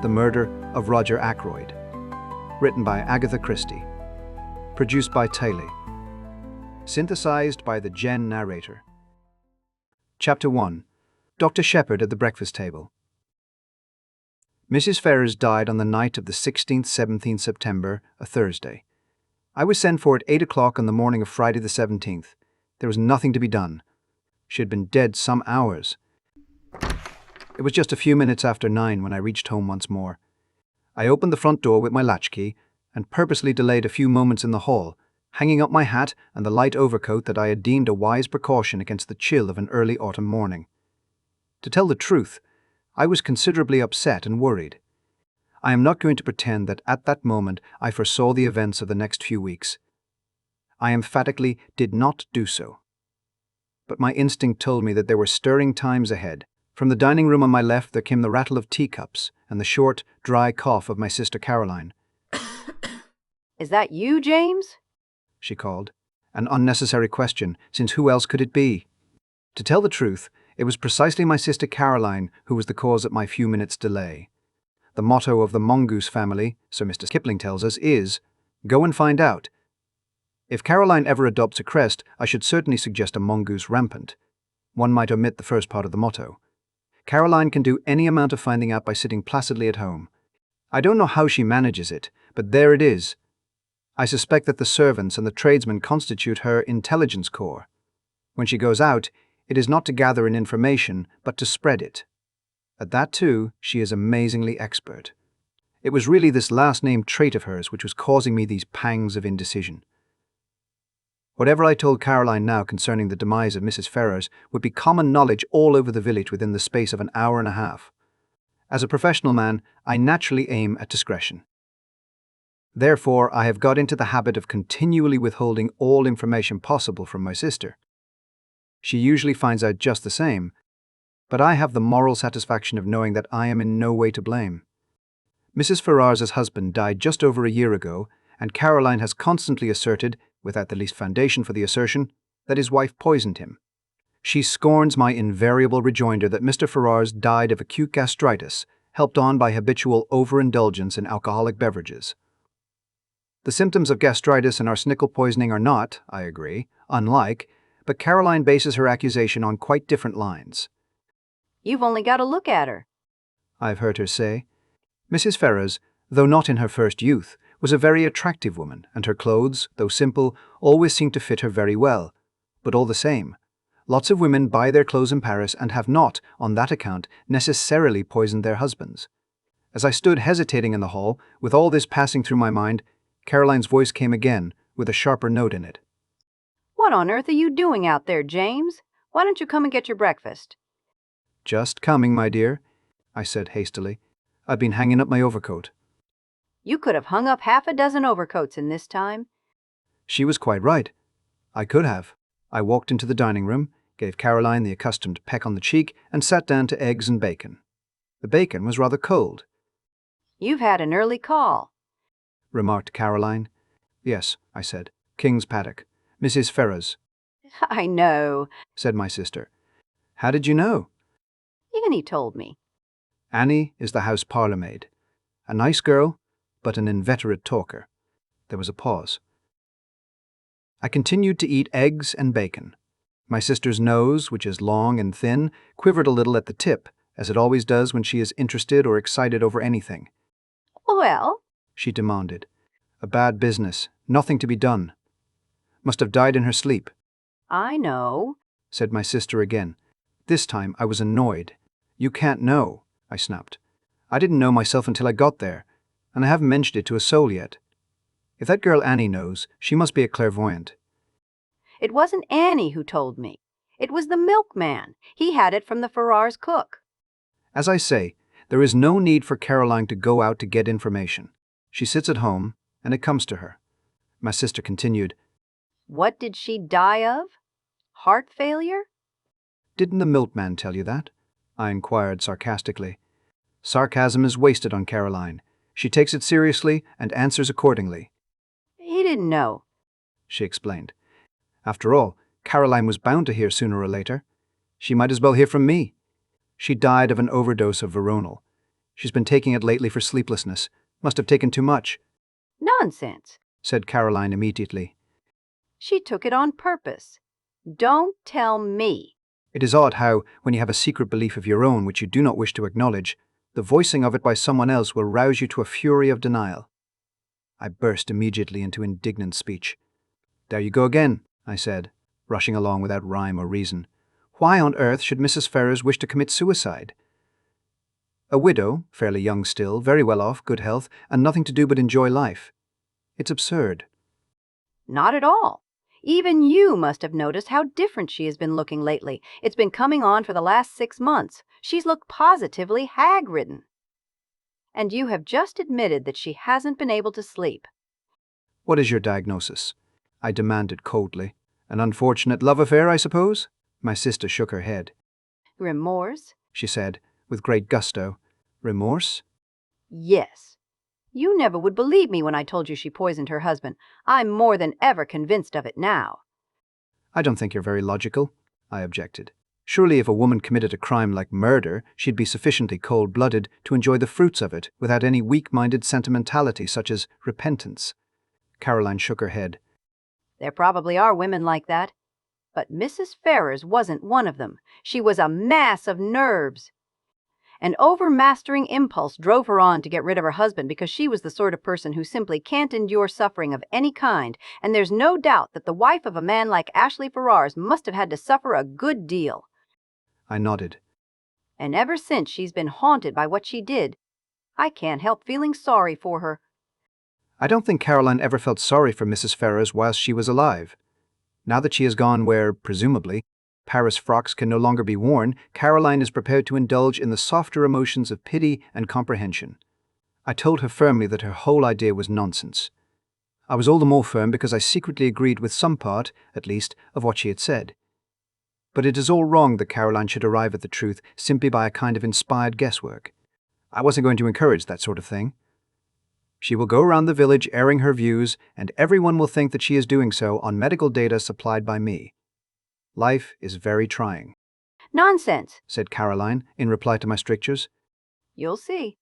The Murder of Roger Ackroyd. Written by Agatha Christie. Produced by Taylor. Synthesized by the Gen narrator. Chapter 1. Dr. Sheppard at the breakfast table. Mrs. Ferrars died on the night of the 16th-17th September, a Thursday. I was sent for at 8 o'clock on the morning of Friday the 17th. There was nothing to be done. She had been dead some hours. It was just a few minutes after 9 when I reached home once more. I opened the front door with my latchkey and purposely delayed a few moments in the hall, hanging up my hat and the light overcoat that I had deemed a wise precaution against the chill of an early autumn morning. To tell the truth, I was considerably upset and worried. I am not going to pretend that at that moment I foresaw the events of the next few weeks. I emphatically did not do so. But my instinct told me that there were stirring times ahead. From the dining room on my left there came the rattle of teacups and the short, dry cough of my sister Caroline. "Is that you, James?" she called. An unnecessary question, since who else could it be? To tell the truth, it was precisely my sister Caroline who was the cause of my few minutes' delay. The motto of the mongoose family, so Mr. Kipling tells us, is, "Go and find out." If Caroline ever adopts a crest, I should certainly suggest a mongoose rampant. One might omit the first part of the motto. Caroline can do any amount of finding out by sitting placidly at home. I don't know how she manages it, but there it is. I suspect that the servants and the tradesmen constitute her intelligence corps. When she goes out, it is not to gather in information, but to spread it. At that, too, she is amazingly expert. It was really this last-named trait of hers which was causing me these pangs of indecision. Whatever I told Caroline now concerning the demise of Mrs. Ferrars would be common knowledge all over the village within the space of an hour and a half. As a professional man, I naturally aim at discretion. Therefore, I have got into the habit of continually withholding all information possible from my sister. She usually finds out just the same, but I have the moral satisfaction of knowing that I am in no way to blame. Mrs. Ferrars's husband died just over a year ago, and Caroline has constantly asserted, without the least foundation for the assertion, that his wife poisoned him. She scorns my invariable rejoinder that Mr. Ferrars died of acute gastritis, helped on by habitual overindulgence in alcoholic beverages. The symptoms of gastritis and arsenical poisoning are not, I agree, unlike, but Caroline bases her accusation on quite different lines. "You've only got to look at her," I've heard her say. Mrs. Ferrars, though not in her first youth, was a very attractive woman, and her clothes, though simple, always seemed to fit her very well. But all the same, lots of women buy their clothes in Paris and have not, on that account, necessarily poisoned their husbands. As I stood hesitating in the hall, with all this passing through my mind, Caroline's voice came again, with a sharper note in it. "What on earth are you doing out there, James? Why don't you come and get your breakfast?" "Just coming, my dear," I said hastily. "I've been hanging up my overcoat." "You could have hung up half a dozen overcoats in this time." She was quite right. I could have. I walked into the dining room, gave Caroline the accustomed peck on the cheek, and sat down to eggs and bacon. The bacon was rather cold. "You've had an early call," remarked Caroline. "Yes," I said. "King's Paddock. Mrs. Ferrars." "I know," said my sister. "How did you know?" "Annie told me." Annie is the house parlourmaid. A nice girl, but an inveterate talker. There was a pause. I continued to eat eggs and bacon. My sister's nose, which is long and thin, quivered a little at the tip, as it always does when she is interested or excited over anything. "Well?" she demanded. "A bad business. Nothing to be done. Must have died in her sleep." "I know," said my sister again. This time I was annoyed. "You can't know," I snapped. "I didn't know myself until I got there, and I haven't mentioned it to a soul yet. If that girl Annie knows, she must be a clairvoyant." "It wasn't Annie who told me. It was the milkman. He had it from the Ferrars cook." As I say, there is no need for Caroline to go out to get information. She sits at home, and it comes to her. My sister continued. "What did she die of? Heart failure?" "Didn't the milkman tell you that?" I inquired sarcastically. Sarcasm is wasted on Caroline. She takes it seriously and answers accordingly. "He didn't know," she explained. After all, Caroline was bound to hear sooner or later. She might as well hear from me. She died of an overdose of veronal. She's been taking it lately for sleeplessness. Must have taken too much, Nonsense. said Caroline immediately. She took it on purpose. Don't tell me. It is odd how, when you have a secret belief of your own which you do not wish to acknowledge, the voicing of it by someone else will rouse you to a fury of denial. I burst immediately into indignant speech. There you go again, I said, rushing along without rhyme or reason. Why on earth should Mrs. Ferrers wish to commit suicide? A widow, fairly young still, very well off, good health, and nothing to do but enjoy life. It's absurd. Not at all. Even you must have noticed how different she has been looking lately. It's been coming on for the last 6 months. She's looked positively hag-ridden. And you have just admitted that she hasn't been able to sleep. What is your diagnosis? I demanded coldly. An unfortunate love affair, I suppose? My sister shook her head. Remorse? She said, with great gusto. Remorse? Yes. You never would believe me when I told you she poisoned her husband. I'm more than ever convinced of it now. I don't think you're very logical, I objected. Surely if a woman committed a crime like murder, she'd be sufficiently cold-blooded to enjoy the fruits of it without any weak-minded sentimentality such as repentance. Caroline shook her head. There probably are women like that. But Mrs. Ferrers wasn't one of them. She was a mass of nerves. An overmastering impulse drove her on to get rid of her husband because she was the sort of person who simply can't endure suffering of any kind, and there's no doubt that the wife of a man like Ashley Ferrars must have had to suffer a good deal. I nodded. And ever since she's been haunted by what she did, I can't help feeling sorry for her. I don't think Caroline ever felt sorry for Mrs. Ferrars whilst she was alive. Now that she has gone where, presumably, Paris frocks can no longer be worn, Caroline is prepared to indulge in the softer emotions of pity and comprehension. I told her firmly that her whole idea was nonsense. I was all the more firm because I secretly agreed with some part, at least, of what she had said. But it is all wrong that Caroline should arrive at the truth simply by a kind of inspired guesswork. I wasn't going to encourage that sort of thing. She will go around the village airing her views, and everyone will think that she is doing so on medical data supplied by me. Life is very trying. Nonsense, said Caroline in reply to my strictures. You'll see.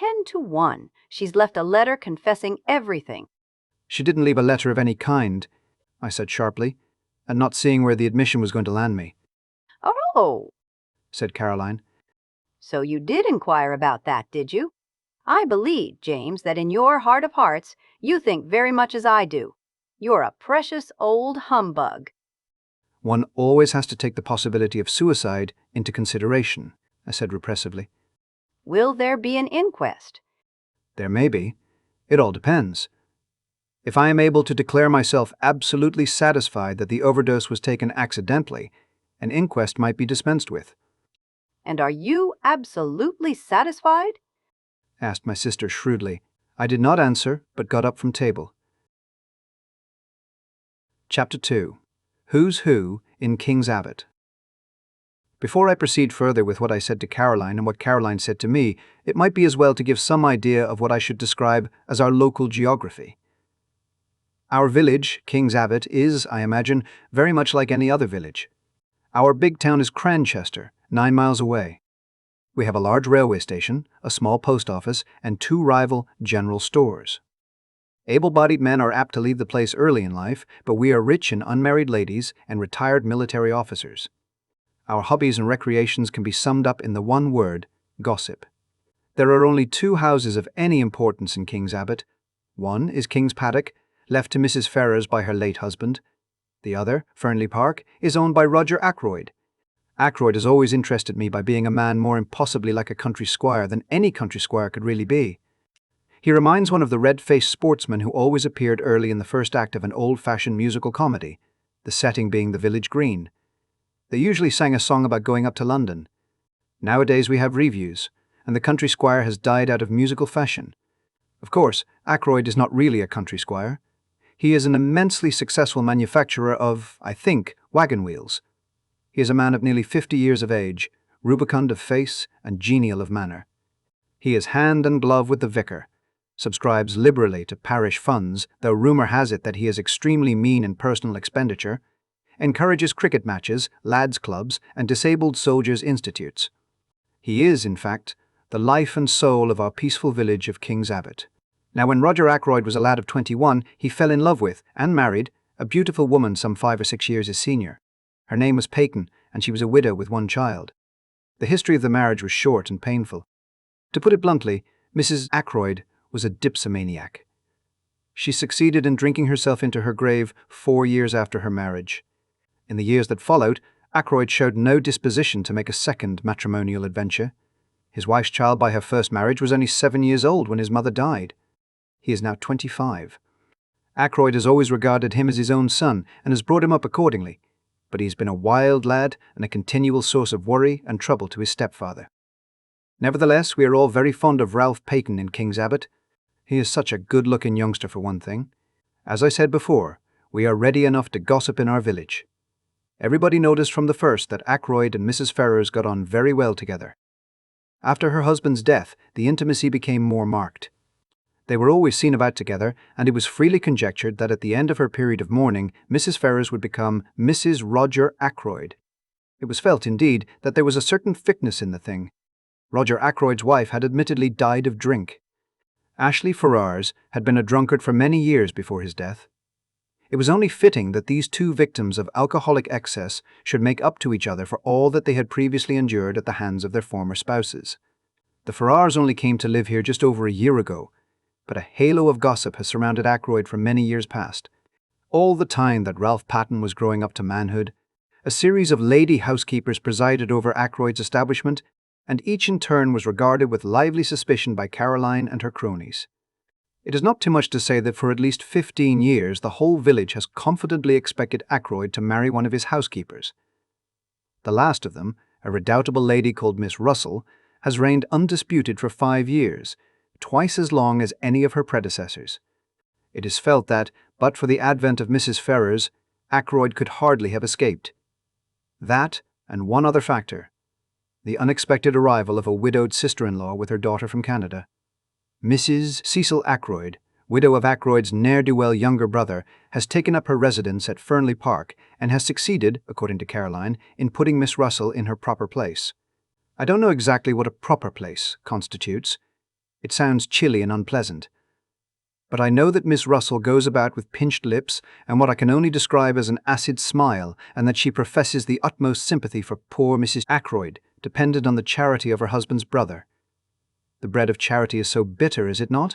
10 to 1. She's left a letter confessing everything. She didn't leave a letter of any kind, I said sharply, and not seeing where the admission was going to land me. Oh, said Caroline. So you did inquire about that, did you? I believe, James, that in your heart of hearts, you think very much as I do. You're a precious old humbug. One always has to take the possibility of suicide into consideration, I said repressively. Will there be an inquest? There may be. It all depends. If I am able to declare myself absolutely satisfied that the overdose was taken accidentally, an inquest might be dispensed with. And are you absolutely satisfied? Asked my sister shrewdly. I did not answer, but got up from table. Chapter 2. Who's Who in King's Abbot. Before I proceed further with what I said to Caroline and what Caroline said to me, it might be as well to give some idea of what I should describe as our local geography. Our village, King's Abbot, is, I imagine, very much like any other village. Our big town is Cranchester, 9 miles away. We have a large railway station, a small post office, and 2 rival general stores. Able-bodied men are apt to leave the place early in life, but we are rich in unmarried ladies and retired military officers. Our hobbies and recreations can be summed up in the one word, gossip. There are only 2 houses of any importance in King's Abbot. One is King's Paddock, left to Mrs. Ferrers by her late husband. The other, Fernly Park, is owned by Roger Ackroyd. Ackroyd has always interested me by being a man more impossibly like a country squire than any country squire could really be. He reminds one of the red-faced sportsmen who always appeared early in the first act of an old-fashioned musical comedy, the setting being the village green. They usually sang a song about going up to London. Nowadays we have reviews, and the country squire has died out of musical fashion. Of course, Ackroyd is not really a country squire. He is an immensely successful manufacturer of, I think, wagon wheels. He is a man of nearly 50 years of age, rubicund of face and genial of manner. He is hand and glove with the vicar, subscribes liberally to parish funds, though rumour has it that he is extremely mean in personal expenditure, encourages cricket matches, lads' clubs, and disabled soldiers' institutes. He is, in fact, the life and soul of our peaceful village of King's Abbot. Now, when Roger Ackroyd was a lad of 21, he fell in love with, and married, a beautiful woman some 5 or 6 years his senior. Her name was Paton, and she was a widow with 1 child. The history of the marriage was short and painful. To put it bluntly, Mrs. Ackroyd was a dipsomaniac. She succeeded in drinking herself into her grave 4 years after her marriage. In the years that followed, Ackroyd showed no disposition to make a second matrimonial adventure. His wife's child by her first marriage was only 7 years old when his mother died. He is now 25. Ackroyd has always regarded him as his own son and has brought him up accordingly, but he's been a wild lad and a continual source of worry and trouble to his stepfather. Nevertheless, we are all very fond of Ralph Paton in King's Abbot. He is such a good-looking youngster for one thing. As I said before, we are ready enough to gossip in our village. Everybody noticed from the first that Ackroyd and Mrs. Ferrars got on very well together. After her husband's death, the intimacy became more marked. They were always seen about together, and it was freely conjectured that at the end of her period of mourning, Mrs. Ferrars would become Mrs. Roger Ackroyd. It was felt, indeed, that there was a certain thickness in the thing. Roger Ackroyd's wife had admittedly died of drink. Ashley Ferrars had been a drunkard for many years before his death. It was only fitting that these 2 victims of alcoholic excess should make up to each other for all that they had previously endured at the hands of their former spouses. The Ferrars only came to live here just over a year ago, but a halo of gossip has surrounded Ackroyd for many years past. All the time that Ralph Paton was growing up to manhood, a series of lady housekeepers presided over Ackroyd's establishment, and each in turn was regarded with lively suspicion by Caroline and her cronies. It is not too much to say that for at least 15 years the whole village has confidently expected Ackroyd to marry one of his housekeepers. The last of them, a redoubtable lady called Miss Russell, has reigned undisputed for 5 years, twice as long as any of her predecessors. It is felt that, but for the advent of Mrs. Ferrars, Ackroyd could hardly have escaped. That, and one other factor: the unexpected arrival of a widowed sister-in-law with her daughter from Canada. Mrs. Cecil Ackroyd, widow of Ackroyd's ne'er-do-well younger brother, has taken up her residence at Fernly Park and has succeeded, according to Caroline, in putting Miss Russell in her proper place. I don't know exactly what a proper place constitutes. It sounds chilly and unpleasant. But I know that Miss Russell goes about with pinched lips and what I can only describe as an acid smile, and that she professes the utmost sympathy for poor Mrs. Ackroyd, dependent on the charity of her husband's brother. The bread of charity is so bitter, is it not?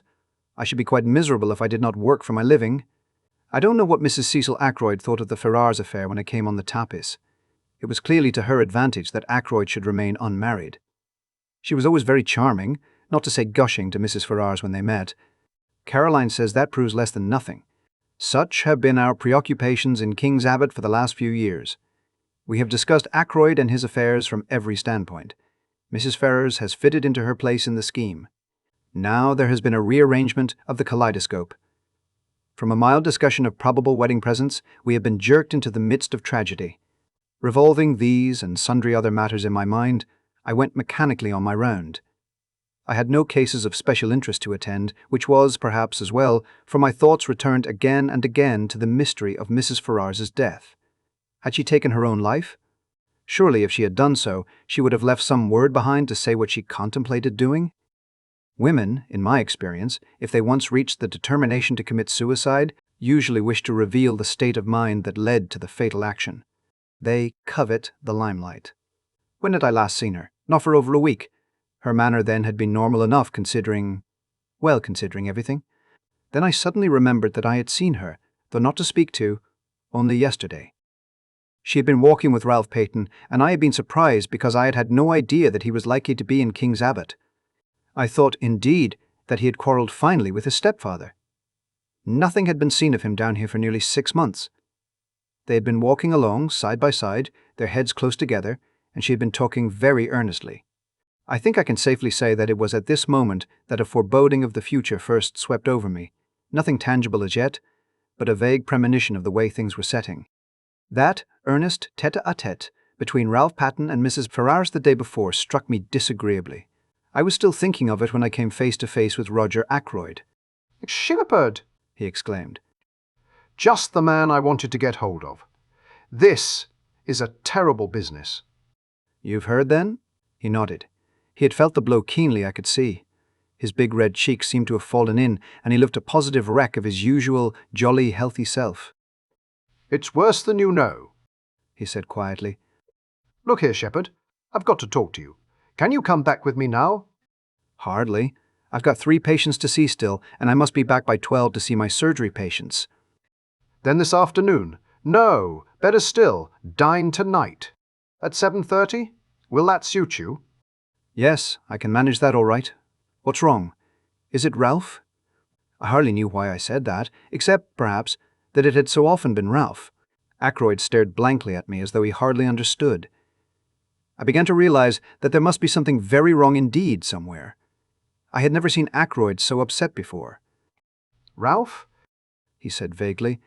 I should be quite miserable if I did not work for my living. I don't know what Mrs. Cecil Ackroyd thought of the Ferrars affair when it came on the tapis. It was clearly to her advantage that Ackroyd should remain unmarried. She was always very charming, not to say gushing, to Mrs. Ferrars when they met. Caroline says that proves less than nothing. Such have been our preoccupations in King's Abbot for the last few years. We have discussed Ackroyd and his affairs from every standpoint. Mrs. Ferrars has fitted into her place in the scheme. Now there has been a rearrangement of the kaleidoscope. From a mild discussion of probable wedding presents, we have been jerked into the midst of tragedy. Revolving these and sundry other matters in my mind, I went mechanically on my round. I had no cases of special interest to attend, which was, perhaps as well, for my thoughts returned again and again to the mystery of Mrs. Ferrars's death. Had she taken her own life? Surely if she had done so, she would have left some word behind to say what she contemplated doing. Women, in my experience, if they once reached the determination to commit suicide, usually wish to reveal the state of mind that led to the fatal action. They covet the limelight. When had I last seen her? Not for over a week. Her manner then had been normal enough considering everything. Then I suddenly remembered that I had seen her, though not to speak to, only yesterday. She had been walking with Ralph Paton, and I had been surprised because I had had no idea that he was likely to be in King's Abbot. I thought, indeed, that he had quarrelled finally with his stepfather. Nothing had been seen of him down here for nearly 6 months. They had been walking along, side by side, their heads close together, and she had been talking very earnestly. I think I can safely say that it was at this moment that a foreboding of the future first swept over me. Nothing tangible as yet, but a vague premonition of the way things were setting. That earnest tete-a-tete between Ralph Paton and Mrs. Ferrars the day before struck me disagreeably. I was still thinking of it when I came face to face with Roger Ackroyd. "Sheppard!" he exclaimed. "Just the man I wanted to get hold of. This is a terrible business." "You've heard, then?" He nodded. He had felt the blow keenly, I could see. His big red cheeks seemed to have fallen in, and he looked a positive wreck of his usual, jolly, healthy self. It's worse than you know, he said quietly. Look here, Sheppard. I've got to talk to you. Can you come back with me now? Hardly. I've got 3 patients to see still, and I must be back by 12 to see my surgery patients. Then this afternoon? No, better still, dine tonight. At 7:30? Will that suit you? Yes, I can manage that all right. What's wrong? Is it Ralph? I hardly knew why I said that, except, perhaps, that it had so often been Ralph. Ackroyd stared blankly at me as though he hardly understood. I began to realize that there must be something very wrong indeed somewhere. I had never seen Ackroyd so upset before. Ralph? He said vaguely.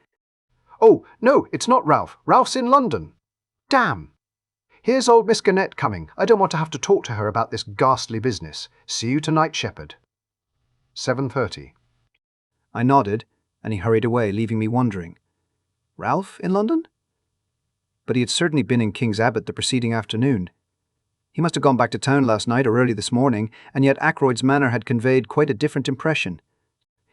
Oh, no, it's not Ralph. Ralph's in London. Damn. Here's old Miss Gannett coming. I don't want to have to talk to her about this ghastly business. See you tonight, Sheppard. 7:30. I nodded, and he hurried away, leaving me wondering. Ralph in London? But he had certainly been in King's Abbot the preceding afternoon. He must have gone back to town last night or early this morning, and yet Ackroyd's manner had conveyed quite a different impression.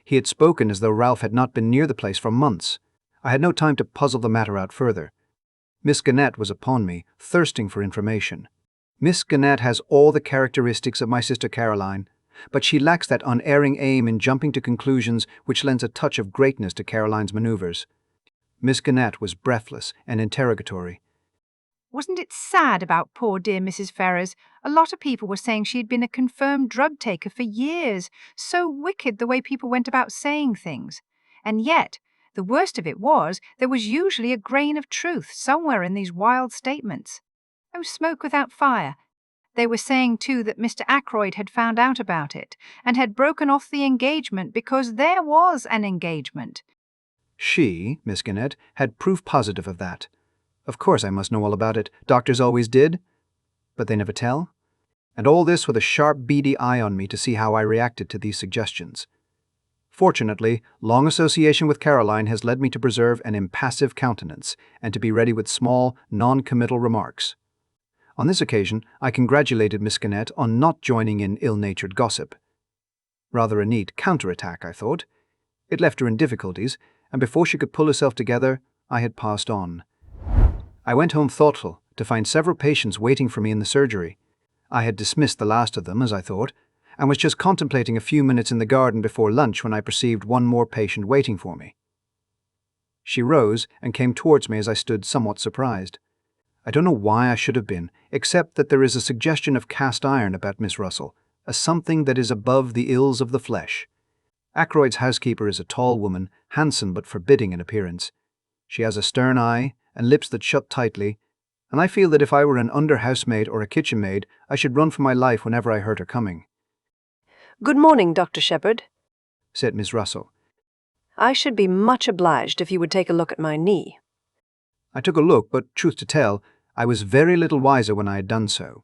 He had spoken as though Ralph had not been near the place for months. I had no time to puzzle the matter out further. Miss Gannett was upon me, thirsting for information. Miss Gannett has all the characteristics of my sister Caroline, but she lacks that unerring aim in jumping to conclusions which lends a touch of greatness to Caroline's maneuvers. Miss Gannett was breathless and interrogatory. Wasn't it sad about poor dear Mrs. Ferrars? A lot of people were saying she had been a confirmed drug taker for years. So wicked the way people went about saying things. And yet, the worst of it was, there was usually a grain of truth somewhere in these wild statements. Oh, smoke without fire. They were saying, too, that Mr. Ackroyd had found out about it and had broken off the engagement because there was an engagement. She, Miss Gannett, had proof positive of that. Of course I must know all about it. Doctors always did. But they never tell. And all this with a sharp, beady eye on me to see how I reacted to these suggestions. Fortunately, long association with Caroline has led me to preserve an impassive countenance and to be ready with small, non-committal remarks. On this occasion, I congratulated Miss Gannett on not joining in ill-natured gossip. Rather a neat counterattack, I thought. It left her in difficulties, and before she could pull herself together, I had passed on. I went home thoughtful to find several patients waiting for me in the surgery. I had dismissed the last of them, as I thought, and was just contemplating a few minutes in the garden before lunch when I perceived one more patient waiting for me. She rose and came towards me as I stood somewhat surprised. I don't know why I should have been, except that there is a suggestion of cast iron about Miss Russell, a something that is above the ills of the flesh. Ackroyd's housekeeper is a tall woman, handsome but forbidding in appearance. She has a stern eye and lips that shut tightly, and I feel that if I were an under-housemaid or a kitchen maid, I should run for my life whenever I heard her coming. "Good morning, Dr. Sheppard," said Miss Russell. "I should be much obliged if you would take a look at my knee." I took a look, but truth to tell, I was very little wiser when I had done so.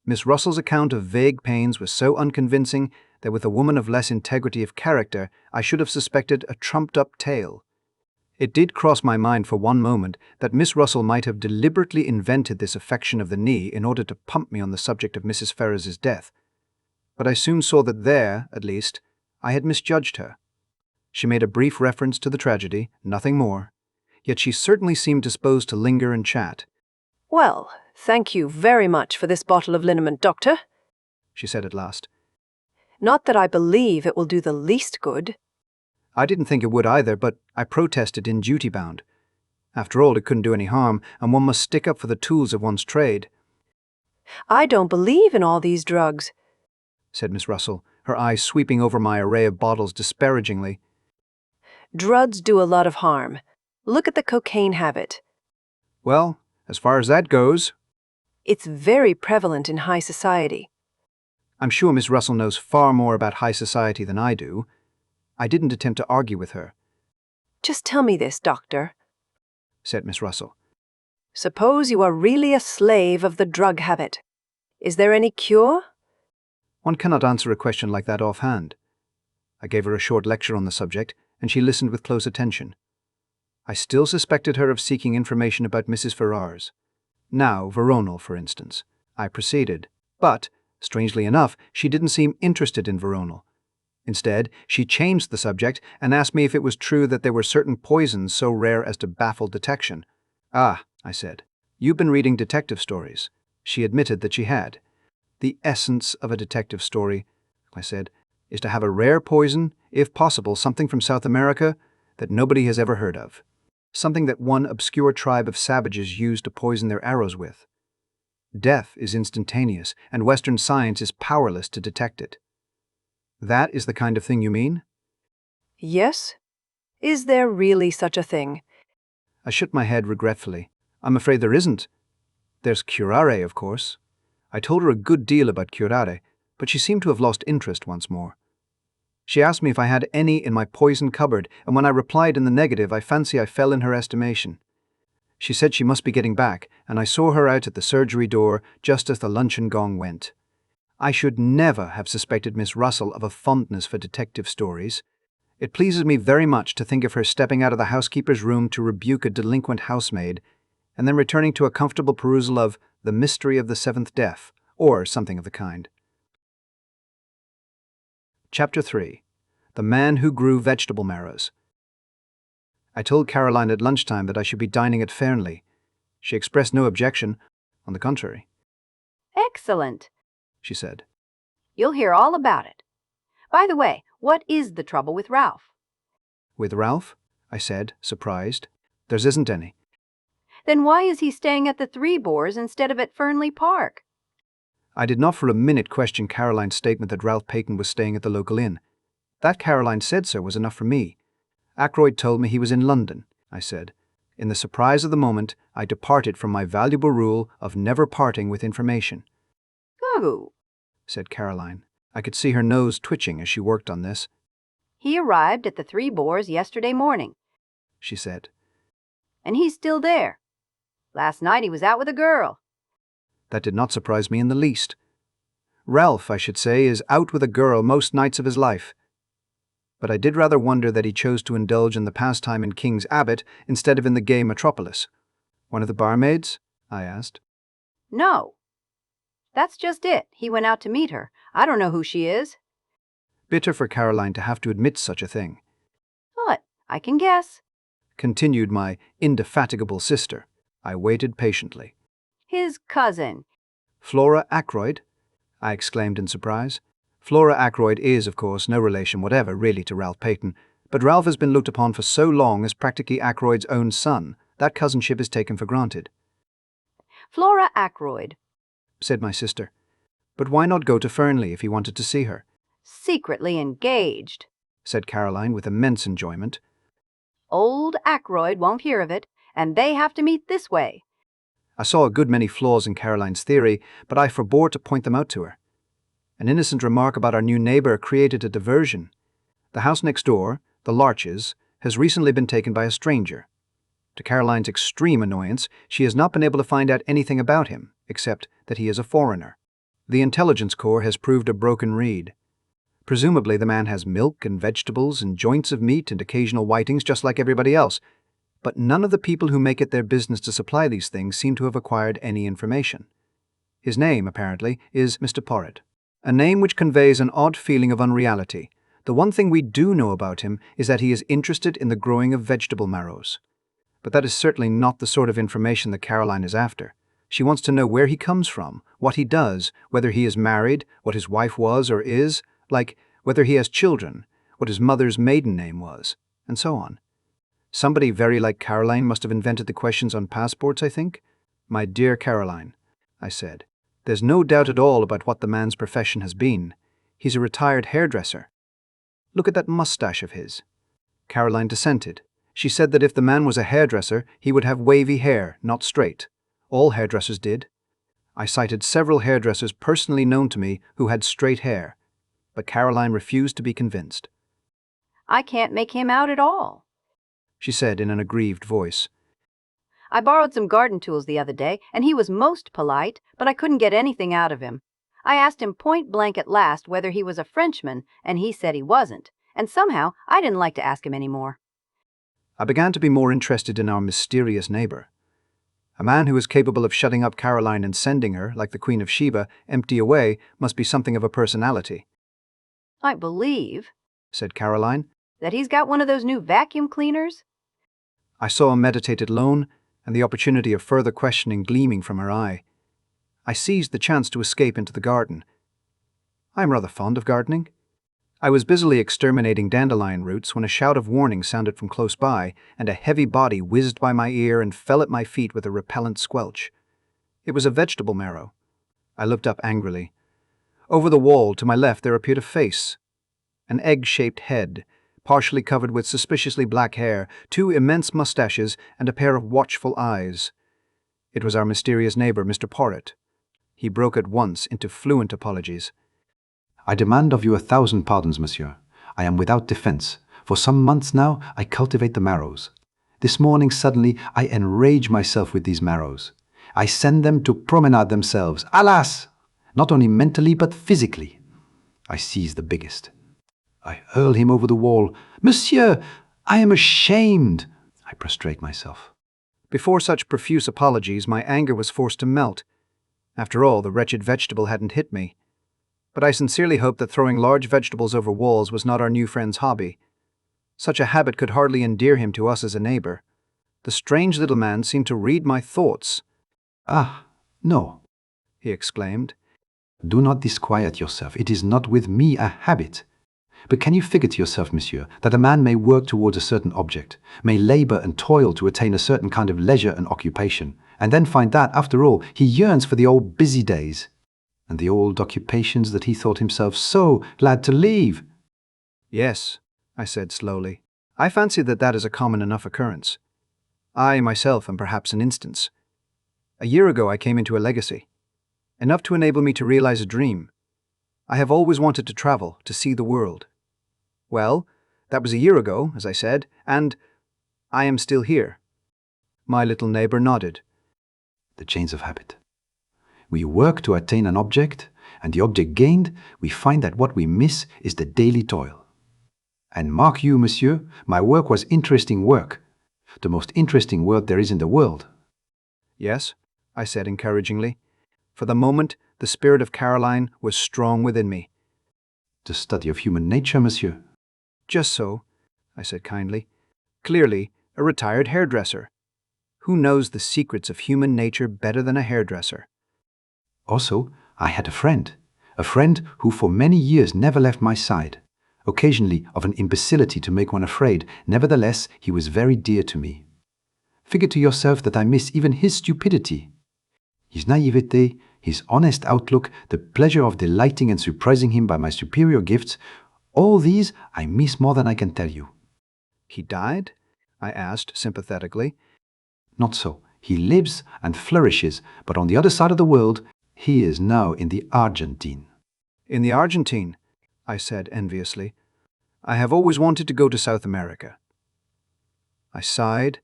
Miss Russell's account of vague pains was so unconvincing that with a woman of less integrity of character, I should have suspected a trumped-up tale. It did cross my mind for one moment that Miss Russell might have deliberately invented this affection of the knee in order to pump me on the subject of Mrs. Ferrars's death. But I soon saw that there, at least, I had misjudged her. She made a brief reference to the tragedy, nothing more, yet she certainly seemed disposed to linger and chat. "Well, thank you very much for this bottle of liniment, Doctor," she said at last. "Not that I believe it will do the least good." I didn't think it would either, but I protested in duty bound. After all, it couldn't do any harm, and one must stick up for the tools of one's trade. "I don't believe in all these drugs," said Miss Russell, her eyes sweeping over my array of bottles disparagingly. "Drugs do a lot of harm. Look at the cocaine habit. Well, as far as that goes, It's very prevalent in high society." I'm sure Miss Russell knows far more about high society than I do. I didn't attempt to argue with her, "Just tell me this, Doctor. said Miss Russell. Suppose you are really a slave of the drug habit. Is there any cure?" One cannot answer a question like that offhand. I gave her a short lecture on the subject, and she listened with close attention. I still suspected her of seeking information about Mrs. Ferrars. Now, Veronal, for instance. I proceeded, but, Strangely enough, she didn't seem interested in Veronal. Instead, she changed the subject and asked me if it was true that there were certain poisons so rare as to baffle detection. "Ah," I said, "you've been reading detective stories." She admitted that she had. "The essence of a detective story," I said, "is to have a rare poison, if possible something from South America that nobody has ever heard of. Something that one obscure tribe of savages used to poison their arrows with. Death is instantaneous, and Western science is powerless to detect it." "That is the kind of thing you mean?" Yes? Is there really such a thing? I shook my head regretfully. "I'm afraid there isn't. There's curare, of course." I told her a good deal about curare, but she seemed to have lost interest once more. She asked me if I had any in my poison cupboard, and when I replied in the negative, I fancy I fell in her estimation. She said she must be getting back, and I saw her out at the surgery door just as the luncheon gong went. I should never have suspected Miss Russell of a fondness for detective stories. It pleases me very much to think of her stepping out of the housekeeper's room to rebuke a delinquent housemaid, and then returning to a comfortable perusal of The Mystery of the Seventh Death, or something of the kind. Chapter 3. The Man Who Grew Vegetable Marrows. I told Caroline at lunchtime that I should be dining at Fernly. She expressed no objection. On the contrary. Excellent, She said. "You'll hear all about it. By the way, what is the trouble with Ralph?" "With Ralph?" I said, surprised. "There isn't any." "Then why is he staying at the Three Boars instead of at Fernley Park?" I did not for a minute question Caroline's statement that Ralph Paton was staying at the local inn. That Caroline said so was enough for me. "Ackroyd told me he was in London," I said. In the surprise of the moment, I departed from my valuable rule of never parting with information. "Oh," said Caroline. I could see her nose twitching as she worked on this. "He arrived at the Three Boars yesterday morning," she said. "and he's still there. Last night he was out with a girl." That did not surprise me in the least. Ralph, I should say, is out with a girl most nights of his life. But I did rather wonder that he chose to indulge in the pastime in King's Abbot instead of in the gay metropolis. "One of the barmaids?" I asked. "No. That's just it. He went out to meet her. I don't know who she is." Bitter for Caroline to have to admit such a thing. "But I can guess." Continued my indefatigable sister. I waited patiently. "His cousin." "Flora Ackroyd?" I exclaimed in surprise. Flora Ackroyd is, of course, no relation whatever, really, to Ralph Paton, but Ralph has been looked upon for so long as practically Ackroyd's own son, that cousinship is taken for granted. "Flora Ackroyd," said my sister. "But why not go to Fernley if he wanted to see her?" "secretly engaged," said Caroline with immense enjoyment. "Old Ackroyd won't hear of it, and they have to meet this way." I saw a good many flaws in Caroline's theory, but I forbore to point them out to her. An innocent remark about our new neighbour created a diversion. The house next door, the Larches, has recently been taken by a stranger. To Caroline's extreme annoyance, she has not been able to find out anything about him, except that he is a foreigner. The intelligence corps has proved a broken reed. Presumably the man has milk and vegetables and joints of meat and occasional whitings just like everybody else, but none of the people who make it their business to supply these things seem to have acquired any information. His name, apparently, is Mr. Poirot. A name which conveys an odd feeling of unreality. The one thing we do know about him is that he is interested in the growing of vegetable marrows. But that is certainly not the sort of information that Caroline is after. She wants to know where he comes from, what he does, whether he is married, what his wife was or is, like whether he has children, what his mother's maiden name was, and so on. Somebody very like Caroline must have invented the questions on passports, I think. "My dear Caroline," I said, "there's no doubt at all about what the man's profession has been. He's a retired hairdresser. Look at that mustache of his." Caroline dissented. She said that if the man was a hairdresser, he would have wavy hair, not straight. All hairdressers did. I cited several hairdressers personally known to me who had straight hair, but Caroline refused to be convinced. "I can't make him out at all," she said in an aggrieved voice. "I borrowed some garden tools the other day, and he was most polite, but I couldn't get anything out of him. I asked him point blank at last whether he was a Frenchman, and he said he wasn't, and somehow I didn't like to ask him any more." I began to be more interested in our mysterious neighbour. A man who is capable of shutting up Caroline and sending her, like the Queen of Sheba, empty away must be something of a personality. I believe, Said Caroline. that he's got one of those new vacuum cleaners. I saw a meditated loan and the opportunity of further questioning gleaming from her eye. I seized the chance to escape into the garden. I am rather fond of gardening. I was busily exterminating dandelion roots when a shout of warning sounded from close by, and a heavy body whizzed by my ear and fell at my feet with a repellent squelch. It was a vegetable marrow. I looked up angrily. Over the wall to my left there appeared a face. An egg-shaped head, partially covered with suspiciously black hair, 2 immense mustaches, and a pair of watchful eyes. It was our mysterious neighbor, Mr. Poirot. He broke at once into fluent apologies. I demand of you 1,000 pardons, monsieur. I am without defense. For some months now, I cultivate the Marrows. This morning, suddenly, I enrage myself with these Marrows. I send them to promenade themselves. Alas! Not only mentally, but physically. I seize the biggest. I hurl him over the wall. Monsieur, I am ashamed. I prostrate myself. Before such profuse apologies, my anger was forced to melt. After all, the wretched vegetable hadn't hit me. But I sincerely hoped that throwing large vegetables over walls was not our new friend's hobby. Such a habit could hardly endear him to us as a neighbor. The strange little man seemed to read my thoughts. Ah, no, He exclaimed. do not disquiet yourself. It is not with me a habit. But can you figure to yourself, monsieur, that a man may work towards a certain object, may labor and toil to attain a certain kind of leisure and occupation, and then find that, after all, he yearns for the old busy days, and the old occupations that he thought himself so glad to leave? Yes, I said slowly. I fancy that is a common enough occurrence. I myself am perhaps an instance. A year ago I came into a legacy, enough to enable me to realize a dream. I have always wanted to travel, to see the world. Well, that was a year ago, as I said, and I am still here. My little neighbor nodded. The chains of habit. We work to attain an object, and the object gained, we find that what we miss is the daily toil. And mark you, monsieur, my work was interesting work, the most interesting work there is in the world. Yes, I said encouragingly. For the moment, the spirit of Caroline was strong within me. The study of human nature, monsieur. Just so, I said kindly. Clearly, a retired hairdresser. Who knows the secrets of human nature better than a hairdresser? Also, I had a friend who for many years never left my side, occasionally of an imbecility to make one afraid. Nevertheless, he was very dear to me. Figure to yourself that I miss even his stupidity, his naivete, his honest outlook, the pleasure of delighting and surprising him by my superior gifts. All these I miss more than I can tell you. He died? I asked sympathetically. Not so. He lives and flourishes, but on the other side of the world, he is now in the Argentine. In the Argentine, I said enviously. I have always wanted to go to South America. I sighed,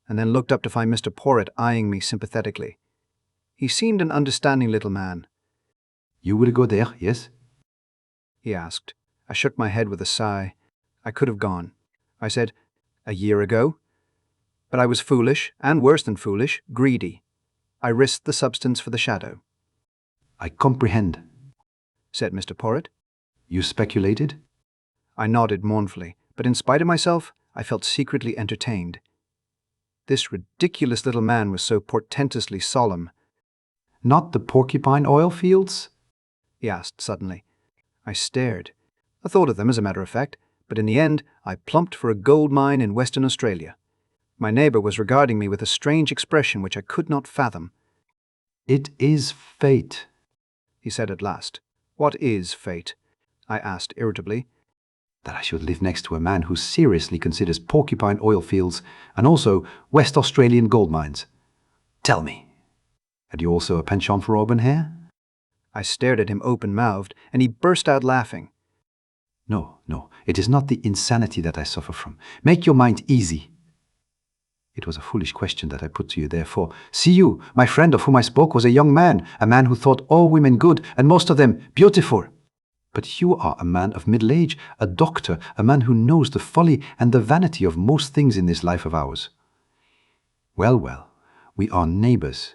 and then looked up to find Mr. Poirot eyeing me sympathetically. He seemed an understanding little man. You will go there, yes? He asked. I shook my head with a sigh. I could have gone. I said, a year ago. But I was foolish, and worse than foolish, greedy. I risked the substance for the shadow. I comprehend, said Mr. Poirot. You speculated? I nodded mournfully, but in spite of myself, I felt secretly entertained. This ridiculous little man was so portentously solemn. Not the porcupine oil fields? He asked suddenly. I stared. I thought of them, as a matter of fact, but in the end I plumped for a gold mine in Western Australia. My neighbor was regarding me with a strange expression which I could not fathom. It is fate, he said at last. What is fate? I asked irritably. That I should live next to a man who seriously considers porcupine oil fields and also West Australian gold mines. Tell me, had you also a penchant for auburn hair? I stared at him open-mouthed, and he burst out laughing. No, it is not the insanity that I suffer from. Make your mind easy. It was a foolish question that I put to you, therefore. See you, my friend of whom I spoke was a young man, a man who thought all women good, and most of them beautiful. But you are a man of middle age, a doctor, a man who knows the folly and the vanity of most things in this life of ours. Well, We are neighbors.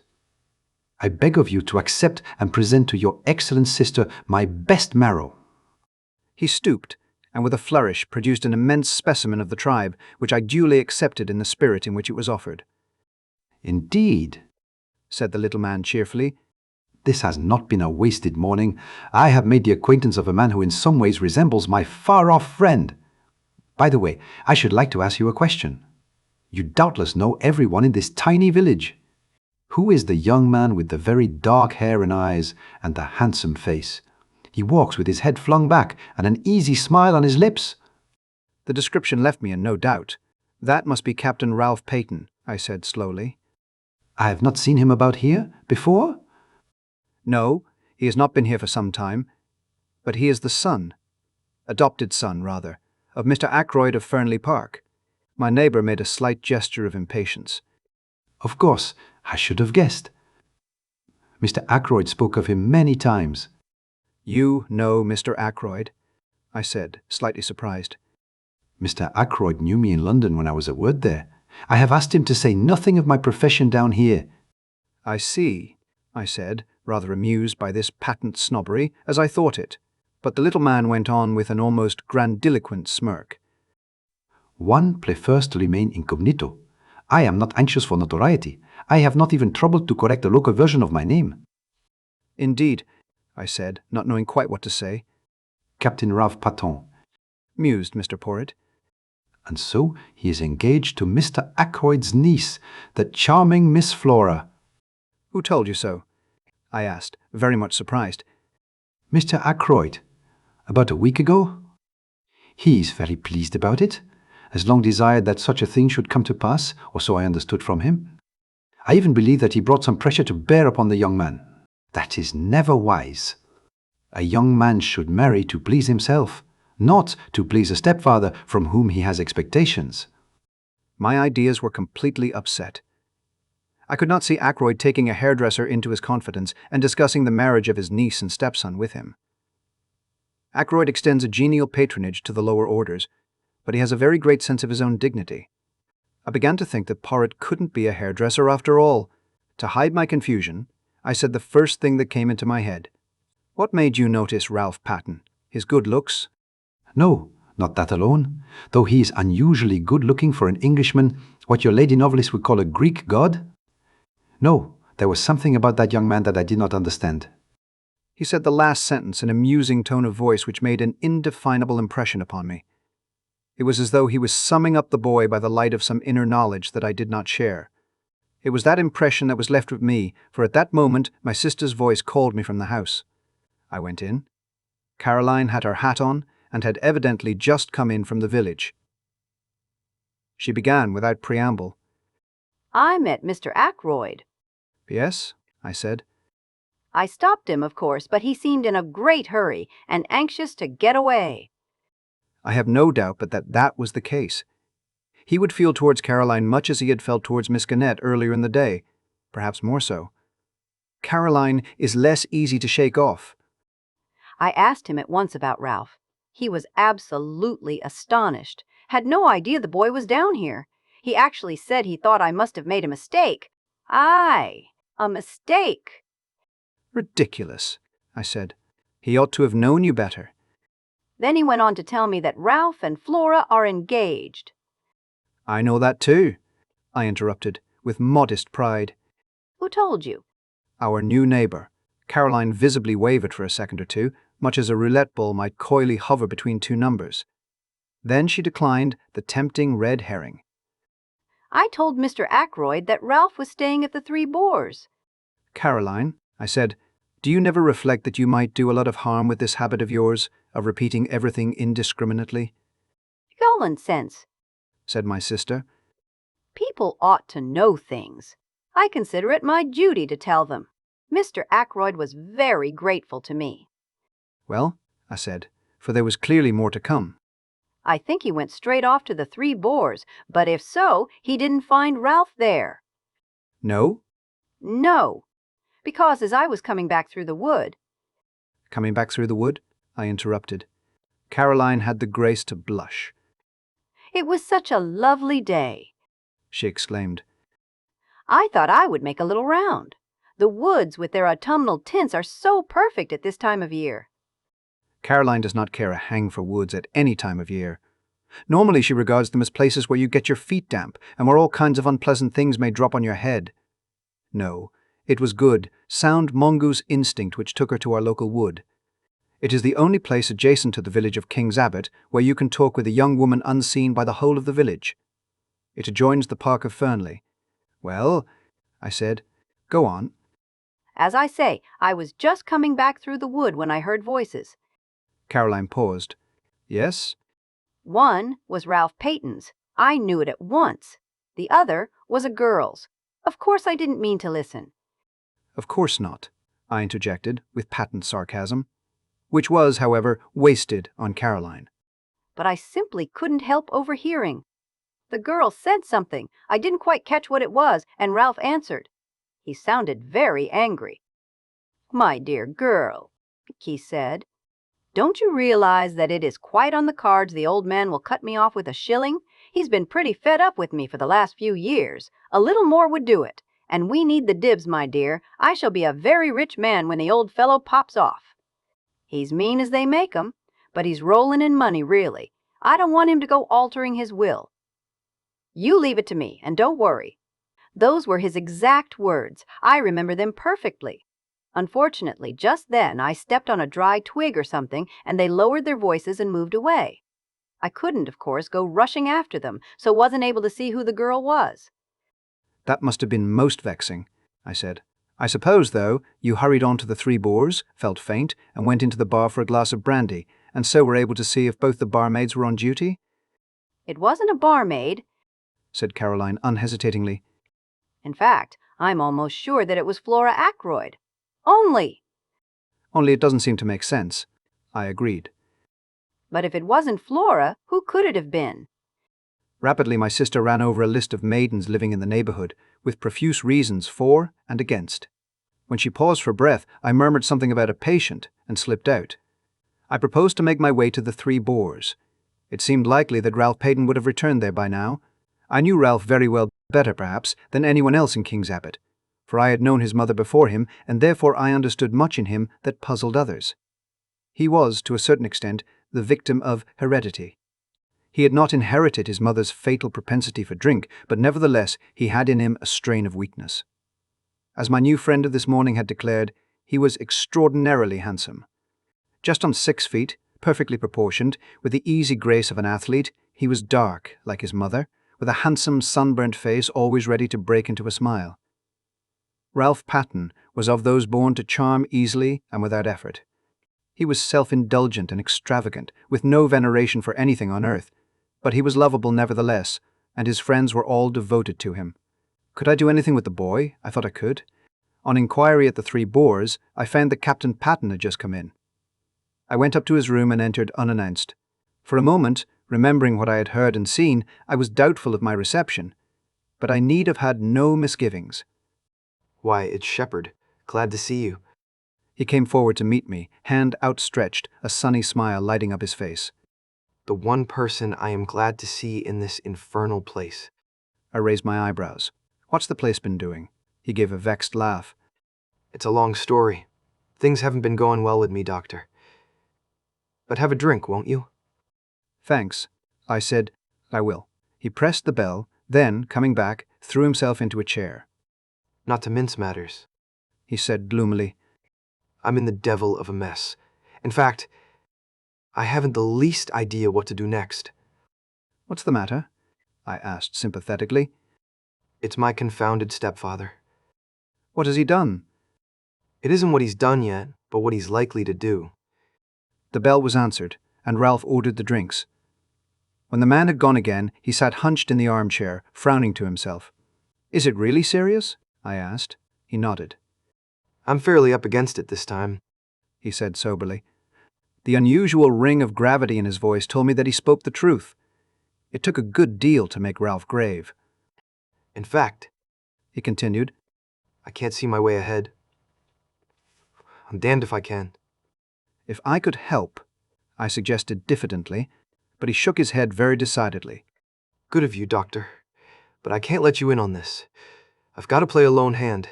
I beg of you to accept and present to your excellent sister my best marrow." He stooped, and with a flourish produced an immense specimen of the tribe, which I duly accepted in the spirit in which it was offered. "Indeed," said the little man cheerfully. "this has not been a wasted morning. I have made the acquaintance of a man who in some ways resembles my far-off friend. By the way, I should like to ask you a question. You doubtless know everyone in this tiny village. Who is the young man with the very dark hair and eyes and the handsome face? He walks with his head flung back and an easy smile on his lips." The description left me in no doubt. "That must be Captain Ralph Paton," I said slowly. "I have not seen him about here before?" "No, he has not been here for some time. But he is the son, adopted son, rather, of Mr. Ackroyd of Fernly Park." My neighbour made a slight gesture of impatience. "Of course, I should have guessed. Mr. Ackroyd spoke of him many times." "You know Mr. Ackroyd?" I said, slightly surprised. "Mr. Ackroyd knew me in London when I was at work there. I have asked him to say nothing of my profession down here." "I see," I said, rather amused by this patent snobbery, as I thought it. But the little man went on with an almost grandiloquent smirk. "One prefers to remain incognito. I am not anxious for notoriety. I have not even troubled to correct the local version of my name." "Indeed," I said, not knowing quite what to say. "Captain Ralph Paton." Mused Mr. Poirot. "And so he is engaged to Mr. Ackroyd's niece, the charming Miss Flora." "Who told you so?" I asked, very much surprised. "Mr. Ackroyd, about a week ago. He is very pleased about it, has long desired that such a thing should come to pass, or so I understood from him. I even believe that he brought some pressure to bear upon the young man. That is never wise. A young man should marry to please himself, not to please a stepfather from whom he has expectations." My ideas were completely upset. I could not see Ackroyd taking a hairdresser into his confidence and discussing the marriage of his niece and stepson with him. Ackroyd extends a genial patronage to the lower orders, but he has a very great sense of his own dignity. I began to think that Poirot couldn't be a hairdresser after all. To hide my confusion, I said the first thing that came into my head. "What made you notice Ralph Paton? His good looks?" "No, not that alone. Though he is unusually good-looking for an Englishman, what your lady novelist would call a Greek god. No, there was something about that young man that I did not understand." He said the last sentence in a musing tone of voice which made an indefinable impression upon me. It was as though he was summing up the boy by the light of some inner knowledge that I did not share. It was that impression that was left with me, for at that moment my sister's voice called me from the house. I went in. Caroline had her hat on and had evidently just come in from the village. She began without preamble. "I met Mr. Ackroyd." "Yes?" I said. "I stopped him, of course, but he seemed in a great hurry and anxious to get away." I have no doubt but that that was the case. He would feel towards Caroline much as he had felt towards Miss Gannett earlier in the day, perhaps more so. Caroline is less easy to shake off. I asked him at once about Ralph. He was absolutely astonished, had no idea the boy was down here. He actually said he thought I must have made a mistake. Aye, a mistake. "Ridiculous," I said. "He ought to have known you better." Then he went on to tell me that Ralph and Flora are engaged. "I know that too," I interrupted, with modest pride. "Who told you?" Our new neighbour. Caroline visibly wavered for a second or two, much as a roulette ball might coyly hover between two numbers. Then she declined the tempting red herring. "I told Mr. Ackroyd that Ralph was staying at the Three Boars." "Caroline," I said, "do you never reflect that you might do a lot of harm with this habit of yours, of repeating everything indiscriminately?" "Common sense," said my sister. "People ought to know things. I consider it my duty to tell them. Mr. Ackroyd was very grateful to me." "Well," I said, for there was clearly more to come. "I think he went straight off to the Three Boars, but if so, he didn't find Ralph there." "No?" "No, because as I was coming back through the wood—" "Coming back through the wood?" I interrupted. Caroline had the grace to blush. "It was such a lovely day," she exclaimed. I thought I would make a little round. The woods with their autumnal tints are so perfect at this time of year. Caroline does not care a hang for woods at any time of year. Normally she regards them as places where you get your feet damp and where all kinds of unpleasant things may drop on your head. No, it was good, sound mongoose instinct which took her to our local wood. It is the only place adjacent to the village of King's Abbot where you can talk with a young woman unseen by the whole of the village. It adjoins the park of Fernly. Well, I said, go on. As I say, I was just coming back through the wood when I heard voices. Caroline paused. Yes? One was Ralph Paton's. I knew it at once. The other was a girl's. Of course I didn't mean to listen. Of course not, I interjected with patent sarcasm, which was, however, wasted on Caroline. But I simply couldn't help overhearing. The girl said something. I didn't quite catch what it was, and Ralph answered. He sounded very angry. "My dear girl," he said, "don't you realize that it is quite on the cards the old man will cut me off with a shilling? He's been pretty fed up with me for the last few years. A little more would do it. And we need the dibs, my dear. I shall be a very rich man when the old fellow pops off. He's mean as they make 'em, but he's rolling in money, really. I don't want him to go altering his will. You leave it to me, and don't worry." Those were his exact words. I remember them perfectly. Unfortunately, just then I stepped on a dry twig or something, and they lowered their voices and moved away. I couldn't, of course, go rushing after them, so wasn't able to see who the girl was. That must have been most vexing, I said. I suppose, though, you hurried on to the Three Boars, felt faint, and went into the bar for a glass of brandy, and so were able to see if both the barmaids were on duty? It wasn't a barmaid, said Caroline unhesitatingly. In fact, I'm almost sure that it was Flora Ackroyd. Only it doesn't seem to make sense, I agreed. But if it wasn't Flora, who could it have been? Rapidly my sister ran over a list of maidens living in the neighbourhood, with profuse reasons for and against. When she paused for breath, I murmured something about a patient and slipped out. I proposed to make my way to the Three Boars. It seemed likely that Ralph Paton would have returned there by now. I knew Ralph very well, better perhaps, than anyone else in King's Abbot, for I had known his mother before him, and therefore I understood much in him that puzzled others. He was, to a certain extent, the victim of heredity. He had not inherited his mother's fatal propensity for drink, but nevertheless he had in him a strain of weakness. As my new friend of this morning had declared, he was extraordinarily handsome. Just on 6 feet, perfectly proportioned, with the easy grace of an athlete, he was dark, like his mother, with a handsome sunburnt face always ready to break into a smile. Ralph Paton was of those born to charm easily and without effort. He was self-indulgent and extravagant, with no veneration for anything on earth, but he was lovable nevertheless, and his friends were all devoted to him. Could I do anything with the boy? I thought I could. On inquiry at the Three Boars, I found that Captain Paton had just come in. I went up to his room and entered unannounced. For a moment, remembering what I had heard and seen, I was doubtful of my reception, but I need have had no misgivings. "Why, it's Sheppard. Glad to see you." He came forward to meet me, hand outstretched, a sunny smile lighting up his face. "The one person I am glad to see in this infernal place." I raised my eyebrows. What's the place been doing? He gave a vexed laugh. "It's a long story. Things haven't been going well with me, Doctor. But have a drink, won't you?" Thanks, I said. I will. He pressed the bell, then, coming back, threw himself into a chair. "Not to mince matters," he said gloomily. "I'm in the devil of a mess. In fact, I haven't the least idea what to do next." What's the matter? I asked sympathetically. "It's my confounded stepfather." What has he done? "It isn't what he's done yet, but what he's likely to do." The bell was answered, and Ralph ordered the drinks. When the man had gone again, he sat hunched in the armchair, frowning to himself. Is it really serious? I asked. He nodded. "I'm fairly up against it this time," he said soberly. The unusual ring of gravity in his voice told me that he spoke the truth. It took a good deal to make Ralph grave. "In fact," he continued, "I can't see my way ahead. I'm damned if I can." If I could help, I suggested diffidently, but he shook his head very decidedly. "Good of you, Doctor, but I can't let you in on this. I've got to play a lone hand.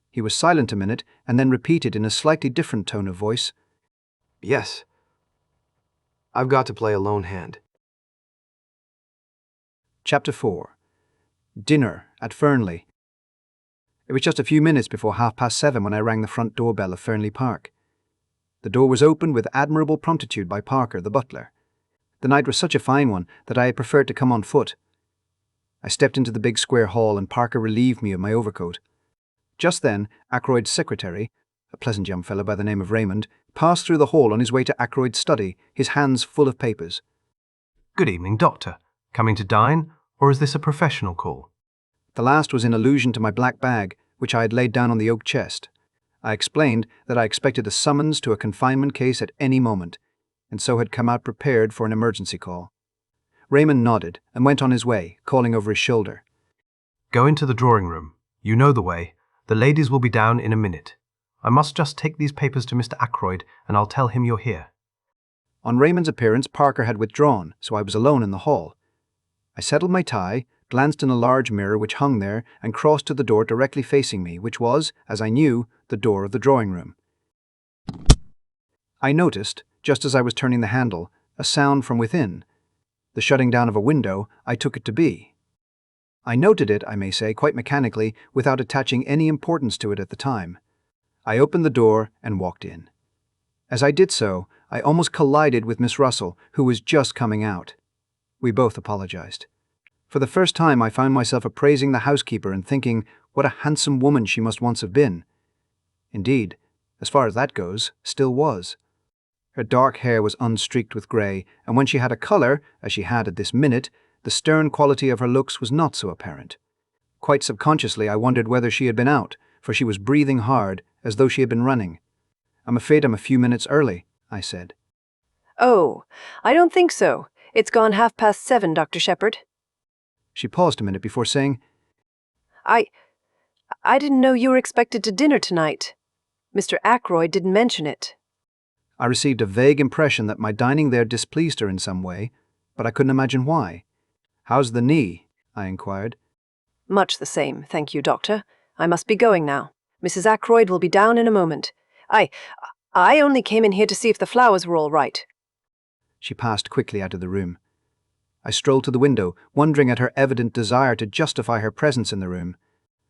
He was silent a minute and then repeated in a slightly different tone of voice. Yes. I've got to play a lone hand. Chapter 4. Dinner at Fernly. It was just a few minutes before 7:30 when I rang the front doorbell of Fernly Park. The door was opened with admirable promptitude by Parker, the butler. The night was such a fine one that I had preferred to come on foot. I stepped into the big square hall and Parker relieved me of my overcoat. Just then, Ackroyd's secretary, a pleasant young fellow by the name of Raymond, passed through the hall on his way to Ackroyd's study, his hands full of papers. "Good evening, Doctor. Coming to dine, or is this a professional call?" The last was in allusion to my black bag, which I had laid down on the oak chest. I explained that I expected a summons to a confinement case at any moment, and so had come out prepared for an emergency call. Raymond nodded and went on his way, calling over his shoulder. "Go into the drawing room. You know the way. The ladies will be down in a minute. I must just take these papers to Mr. Ackroyd, and I'll tell him you're here." On Raymond's appearance, Parker had withdrawn, so I was alone in the hall. I settled my tie, glanced in a large mirror which hung there, and crossed to the door directly facing me, which was, as I knew, the door of the drawing room. I noticed, just as I was turning the handle, a sound from within. The shutting down of a window I took it to be. I noted it, I may say, quite mechanically, without attaching any importance to it at the time. I opened the door and walked in. As I did so, I almost collided with Miss Russell, who was just coming out. We both apologized. For the first time I found myself appraising the housekeeper and thinking what a handsome woman she must once have been. Indeed, as far as that goes, still was. Her dark hair was unstreaked with grey, and when she had a colour, as she had at this minute, the stern quality of her looks was not so apparent. Quite subconsciously I wondered whether she had been out, for she was breathing hard, as though she had been running. "I'm afraid I'm a few minutes early," I said. Oh, I don't think so. It's gone 7:30, Dr. Sheppard. She paused a minute before saying, I didn't know you were expected to dinner tonight. Mr. Ackroyd didn't mention it." I received a vague impression that my dining there displeased her in some way, but I couldn't imagine why. "How's the knee?" I inquired. "Much the same, thank you, Doctor. I must be going now. Mrs. Ackroyd will be down in a moment. I only came in here to see if the flowers were all right." She passed quickly out of the room. I strolled to the window, wondering at her evident desire to justify her presence in the room.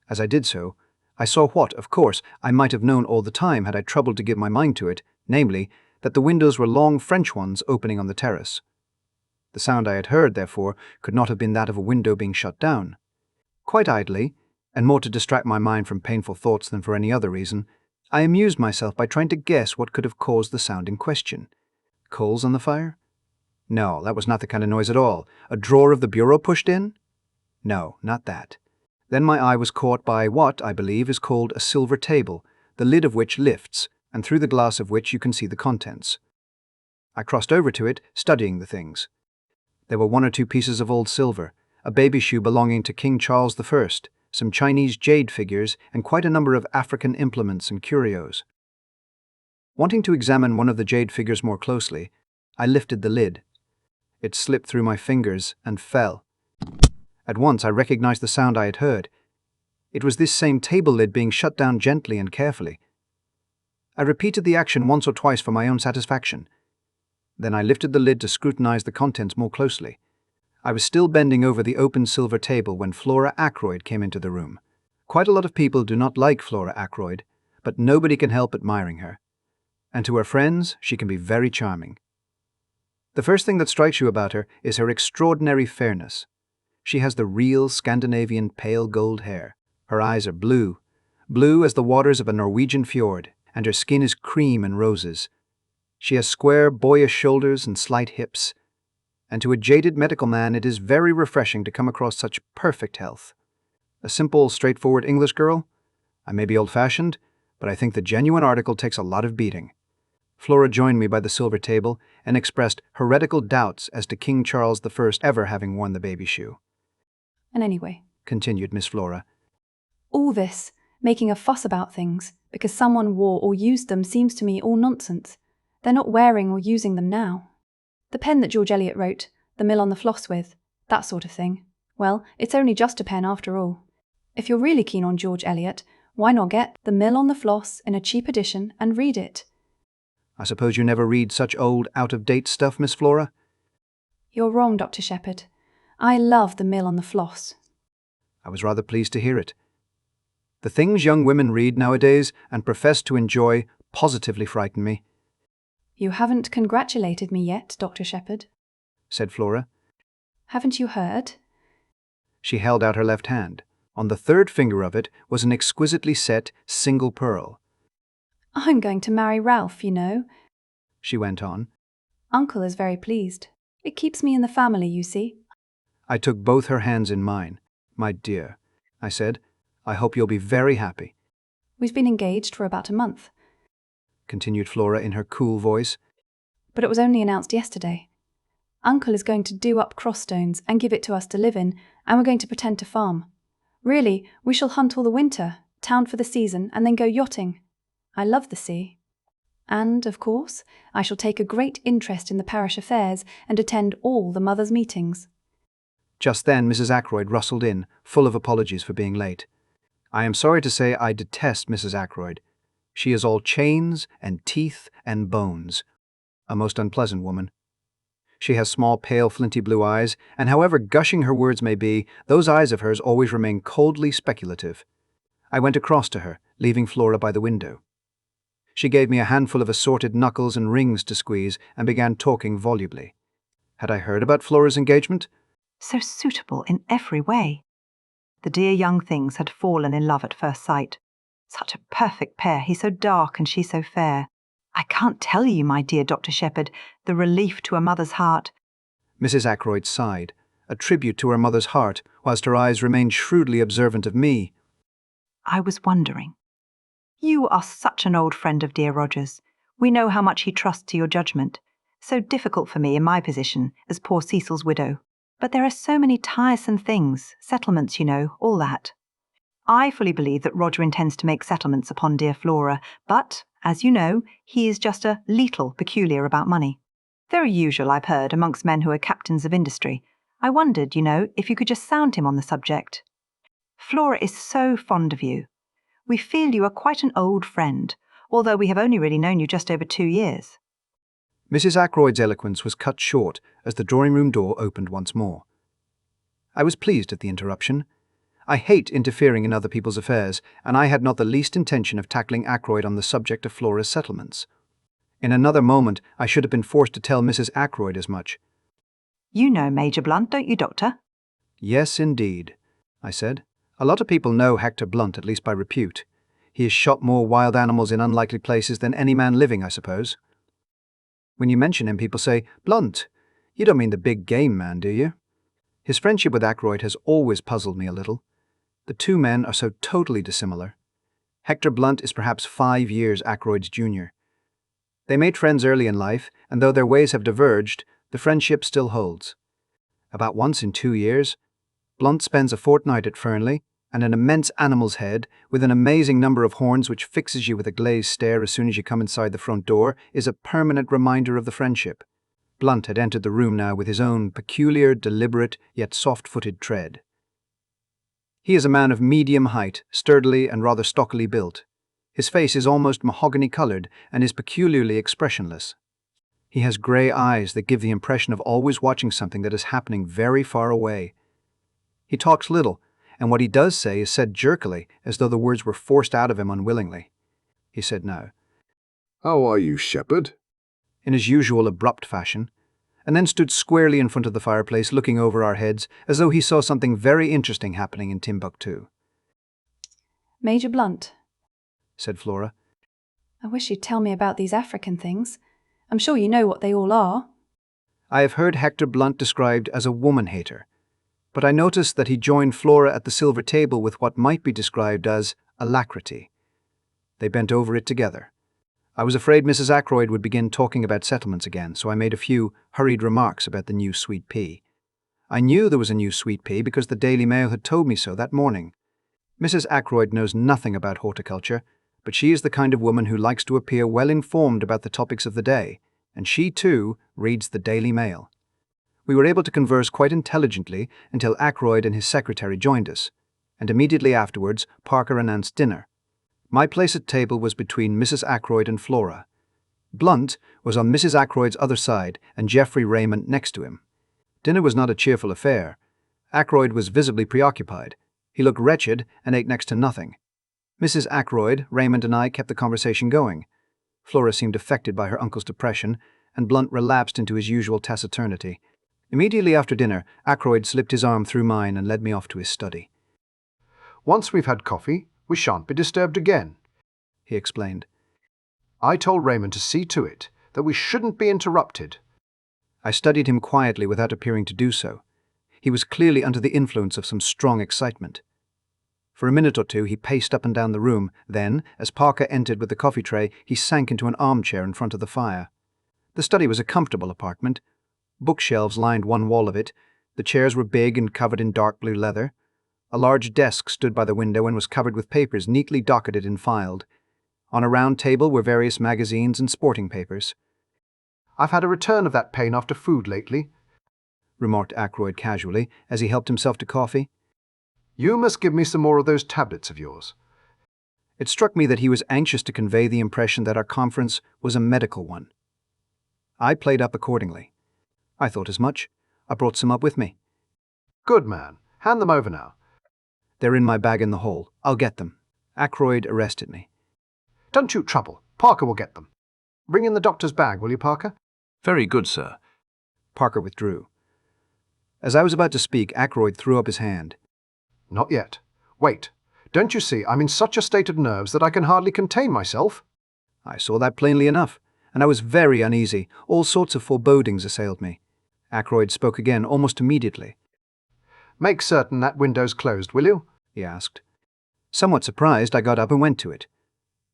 As I did so, I saw what, of course, I might have known all the time had I troubled to give my mind to it, namely, that the windows were long French ones opening on the terrace. The sound I had heard, therefore, could not have been that of a window being shut down. Quite idly, and more to distract my mind from painful thoughts than for any other reason, I amused myself by trying to guess what could have caused the sound in question. Coals on the fire? No, that was not the kind of noise at all. A drawer of the bureau pushed in? No, not that. Then my eye was caught by what, I believe, is called a silver table, the lid of which lifts, and through the glass of which you can see the contents. I crossed over to it, studying the things. There were 1 or 2 pieces of old silver, a baby shoe belonging to King Charles I, some Chinese jade figures, and quite a number of African implements and curios. Wanting to examine one of the jade figures more closely, I lifted the lid. It slipped through my fingers and fell. At once I recognized the sound I had heard. It was this same table lid being shut down gently and carefully. I repeated the action once or twice for my own satisfaction. Then I lifted the lid to scrutinize the contents more closely. I was still bending over the open silver table when Flora Ackroyd came into the room. Quite a lot of people do not like Flora Ackroyd, but nobody can help admiring her. And to her friends, she can be very charming. The first thing that strikes you about her is her extraordinary fairness. She has the real Scandinavian pale gold hair. Her eyes are blue, blue as the waters of a Norwegian fjord, and her skin is cream and roses. She has square, boyish shoulders and slight hips, and to a jaded medical man it is very refreshing to come across such perfect health. A simple, straightforward English girl? I may be old-fashioned, but I think the genuine article takes a lot of beating. Flora joined me by the silver table and expressed heretical doubts as to King Charles I ever having worn the baby shoe. "And anyway," continued Miss Flora, "all this, making a fuss about things, because someone wore or used them seems to me all nonsense. They're not wearing or using them now. The pen that George Eliot wrote, the mill on the floss with, that sort of thing. Well, it's only just a pen after all." If you're really keen on George Eliot, why not get The Mill on the Floss in a cheap edition and read it? I suppose you never read such old, out-of-date stuff, Miss Flora? You're wrong, Dr. Sheppard. I love The Mill on the Floss. I was rather pleased to hear it. The things young women read nowadays and profess to enjoy positively frighten me, You haven't congratulated me yet, Dr. Sheppard. said Flora. Haven't you heard? She held out her left hand. On the third finger of it was an exquisitely set single pearl. I'm going to marry Ralph, you know, She went on. Uncle is very pleased. It keeps me in the family, you see. I took both her hands in mine. My dear, I said, I hope you'll be very happy, We've been engaged for about a month, continued Flora in her cool voice. but it was only announced yesterday. Uncle is going to do up Crossstones and give it to us to live in, and we're going to pretend to farm. Really, we shall hunt all the winter, town for the season, and then go yachting. I love the sea. And, of course, I shall take a great interest in the parish affairs and attend all the mothers' meetings. Just then Mrs. Ackroyd rustled in, full of apologies for being late. I am sorry to say I detest Mrs. Ackroyd. She is all chains and teeth and bones. A most unpleasant woman. She has small, pale, flinty blue eyes, and however gushing her words may be, those eyes of hers always remain coldly speculative. I went across to her, leaving Flora by the window. She gave me a handful of assorted knuckles and rings to squeeze and began talking volubly. Had I heard about Flora's engagement? So suitable in every way. The dear young things had fallen in love at first sight. Such a perfect pair, he so dark and she so fair. I can't tell you, my dear Dr. Sheppard, the relief to a mother's heart. Mrs. Ackroyd sighed, a tribute to her mother's heart, whilst her eyes remained shrewdly observant of me. I was wondering. You are such an old friend of dear Roger's. We know how much he trusts to your judgment. So difficult for me in my position as poor Cecil's widow. But there are so many tiresome things, settlements, you know, all that. I fully believe that Roger intends to make settlements upon dear Flora, but, as you know, he is just a leetle peculiar about money. Very usual, I've heard, amongst men who are captains of industry. I wondered, you know, if you could just sound him on the subject. Flora is so fond of you. We feel you are quite an old friend, although we have only really known you just over 2 years. Mrs. Ackroyd's eloquence was cut short as the drawing-room door opened once more. I was pleased at the interruption. I hate interfering in other people's affairs, and I had not the least intention of tackling Ackroyd on the subject of Flora's settlements. In another moment, I should have been forced to tell Mrs. Ackroyd as much. You know Major Blunt, don't you, Doctor? Yes, indeed, I said. A lot of people know Hector Blunt, at least by repute. He has shot more wild animals in unlikely places than any man living, I suppose. When you mention him, people say, Blunt. You don't mean the big game man, do you? His friendship with Ackroyd has always puzzled me a little. The two men are so totally dissimilar. Hector Blunt is perhaps 5 years Ackroyd's junior. They made friends early in life, and though their ways have diverged, the friendship still holds. About once in 2 years, Blunt spends a fortnight at Fernly, and an immense animal's head, with an amazing number of horns which fixes you with a glazed stare as soon as you come inside the front door, is a permanent reminder of the friendship. Blunt had entered the room now with his own peculiar, deliberate, yet soft-footed tread. He is a man of medium height, sturdily and rather stockily built. His face is almost mahogany-coloured and is peculiarly expressionless. He has grey eyes that give the impression of always watching something that is happening very far away. He talks little, and what he does say is said jerkily, as though the words were forced out of him unwillingly. He said now, "How are you, Sheppard?" in his usual abrupt fashion, and then stood squarely in front of the fireplace looking over our heads as though he saw something very interesting happening in Timbuktu. Major Blunt, said Flora. I wish you'd tell me about these African things. I'm sure you know what they all are. I have heard Hector Blunt described as a woman-hater, but I noticed that he joined Flora at the silver table with what might be described as alacrity. They bent over it together. I was afraid Mrs. Ackroyd would begin talking about settlements again, so I made a few hurried remarks about the new sweet pea. I knew there was a new sweet pea because the Daily Mail had told me so that morning. Mrs. Ackroyd knows nothing about horticulture, but she is the kind of woman who likes to appear well informed about the topics of the day, and she, too, reads the Daily Mail. We were able to converse quite intelligently until Ackroyd and his secretary joined us. and immediately afterwards Parker announced dinner. My place at table was between Mrs. Ackroyd and Flora. Blunt was on Mrs. Ackroyd's other side and Geoffrey Raymond next to him. Dinner was not a cheerful affair. Ackroyd was visibly preoccupied. He looked wretched and ate next to nothing. Mrs. Ackroyd, Raymond and I kept the conversation going. Flora seemed affected by her uncle's depression, and Blunt relapsed into his usual taciturnity. Immediately after dinner, Ackroyd slipped his arm through mine and led me off to his study. Once we've had coffee, we shan't be disturbed again, he explained. I told Raymond to see to it that we shouldn't be interrupted. I studied him quietly without appearing to do so. He was clearly under the influence of some strong excitement. For a minute or two he paced up and down the room, then, as Parker entered with the coffee tray, he sank into an armchair in front of the fire. The study was a comfortable apartment. Bookshelves lined one wall of it. The chairs were big and covered in dark blue leather. A large desk stood by the window and was covered with papers neatly docketed and filed. On a round table were various magazines and sporting papers. I've had a return of that pain after food lately, remarked Ackroyd casually as he helped himself to coffee. You must give me some more of those tablets of yours. It struck me that he was anxious to convey the impression that our conference was a medical one. I played up accordingly. I thought as much. I brought some up with me. Good man. Hand them over now. They're in my bag in the hall. I'll get them. Ackroyd arrested me. Don't you trouble. Parker will get them. Bring in the doctor's bag, will you, Parker? Very good, sir. Parker withdrew. As I was about to speak, Ackroyd threw up his hand. Not yet. Wait. Don't you see I'm in such a state of nerves that I can hardly contain myself? I saw that plainly enough, and I was very uneasy. All sorts of forebodings assailed me. Ackroyd spoke again almost immediately. Make certain that window's closed, will you? He asked. Somewhat surprised, I got up and went to it.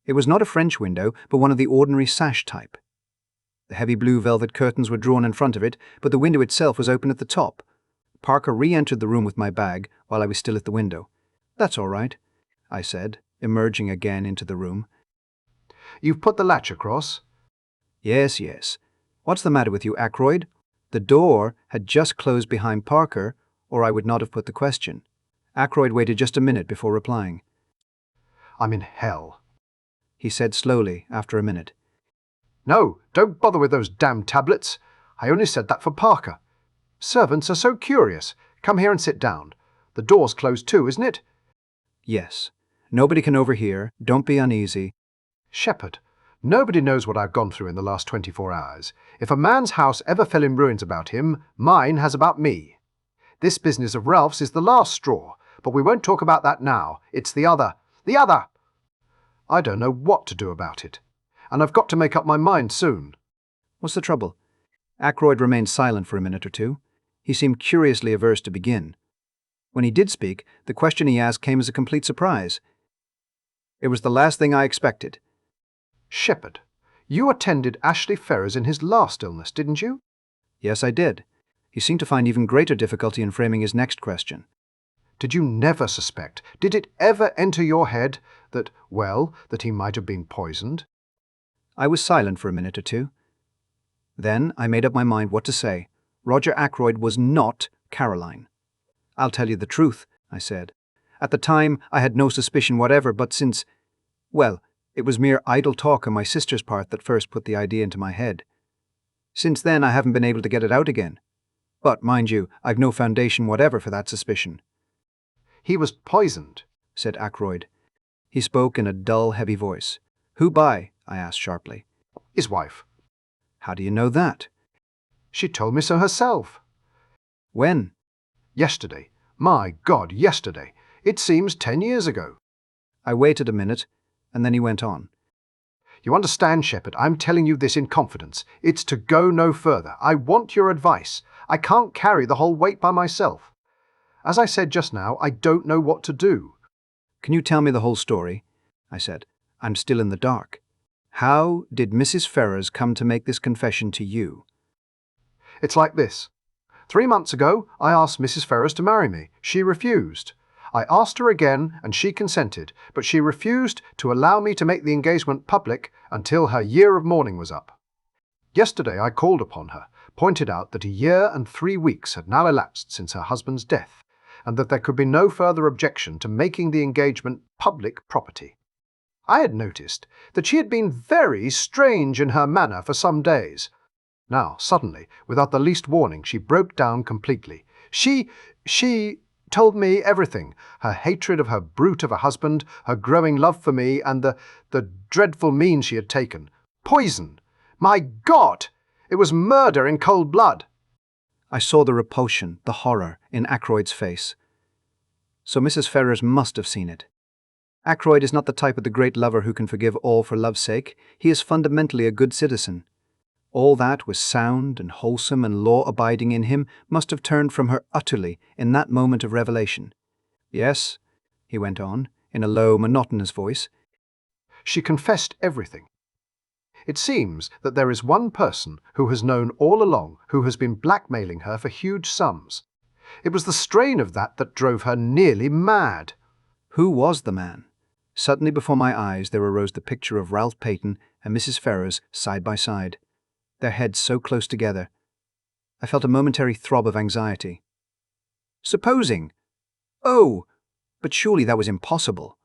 It was not a French window, but one of the ordinary sash type. The heavy blue velvet curtains were drawn in front of it, but the window itself was open at the top. Parker re-entered the room with my bag while I was still at the window. That's all right, I said, emerging again into the room. You've put the latch across? Yes, yes. What's the matter with you, Ackroyd? The door had just closed behind Parker, or I would not have put the question. Ackroyd waited just a minute before replying. I'm in hell, he said slowly after a minute. No, don't bother with those damn tablets. I only said that for Parker. Servants are so curious. Come here and sit down. The door's closed too, isn't it? Yes. Nobody can overhear. Don't be uneasy. Sheppard, nobody knows what I've gone through in the last 24 hours. If a man's house ever fell in ruins about him, mine has about me. This business of Ralph's is the last straw, but we won't talk about that now. It's the other. The other! I don't know what to do about it, and I've got to make up my mind soon. What's the trouble? Ackroyd remained silent for a minute or two. He seemed curiously averse to begin. When he did speak, the question he asked came as a complete surprise. It was the last thing I expected. Sheppard, you attended Ashley Ferrers in his last illness, didn't you? Yes, I did. He seemed to find even greater difficulty in framing his next question. Did you never suspect, did it ever enter your head that, well, that he might have been poisoned? I was silent for a minute or two. Then I made up my mind what to say. Roger Ackroyd was not Caroline. I'll tell you the truth, I said. At the time, I had no suspicion whatever, but since, well, it was mere idle talk on my sister's part that first put the idea into my head. Since then, I haven't been able to get it out again. But, mind you, I've no foundation whatever for that suspicion. He was poisoned, said Ackroyd. He spoke in a dull, heavy voice. Who by? I asked sharply. His wife. How do you know that? She told me so herself. When? Yesterday. My God, yesterday. It seems 10 years ago. I waited a minute, and then he went on. You understand, Sheppard, I'm telling you this in confidence. It's to go no further. I want your advice. I can't carry the whole weight by myself. As I said just now, I don't know what to do. Can you tell me the whole story? I said. I'm still in the dark. How did Mrs. Ferrers come to make this confession to you? It's like this. 3 months ago, I asked Mrs. Ferrers to marry me. She refused. I asked her again, and she consented, but she refused to allow me to make the engagement public until her year of mourning was up. Yesterday I called upon her, pointed out that a year and 3 weeks had now elapsed since her husband's death, and that there could be no further objection to making the engagement public property. I had noticed that she had been very strange in her manner for some days. Now, suddenly, without the least warning, she broke down completely. She told me everything, her hatred of her brute of a husband, her growing love for me, and the dreadful means she had taken. Poison! My God! It was murder in cold blood! I saw the repulsion, the horror, in Ackroyd's face. So Mrs. Ferrers must have seen it. Ackroyd is not the type of the great lover who can forgive all for love's sake. He is fundamentally a good citizen. All that was sound and wholesome and law-abiding in him must have turned from her utterly in that moment of revelation. Yes, he went on, in a low, monotonous voice. She confessed everything. It seems that there is one person who has known all along who has been blackmailing her for huge sums. It was the strain of that drove her nearly mad. Who was the man? Suddenly before my eyes there arose the picture of Ralph Paton and Mrs. Ferrers side by side, their heads so close together. I felt a momentary throb of anxiety. Supposing! Oh, but surely that was impossible.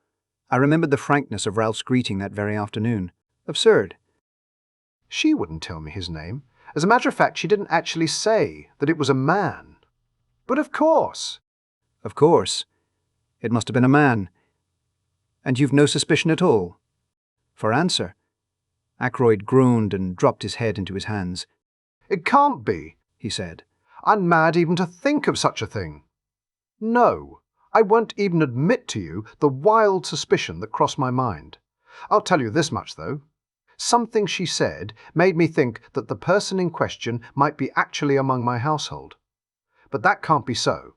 I remembered the frankness of Ralph's greeting that very afternoon. Absurd. She wouldn't tell me his name. As a matter of fact, she didn't actually say that it was a man. But of course. Of course. It must have been a man. And you've no suspicion at all? For answer, Ackroyd groaned and dropped his head into his hands. It can't be, he said. I'm mad even to think of such a thing. No, I won't even admit to you the wild suspicion that crossed my mind. I'll tell you this much, though. Something she said made me think that the person in question might be actually among my household. But that can't be so.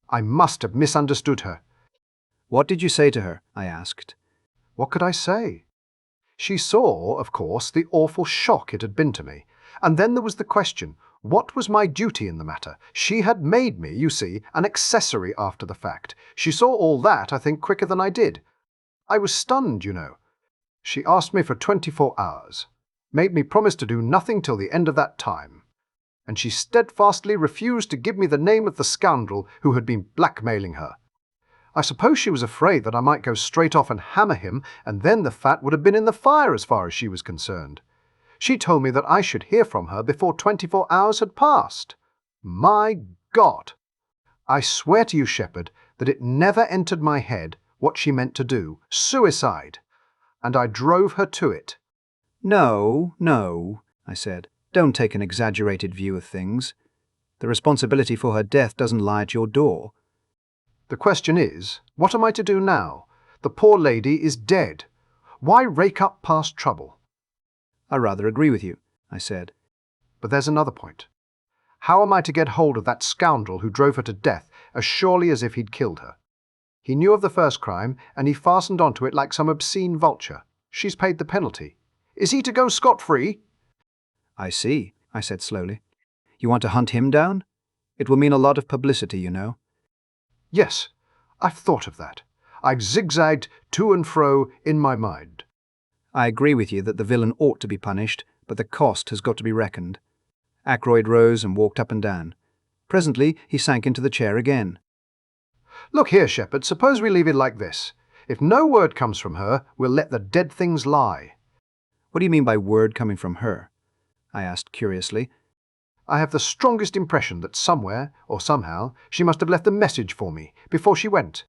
I must have misunderstood her. What did you say to her? I asked. What could I say? She saw, of course, the awful shock it had been to me. And then there was the question, what was my duty in the matter? She had made me, you see, an accessory after the fact. She saw all that, I think, quicker than I did. I was stunned, you know. She asked me for 24 hours, made me promise to do nothing till the end of that time. And she steadfastly refused to give me the name of the scoundrel who had been blackmailing her. I suppose she was afraid that I might go straight off and hammer him, and then the fat would have been in the fire as far as she was concerned. She told me that I should hear from her before 24 hours had passed. My God! I swear to you, Sheppard, that it never entered my head what she meant to do. Suicide. And I drove her to it. No, I said. Don't take an exaggerated view of things. The responsibility for her death doesn't lie at your door. The question is, what am I to do now? The poor lady is dead. Why rake up past trouble? I rather agree with you, I said. But there's another point. How am I to get hold of that scoundrel who drove her to death as surely as if he'd killed her? He knew of the first crime, and he fastened onto it like some obscene vulture. She's paid the penalty. Is he to go scot-free? I see, I said slowly. You want to hunt him down? It will mean a lot of publicity, you know. Yes, I've thought of that. I've zigzagged to and fro in my mind. I agree with you that the villain ought to be punished, but the cost has got to be reckoned. Ackroyd rose and walked up and down. Presently he sank into the chair again. Look here, Sheppard, suppose we leave it like this. If no word comes from her, we'll let the dead things lie. What do you mean by word coming from her? I asked curiously. I have the strongest impression that somewhere, or somehow, she must have left a message for me before she went.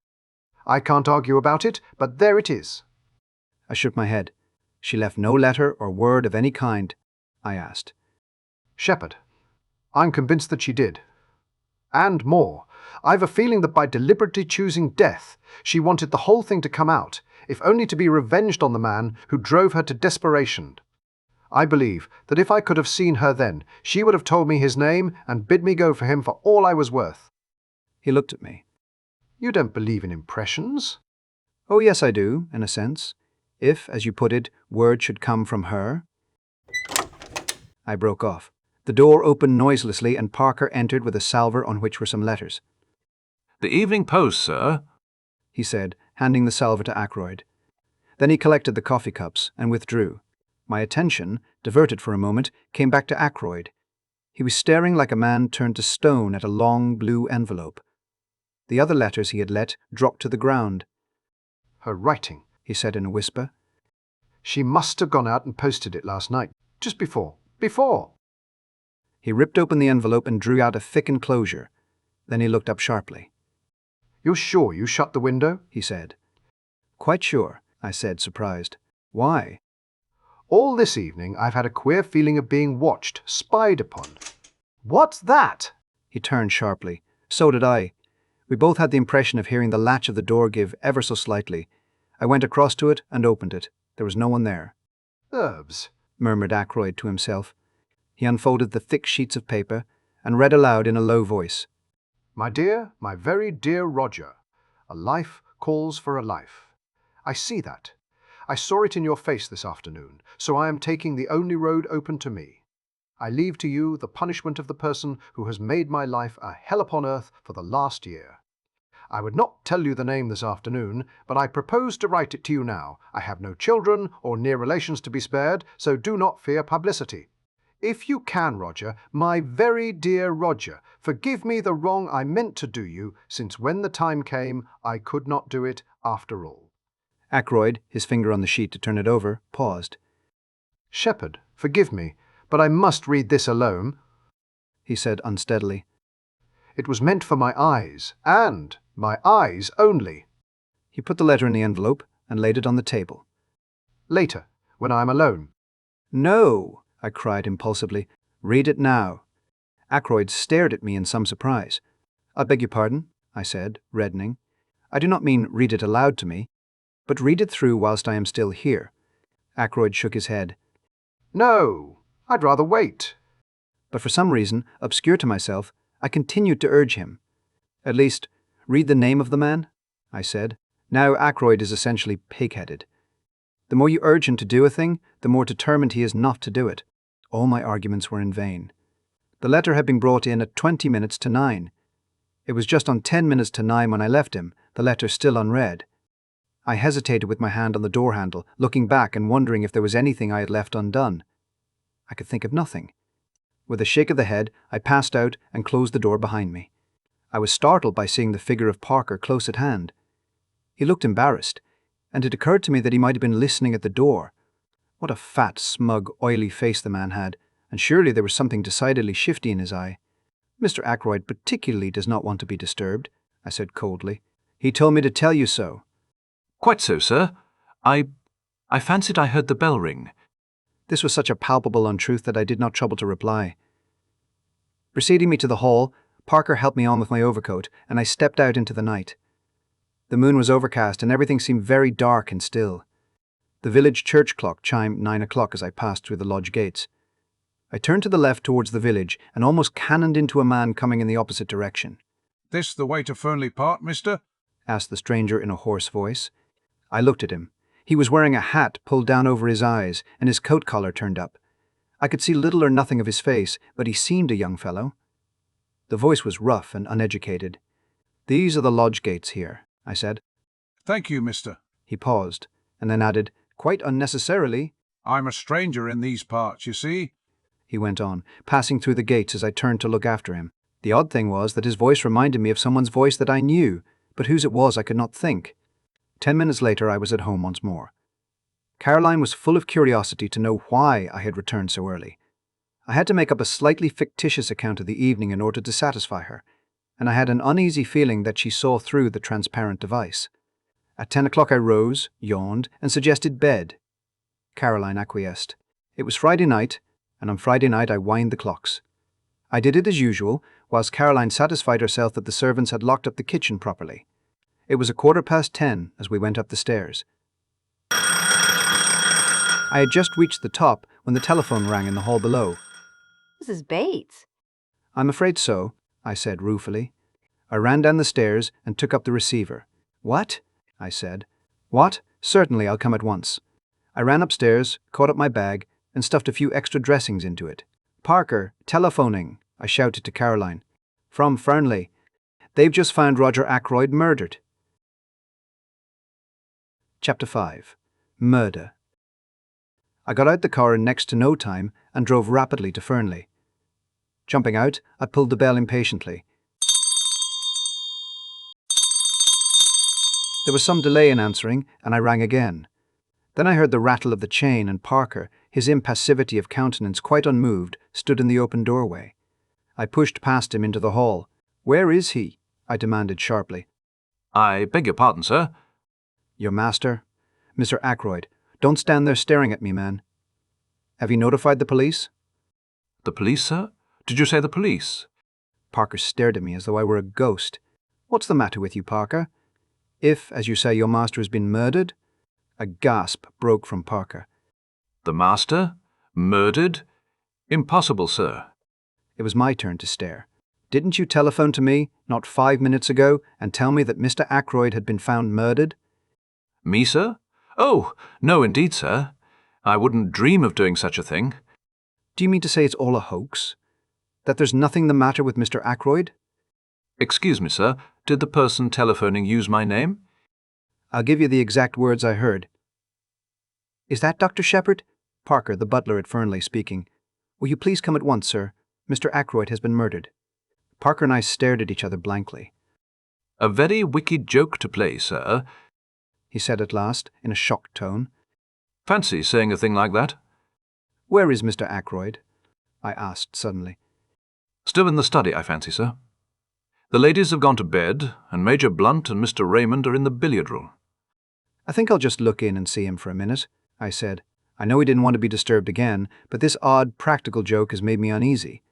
I can't argue about it, but there it is. I shook my head. She left no letter or word of any kind, I asked. Sheppard, I'm convinced that she did. And more, I've a feeling that by deliberately choosing death, she wanted the whole thing to come out, if only to be revenged on the man who drove her to desperation. I believe that if I could have seen her then, she would have told me his name and bid me go for him for all I was worth. He looked at me. You don't believe in impressions? Oh, yes, I do, in a sense. If, as you put it, word should come from her. I broke off. The door opened noiselessly and Parker entered with a salver on which were some letters. The Evening Post, sir, he said, handing the salver to Ackroyd. Then he collected the coffee cups and withdrew. My attention, diverted for a moment, came back to Ackroyd. He was staring like a man turned to stone at a long blue envelope. The other letters he had let dropped to the ground. Her writing, he said in a whisper. She must have gone out and posted it last night, just before. He ripped open the envelope and drew out a thick enclosure. Then he looked up sharply. You're sure you shut the window? He said. Quite sure, I said, surprised. Why? All this evening I've had a queer feeling of being watched, spied upon. What's that? He turned sharply. So did I. We both had the impression of hearing the latch of the door give ever so slightly. I went across to it and opened it. There was no one there. Herbs, murmured Ackroyd to himself. He unfolded the thick sheets of paper and read aloud in a low voice. My dear, my very dear Roger, a life calls for a life. I see that. I saw it in your face this afternoon, so I am taking the only road open to me. I leave to you the punishment of the person who has made my life a hell upon earth for the last year. I would not tell you the name this afternoon, but I propose to write it to you now. I have no children or near relations to be spared, so do not fear publicity. If you can, Roger, my very dear Roger, forgive me the wrong I meant to do you, since when the time came, I could not do it after all. Ackroyd, his finger on the sheet to turn it over, paused. Sheppard, forgive me, but I must read this alone, he said unsteadily. It was meant for my eyes, and my eyes only. He put the letter in the envelope and laid it on the table. Later, when I am alone. No, I cried impulsively. Read it now. Ackroyd stared at me in some surprise. I beg your pardon, I said, reddening. I do not mean read it aloud to me, but read it through whilst I am still here. Ackroyd shook his head. No, I'd rather wait. But for some reason, obscure to myself, I continued to urge him. At least, read the name of the man, I said. Now Ackroyd is essentially pig-headed. The more you urge him to do a thing, the more determined he is not to do it. All my arguments were in vain. The letter had been brought in at 20 minutes to 9. It was just on 10 minutes to 9 when I left him, the letter still unread. I hesitated with my hand on the door handle, looking back and wondering if there was anything I had left undone. I could think of nothing. With a shake of the head, I passed out and closed the door behind me. I was startled by seeing the figure of Parker close at hand. He looked embarrassed, and it occurred to me that he might have been listening at the door. What a fat, smug, oily face the man had, and surely there was something decidedly shifty in his eye. Mr. Ackroyd particularly does not want to be disturbed, I said coldly. He told me to tell you so. Quite so, sir. I fancied I heard the bell ring. This was such a palpable untruth that I did not trouble to reply. Preceding me to the hall, Parker helped me on with my overcoat, and I stepped out into the night. The moon was overcast and everything seemed very dark and still. The village church clock chimed 9 o'clock as I passed through the lodge gates. I turned to the left towards the village and almost cannoned into a man coming in the opposite direction. "This the way to Fernly Park, mister?" asked the stranger in a hoarse voice. I looked at him. He was wearing a hat pulled down over his eyes and his coat collar turned up. I could see little or nothing of his face, but he seemed a young fellow. The voice was rough and uneducated. "These are the lodge gates here," I said. "Thank you, mister." He paused, and then added, quite unnecessarily, "I'm a stranger in these parts, you see." He went on, passing through the gates as I turned to look after him. The odd thing was that his voice reminded me of someone's voice that I knew, but whose it was I could not think. 10 minutes later I was at home once more. Caroline was full of curiosity to know why I had returned so early. I had to make up a slightly fictitious account of the evening in order to satisfy her, and I had an uneasy feeling that she saw through the transparent device. At 10 o'clock I rose, yawned, and suggested bed. Caroline acquiesced. It was Friday night, and on Friday night I wind the clocks. I did it as usual, whilst Caroline satisfied herself that the servants had locked up the kitchen properly. It was 10:15 as we went up the stairs. I had just reached the top when the telephone rang in the hall below. Mrs. Bates. "I'm afraid so," I said ruefully. I ran down the stairs and took up the receiver. "What?" I said. "What? Certainly, I'll come at once." I ran upstairs, caught up my bag, and stuffed a few extra dressings into it. "Parker, telephoning," I shouted to Caroline. "From Fernly. They've just found Roger Ackroyd murdered." Chapter 5. Murder. I got out the car in next to no time and drove rapidly to Fernly. Jumping out, I pulled the bell impatiently. There was some delay in answering, and I rang again. Then I heard the rattle of the chain, and Parker, his impassivity of countenance quite unmoved, stood in the open doorway. I pushed past him into the hall. "Where is he?" I demanded sharply. I beg your pardon, sir. "Your master?" "Mr. Ackroyd, don't stand there staring at me, man. Have you notified the police?" The police, sir? Did you say the police? Parker stared at me as though I were a ghost. "What's the matter with you, Parker? If, as you say, your master has been murdered?" A gasp broke from Parker. The master? Murdered? Impossible, sir. It was my turn to stare. "Didn't you telephone to me, not 5 minutes ago, and tell me that Mr. Ackroyd had been found murdered?" Me, sir? Oh, no indeed, sir. I wouldn't dream of doing such a thing. "Do you mean to say it's all a hoax? That there's nothing the matter with Mr. Ackroyd?" Excuse me, sir. Did the person telephoning use my name? "I'll give you the exact words I heard." "Is that Dr. Sheppard?" Parker, the butler at Fernly, speaking. "Will you please come at once, sir? Mr. Ackroyd has been murdered." Parker and I stared at each other blankly. A very wicked joke to play, sir, he said at last, in a shocked tone. Fancy saying a thing like that. "Where is Mr. Ackroyd?" I asked suddenly. Still in the study, I fancy, sir. The ladies have gone to bed, and Major Blunt and Mr. Raymond are in the billiard room. "I think I'll just look in and see him for a minute," I said. I know he didn't want to be disturbed again, but this odd, practical joke has made me uneasy.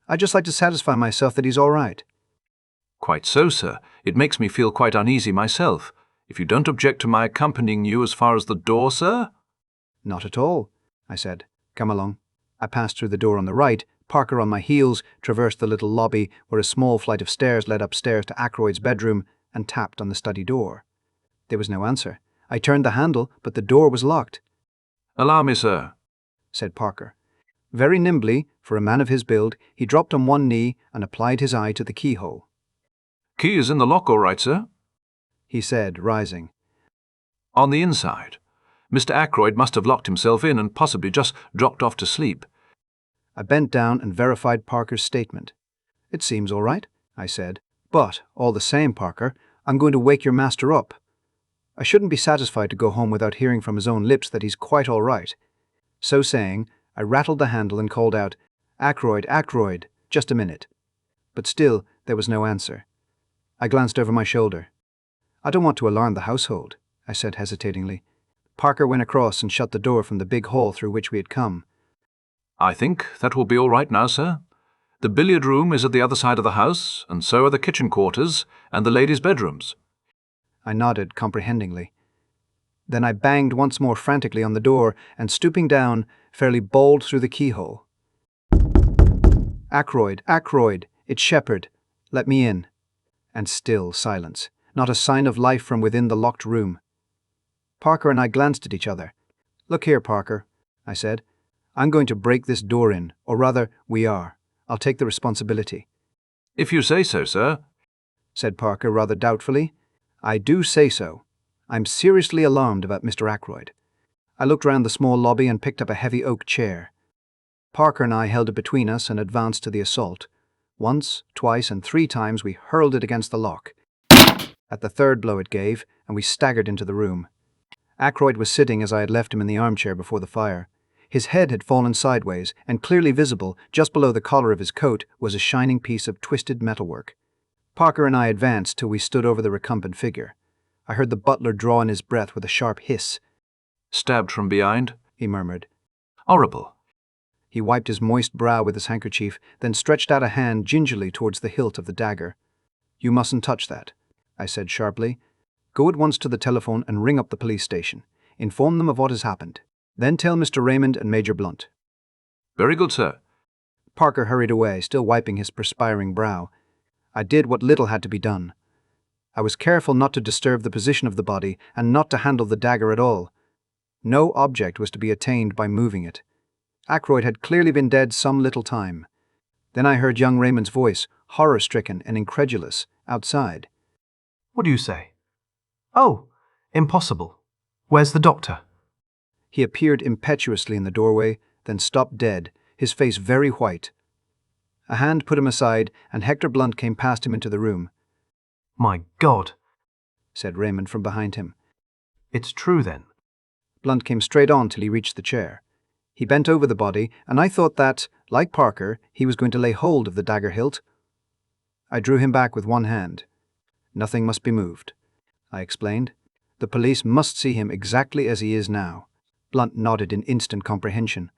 I'd just like to satisfy myself that he's all right. Quite so, sir. It makes me feel quite uneasy myself. If you don't object to my accompanying you as far as the door, sir? "Not at all," I said. "Come along." I passed through the door on the right, Parker on my heels, traversed the little lobby where a small flight of stairs led upstairs to Ackroyd's bedroom, and tapped on the study door. There was no answer. I turned the handle, but the door was locked. "Allow me, sir," said Parker. Very nimbly, for a man of his build, he dropped on one knee and applied his eye to the keyhole. "Key is in the lock, all right, sir," he said, rising. "On the inside. Mr. Ackroyd must have locked himself in and possibly just dropped off to sleep." I bent down and verified Parker's statement. "It seems all right," I said. "But, all the same, Parker, I'm going to wake your master up. I shouldn't be satisfied to go home without hearing from his own lips that he's quite all right." So saying, I rattled the handle and called out, "Ackroyd, Ackroyd, just a minute." But still, there was no answer. I glanced over my shoulder. "I don't want to alarm the household," I said hesitatingly. Parker went across and shut the door from the big hall through which we had come. "I think that will be all right now, sir. The billiard room is at the other side of the house, and so are the kitchen quarters and the ladies' bedrooms." I nodded comprehendingly. Then I banged once more frantically on the door and, stooping down, fairly bawled through the keyhole. "Ackroyd, Ackroyd, it's Sheppard. Let me in." And still silence, not a sign of life from within the locked room. Parker and I glanced at each other. "Look here, Parker," I said. "I'm going to break this door in, or rather, we are. I'll take the responsibility." "If you say so, sir," said Parker rather doubtfully. "I do say so. I'm seriously alarmed about Mr. Ackroyd." I looked round the small lobby and picked up a heavy oak chair. Parker and I held it between us and advanced to the assault. Once, twice, and 3 times we hurled it against the lock. At the 3rd blow it gave, and we staggered into the room. Ackroyd was sitting as I had left him in the armchair before the fire. His head had fallen sideways, and clearly visible, just below the collar of his coat, was a shining piece of twisted metalwork. Parker and I advanced till we stood over the recumbent figure. I heard the butler draw in his breath with a sharp hiss. "Stabbed from behind," he murmured. "Horrible." He wiped his moist brow with his handkerchief, then stretched out a hand gingerly towards the hilt of the dagger. "You mustn't touch that," I said sharply. "Go at once to the telephone and ring up the police station. Inform them of what has happened. Then tell Mr. Raymond and Major Blunt." "Very good, sir." Parker hurried away, still wiping his perspiring brow. I did what little had to be done. I was careful not to disturb the position of the body and not to handle the dagger at all. No object was to be attained by moving it. Ackroyd had clearly been dead some little time. Then I heard young Raymond's voice, horror-stricken and incredulous, outside. "What do you say?" "Oh, impossible. Where's the doctor?" He appeared impetuously in the doorway, then stopped dead, his face very white. A hand put him aside, and Hector Blunt came past him into the room. "My God," said Raymond from behind him. It's true, then. Blunt came straight on till he reached the chair. He bent over the body, and I thought that, like Parker, he was going to lay hold of the dagger hilt. I drew him back with one hand. Nothing must be moved, I explained. The police must see him exactly as he is now. Blunt nodded in instant comprehension.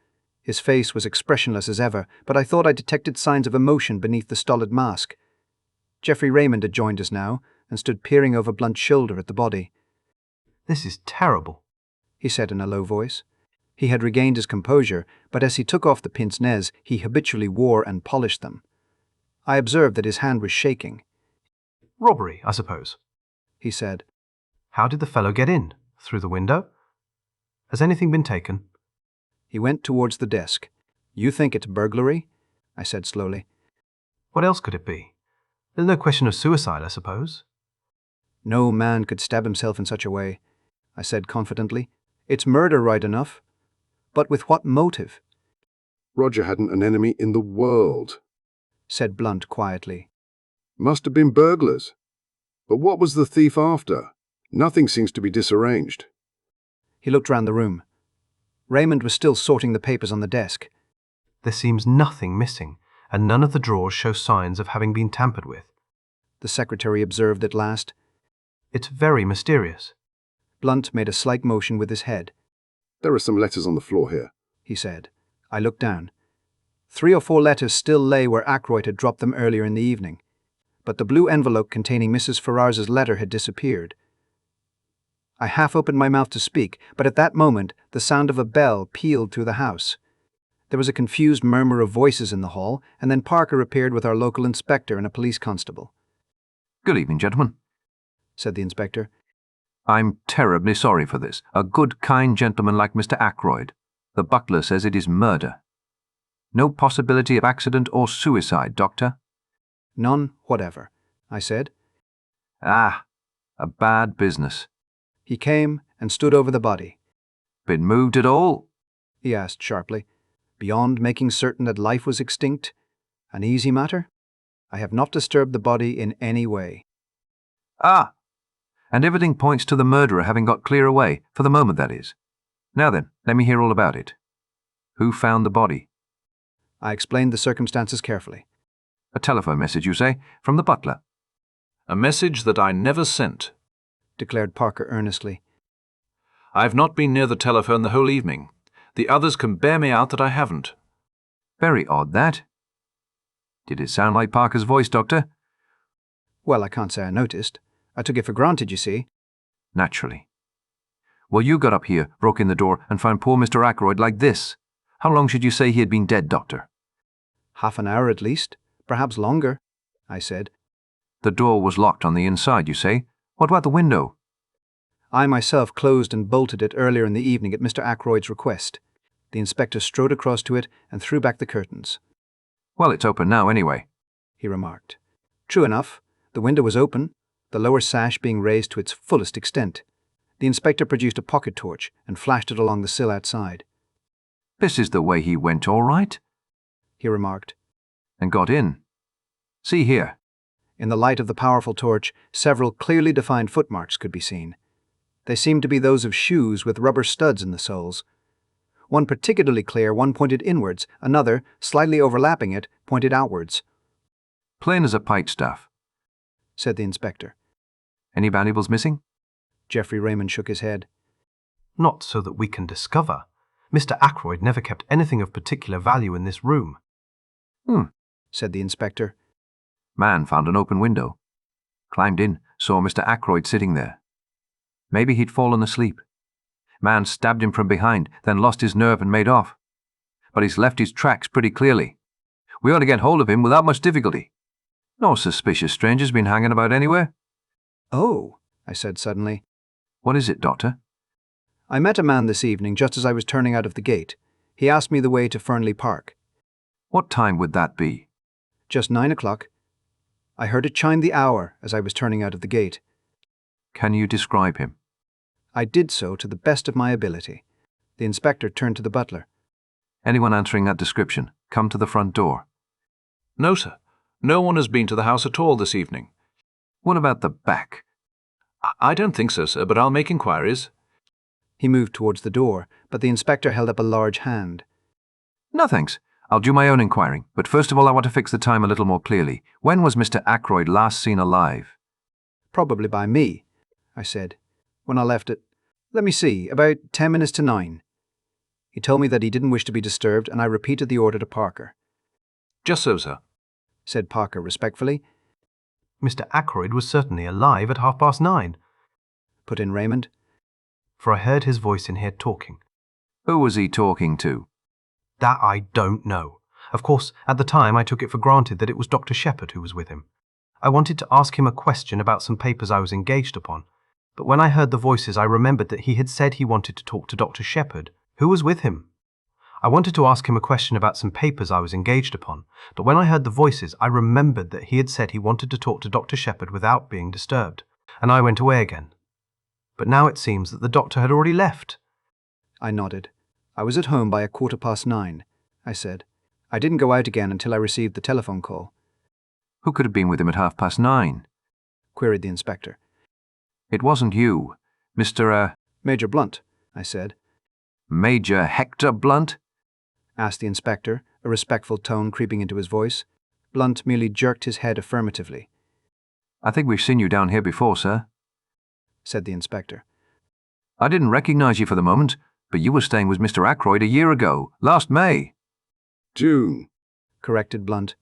His face was expressionless as ever, but I thought I detected signs of emotion beneath the stolid mask. Geoffrey Raymond had joined us now, and stood peering over Blunt's shoulder at the body. This is terrible, he said in a low voice. He had regained his composure, but as he took off the pince-nez, he habitually wore and polished them. I observed that his hand was shaking. Robbery, I suppose, he said. How did the fellow get in? Through the window? Has anything been taken? He went towards the desk. You think it's burglary? I said slowly. What else could it be? There's no question of suicide, I suppose. No man could stab himself in such a way, I said confidently. It's murder right enough. But with what motive? Roger hadn't an enemy in the world, said Blunt quietly. Must have been burglars. But what was the thief after? Nothing seems to be disarranged. He looked round the room. Raymond was still sorting the papers on the desk. There seems nothing missing, and none of the drawers show signs of having been tampered with, the secretary observed at last. It's very mysterious. Blunt made a slight motion with his head. There are some letters on the floor here, he said. I looked down. 3 or 4 letters still lay where Ackroyd had dropped them earlier in the evening, but the blue envelope containing Mrs. Ferrars's letter had disappeared. I half opened my mouth to speak, but at that moment the sound of a bell pealed through the house. There was a confused murmur of voices in the hall, and then Parker appeared with our local inspector and a police constable. Good evening, gentlemen, said the inspector. I'm terribly sorry for this. A good, kind gentleman like Mr. Ackroyd. The butler says it is murder. No possibility of accident or suicide, Doctor? None whatever, I said. Ah, a bad business. He came and stood over the body. Been moved at all? He asked sharply. Beyond making certain that life was extinct? An easy matter? I have not disturbed the body in any way. Ah! And everything points to the murderer having got clear away, for the moment, that is. Now then, let me hear all about it. Who found the body? I explained the circumstances carefully. A telephone message, you say, from the butler? A message that I never sent, declared Parker earnestly. I've not been near the telephone the whole evening. The others can bear me out that I haven't. Very odd, that. Did it sound like Parker's voice, Doctor? Well, I can't say I noticed. I took it for granted, you see. Naturally. Well, you got up here, broke in the door, and found poor Mr. Ackroyd like this. How long should you say he had been dead, Doctor? Half an hour at least, perhaps longer, I said. The door was locked on the inside, you say? What about the window? I myself closed and bolted it earlier in the evening at Mr. Ackroyd's request. The inspector strode across to it and threw back the curtains. Well, it's open now anyway, he remarked. True enough, the window was open, the lower sash being raised to its fullest extent. The inspector produced a pocket torch and flashed it along the sill outside. This is the way he went, all right, he remarked. And got in. See here. In the light of the powerful torch, several clearly defined footmarks could be seen. They seemed to be those of shoes with rubber studs in the soles. One particularly clear, one pointed inwards, another, slightly overlapping it, pointed outwards. Plain as a pikestaff, said the inspector. Any valuables missing? Geoffrey Raymond shook his head. Not so that we can discover. Mr. Ackroyd never kept anything of particular value in this room. Said the inspector. Man found an open window. Climbed in, saw Mr. Ackroyd sitting there. Maybe he'd fallen asleep. Man stabbed him from behind, then lost his nerve and made off. But he's left his tracks pretty clearly. We ought to get hold of him without much difficulty. No suspicious strangers been hanging about anywhere. Oh, I said suddenly. What is it, Doctor? I met a man this evening just as I was turning out of the gate. He asked me the way to Fernly Park. What time would that be? Just 9 o'clock. I heard it chime the hour as I was turning out of the gate. Can you describe him? I did so to the best of my ability. The inspector turned to the butler. Anyone answering that description, come to the front door. No, sir. No one has been to the house at all this evening. What about the back? I don't think so, sir, but I'll make inquiries. He moved towards the door, but the inspector held up a large hand. No thanks. I'll do my own inquiring, but first of all I want to fix the time a little more clearly. When was Mr. Ackroyd last seen alive? Probably by me, I said, when I left at, let me see, about 10 minutes to 9. He told me that he didn't wish to be disturbed, and I repeated the order to Parker. Just so, sir, said Parker respectfully. Mr. Ackroyd was certainly alive at 9:30, put in Raymond, for I heard his voice in here talking. Who was he talking to? That I don't know. Of course, at the time I took it for granted that it was Dr. Sheppard who was with him. I wanted to ask him a question about some papers I was engaged upon, but when I heard the voices I remembered that he had said he wanted to talk to Dr. Sheppard, who was with him. I wanted to ask him a question about some papers I was engaged upon, but when I heard the voices I remembered that he had said he wanted to talk to Dr. Sheppard without being disturbed, and I went away again. But now it seems that the doctor had already left. I nodded. I was at home by 9:15, I said. I didn't go out again until I received the telephone call. Who could have been with him at 9:30? Queried the inspector. It wasn't you, Mr. Major Blunt, I said. Major Hector Blunt? Asked the inspector, a respectful tone creeping into his voice. Blunt merely jerked his head affirmatively. I think we've seen you down here before, sir, said the inspector. I didn't recognize you for the moment, but you were staying with Mr. Ackroyd a year ago, last May. June, corrected Blunt.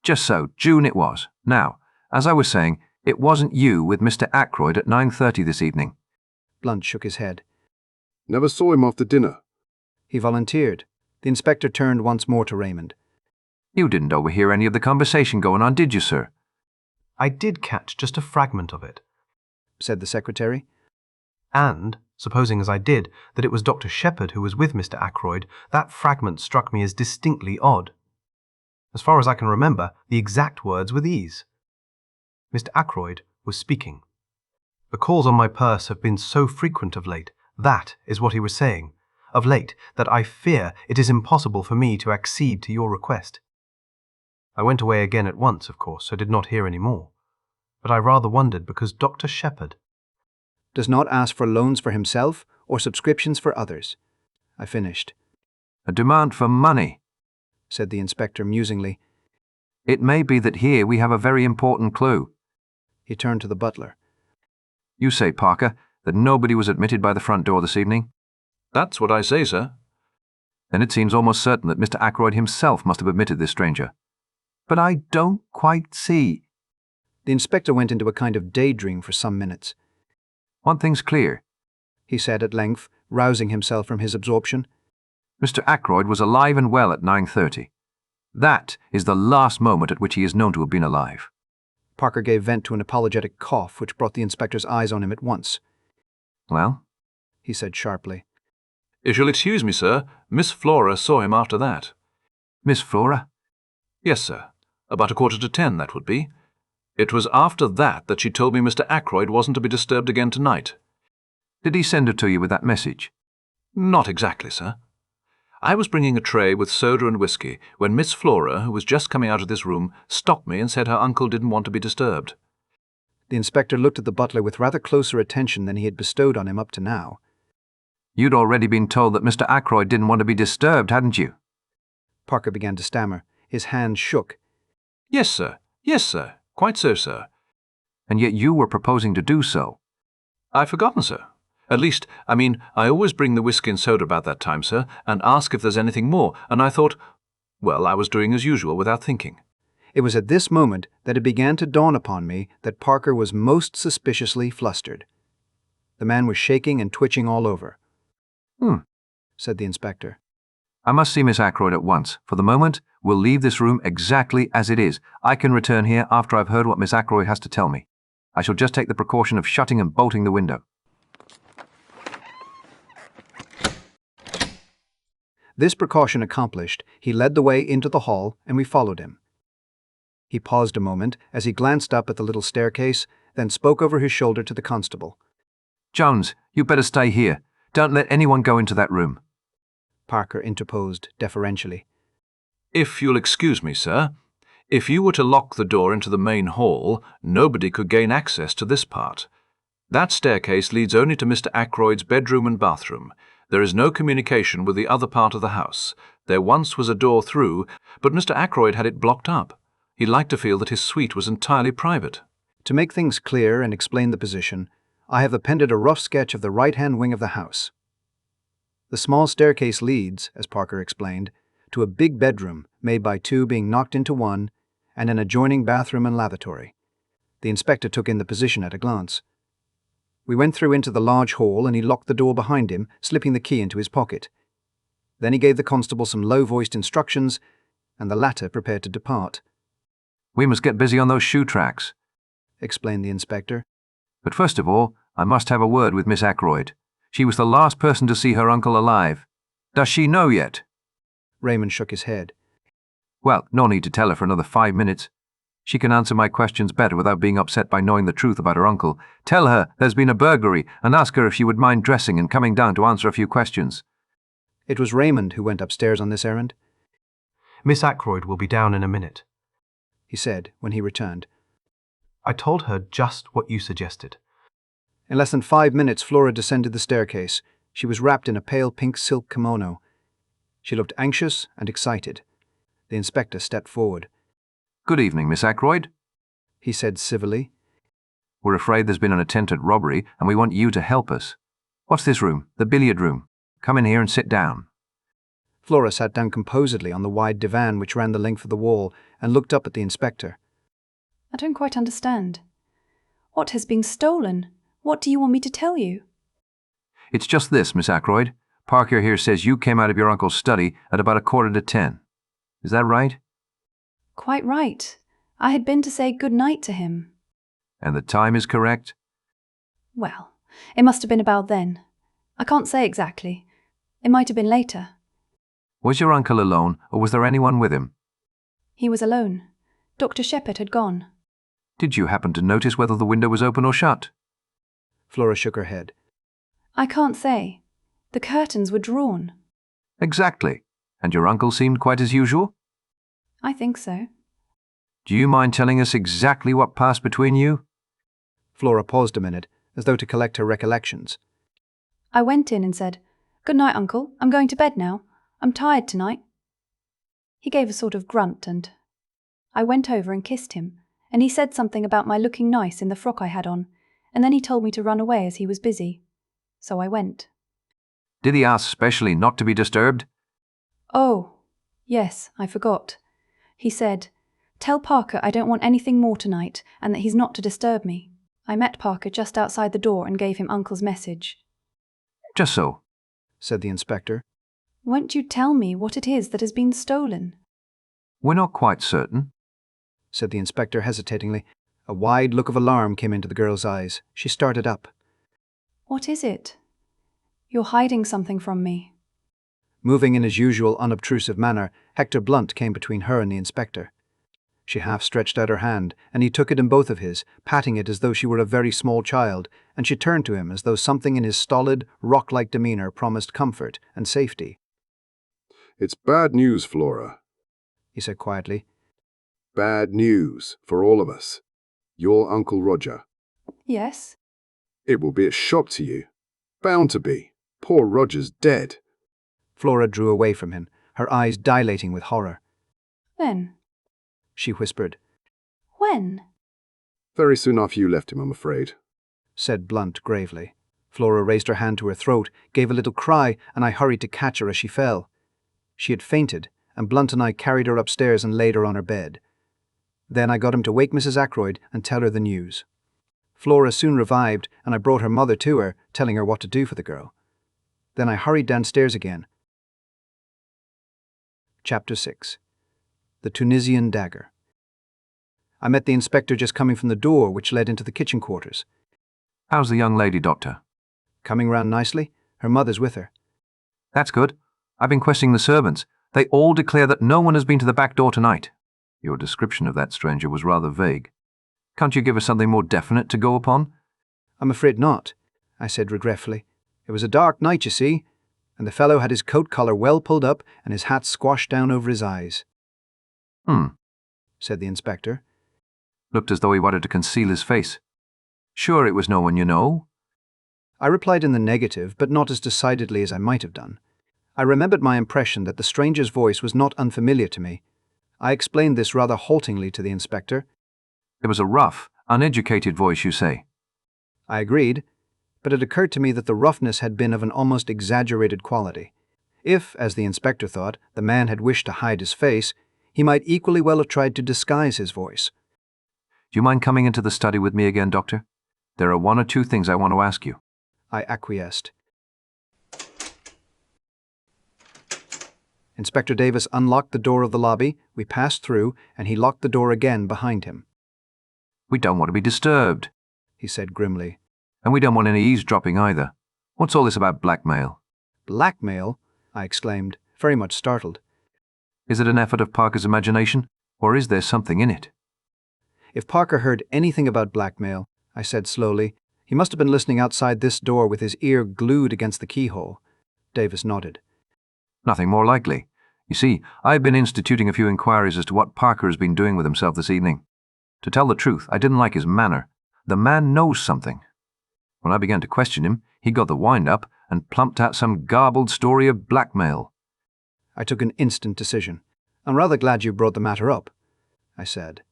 Just so, June it was. Now, as I was saying, it wasn't you with Mr. Ackroyd at 9:30 this evening. Blunt shook his head. never saw him after dinner. He volunteered. The inspector turned once more to Raymond. You didn't overhear any of the conversation going on, did you, sir? I did catch just a fragment of it, said the secretary. And, supposing as I did that it was Dr. Sheppard who was with Mr. Ackroyd, that fragment struck me as distinctly odd. As far as I can remember, the exact words were these. Mr. Ackroyd was speaking. The calls on my purse have been so frequent of late, that is what he was saying, of late, that I fear it is impossible for me to accede to your request. I went away again at once, of course, so did not hear any more. But I rather wondered because Dr. Sheppard does not ask for loans for himself or subscriptions for others, I finished. A demand for money, said the inspector musingly. It may be that here we have a very important clue. He turned to the butler. You say, Parker, that nobody was admitted by the front door this evening? That's what I say, sir. Then it seems almost certain that Mr. Ackroyd himself must have admitted this stranger. But I don't quite see. The inspector went into a kind of daydream for some minutes. One thing's clear, he said at length, rousing himself from his absorption. Mr. Ackroyd was alive and well at 9:30. That is the last moment at which he is known to have been alive. Parker gave vent to an apologetic cough which brought the inspector's eyes on him at once. Well? He said sharply. If you'll excuse me, sir, Miss Flora saw him after that. Miss Flora? Yes, sir. About 9:45, that would be. It was after that she told me Mr. Ackroyd wasn't to be disturbed again tonight. Did he send her to you with that message? Not exactly, sir. I was bringing a tray with soda and whiskey when Miss Flora, who was just coming out of this room, stopped me and said her uncle didn't want to be disturbed. The inspector looked at the butler with rather closer attention than he had bestowed on him up to now. You'd already been told that Mr. Ackroyd didn't want to be disturbed, hadn't you? Parker began to stammer. His hands shook. Yes, sir. Yes, sir. Quite so, sir. And yet you were proposing to do so. I've forgotten, sir. At least, I always bring the whiskey and soda about that time, sir, and ask if there's anything more, and I thought, well, I was doing as usual without thinking. It was at this moment that it began to dawn upon me that Parker was most suspiciously flustered. The man was shaking and twitching all over. Said the inspector. I must see Miss Ackroyd at once. For the moment, we'll leave this room exactly as it is. I can return here after I've heard what Miss Ackroyd has to tell me. I shall just take the precaution of shutting and bolting the window. This precaution accomplished, he led the way into the hall, and we followed him. He paused a moment as he glanced up at the little staircase, then spoke over his shoulder to the constable. Jones, you better stay here. Don't let anyone go into that room. Parker interposed deferentially. If you'll excuse me, sir, if you were to lock the door into the main hall, nobody could gain access to this part. That staircase leads only to Mr. Ackroyd's bedroom and bathroom. There is no communication with the other part of the house. There once was a door through, but Mr. Ackroyd had it blocked up. He liked to feel that his suite was entirely private. To make things clear and explain the position, I have appended a rough sketch of the right-hand wing of the house. The small staircase leads, as Parker explained, to a big bedroom made by two being knocked into one, and an adjoining bathroom and lavatory. The inspector took in the position at a glance. We went through into the large hall and he locked the door behind him, slipping the key into his pocket. Then he gave the constable some low-voiced instructions, and the latter prepared to depart. "We must get busy on those shoe tracks," explained the inspector. "But first of all, I must have a word with Miss Ackroyd. She was the last person to see her uncle alive. Does she know yet?" Raymond shook his head. "Well, no need to tell her for another 5 minutes. She can answer my questions better without being upset by knowing the truth about her uncle. Tell her there's been a burglary and ask her if she would mind dressing and coming down to answer a few questions." It was Raymond who went upstairs on this errand. Miss Ackroyd will be down in a minute, he said when he returned. I told her just what you suggested. In less than 5 minutes, Flora descended the staircase. She was wrapped in a pale pink silk kimono. She looked anxious and excited. The inspector stepped forward. "Good evening, Miss Ackroyd," he said civilly. "We're afraid there's been an attempted robbery and we want you to help us. What's this room? The billiard room. Come in here and sit down." Flora sat down composedly on the wide divan which ran the length of the wall and looked up at the inspector. I don't quite understand. What has been stolen? What do you want me to tell you? "It's just this, Miss Ackroyd. Parker here says you came out of your uncle's study at about 10:15. Is that right?" Quite right. I had been to say good night to him. "And the time is correct?" Well, it must have been about then. I can't say exactly. It might have been later. "Was your uncle alone, or was there anyone with him?" He was alone. Dr. Sheppard had gone. "Did you happen to notice whether the window was open or shut?" Flora shook her head. I can't say. The curtains were drawn. "Exactly. And your uncle seemed quite as usual?" I think so. "Do you mind telling us exactly what passed between you?" Flora paused a minute, as though to collect her recollections. I went in and said, "Good night, Uncle. I'm going to bed now. I'm tired tonight." He gave a sort of grunt and I went over and kissed him, and he said something about my looking nice in the frock I had on, and then he told me to run away as he was busy. So I went. "Did he ask specially not to be disturbed?" Oh, yes, I forgot. He said, "Tell Parker I don't want anything more tonight and that he's not to disturb me." I met Parker just outside the door and gave him Uncle's message. "Just so," said the inspector. Won't you tell me what it is that has been stolen? "We're not quite certain," said the inspector hesitatingly. A wide look of alarm came into the girl's eyes. She started up. What is it? You're hiding something from me. Moving in his usual unobtrusive manner, Hector Blunt came between her and the inspector. She half stretched out her hand, and he took it in both of his, patting it as though she were a very small child, and she turned to him as though something in his stolid, rock-like demeanour promised comfort and safety. "It's bad news, Flora," he said quietly. "Bad news for all of us. Your Uncle Roger. Yes? It will be a shock to you. Bound to be. Poor Roger's dead." Flora drew away from him, her eyes dilating with horror. When? She whispered. When? "Very soon after you left him, I'm afraid," said Blunt gravely. Flora raised her hand to her throat, gave a little cry, and I hurried to catch her as she fell. She had fainted, and Blunt and I carried her upstairs and laid her on her bed. Then I got him to wake Mrs. Ackroyd and tell her the news. Flora soon revived, and I brought her mother to her, telling her what to do for the girl. Then I hurried downstairs again. Chapter 6. The Tunisian Dagger. I met the inspector just coming from the door which led into the kitchen quarters. "How's the young lady, Doctor?" Coming round nicely. Her mother's with her. "That's good. I've been questioning the servants. They all declare that no one has been to the back door tonight. Your description of that stranger was rather vague. Can't you give us something more definite to go upon?" I'm afraid not, I said regretfully. It was a dark night, you see, and the fellow had his coat collar well pulled up and his hat squashed down over his eyes. "Hmm," said the inspector. "Looked as though he wanted to conceal his face." Sure it was no one you know? I replied in the negative, but not as decidedly as I might have done. I remembered my impression that the stranger's voice was not unfamiliar to me. I explained this rather haltingly to the inspector. It was a rough, uneducated voice, you say? I agreed, but it occurred to me that the roughness had been of an almost exaggerated quality. If, as the inspector thought, the man had wished to hide his face, he might equally well have tried to disguise his voice. Do you mind coming into the study with me again, Doctor? There are one or two things I want to ask you. I acquiesced. Inspector Davis unlocked the door of the lobby, we passed through, and he locked the door again behind him. We don't want to be disturbed, he said grimly. And we don't want any eavesdropping either. What's all this about blackmail? Blackmail? I exclaimed, very much startled. Is it an effort of Parker's imagination, or is there something in it? If Parker heard anything about blackmail, I said slowly, he must have been listening outside this door with his ear glued against the keyhole. Davis nodded. Nothing more likely. You see, I've been instituting a few inquiries as to what Parker has been doing with himself this evening. To tell the truth, I didn't like his manner. The man knows something. When I began to question him, he got the wind up and plumped out some garbled story of blackmail. I took an instant decision. I'm rather glad you brought the matter up, I said.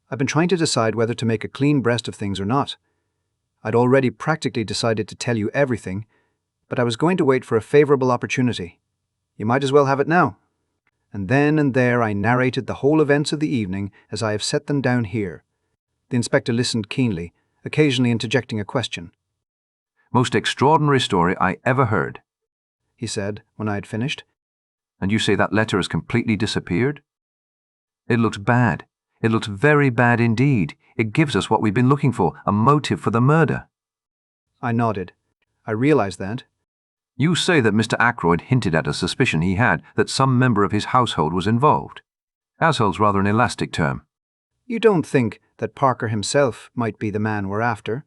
I've been trying to decide whether to make a clean breast of things or not. I'd already practically decided to tell you everything, but I was going to wait for a favorable opportunity. You might as well have it now. And then and there I narrated the whole events of the evening as I have set them down here. The inspector listened keenly, occasionally interjecting a question. Most extraordinary story I ever heard, he said when I had finished. And you say that letter has completely disappeared? It looks bad. It looks very bad indeed. It gives us what we've been looking for, a motive for the murder. I nodded. I realized that. You say that Mr. Ackroyd hinted at a suspicion he had that some member of his household was involved. Household's rather an elastic term. You don't think that Parker himself might be the man we're after?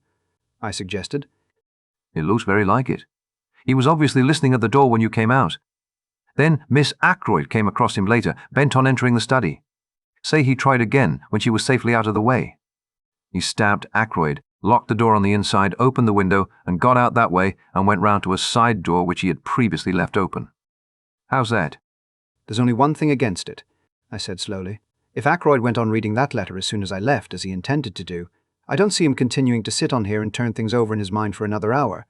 I suggested. It looks very like it. He was obviously listening at the door when you came out. Then Miss Ackroyd came across him later, bent on entering the study. Say he tried again when she was safely out of the way. He stabbed Ackroyd, locked the door on the inside, opened the window, and got out that way and went round to a side door which he had previously left open. How's that? There's only one thing against it, I said slowly. If Ackroyd went on reading that letter as soon as I left, as he intended to do, I don't see him continuing to sit on here and turn things over in his mind for another hour.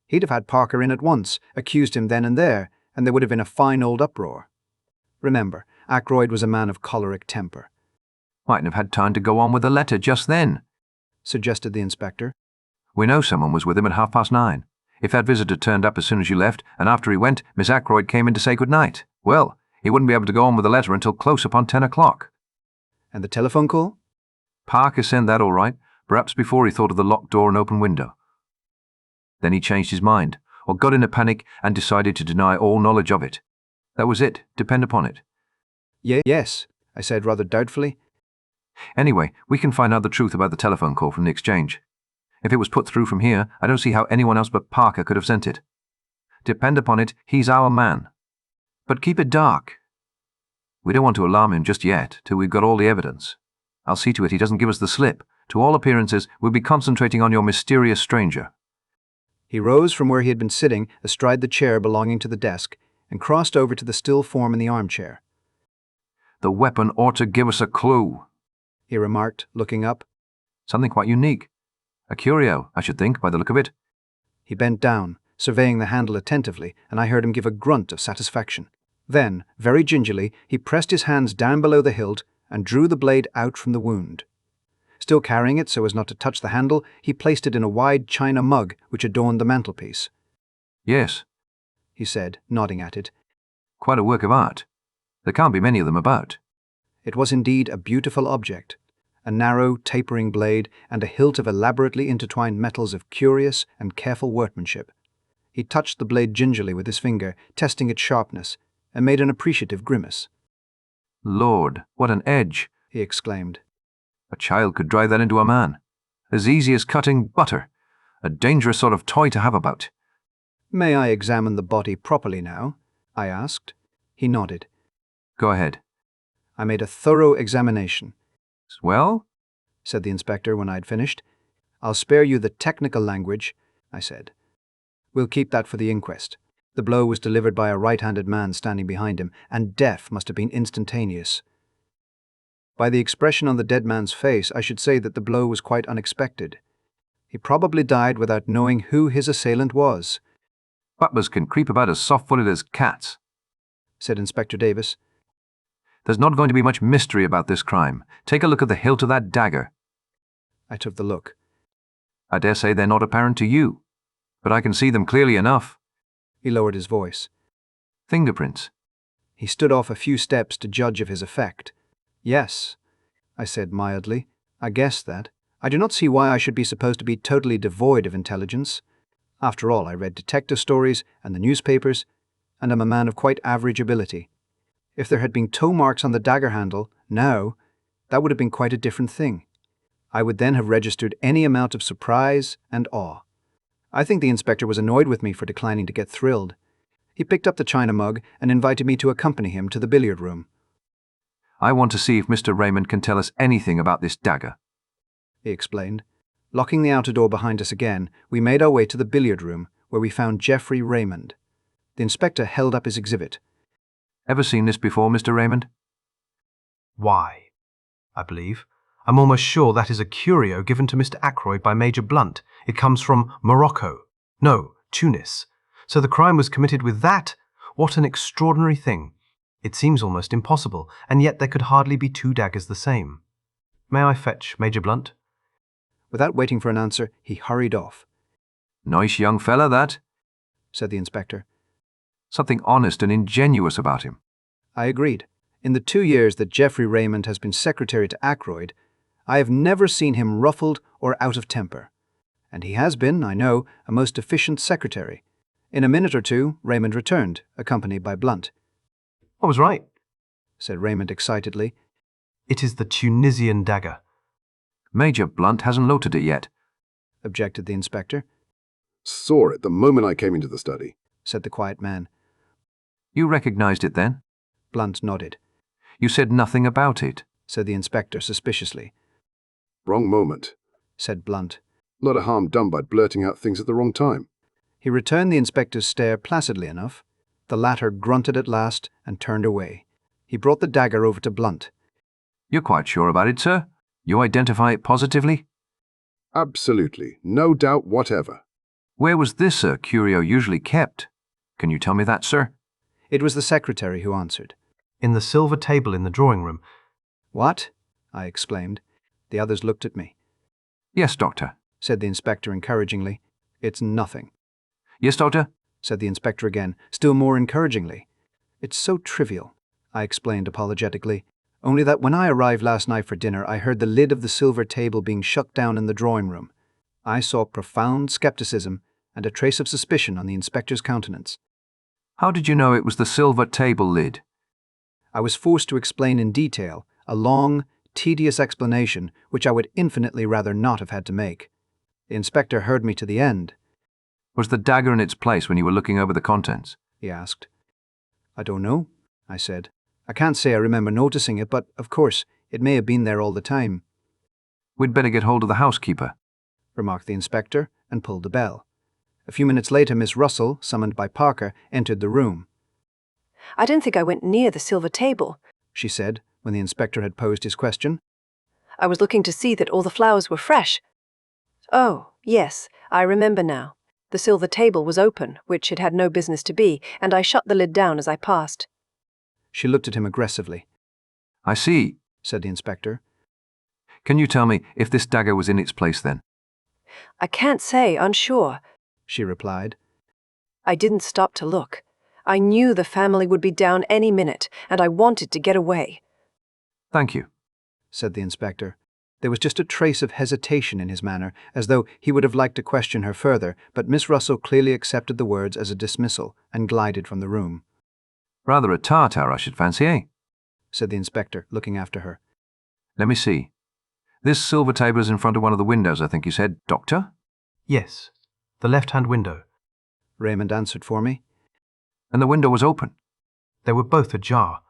He'd have had Parker in at once, accused him then and there, and there would have been a fine old uproar. Remember, Ackroyd was a man of choleric temper. Mightn't have had time to go on with the letter just then, suggested the inspector. We know someone was with him at 9:30. If that visitor turned up as soon as you left, and after he went, Miss Ackroyd came in to say good night, well, he wouldn't be able to go on with the letter until close upon 10 o'clock. And the telephone call? Parker sent that all right, perhaps before he thought of the locked door and open window. Then he changed his mind, or got in a panic and decided to deny all knowledge of it. That was it, depend upon it. Yes, I said rather doubtfully. Anyway, we can find out the truth about the telephone call from the exchange. If it was put through from here, I don't see how anyone else but Parker could have sent it. Depend upon it, he's our man. But keep it dark. We don't want to alarm him just yet, till we've got all the evidence. I'll see to it he doesn't give us the slip. To all appearances, we'll be concentrating on your mysterious stranger. He rose from where he had been sitting astride the chair belonging to the desk and crossed over to the still form in the armchair. The weapon ought to give us a clue, he remarked, looking up. Something quite unique. A curio, I should think, by the look of it. He bent down, surveying the handle attentively, and I heard him give a grunt of satisfaction. Then, very gingerly, he pressed his hands down below the hilt and drew the blade out from the wound. Still carrying it so as not to touch the handle, he placed it in a wide china mug which adorned the mantelpiece. Yes, he said, nodding at it. Quite a work of art. There can't be many of them about. It was indeed a beautiful object, a narrow, tapering blade and a hilt of elaborately intertwined metals of curious and careful workmanship. He touched the blade gingerly with his finger, testing its sharpness, and made an appreciative grimace. Lord, what an edge, he exclaimed. A child could drive that into a man. As easy as cutting butter. A dangerous sort of toy to have about. May I examine the body properly now? I asked. He nodded. Go ahead. I made a thorough examination. Well? Said the inspector when I had finished. I'll spare you the technical language, I said. We'll keep that for the inquest. The blow was delivered by a right-handed man standing behind him, and death must have been instantaneous. By the expression on the dead man's face, I should say that the blow was quite unexpected. He probably died without knowing who his assailant was. Butlers can creep about as soft-footed as cats, said Inspector Davis. There's not going to be much mystery about this crime. Take a look at the hilt of that dagger. I took the look. I dare say they're not apparent to you, but I can see them clearly enough. He lowered his voice. Fingerprints. He stood off a few steps to judge of his effect. Yes, I said mildly. I guessed that. I do not see why I should be supposed to be totally devoid of intelligence. After all, I read detective stories and the newspapers, and am a man of quite average ability. If there had been toe marks on the dagger handle, now, that would have been quite a different thing. I would then have registered any amount of surprise and awe. I think the inspector was annoyed with me for declining to get thrilled. He picked up the china mug and invited me to accompany him to the billiard room. I want to see if Mr. Raymond can tell us anything about this dagger, he explained. Locking the outer door behind us again, we made our way to the billiard room, where we found Geoffrey Raymond. The inspector held up his exhibit. Ever seen this before, Mr. Raymond? Why, I believe. I'm almost sure that is a curio given to Mr. Ackroyd by Major Blunt. It comes from Morocco. No, Tunis. So the crime was committed with that? What an extraordinary thing. It seems almost impossible, and yet there could hardly be two daggers the same. May I fetch Major Blunt? Without waiting for an answer, he hurried off. Nice young fella, that, said the inspector. Something honest and ingenuous about him. I agreed. In the 2 years that Geoffrey Raymond has been secretary to Ackroyd, I have never seen him ruffled or out of temper. And he has been, I know, a most efficient secretary. In a minute or two, Raymond returned, accompanied by Blunt. I was right, said Raymond excitedly. It is the Tunisian dagger. Major Blunt hasn't loaded it yet, objected the inspector. Saw it the moment I came into the study, said the quiet man. You recognized it then? Blunt nodded. You said nothing about it, said the inspector suspiciously. Wrong moment, said Blunt. Lot of harm done by blurting out things at the wrong time. He returned the inspector's stare placidly enough. The latter grunted at last and turned away. He brought the dagger over to Blunt. You're quite sure about it, sir? You identify it positively? Absolutely, no doubt whatever. Where was this curio usually kept? Can you tell me that, sir? It was the secretary who answered. In the silver table in the drawing room. What? I exclaimed. The others looked at me. Yes, Doctor, said the inspector encouragingly. It's nothing. Yes, Doctor, said the inspector again, still more encouragingly. It's so trivial, I explained apologetically. Only that when I arrived last night for dinner, I heard the lid of the silver table being shut down in the drawing room. I saw profound skepticism and a trace of suspicion on the inspector's countenance. How did you know it was the silver table lid? I was forced to explain in detail, a long, tedious explanation which I would infinitely rather not have had to make. The inspector heard me to the end. Was the dagger in its place when you were looking over the contents? He asked. I don't know, I said. I can't say I remember noticing it, but, of course, it may have been there all the time. We'd better get hold of the housekeeper, remarked the inspector, and pulled the bell. A few minutes later, Miss Russell, summoned by Parker, entered the room. I don't think I went near the silver table, she said, when the inspector had posed his question. I was looking to see that all the flowers were fresh. Oh, yes, I remember now. The silver table was open, which it had no business to be, and I shut the lid down as I passed. She looked at him aggressively. I see, said the inspector. Can you tell me if this dagger was in its place then? I can't say, unsure, she replied. I didn't stop to look. I knew the family would be down any minute, and I wanted to get away. Thank you, said the inspector. There was just a trace of hesitation in his manner, as though he would have liked to question her further, but Miss Russell clearly accepted the words as a dismissal and glided from the room. Rather a tartar, I should fancy, eh? said the inspector, looking after her. Let me see. This silver table is in front of one of the windows, I think you said, Doctor? Yes, the left-hand window. Raymond answered for me. And the window was open? They were both ajar.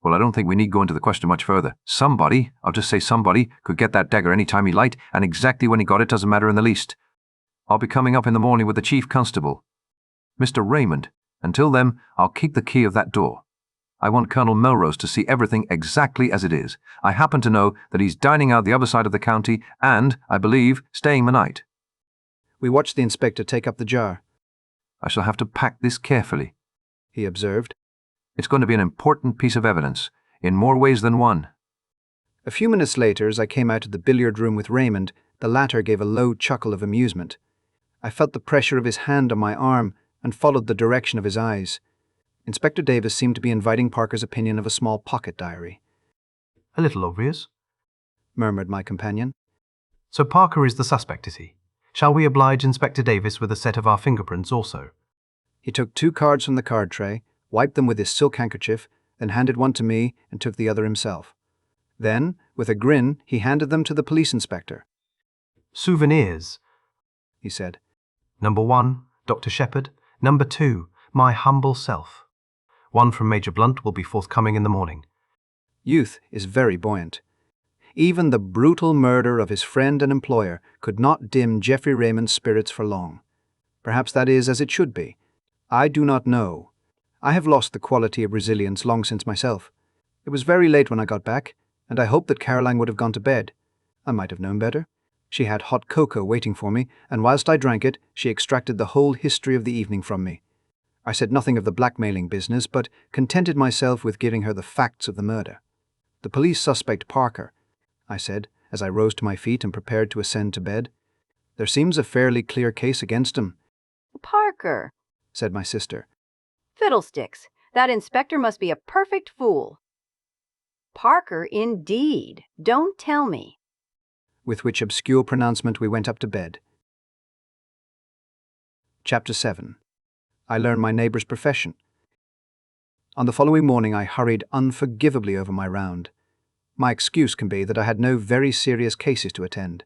Well, I don't think we need go into the question much further. Somebody, I'll just say somebody, could get that dagger any time he liked, and exactly when he got it doesn't matter in the least. I'll be coming up in the morning with the chief constable, Mr. Raymond. Until then, I'll keep the key of that door. I want Colonel Marrows to see everything exactly as it is. I happen to know that he's dining out the other side of the county and, I believe, staying the night. We watched the inspector take up the jar. I shall have to pack this carefully, he observed. It's going to be an important piece of evidence, in more ways than one. A few minutes later, as I came out of the billiard room with Raymond, the latter gave a low chuckle of amusement. I felt the pressure of his hand on my arm and followed the direction of his eyes. Inspector Davis seemed to be inviting Parker's opinion of a small pocket diary. A little obvious, murmured my companion. So Parker is the suspect, is he? Shall we oblige Inspector Davis with a set of our fingerprints also? He took 2 cards from the card tray, wiped them with his silk handkerchief, then handed one to me and took the other himself. Then, with a grin, he handed them to the police inspector. Souvenirs, he said. Number 1, Dr. Sheppard. Number 2, my humble self. One from Major Blunt will be forthcoming in the morning. Youth is very buoyant. Even the brutal murder of his friend and employer could not dim Geoffrey Raymond's spirits for long. Perhaps that is as it should be. I do not know. I have lost the quality of resilience long since myself. It was very late when I got back, and I hoped that Caroline would have gone to bed. I might have known better. She had hot cocoa waiting for me, and whilst I drank it, she extracted the whole history of the evening from me. I said nothing of the blackmailing business, but contented myself with giving her the facts of the murder. The police suspect Parker, I said, as I rose to my feet and prepared to ascend to bed. There seems a fairly clear case against him. Parker, said my sister. Fiddlesticks, that inspector must be a perfect fool. Parker, indeed. Don't tell me. With which obscure pronouncement we went up to bed. Chapter 7. I learn my neighbour's profession. On the following morning I hurried unforgivably over my round. My excuse can be that I had no very serious cases to attend.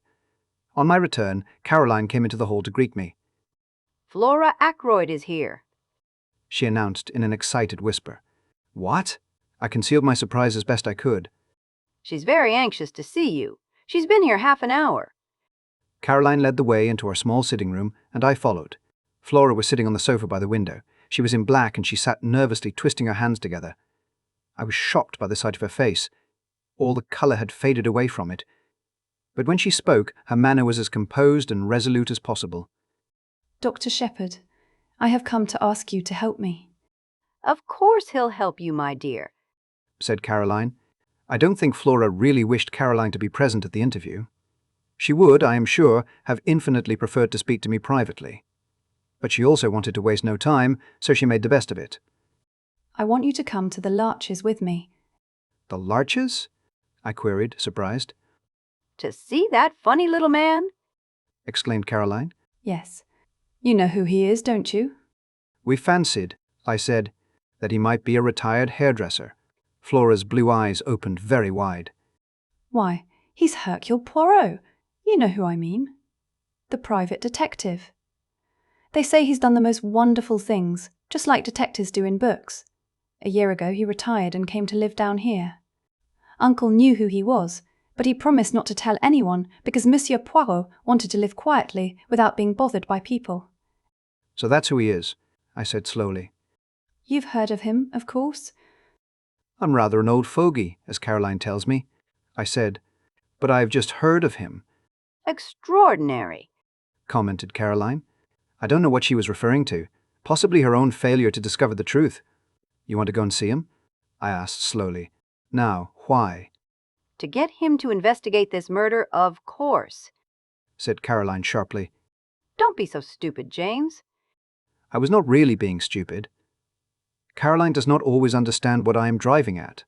On my return, Caroline came into the hall to greet me. Flora Ackroyd is here, she announced in an excited whisper. What? I concealed my surprise as best I could. She's very anxious to see you. She's been here half an hour. Caroline led the way into our small sitting room, and I followed. Flora was sitting on the sofa by the window. She was in black, and she sat nervously twisting her hands together. I was shocked by the sight of her face. All the colour had faded away from it. But when she spoke, her manner was as composed and resolute as possible. Dr. Sheppard, I have come to ask you to help me. Of course he'll help you, my dear, said Caroline. I don't think Flora really wished Caroline to be present at the interview. She would, I am sure, have infinitely preferred to speak to me privately. But she also wanted to waste no time, so she made the best of it. I want you to come to the Larches with me. The Larches? I queried, surprised. To see that funny little man? Exclaimed Caroline. Yes. You know who he is, don't you? We fancied, I said, that he might be a retired hairdresser. Flora's blue eyes opened very wide. Why, he's Hercule Poirot. You know who I mean. The private detective. They say he's done the most wonderful things, just like detectives do in books. A year ago he retired and came to live down here. Uncle knew who he was, but he promised not to tell anyone because Monsieur Poirot wanted to live quietly without being bothered by people. So that's who he is, I said slowly. You've heard of him, of course. I'm rather an old fogey, as Caroline tells me, I said, but I've just heard of him. Extraordinary, commented Caroline. I don't know what she was referring to, possibly her own failure to discover the truth. You want to go and see him? I asked slowly. Now, why? To get him to investigate this murder, of course, said Caroline sharply. Don't be so stupid, James. I was not really being stupid. Caroline does not always understand what I am driving at.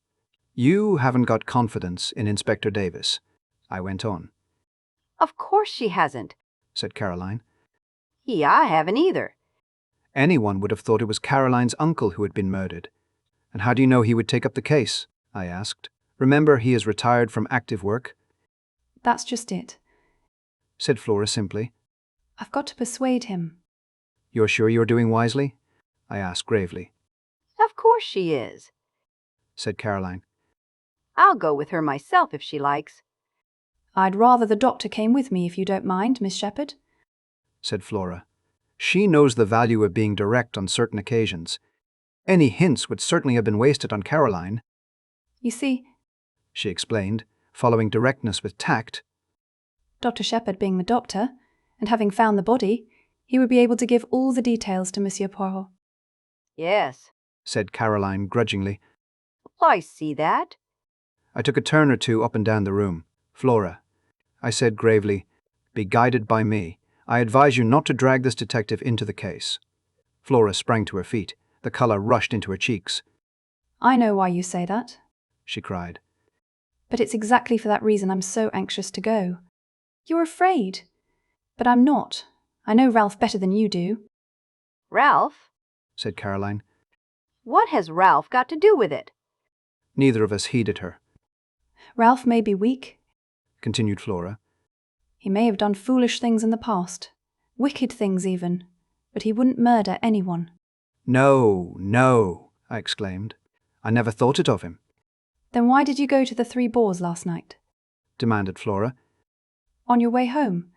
You haven't got confidence in Inspector Davis, I went on. Of course she hasn't, said Caroline. I haven't either. Anyone would have thought it was Caroline's uncle who had been murdered. And how do you know he would take up the case? I asked. Remember, he is retired from active work. That's just it, said Flora simply. I've got to persuade him. You're sure you're doing wisely? I asked gravely. Of course she is. said Caroline. I'll go with her myself if she likes, I'd rather the doctor came with me if you don't mind, Miss Sheppard, said Flora. She knows the value of being direct on certain occasions. Any hints would certainly have been wasted on Caroline. You see, She explained, following directness with tact. Dr. Sheppard being the doctor, and having found the body, he would be able to give all the details to Monsieur Poirot. Yes, Said Caroline grudgingly. I see that. I took a turn or two up and down the room. Flora, I said gravely, be guided by me. I advise you not to drag this detective into the case. Flora sprang to her feet. The colour rushed into her cheeks. I know why you say that, She cried. but it's exactly for that reason I'm so anxious to go. You're afraid, but I'm not. I know Ralph better than you do. Ralph? Said Caroline. What has Ralph got to do with it? Neither of us heeded her. Ralph may be weak. Continued Flora. He may have done foolish things in the past, wicked things even, but he wouldn't murder anyone. No, no, I exclaimed. I never thought it of him. Then why did you go to the Three Boars last night? Demanded Flora. On your way home,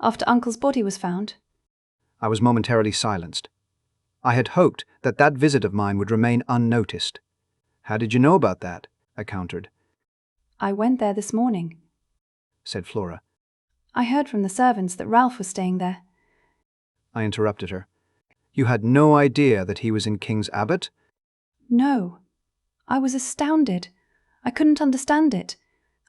after Uncle's body was found? I was momentarily silenced. I had hoped that that visit of mine would remain unnoticed. How did you know about that? I countered. I went there this morning, Said Flora. I heard from the servants that Ralph was staying there. I interrupted her. You had no idea that he was in King's Abbot? No. I was astounded. I couldn't understand it.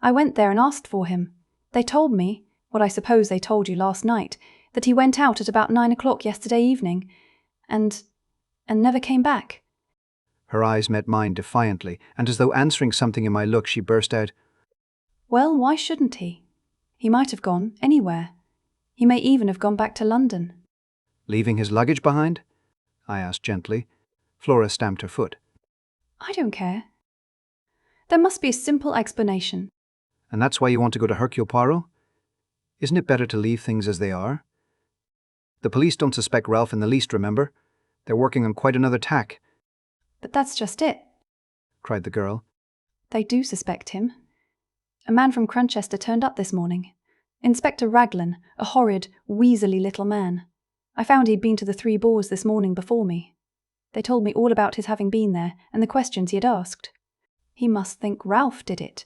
I went there and asked for him. They told me, what I suppose they told you last night, that he went out at about 9 o'clock yesterday evening, and never came back. Her eyes met mine defiantly, and as though answering something in my look, she burst out, Well, why shouldn't he? He might have gone anywhere. He may even have gone back to London. Leaving his luggage behind? I asked gently. Flora stamped her foot. I don't care. There must be a simple explanation. And that's why you want to go to Hercule Poirot? Isn't it better to leave things as they are? The police don't suspect Ralph in the least, remember? They're working on quite another tack. But that's just it, Cried the girl. They do suspect him. A man from Crunchester turned up this morning. Inspector Raglan, a horrid, weaselly little man. I found he'd been to the Three Boars this morning before me. They told me all about his having been there and the questions he had asked. He must think Ralph did it.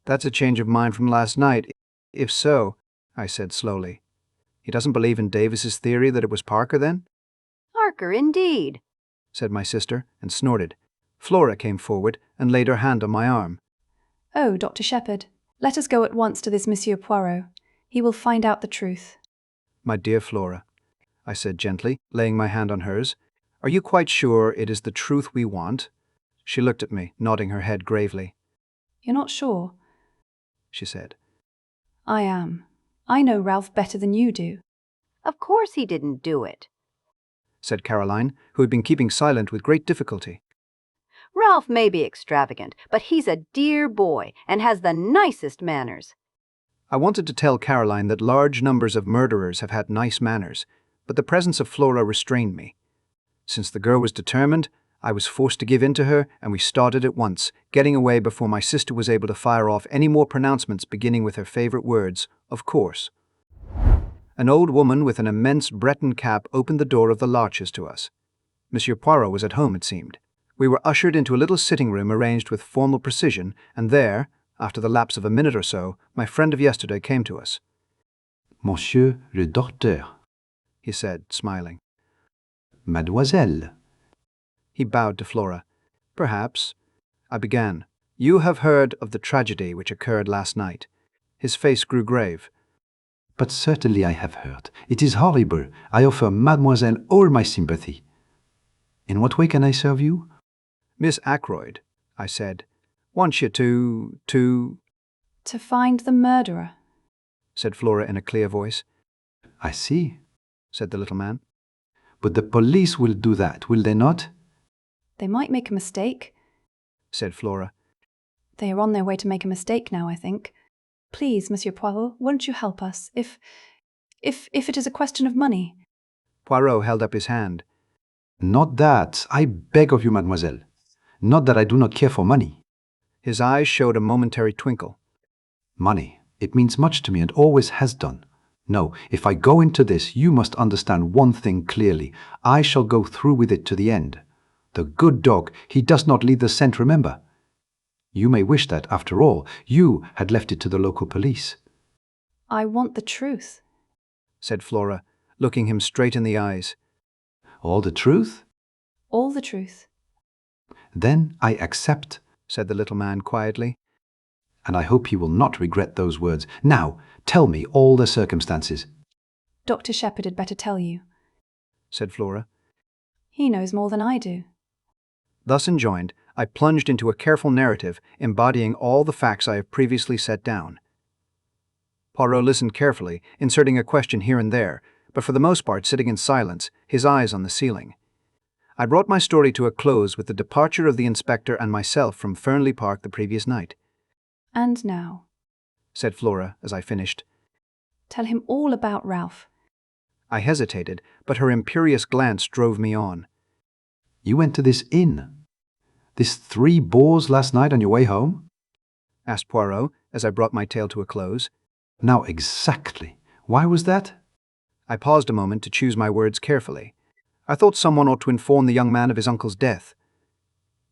That's a change of mind from last night. If so, I said slowly. He doesn't believe in Davis's theory that it was Parker, then? Parker, indeed, Said my sister, and snorted. Flora came forward and laid her hand on my arm. Oh, Dr. Sheppard, let us go at once to this Monsieur Poirot. He will find out the truth. My dear Flora, I said gently, laying my hand on hers, are you quite sure it is the truth we want? She looked at me, nodding her head gravely. You're not sure? She said. I am. I know Ralph better than you do. Of course he didn't do it, Said Caroline, who had been keeping silent with great difficulty. Ralph may be extravagant, but he's a dear boy and has the nicest manners. I wanted to tell Caroline that large numbers of murderers have had nice manners, but the presence of Flora restrained me. Since the girl was determined, I was forced to give in to her, and we started at once, getting away before my sister was able to fire off any more pronouncements beginning with her favourite words, of course. An old woman with an immense Breton cap opened the door of the Larches to us. Monsieur Poirot was at home, it seemed. We were ushered into a little sitting room arranged with formal precision, and there, after the lapse of a minute or so, my friend of yesterday came to us. Monsieur le docteur, He said, smiling. Mademoiselle. He bowed to Flora. Perhaps. I began. You have heard of the tragedy which occurred last night. His face grew grave. But certainly I have heard. It is horrible. I offer Mademoiselle all my sympathy. In what way can I serve you? Miss Ackroyd, I said, wants you to... To find the murderer, said Flora in a clear voice. I see. Said the little man. But the police will do that, will they not? They might make a mistake, Said Flora. They are on their way to make a mistake now, I think. Please, Monsieur Poirot, won't you help us, if it is a question of money? Poirot held up his hand. Not that. I beg of you, mademoiselle. Not that I do not care for money. His eyes showed a momentary twinkle. Money, it means much to me and always has done. No, if I go into this, you must understand one thing clearly. I shall go through with it to the end. The good dog, he does not leave the scent, remember. You may wish that, after all, you had left it to the local police. I want the truth, said Flora, looking him straight in the eyes. All the truth? All the truth. Then I accept, said the little man quietly. And I hope you will not regret those words. Now, tell me all the circumstances. Dr. Sheppard had better tell you, said Flora. He knows more than I do. Thus enjoined, I plunged into a careful narrative embodying all the facts I have previously set down. Poirot listened carefully, inserting a question here and there, but for the most part sitting in silence, his eyes on the ceiling. I brought my story to a close with the departure of the inspector and myself from Fernly Park the previous night. And now, said Flora as I finished, tell him all about Ralph. I hesitated, but her imperious glance drove me on. You went to this inn? This 3 Boars last night on your way home? Asked Poirot as I brought my tale to a close. Now exactly. Why was that? I paused a moment to choose my words carefully. I thought someone ought to inform the young man of his uncle's death.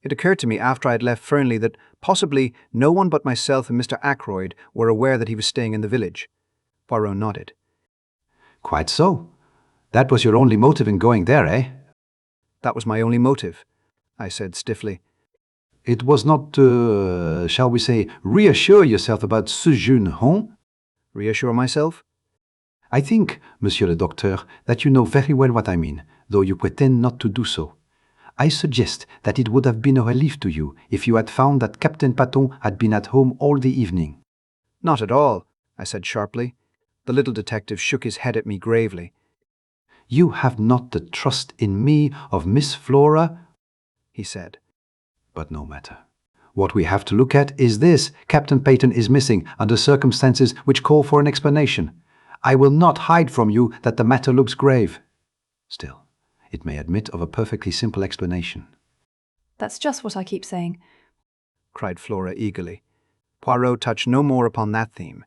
It occurred to me after I had left Fernly that possibly no one but myself and Mr. Ackroyd were aware that he was staying in the village. Poirot nodded. Quite so. That was your only motive in going there, eh? That was my only motive, I said stiffly. It was not, shall we say, reassure yourself about ce jeune homme? Reassure myself? I think, Monsieur le Docteur, that you know very well what I mean, though you pretend not to do so. I suggest that it would have been a relief to you if you had found that Captain Paton had been at home all the evening. Not at all, I said sharply. The little detective shook his head at me gravely. You have not the trust in me of Miss Flora, he said. But no matter. What we have to look at is this. Captain Paton is missing under circumstances which call for an explanation. I will not hide from you that the matter looks grave. Still, it may admit of a perfectly simple explanation. That's just what I keep saying, cried Flora eagerly. Poirot touched no more upon that theme.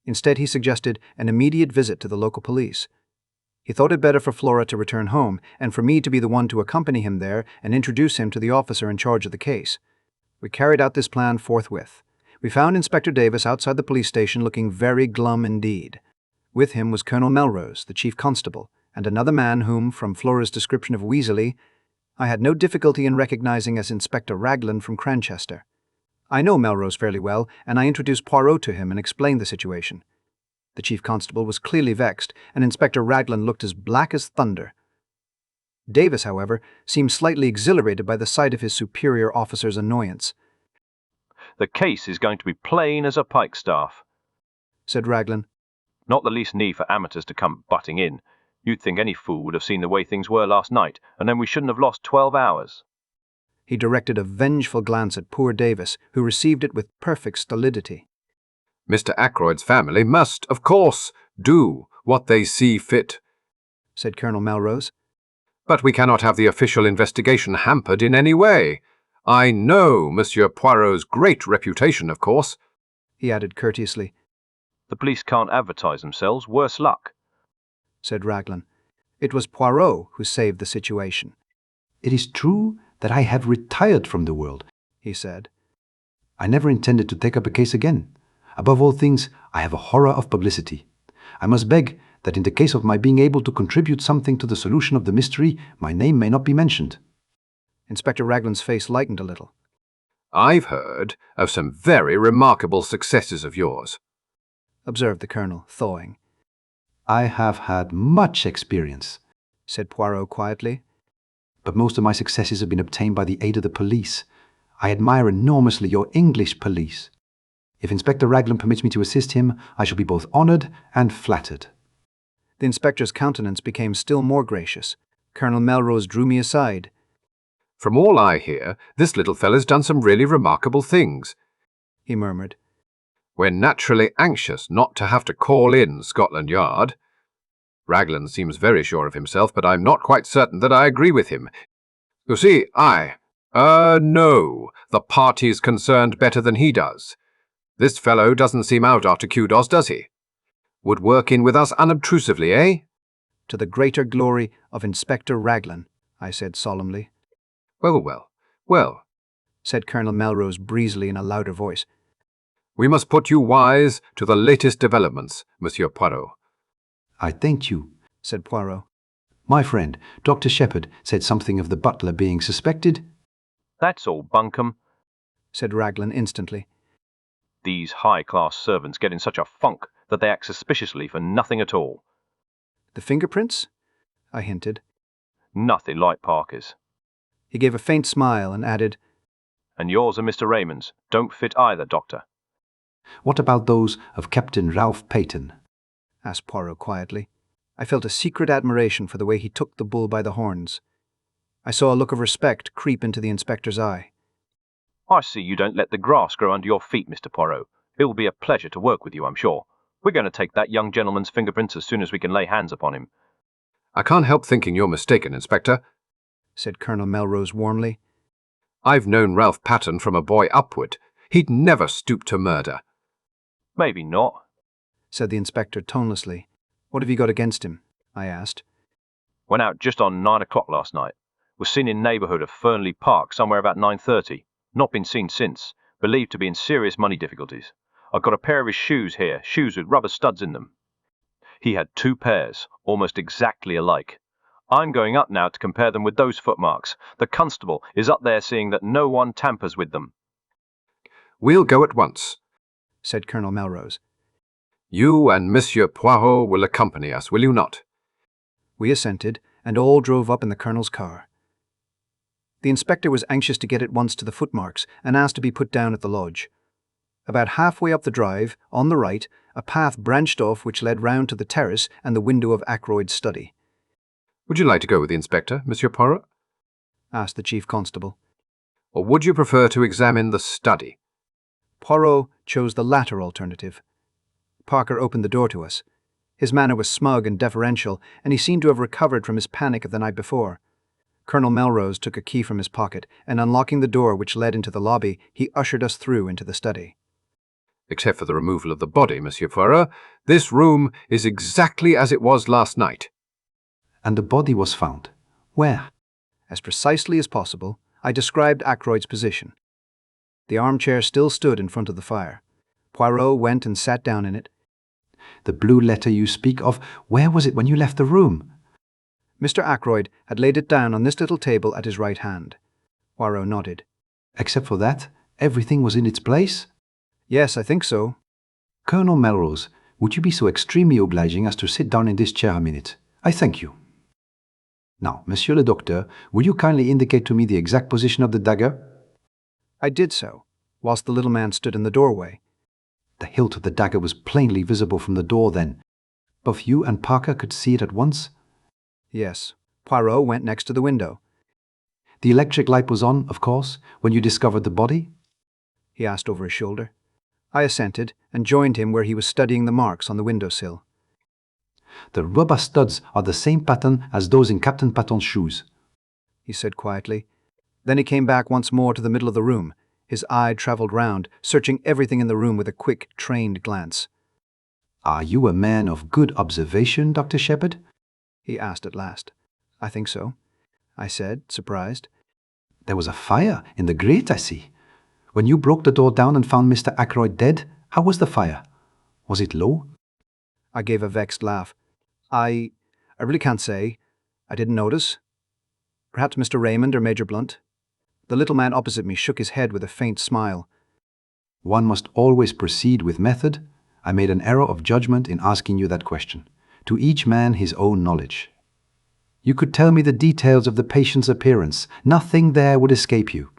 Instead, he suggested an immediate visit to the local police. He thought it better for Flora to return home, and for me to be the one to accompany him there and introduce him to the officer in charge of the case. We carried out this plan forthwith. We found Inspector Davis outside the police station looking very glum indeed. With him was Colonel Melrose, the chief constable, and another man whom, from Flora's description of Weasley, I had no difficulty in recognizing as Inspector Raglan from Cranchester. I know Melrose fairly well, and I introduced Poirot to him and explained the situation. The chief constable was clearly vexed, and Inspector Raglan looked as black as thunder. Davis, however, seemed slightly exhilarated by the sight of his superior officer's annoyance. "The case is going to be plain as a pikestaff," said Raglan. "Not the least need for amateurs to come butting in. You'd think any fool would have seen the way things were last night, and then we shouldn't have lost 12 hours. He directed a vengeful glance at poor Davis, who received it with perfect stolidity. "Mr. Ackroyd's family must, of course, do what they see fit," said Colonel Melrose. "But we cannot have the official investigation hampered in any way. I know Monsieur Poirot's great reputation, of course," he added courteously. "The police can't advertise themselves, worse luck," said Raglan. It was Poirot who saved the situation. "It is true that I have retired from the world," he said. "I never intended to take up a case again. Above all things, I have a horror of publicity. I must beg that in the case of my being able to contribute something to the solution of the mystery, my name may not be mentioned." Inspector Raglan's face lightened a little. "I've heard of some very remarkable successes of yours," observed the colonel, thawing. "I have had much experience," said Poirot quietly. "But most of my successes have been obtained by the aid of the police. I admire enormously your English police. If Inspector Raglan permits me to assist him, I shall be both honoured and flattered." The inspector's countenance became still more gracious. Colonel Melrose drew me aside. "From all I hear, this little fellow's done some really remarkable things," he murmured. "We're naturally anxious not to have to call in Scotland Yard. Raglan seems very sure of himself, but I'm not quite certain that I agree with him. You see, I No. The party's concerned better than he does. This fellow doesn't seem out after kudos, does he? Would work in with us unobtrusively, eh? To the greater glory of Inspector Raglan, I said solemnly. Well, said Colonel Melrose breezily in a louder voice. We must put you wise to the latest developments, Monsieur Poirot. I thank you, said Poirot. My friend, Dr. Sheppard, said something of the butler being suspected. That's all bunkum, said Raglan instantly. These high-class servants get in such a funk that they act suspiciously for nothing at all. The fingerprints? I hinted. Nothing like Parker's. He gave a faint smile and added, And yours and Mr. Raymond's don't fit either, Doctor. What about those of Captain Ralph Paton? Asked Poirot quietly. I felt a secret admiration for the way he took the bull by the horns. I saw a look of respect creep into the inspector's eye. I see you don't let the grass grow under your feet, Mr. Poirot. It will be a pleasure to work with you, I'm sure. We're going to take that young gentleman's fingerprints as soon as we can lay hands upon him. I can't help thinking you're mistaken, Inspector, said Colonel Melrose warmly. I've known Ralph Paton from a boy upward. He'd never stoop to murder. Maybe not, said the inspector tonelessly. What have you got against him? I asked. Went out just on 9 o'clock last night. Was seen in neighbourhood of Fernly Park somewhere about 9:30. Not been seen since. Believed to be in serious money difficulties. I've got a pair of his shoes here, shoes with rubber studs in them. He had 2 pairs, almost exactly alike. I'm going up now to compare them with those footmarks. The constable is up there seeing that no one tampers with them. We'll go at once, said Colonel Melrose. You and Monsieur Poirot will accompany us, will you not? We assented, and all drove up in the colonel's car. The inspector was anxious to get at once to the footmarks and asked to be put down at the lodge. About halfway up the drive, on the right, a path branched off which led round to the terrace and the window of Ackroyd's study. Would you like to go with the inspector, Monsieur Poirot? Asked the chief constable. Or would you prefer to examine the study? Poirot chose the latter alternative. Parker opened the door to us. His manner was smug and deferential, and he seemed to have recovered from his panic of the night before. Colonel Melrose took a key from his pocket, and unlocking the door which led into the lobby, he ushered us through into the study. Except for the removal of the body, Monsieur Poirot, this room is exactly as it was last night. And the body was found. Where? As precisely as possible, I described Ackroyd's position. The armchair still stood in front of the fire. Poirot went and sat down in it. The blue letter you speak of, where was it when you left the room? Mr. Ackroyd had laid it down on this little table at his right hand. Poirot nodded. Except for that, everything was in its place? Yes, I think so. Colonel Melrose, would you be so extremely obliging as to sit down in this chair a minute? I thank you. Now, Monsieur le Docteur, will you kindly indicate to me the exact position of the dagger? I did so, whilst the little man stood in the doorway. The hilt of the dagger was plainly visible from the door then. Both you and Parker could see it at once? Yes. Poirot went next to the window. The electric light was on, of course, when you discovered the body? He asked over his shoulder. I assented and joined him where he was studying the marks on the windowsill. The rubber studs are the same pattern as those in Captain Paton's shoes, he said quietly. Then he came back once more to the middle of the room. His eye travelled round, searching everything in the room with a quick, trained glance. Are you a man of good observation, Dr. Sheppard? He asked at last. I think so, I said, surprised. There was a fire in the grate, I see. When you broke the door down and found Mr. Ackroyd dead, how was the fire? Was it low? I gave a vexed laugh. I really can't say. I didn't notice. Perhaps Mr. Raymond or Major Blunt. The little man opposite me shook his head with a faint smile. One must always proceed with method. I made an error of judgment in asking you that question. To each man his own knowledge. You could tell me the details of the patient's appearance. Nothing there would escape you.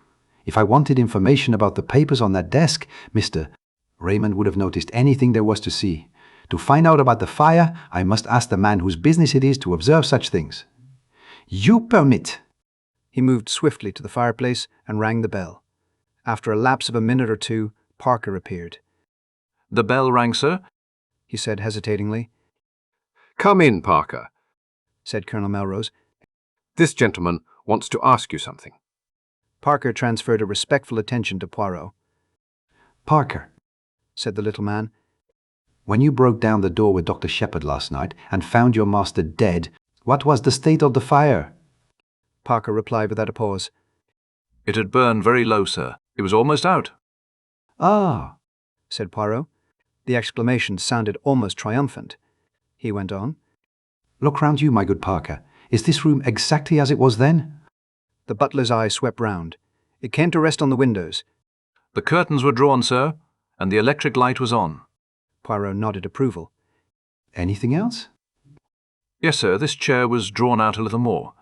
If I wanted information about the papers on that desk, Mr. Raymond would have noticed anything there was to see. To find out about the fire, I must ask the man whose business it is to observe such things. You permit. He moved swiftly to the fireplace and rang the bell. After a lapse of a minute or two, Parker appeared. The bell rang, sir, he said hesitatingly. Come in, Parker, said Colonel Melrose. This gentleman wants to ask you something. Parker transferred a respectful attention to Poirot. Parker, said the little man, when you broke down the door with Dr. Sheppard last night and found your master dead, what was the state of the fire? Parker replied without a pause. It had burned very low, sir. It was almost out. Ah, said Poirot. The exclamation sounded almost triumphant. He went on. Look round you, my good Parker. Is this room exactly as it was then? The butler's eye swept round. It came to rest on the windows. The curtains were drawn, sir, and the electric light was on. Poirot nodded approval. Anything else? Yes, sir, this chair was drawn out a little more.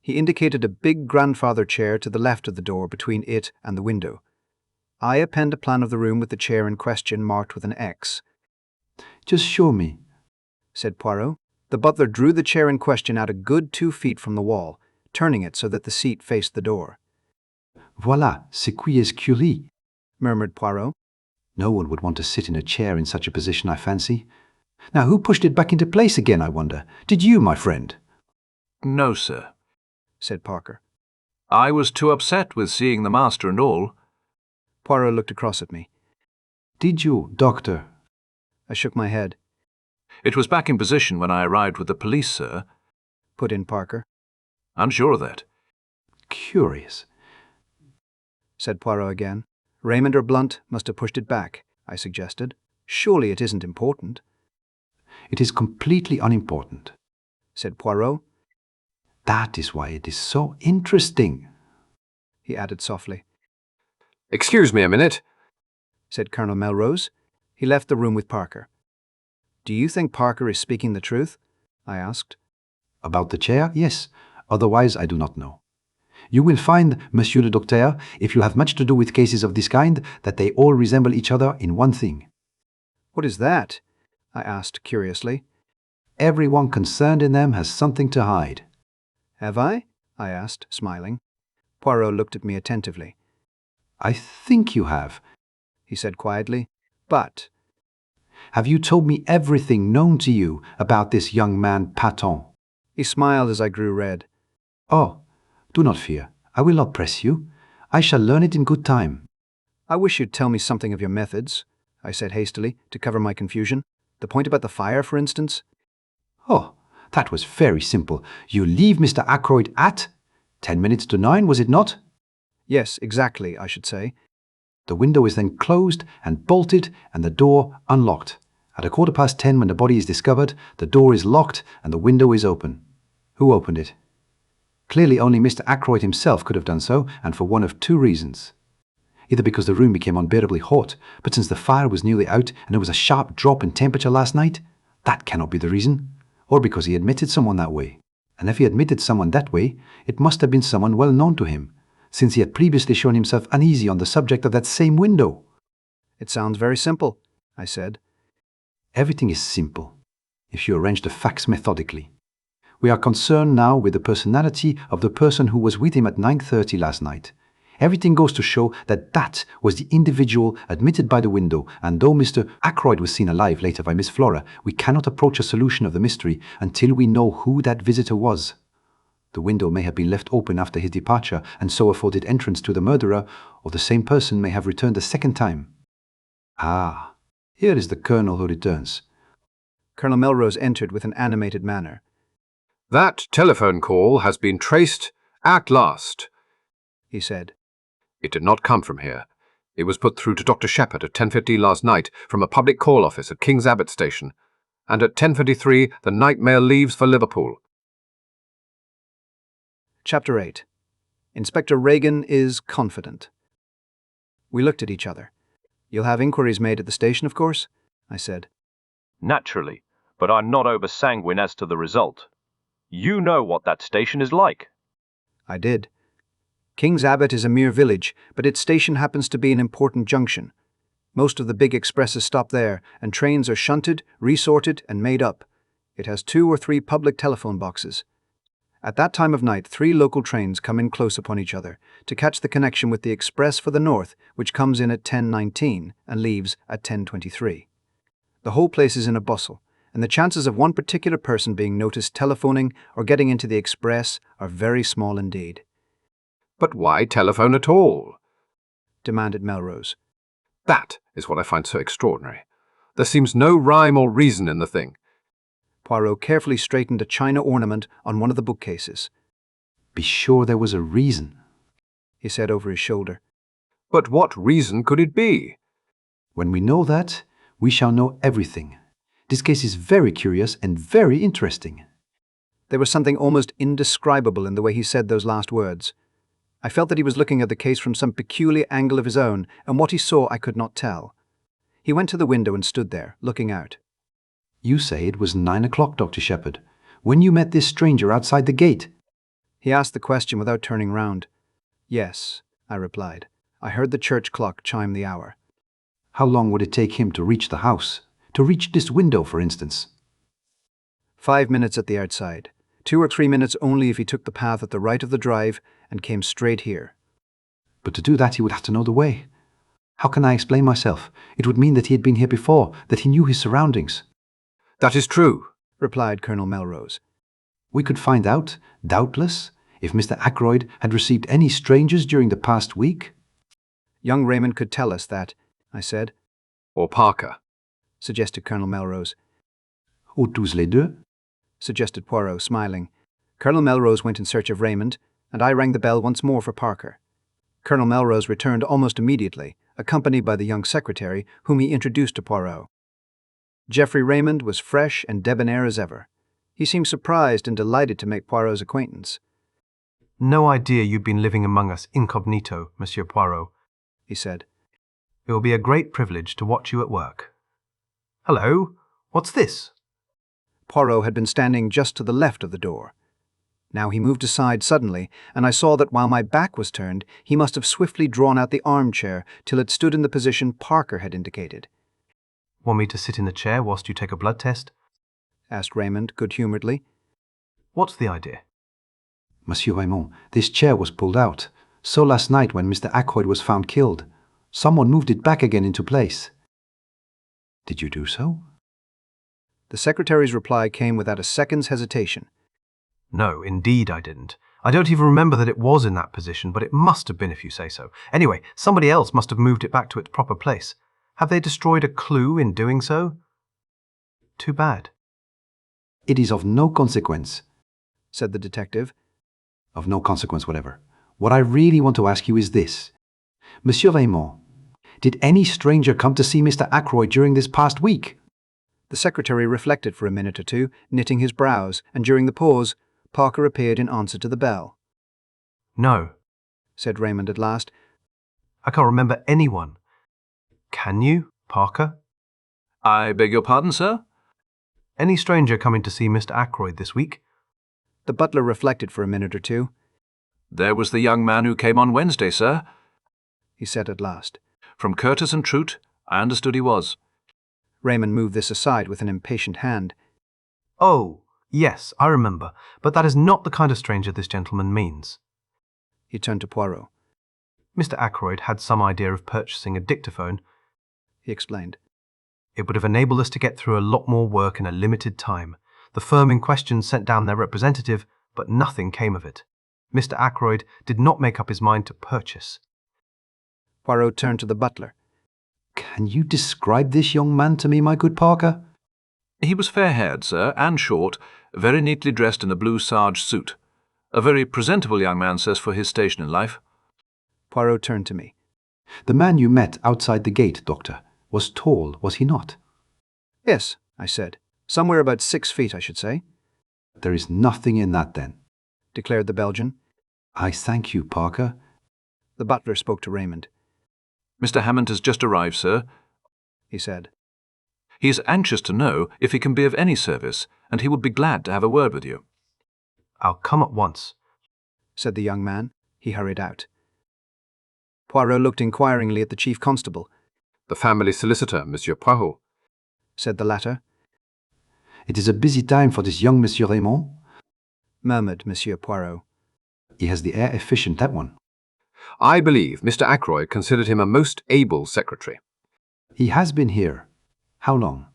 He indicated a big grandfather chair to the left of the door between it and the window. I append a plan of the room with the chair in question marked with an X. Just show me, said Poirot. The butler drew the chair in question out a good 2 feet from the wall, turning it so that the seat faced the door. Voilà, c'est qui est curieux, murmured Poirot. No one would want to sit in a chair in such a position, I fancy. Now, who pushed it back into place again, I wonder? Did you, my friend? No, sir, said Parker. I was too upset with seeing the master and all. Poirot looked across at me. Did you, Doctor? I shook my head. It was back in position when I arrived with the police, sir, put in Parker. I'm sure of that. Curious, said Poirot again. Raymond or Blunt must have pushed it back, I suggested. Surely it isn't important. It is completely unimportant, said Poirot. That is why it is so interesting, he added softly. Excuse me a minute, said Colonel Melrose. He left the room with Parker. Do you think Parker is speaking the truth? I asked. About the chair, yes. Otherwise, I do not know. You will find, Monsieur le Docteur, if you have much to do with cases of this kind, that they all resemble each other in one thing. What is that? I asked curiously. Everyone concerned in them has something to hide. Have I? I asked, smiling. Poirot looked at me attentively. I think you have, he said quietly. But have you told me everything known to you about this young man Paton? He smiled as I grew red. Oh, do not fear. I will not press you. I shall learn it in good time. I wish you'd tell me something of your methods, I said hastily, to cover my confusion. The point about the fire, for instance. Oh, that was very simple. You leave Mr. Ackroyd at 9:10, was it not? Yes, exactly, I should say. The window is then closed and bolted and the door unlocked. At 10:15, when the body is discovered, the door is locked and the window is open. Who opened it? Clearly only Mr. Ackroyd himself could have done so, and for one of two reasons. Either because the room became unbearably hot, but since the fire was nearly out and there was a sharp drop in temperature last night, that cannot be the reason. Or because he admitted someone that way. And if he admitted someone that way, it must have been someone well known to him, since he had previously shown himself uneasy on the subject of that same window. It sounds very simple, I said. Everything is simple, if you arrange the facts methodically. We are concerned now with the personality of the person who was with him at 9:30 last night. Everything goes to show that that was the individual admitted by the window, and though Mr. Ackroyd was seen alive later by Miss Flora, we cannot approach a solution of the mystery until we know who that visitor was. The window may have been left open after his departure and so afforded entrance to the murderer, or the same person may have returned a second time. Ah, here is the Colonel who returns. Colonel Melrose entered with an animated manner. That telephone call has been traced at last, he said. It did not come from here. It was put through to Dr. Sheppard at 10:15 last night from a public call office at King's Abbot Station, and at 10:23 the night mail leaves for Liverpool. Chapter 8. Inspector Raglan is confident. We looked at each other. You'll have inquiries made at the station, of course? I said. Naturally, but I'm not over-sanguine as to the result. You know what that station is like. I did. King's Abbot is a mere village, but its station happens to be an important junction. Most of the big expresses stop there, and trains are shunted, resorted, and made up. It has 2 or 3 public telephone boxes. At that time of night, 3 local trains come in close upon each other to catch the connection with the express for the north, which comes in at 10:19 and leaves at 10:23. The whole place is in a bustle, and the chances of one particular person being noticed telephoning or getting into the express are very small indeed. But why telephone at all? Demanded Melrose. That is what I find so extraordinary. There seems no rhyme or reason in the thing. Poirot carefully straightened a china ornament on one of the bookcases. Be sure there was a reason, he said over his shoulder. But what reason could it be? When we know that, we shall know everything. This case is very curious and very interesting. There was something almost indescribable in the way he said those last words. I felt that he was looking at the case from some peculiar angle of his own, and what he saw I could not tell. He went to the window and stood there, looking out. You say it was 9 o'clock, Dr. Sheppard, when you met this stranger outside the gate. He asked the question without turning round. Yes, I replied. I heard the church clock chime the hour. How long would it take him to reach the house? To reach this window, for instance? 5 minutes at the outside. 2 or 3 minutes only if he took the path at the right of the drive and came straight here. But to do that he would have to know the way. How can I explain myself? It would mean that he had been here before, that he knew his surroundings. That is true, replied Colonel Melrose. We could find out, doubtless, if Mr. Ackroyd had received any strangers during the past week. Young Raymond could tell us that, I said. Or Parker, suggested Colonel Melrose. Ou tous les deux, suggested Poirot, smiling. Colonel Melrose went in search of Raymond, and I rang the bell once more for Parker. Colonel Melrose returned almost immediately, accompanied by the young secretary, whom he introduced to Poirot. Geoffrey Raymond was fresh and debonair as ever. He seemed surprised and delighted to make Poirot's acquaintance. No idea you'd been living among us incognito, Monsieur Poirot, he said. It will be a great privilege to watch you at work. Hello, what's this? Poirot had been standing just to the left of the door. Now he moved aside suddenly, and I saw that while my back was turned, he must have swiftly drawn out the armchair till it stood in the position Parker had indicated. Want me to sit in the chair whilst you take a blood test? Asked Raymond good-humouredly. What's the idea? Monsieur Raymond, this chair was pulled out. So last night when Mr. Ackroyd was found killed. Someone moved it back again into place. Did you do so? The secretary's reply came without a second's hesitation. No, indeed I didn't. I don't even remember that it was in that position, but it must have been if you say so. Anyway, somebody else must have moved it back to its proper place. Have they destroyed a clue in doing so? Too bad. It is of no consequence, said the detective. Of no consequence whatever. What I really want to ask you is this. Monsieur Raymond, did any stranger come to see Mr. Ackroyd during this past week? The secretary reflected for a minute or two, knitting his brows, and during the pause, Parker appeared in answer to the bell. No, said Raymond at last. I can't remember anyone. Can you, Parker? I beg your pardon, sir? Any stranger coming to see Mr. Ackroyd this week? The butler reflected for a minute or two. There was the young man who came on Wednesday, sir, he said at last. From Curtis and Trout, I understood he was. Raymond moved this aside with an impatient hand. Oh, yes, I remember, but that is not the kind of stranger this gentleman means. He turned to Poirot. Mr. Ackroyd had some idea of purchasing a dictaphone, he explained. It would have enabled us to get through a lot more work in a limited time. The firm in question sent down their representative, but nothing came of it. Mr. Ackroyd did not make up his mind to purchase. Poirot turned to the butler. Can you describe this young man to me, my good Parker? He was fair-haired, sir, and short, very neatly dressed in a blue serge suit. A very presentable young man, sir, for his station in life. Poirot turned to me. The man you met outside the gate, Doctor, was tall, was he not? Yes, I said. Somewhere about 6 feet, I should say. There is nothing in that, then, declared the Belgian. I thank you, Parker. The butler spoke to Raymond. Mr. Hammond has just arrived, sir, he said. He is anxious to know if he can be of any service, and he would be glad to have a word with you. I'll come at once, said the young man. He hurried out. Poirot looked inquiringly at the chief constable. The family solicitor, Monsieur Poirot, said the latter. It is a busy time for this young Monsieur Raymond, murmured Monsieur Poirot. He has the air efficient, that one. I believe Mr. Ackroyd considered him a most able secretary. He has been here. How long?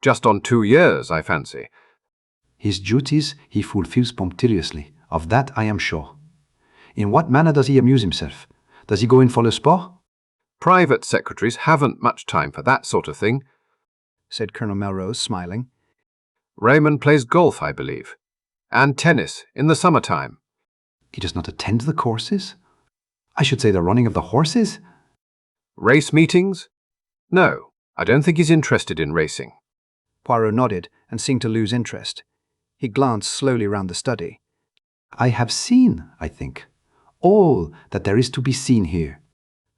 Just on 2 years, I fancy. His duties he fulfills punctiliously, of that I am sure. In what manner does he amuse himself? Does he go in for le sport? Private secretaries haven't much time for that sort of thing, said Colonel Melrose, smiling. Raymond plays golf, I believe, and tennis in the summer-time. He does not attend the courses? I should say the running of the horses? Race meetings? No, I don't think he's interested in racing. Poirot nodded and seemed to lose interest. He glanced slowly round the study. I have seen, I think, all that there is to be seen here.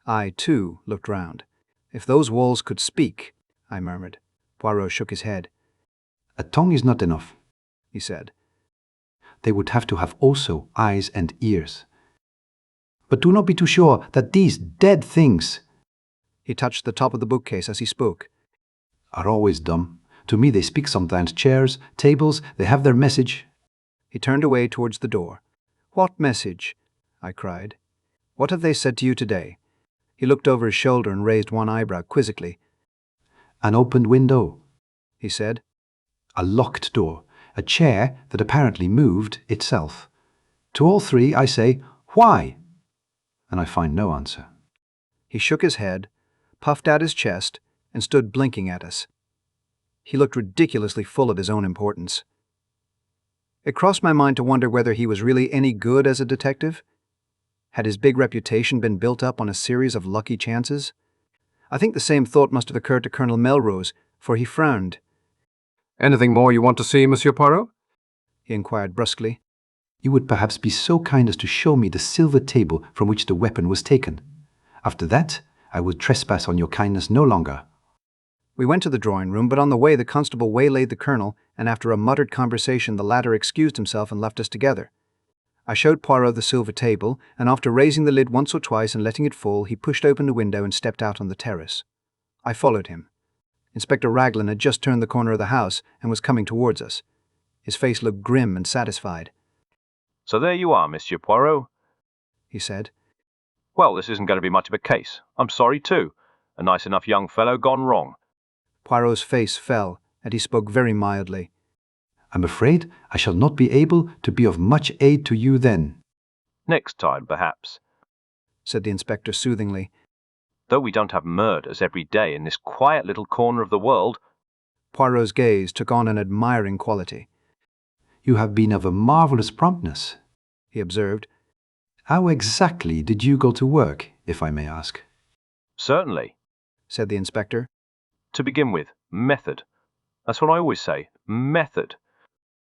I, too, looked round. If those walls could speak, I murmured. Poirot shook his head. A tongue is not enough, he said. They would have to have also eyes and ears. But do not be too sure that these dead things, he touched the top of the bookcase as he spoke, are always dumb. To me they speak sometimes. Chairs, tables, they have their message. He turned away towards the door. What message? I cried. What have they said to you today? He looked over his shoulder and raised one eyebrow quizzically. An opened window, he said. A locked door, a chair that apparently moved itself. To all three I say, why? And I find no answer. He shook his head, puffed out his chest, and stood blinking at us. He looked ridiculously full of his own importance. It crossed my mind to wonder whether he was really any good as a detective. Had his big reputation been built up on a series of lucky chances? I think the same thought must have occurred to Colonel Melrose, for he frowned. Anything more you want to see, Monsieur Poirot? He inquired brusquely. You would perhaps be so kind as to show me the silver table from which the weapon was taken. After that, I will trespass on your kindness no longer. We went to the drawing-room, but on the way the constable waylaid the colonel, and after a muttered conversation the latter excused himself and left us together. I showed Poirot the silver table, and after raising the lid once or twice and letting it fall, he pushed open the window and stepped out on the terrace. I followed him. Inspector Raglan had just turned the corner of the house and was coming towards us. His face looked grim and satisfied. So there you are, Monsieur Poirot, he said. Well, this isn't going to be much of a case. I'm sorry too. A nice enough young fellow gone wrong. Poirot's face fell, and he spoke very mildly. I'm afraid I shall not be able to be of much aid to you then. Next time, perhaps, said the inspector soothingly. Though we don't have murders every day in this quiet little corner of the world. Poirot's gaze took on an admiring quality. You have been of a marvellous promptness, he observed. How exactly did you go to work, if I may ask? Certainly, said the inspector. To begin with, method. That's what I always say, method.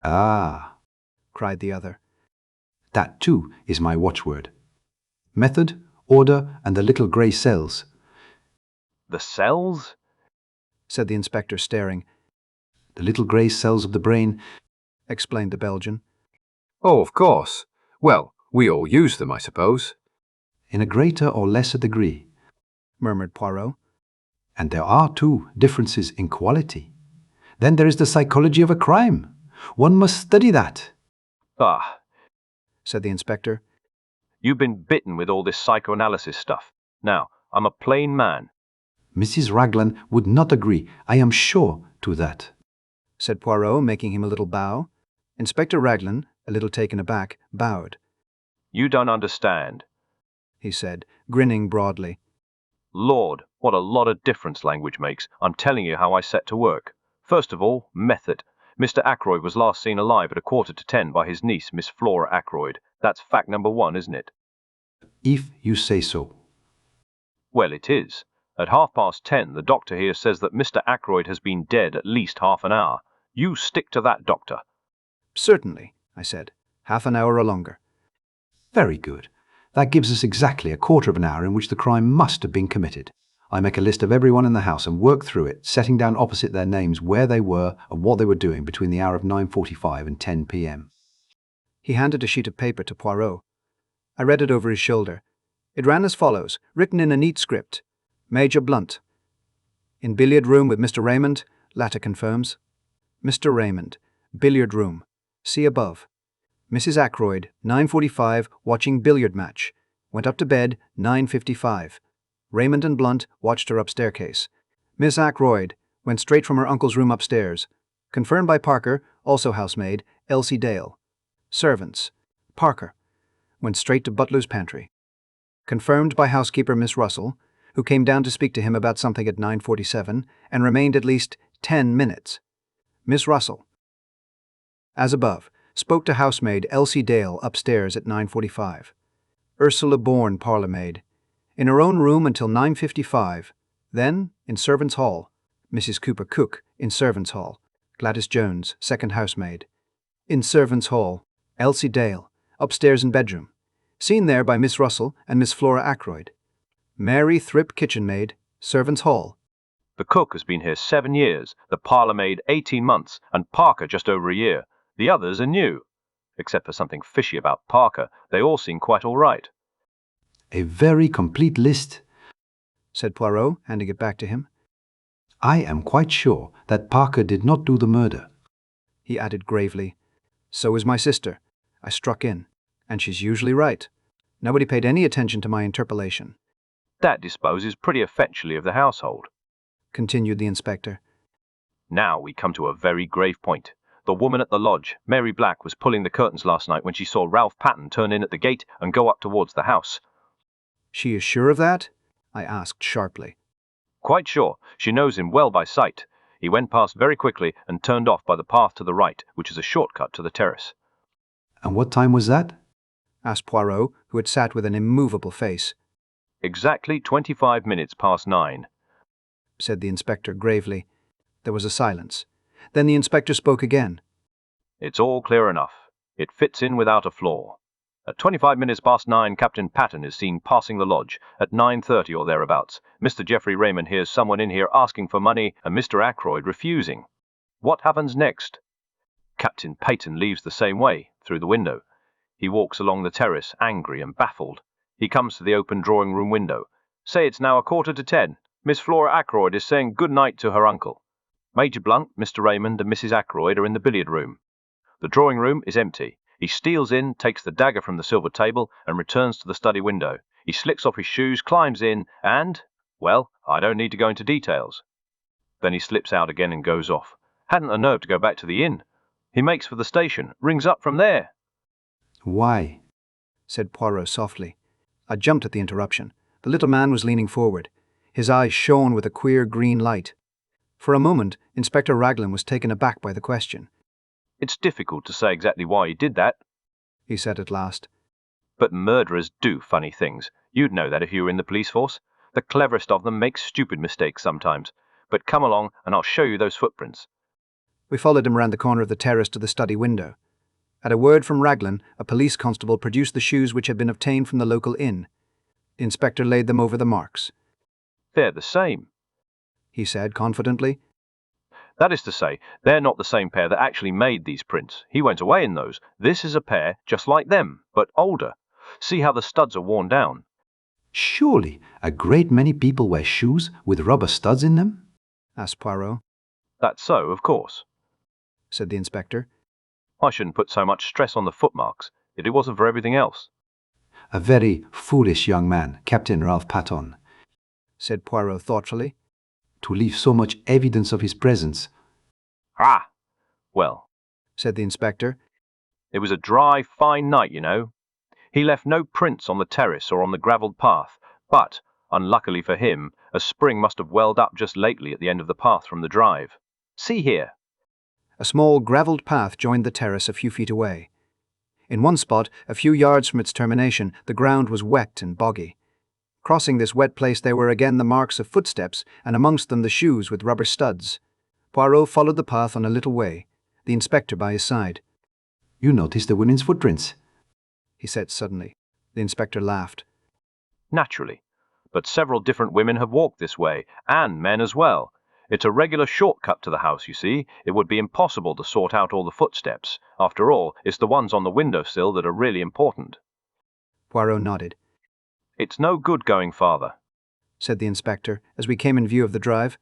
Ah, cried the other. That too is my watchword. Method, order, and the little grey cells. The cells? Said the inspector, staring. The little grey cells of the brain, explained the Belgian. Oh, of course. Well, we all use them, I suppose. In a greater or lesser degree, murmured Poirot. And there are, too, differences in quality. Then there is the psychology of a crime. One must study that. Ah, said the inspector. You've been bitten with all this psychoanalysis stuff. Now, I'm a plain man. Mrs. Raglan would not agree, I am sure, to that, said Poirot, making him a little bow. Inspector Raglan, a little taken aback, bowed. You don't understand, he said, grinning broadly. Lord, what a lot of difference language makes. I'm telling you how I set to work. First of all, method. Mr. Ackroyd was last seen alive at 9:45 by his niece, Miss Flora Ackroyd. That's fact number 1, isn't it? If you say so. Well, it is. At 10:30, the doctor here says that Mr. Ackroyd has been dead at least half an hour. You stick to that, doctor. Certainly, I said. Half an hour or longer. Very good. That gives us exactly a quarter of an hour in which the crime must have been committed. I make a list of everyone in the house and work through it, setting down opposite their names where they were and what they were doing between the hour of 9:45 and 10 p.m. He handed a sheet of paper to Poirot. I read it over his shoulder. It ran as follows, written in a neat script. Major Blunt. In billiard room with Mr. Raymond, latter confirms. Mr. Raymond, billiard room. See above. Mrs. Ackroyd, 9:45, watching billiard match. Went up to bed, 9:55. Raymond and Blunt watched her up staircase. Miss Ackroyd went straight from her uncle's room upstairs. Confirmed by Parker, also housemaid, Elsie Dale. Servants. Parker. went straight to butler's pantry. Confirmed by housekeeper Miss Russell, who came down to speak to him about something at 9:47 and remained at least 10 minutes. Miss Russell, as above, spoke to housemaid Elsie Dale upstairs at 9:45. Ursula Bourne, parlourmaid, in her own room until 9:55. Then, in servants' hall, Mrs. Cooper Cook in servants' hall, Gladys Jones, second housemaid. In servants' hall, Elsie Dale, upstairs in bedroom, seen there by Miss Russell and Miss Flora Ackroyd. Mary Thripp, kitchen maid, servants' hall. The cook has been here 7 years, the parlourmaid 18 months, and Parker just over a year. The others are new. Except for something fishy about Parker, they all seem quite all right. A very complete list, said Poirot, handing it back to him. I am quite sure that Parker did not do the murder, he added gravely. So is my sister. I struck in, and she's usually right. Nobody paid any attention to my interpolation. That disposes pretty effectually of the household, continued the inspector. Now we come to a very grave point. The woman at the lodge, Mary Black, was pulling the curtains last night when she saw Ralph Paton turn in at the gate and go up towards the house. She is sure of that? I asked sharply. Quite sure. She knows him well by sight. He went past very quickly and turned off by the path to the right, which is a shortcut to the terrace. And what time was that? Asked Poirot, who had sat with an immovable face. Exactly 25 minutes past 9, said the inspector gravely. There was a silence. Then the inspector spoke again. It's all clear enough. It fits in without a flaw. At 25 minutes past 9, Captain Paton is seen passing the lodge. At 9:30 or thereabouts, Mr. Geoffrey Raymond hears someone in here asking for money and Mr. Ackroyd refusing. What happens next? Captain Paton leaves the same way, through the window. He walks along the terrace, angry and baffled. He comes to the open drawing-room window. Say it's now 9:45. Miss Flora Ackroyd is saying good night to her uncle. Major Blunt, Mr. Raymond and Mrs. Ackroyd are in the billiard room. The drawing-room is empty. He steals in, takes the dagger from the silver table and returns to the study window. He slicks off his shoes, climbs in and, well, I don't need to go into details. Then he slips out again and goes off. Hadn't the nerve to go back to the inn. He makes for the station, rings up from there. Why? Said Poirot softly. I jumped at the interruption. The little man was leaning forward. His eyes shone with a queer green light. For a moment, Inspector Raglan was taken aback by the question. It's difficult to say exactly why he did that, he said at last. But murderers do funny things. You'd know that if you were in the police force. The cleverest of them make stupid mistakes sometimes. But come along and I'll show you those footprints. We followed him round the corner of the terrace to the study window. At a word from Raglan, a police constable produced the shoes which had been obtained from the local inn. The inspector laid them over the marks. They're the same, he said confidently. That is to say, they're not the same pair that actually made these prints. He went away in those. This is a pair just like them, but older. See how the studs are worn down. Surely a great many people wear shoes with rubber studs in them? Asked Poirot. That's so, of course, said the inspector. I shouldn't put so much stress on the footmarks, if it wasn't for everything else. A very foolish young man, Captain Ralph Paton, said Poirot thoughtfully, to leave so much evidence of his presence. Ah, well, said the inspector. It was a dry, fine night, you know. He left no prints on the terrace or on the gravelled path, but, unluckily for him, a spring must have welled up just lately at the end of the path from the drive. See here. A small gravelled path joined the terrace a few feet away. In one spot, a few yards from its termination, the ground was wet and boggy. Crossing this wet place there were again the marks of footsteps, and amongst them the shoes with rubber studs. Poirot followed the path on a little way, the inspector by his side. You noticed the women's footprints? He said suddenly. The inspector laughed. Naturally. But several different women have walked this way, and men as well. It's a regular shortcut to the house, you see. It would be impossible to sort out all the footsteps. After all, it's the ones on the windowsill that are really important. Poirot nodded. It's no good going farther, said the inspector, as we came in view of the drive.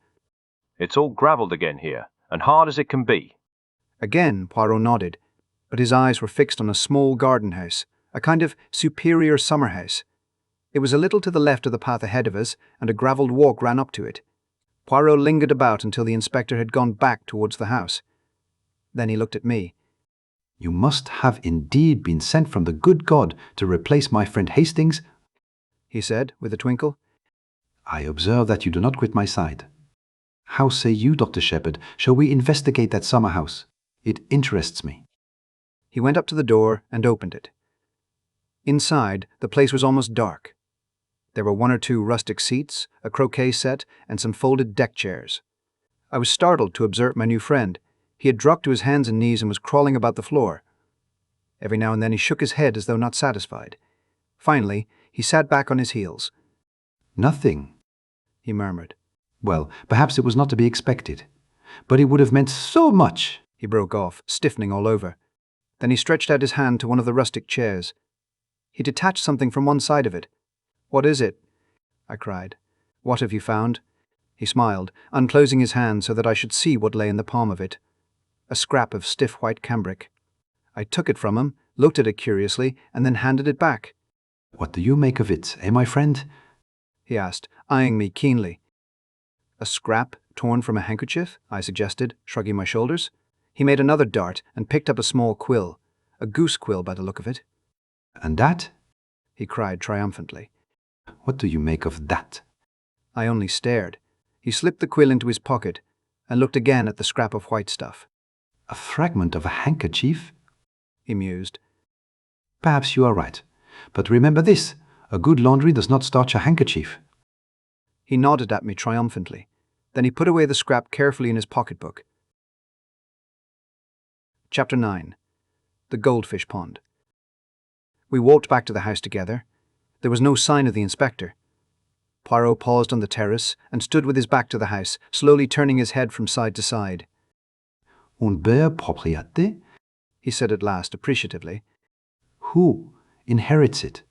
It's all gravelled again here, and hard as it can be. Again Poirot nodded, but his eyes were fixed on a small garden house, a kind of superior summer house. It was a little to the left of the path ahead of us, and a gravelled walk ran up to it. Poirot lingered about until the inspector had gone back towards the house. Then he looked at me. You must have indeed been sent from the good God to replace my friend Hastings, he said with a twinkle. I observe that you do not quit my side. How say you, Dr. Sheppard, shall we investigate that summer house? It interests me. He went up to the door and opened it. Inside, the place was almost dark. There were 1 or 2 rustic seats, a croquet set, and some folded deck chairs. I was startled to observe my new friend. He had dropped to his hands and knees and was crawling about the floor. Every now and then he shook his head as though not satisfied. Finally, he sat back on his heels. Nothing, he murmured. Well, perhaps it was not to be expected. But it would have meant so much, he broke off, stiffening all over. Then he stretched out his hand to one of the rustic chairs. He detached something from one side of it. What is it? I cried. What have you found? He smiled, unclosing his hand so that I should see what lay in the palm of it. A scrap of stiff white cambric. I took it from him, looked at it curiously, and then handed it back. What do you make of it, my friend? He asked, eyeing me keenly. A scrap torn from a handkerchief, I suggested, shrugging my shoulders. He made another dart and picked up a small quill, a goose quill by the look of it. And that? He cried triumphantly. What do you make of that? I only stared. He slipped the quill into his pocket and looked again at the scrap of white stuff. A fragment of a handkerchief? He mused. Perhaps you are right. But remember this, a good laundry does not starch a handkerchief. He nodded at me triumphantly. Then he put away the scrap carefully in his pocketbook. Chapter 9. The Goldfish Pond. We walked back to the house together. There was no sign of the inspector. Poirot paused on the terrace and stood with his back to the house, slowly turning his head from side to side. Un bel propriété? He said at last, appreciatively. Who inherits it?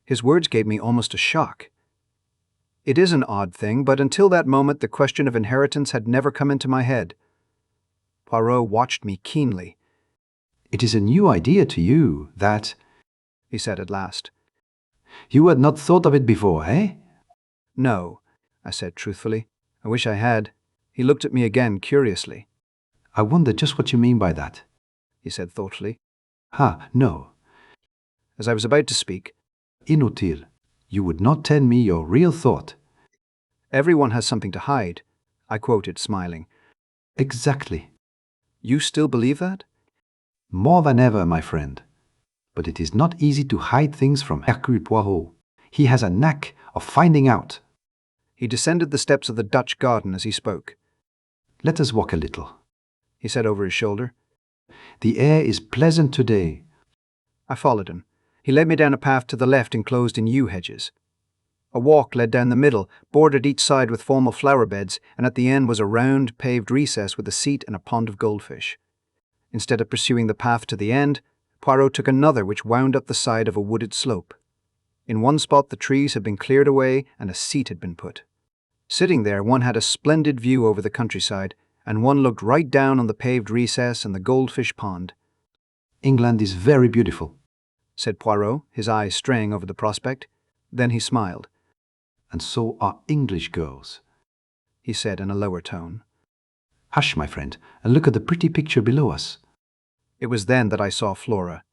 His words gave me almost a shock. It is an odd thing, but until that moment the question of inheritance had never come into my head. Poirot watched me keenly. It is a new idea to you, that, he said at last. You had not thought of it before, eh? No, I said truthfully. I wish I had. He looked at me again curiously. I wonder just what you mean by that, he said thoughtfully. No. As I was about to speak, Inutile. You would not tell me your real thought. Everyone has something to hide, I quoted, smiling. Exactly. You still believe that? More than ever, my friend. But it is not easy to hide things from Hercule Poirot. He has a knack of finding out. He descended the steps of the Dutch garden as he spoke. Let us walk a little, he said over his shoulder. The air is pleasant today. I followed him. He led me down a path to the left enclosed in yew hedges. A walk led down the middle, bordered each side with formal flower beds, and at the end was a round, paved recess with a seat and a pond of goldfish. Instead of pursuing the path to the end, Poirot took another which wound up the side of a wooded slope. In one spot the trees had been cleared away and a seat had been put. Sitting there, one had a splendid view over the countryside, and one looked right down on the paved recess and the goldfish pond. England is very beautiful, said Poirot, his eyes straying over the prospect. Then he smiled. And so are English girls, he said in a lower tone. Hush, my friend, and look at the pretty picture below us. It was then that I saw Flora.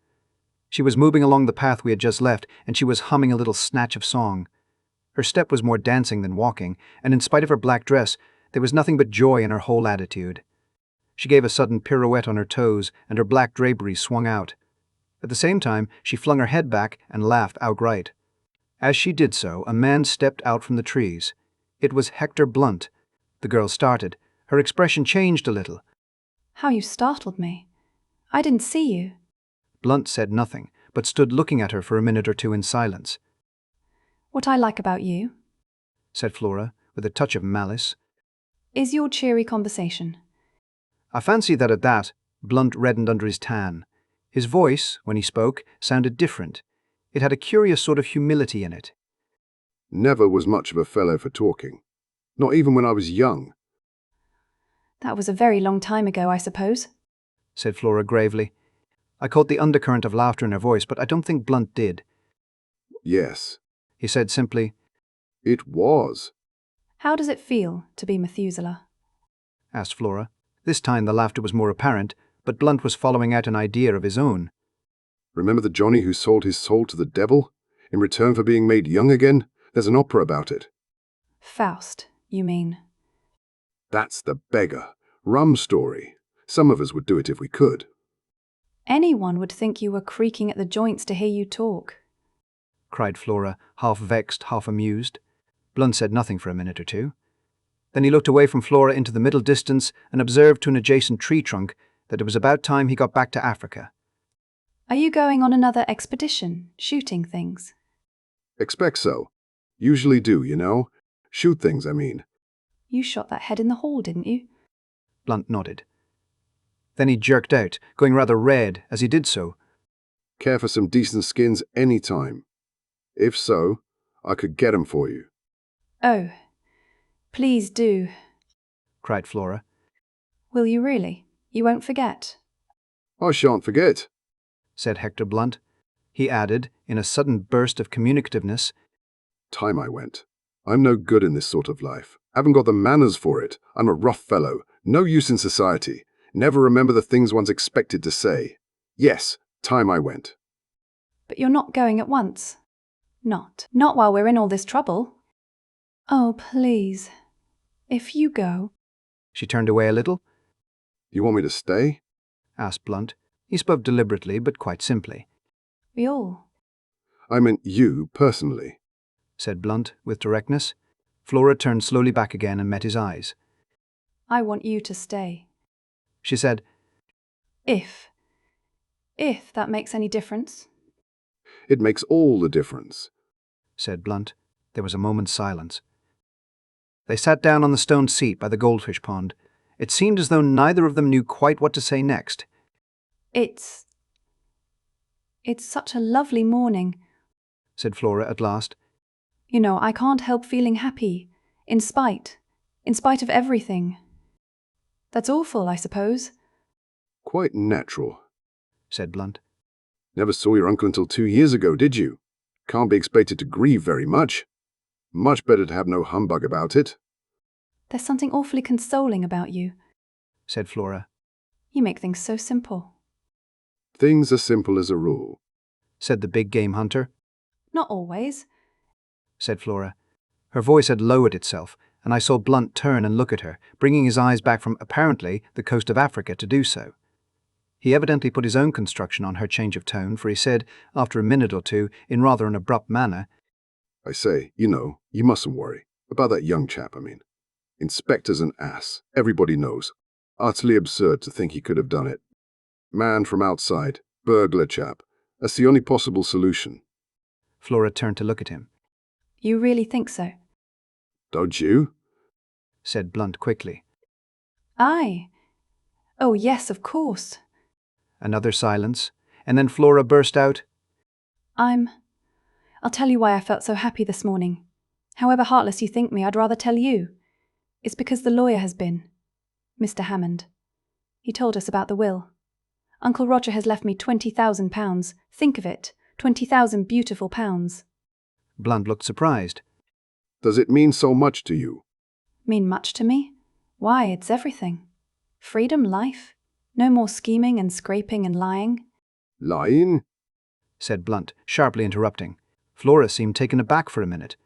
She was moving along the path we had just left, and she was humming a little snatch of song. Her step was more dancing than walking, and in spite of her black dress, there was nothing but joy in her whole attitude. She gave a sudden pirouette on her toes, and her black draperies swung out. At the same time, she flung her head back and laughed outright. As she did so, a man stepped out from the trees. It was Hector Blunt. The girl started. Her expression changed a little. How you startled me. I didn't see you. Blunt said nothing, but stood looking at her for a minute or two in silence. What I like about you, said Flora, with a touch of malice, is your cheery conversation. I fancy that at that, Blunt reddened under his tan. His voice, when he spoke, sounded different. It had a curious sort of humility in it. Never was much of a fellow for talking. Not even when I was young. That was a very long time ago, I suppose, said Flora gravely. I caught the undercurrent of laughter in her voice, but I don't think Blunt did. Yes, he said simply. It was. How does it feel to be Methuselah? Asked Flora. This time the laughter was more apparent, but Blunt was following out an idea of his own. Remember the Johnny who sold his soul to the devil? In return for being made young again? There's an opera about it. Faust, you mean? That's the beggar. Rum story. Some of us would do it if we could. Anyone would think you were creaking at the joints to hear you talk, cried Flora, half vexed, half amused. Blunt said nothing for a minute or two. Then he looked away from Flora into the middle distance and observed to an adjacent tree trunk that it was about time he got back to Africa. Are you going on another expedition, shooting things? Expect so. Usually do, you know. Shoot things, I mean. You shot that head in the hall, didn't you? Blunt nodded. Then he jerked out, going rather red as he did so. Care for some decent skins any time. If so, I could get 'em for you. Oh, please do, cried Flora. Will you really? You won't forget? I shan't forget, said Hector Blunt. He added, in a sudden burst of communicativeness, Time I went. I'm no good in this sort of life. Haven't got the manners for it. I'm a rough fellow. No use in society. Never remember the things one's expected to say. Yes, time I went. But you're not going at once. Not while we're in all this trouble. Oh, please. If you go. She turned away a little. You want me to stay? Asked Blunt. He spoke deliberately, but quite simply. We all. I meant you, personally, said Blunt, with directness. Flora turned slowly back again and met his eyes. I want you to stay, she said. If that makes any difference. It makes all the difference, said Blunt. There was a moment's silence. They sat down on the stone seat by the Goldfish Pond. It seemed as though neither of them knew quite what to say next. It's such a lovely morning, said Flora at last. You know, I can't help feeling happy, in spite of everything. That's awful, I suppose. Quite natural, said Blunt. Never saw your uncle until 2 years ago, did you? Can't be expected to grieve very much. Much better to have no humbug about it. There's something awfully consoling about you, said Flora. You make things so simple. Things are simple as a rule, said the big game hunter. Not always, said Flora. Her voice had lowered itself, and I saw Blunt turn and look at her, bringing his eyes back from, apparently, the coast of Africa to do so. He evidently put his own construction on her change of tone, for he said, after a minute or two, in rather an abrupt manner, I say, you know, you mustn't worry. About that young chap, I mean. Inspector's an ass, everybody knows. Utterly absurd to think he could have done it. Man from outside, burglar chap. That's the only possible solution. Flora turned to look at him. You really think so? Don't you? Said Blunt quickly. Aye. Oh, yes, of course. Another silence, and then Flora burst out. I'll tell you why I felt so happy this morning. However heartless you think me, I'd rather tell you. It's because the lawyer has been. Mr. Hammond. He told us about the will. Uncle Roger has left me £20,000. Think of it, 20,000 beautiful pounds. Blunt looked surprised. Does it mean so much to you? Mean much to me? Why, it's everything. Freedom, life. No more scheming and scraping and lying. Lying? Said Blunt, sharply interrupting. Flora seemed taken aback for a minute.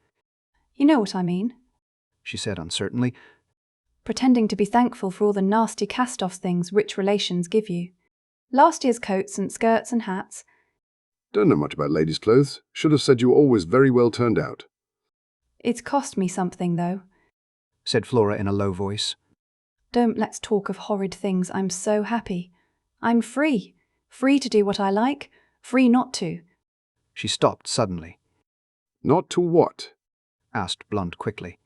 You know what I mean, she said uncertainly. Pretending to be thankful for all the nasty cast-off things rich relations give you. Last year's coats and skirts and hats. Don't know much about ladies' clothes. Should have said you were always very well turned out. It's cost me something, though, said Flora in a low voice. Don't let's talk of horrid things. I'm so happy. I'm free. Free to do what I like. Free not to. She stopped suddenly. Not to what? Asked Blunt quickly.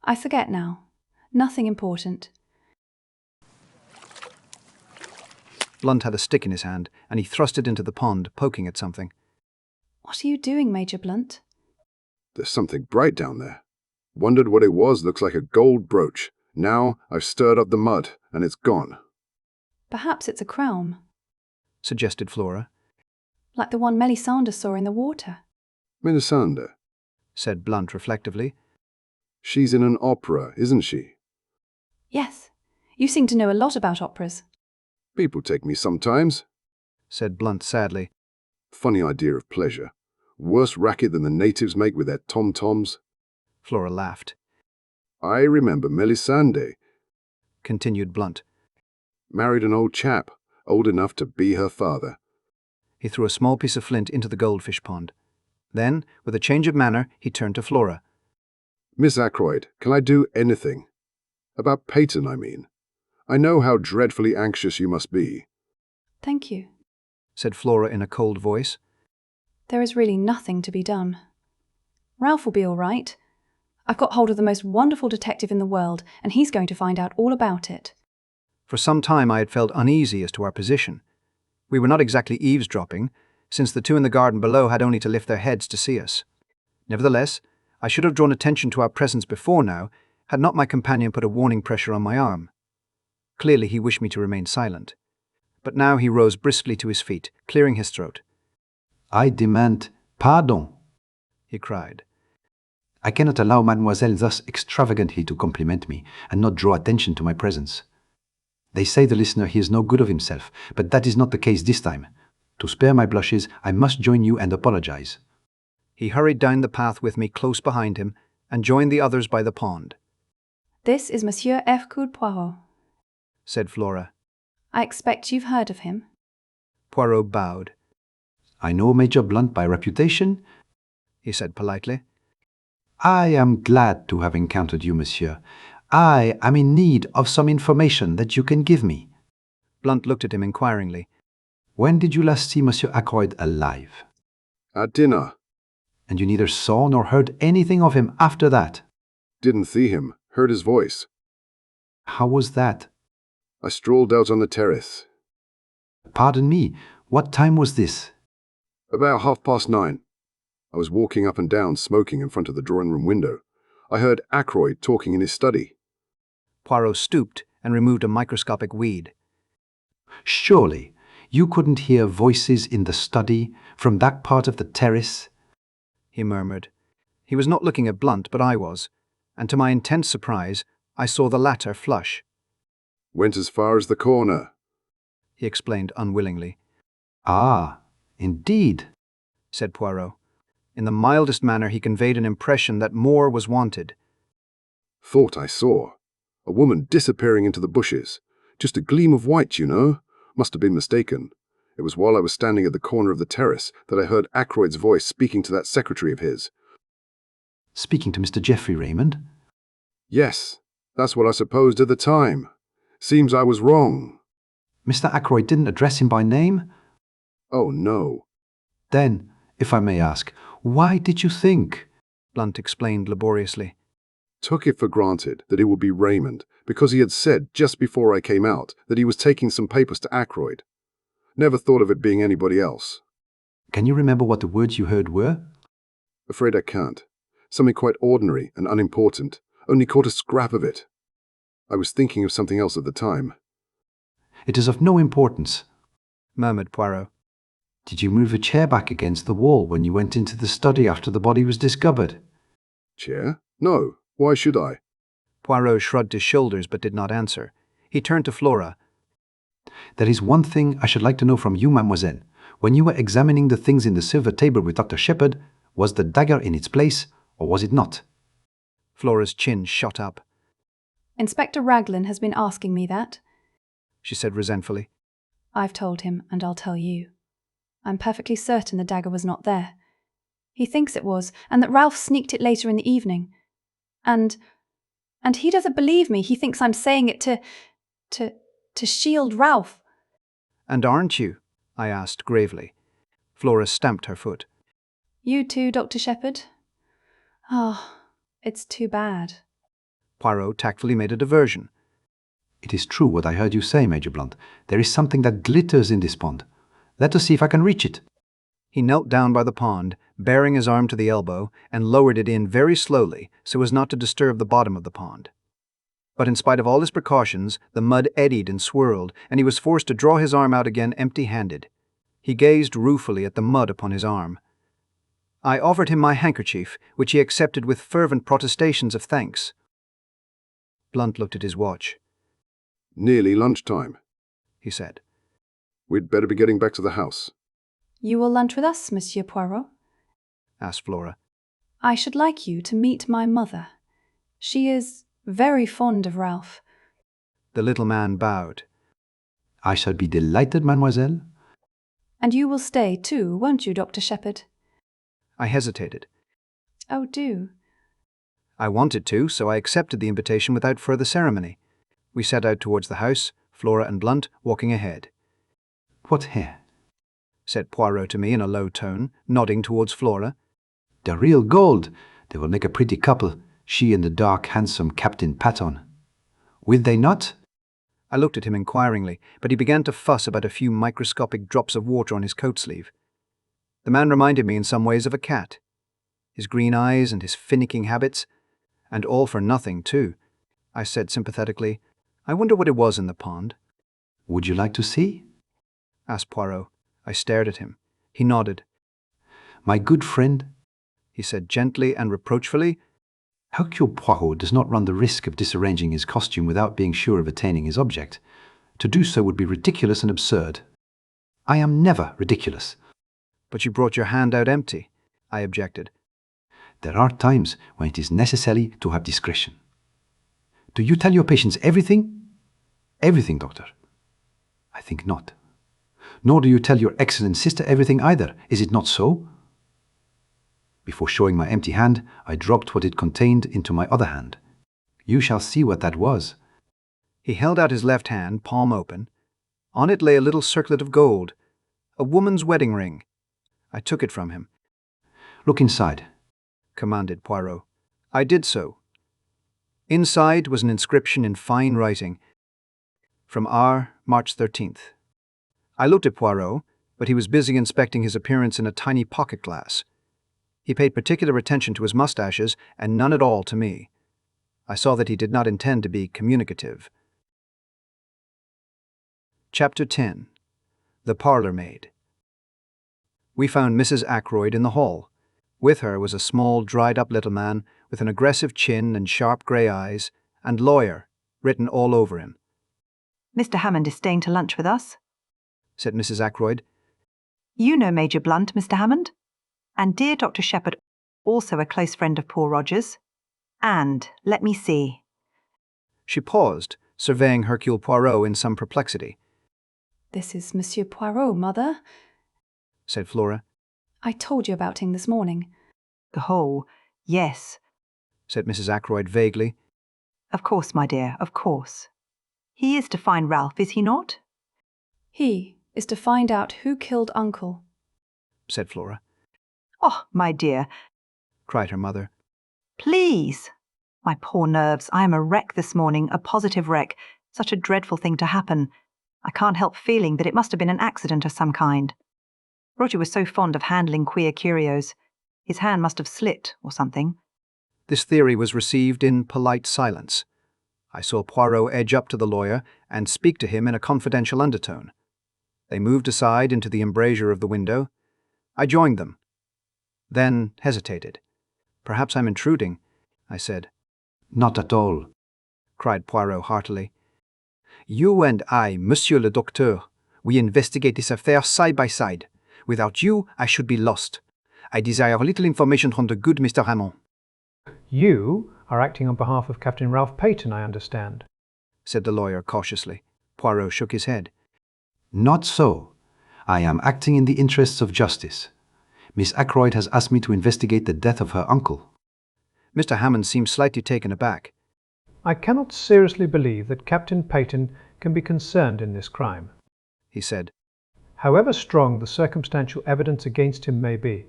I forget now. Nothing important. Blunt had a stick in his hand, and he thrust it into the pond, poking at something. What are you doing, Major Blunt? There's something bright down there. Wondered what it was. Looks like a gold brooch. Now I've stirred up the mud, and it's gone. Perhaps it's a crown, suggested Flora. Like the one Melisande saw in the water. Melisande, said Blunt reflectively. She's in an opera, isn't she? Yes. You seem to know a lot about operas. People take me sometimes, said Blunt sadly. Funny idea of pleasure. Worse racket than the natives make with their tom-toms. Flora laughed. I remember Melisande, continued Blunt. Married an old chap, old enough to be her father. He threw a small piece of flint into the Goldfish Pond. Then, with a change of manner, he turned to Flora. Miss Ackroyd, can I do anything? About Paton, I mean. I know how dreadfully anxious you must be. Thank you, said Flora in a cold voice. There is really nothing to be done. Ralph will be all right. I've got hold of the most wonderful detective in the world, and he's going to find out all about it. For some time I had felt uneasy as to our position. We were not exactly eavesdropping, since the two in the garden below had only to lift their heads to see us. Nevertheless, I should have drawn attention to our presence before now, had not my companion put a warning pressure on my arm. Clearly he wished me to remain silent. But now he rose briskly to his feet, clearing his throat. I demand pardon, he cried. I cannot allow mademoiselle thus extravagantly to compliment me and not draw attention to my presence. They say the listener hears no good of himself, but that is not the case this time. To spare my blushes, I must join you and apologize. He hurried down the path with me close behind him and joined the others by the pond. This is Monsieur Hercule Poirot, said Flora. I expect you've heard of him. Poirot bowed. I know Major Blunt by reputation, he said politely. I am glad to have encountered you, monsieur. I am in need of some information that you can give me. Blunt looked at him inquiringly. When did you last see Monsieur Ackroyd alive? At dinner. And you neither saw nor heard anything of him after that? Didn't see him, heard his voice. How was that? I strolled out on the terrace. Pardon me, what time was this? About 9:30. I was walking up and down, smoking in front of the drawing-room window. I heard Ackroyd talking in his study. Poirot stooped and removed a microscopic weed. Surely, you couldn't hear voices in the study from that part of the terrace? He murmured. He was not looking at Blunt, but I was, and to my intense surprise, I saw the latter flush. Went as far as the corner, he explained unwillingly. Ah, indeed, said Poirot. In the mildest manner he conveyed an impression that more was wanted. Thought I saw. A woman disappearing into the bushes. Just a gleam of white, you know. Must have been mistaken. It was while I was standing at the corner of the terrace that I heard Ackroyd's voice speaking to that secretary of his. Speaking to Mr. Geoffrey Raymond? Yes, that's what I supposed at the time. Seems I was wrong. Mr. Ackroyd didn't address him by name? Oh, no. Then, if I may ask, why did you think? Blunt explained laboriously. Took it for granted that it would be Raymond, because he had said just before I came out that he was taking some papers to Ackroyd. Never thought of it being anybody else. Can you remember what the words you heard were? Afraid I can't. Something quite ordinary and unimportant. Only caught a scrap of it. I was thinking of something else at the time. It is of no importance, murmured Poirot. Did you move a chair back against the wall when you went into the study after the body was discovered? Chair? No. Why should I? Poirot shrugged his shoulders but did not answer. He turned to Flora. There is one thing I should like to know from you, mademoiselle. When you were examining the things in the silver table with Dr. Sheppard, was the dagger in its place, or was it not? Flora's chin shot up. Inspector Raglan has been asking me that, she said resentfully. I've told him, and I'll tell you. I'm perfectly certain the dagger was not there. He thinks it was, and that Ralph sneaked it later in the evening. And he doesn't believe me. He thinks I'm saying it to shield Ralph. And aren't you? I asked gravely. Flora stamped her foot. You too, Dr. Sheppard? Oh, it's too bad. Poirot tactfully made a diversion. It is true what I heard you say, Major Blunt. There is something that glitters in this pond. Let us see if I can reach it. He knelt down by the pond, baring his arm to the elbow, and lowered it in very slowly so as not to disturb the bottom of the pond. But in spite of all his precautions, the mud eddied and swirled, and he was forced to draw his arm out again empty-handed. He gazed ruefully at the mud upon his arm. I offered him my handkerchief, which he accepted with fervent protestations of thanks. Blunt looked at his watch. Nearly lunchtime, he said. We'd better be getting back to the house. You will lunch with us, Monsieur Poirot? asked Flora. I should like you to meet my mother. She is very fond of Ralph. The little man bowed. I shall be delighted, mademoiselle. And you will stay too, won't you, Dr. Sheppard? I hesitated. Oh, do. I wanted to, so I accepted the invitation without further ceremony. We set out towards the house, Flora and Blunt walking ahead. What hair? Said Poirot to me in a low tone, nodding towards Flora. The real gold. They will make a pretty couple, she and the dark, handsome Captain Paton. Will they not? I looked at him inquiringly, but he began to fuss about a few microscopic drops of water on his coat sleeve. The man reminded me in some ways of a cat. His green eyes and his finicking habits, and all for nothing, too. I said sympathetically, I wonder what it was in the pond. Would you like to see? Asked Poirot. I stared at him. He nodded. My good friend, he said gently and reproachfully, Hercule Poirot does not run the risk of disarranging his costume without being sure of attaining his object. To do so would be ridiculous and absurd. I am never ridiculous. But you brought your hand out empty, I objected. There are times when it is necessary to have discretion. Do you tell your patients everything? Everything, doctor. I think not. Nor do you tell your excellent sister everything either, is it not so? Before showing my empty hand, I dropped what it contained into my other hand. You shall see what that was. He held out his left hand, palm open. On it lay a little circlet of gold, a woman's wedding ring. I took it from him. Look inside, commanded Poirot. I did so. Inside was an inscription in fine writing. From R, March 13th. I looked at Poirot, but he was busy inspecting his appearance in a tiny pocket glass. He paid particular attention to his mustaches and none at all to me. I saw that he did not intend to be communicative. Chapter 10. The Parlormaid. We found Mrs. Ackroyd in the hall. With her was a small, dried-up little man with an aggressive chin and sharp grey eyes, and lawyer written all over him. Mr. Hammond is staying to lunch with us, said Mrs. Ackroyd. You know Major Blunt, Mr. Hammond? And dear Dr. Sheppard, also a close friend of poor Roger's. And, let me see. She paused, surveying Hercule Poirot in some perplexity. This is Monsieur Poirot, mother, said Flora. I told you about him this morning. Oh, yes, said Mrs. Ackroyd vaguely. Of course, my dear, of course. He is to find Ralph, is he not? He is to find out who killed Uncle, said Flora. Oh, my dear, cried her mother. Please. My poor nerves, I am a wreck this morning, a positive wreck. Such a dreadful thing to happen. I can't help feeling that it must have been an accident of some kind. Roger was so fond of handling queer curios. His hand must have slipped or something. This theory was received in polite silence. I saw Poirot edge up to the lawyer and speak to him in a confidential undertone. They moved aside into the embrasure of the window. I joined them. Then hesitated. Perhaps I'm intruding, I said. Not at all, cried Poirot heartily. You and I, Monsieur le Docteur, we investigate this affair side by side. Without you, I should be lost. I desire a little information from the good Mr. Raymond. You are acting on behalf of Captain Ralph Paton, I understand, said the lawyer cautiously. Poirot shook his head. Not so. I am acting in the interests of justice. Miss Ackroyd has asked me to investigate the death of her uncle. Mr. Hammond seemed slightly taken aback. I cannot seriously believe that Captain Paton can be concerned in this crime, he said. However strong the circumstantial evidence against him may be,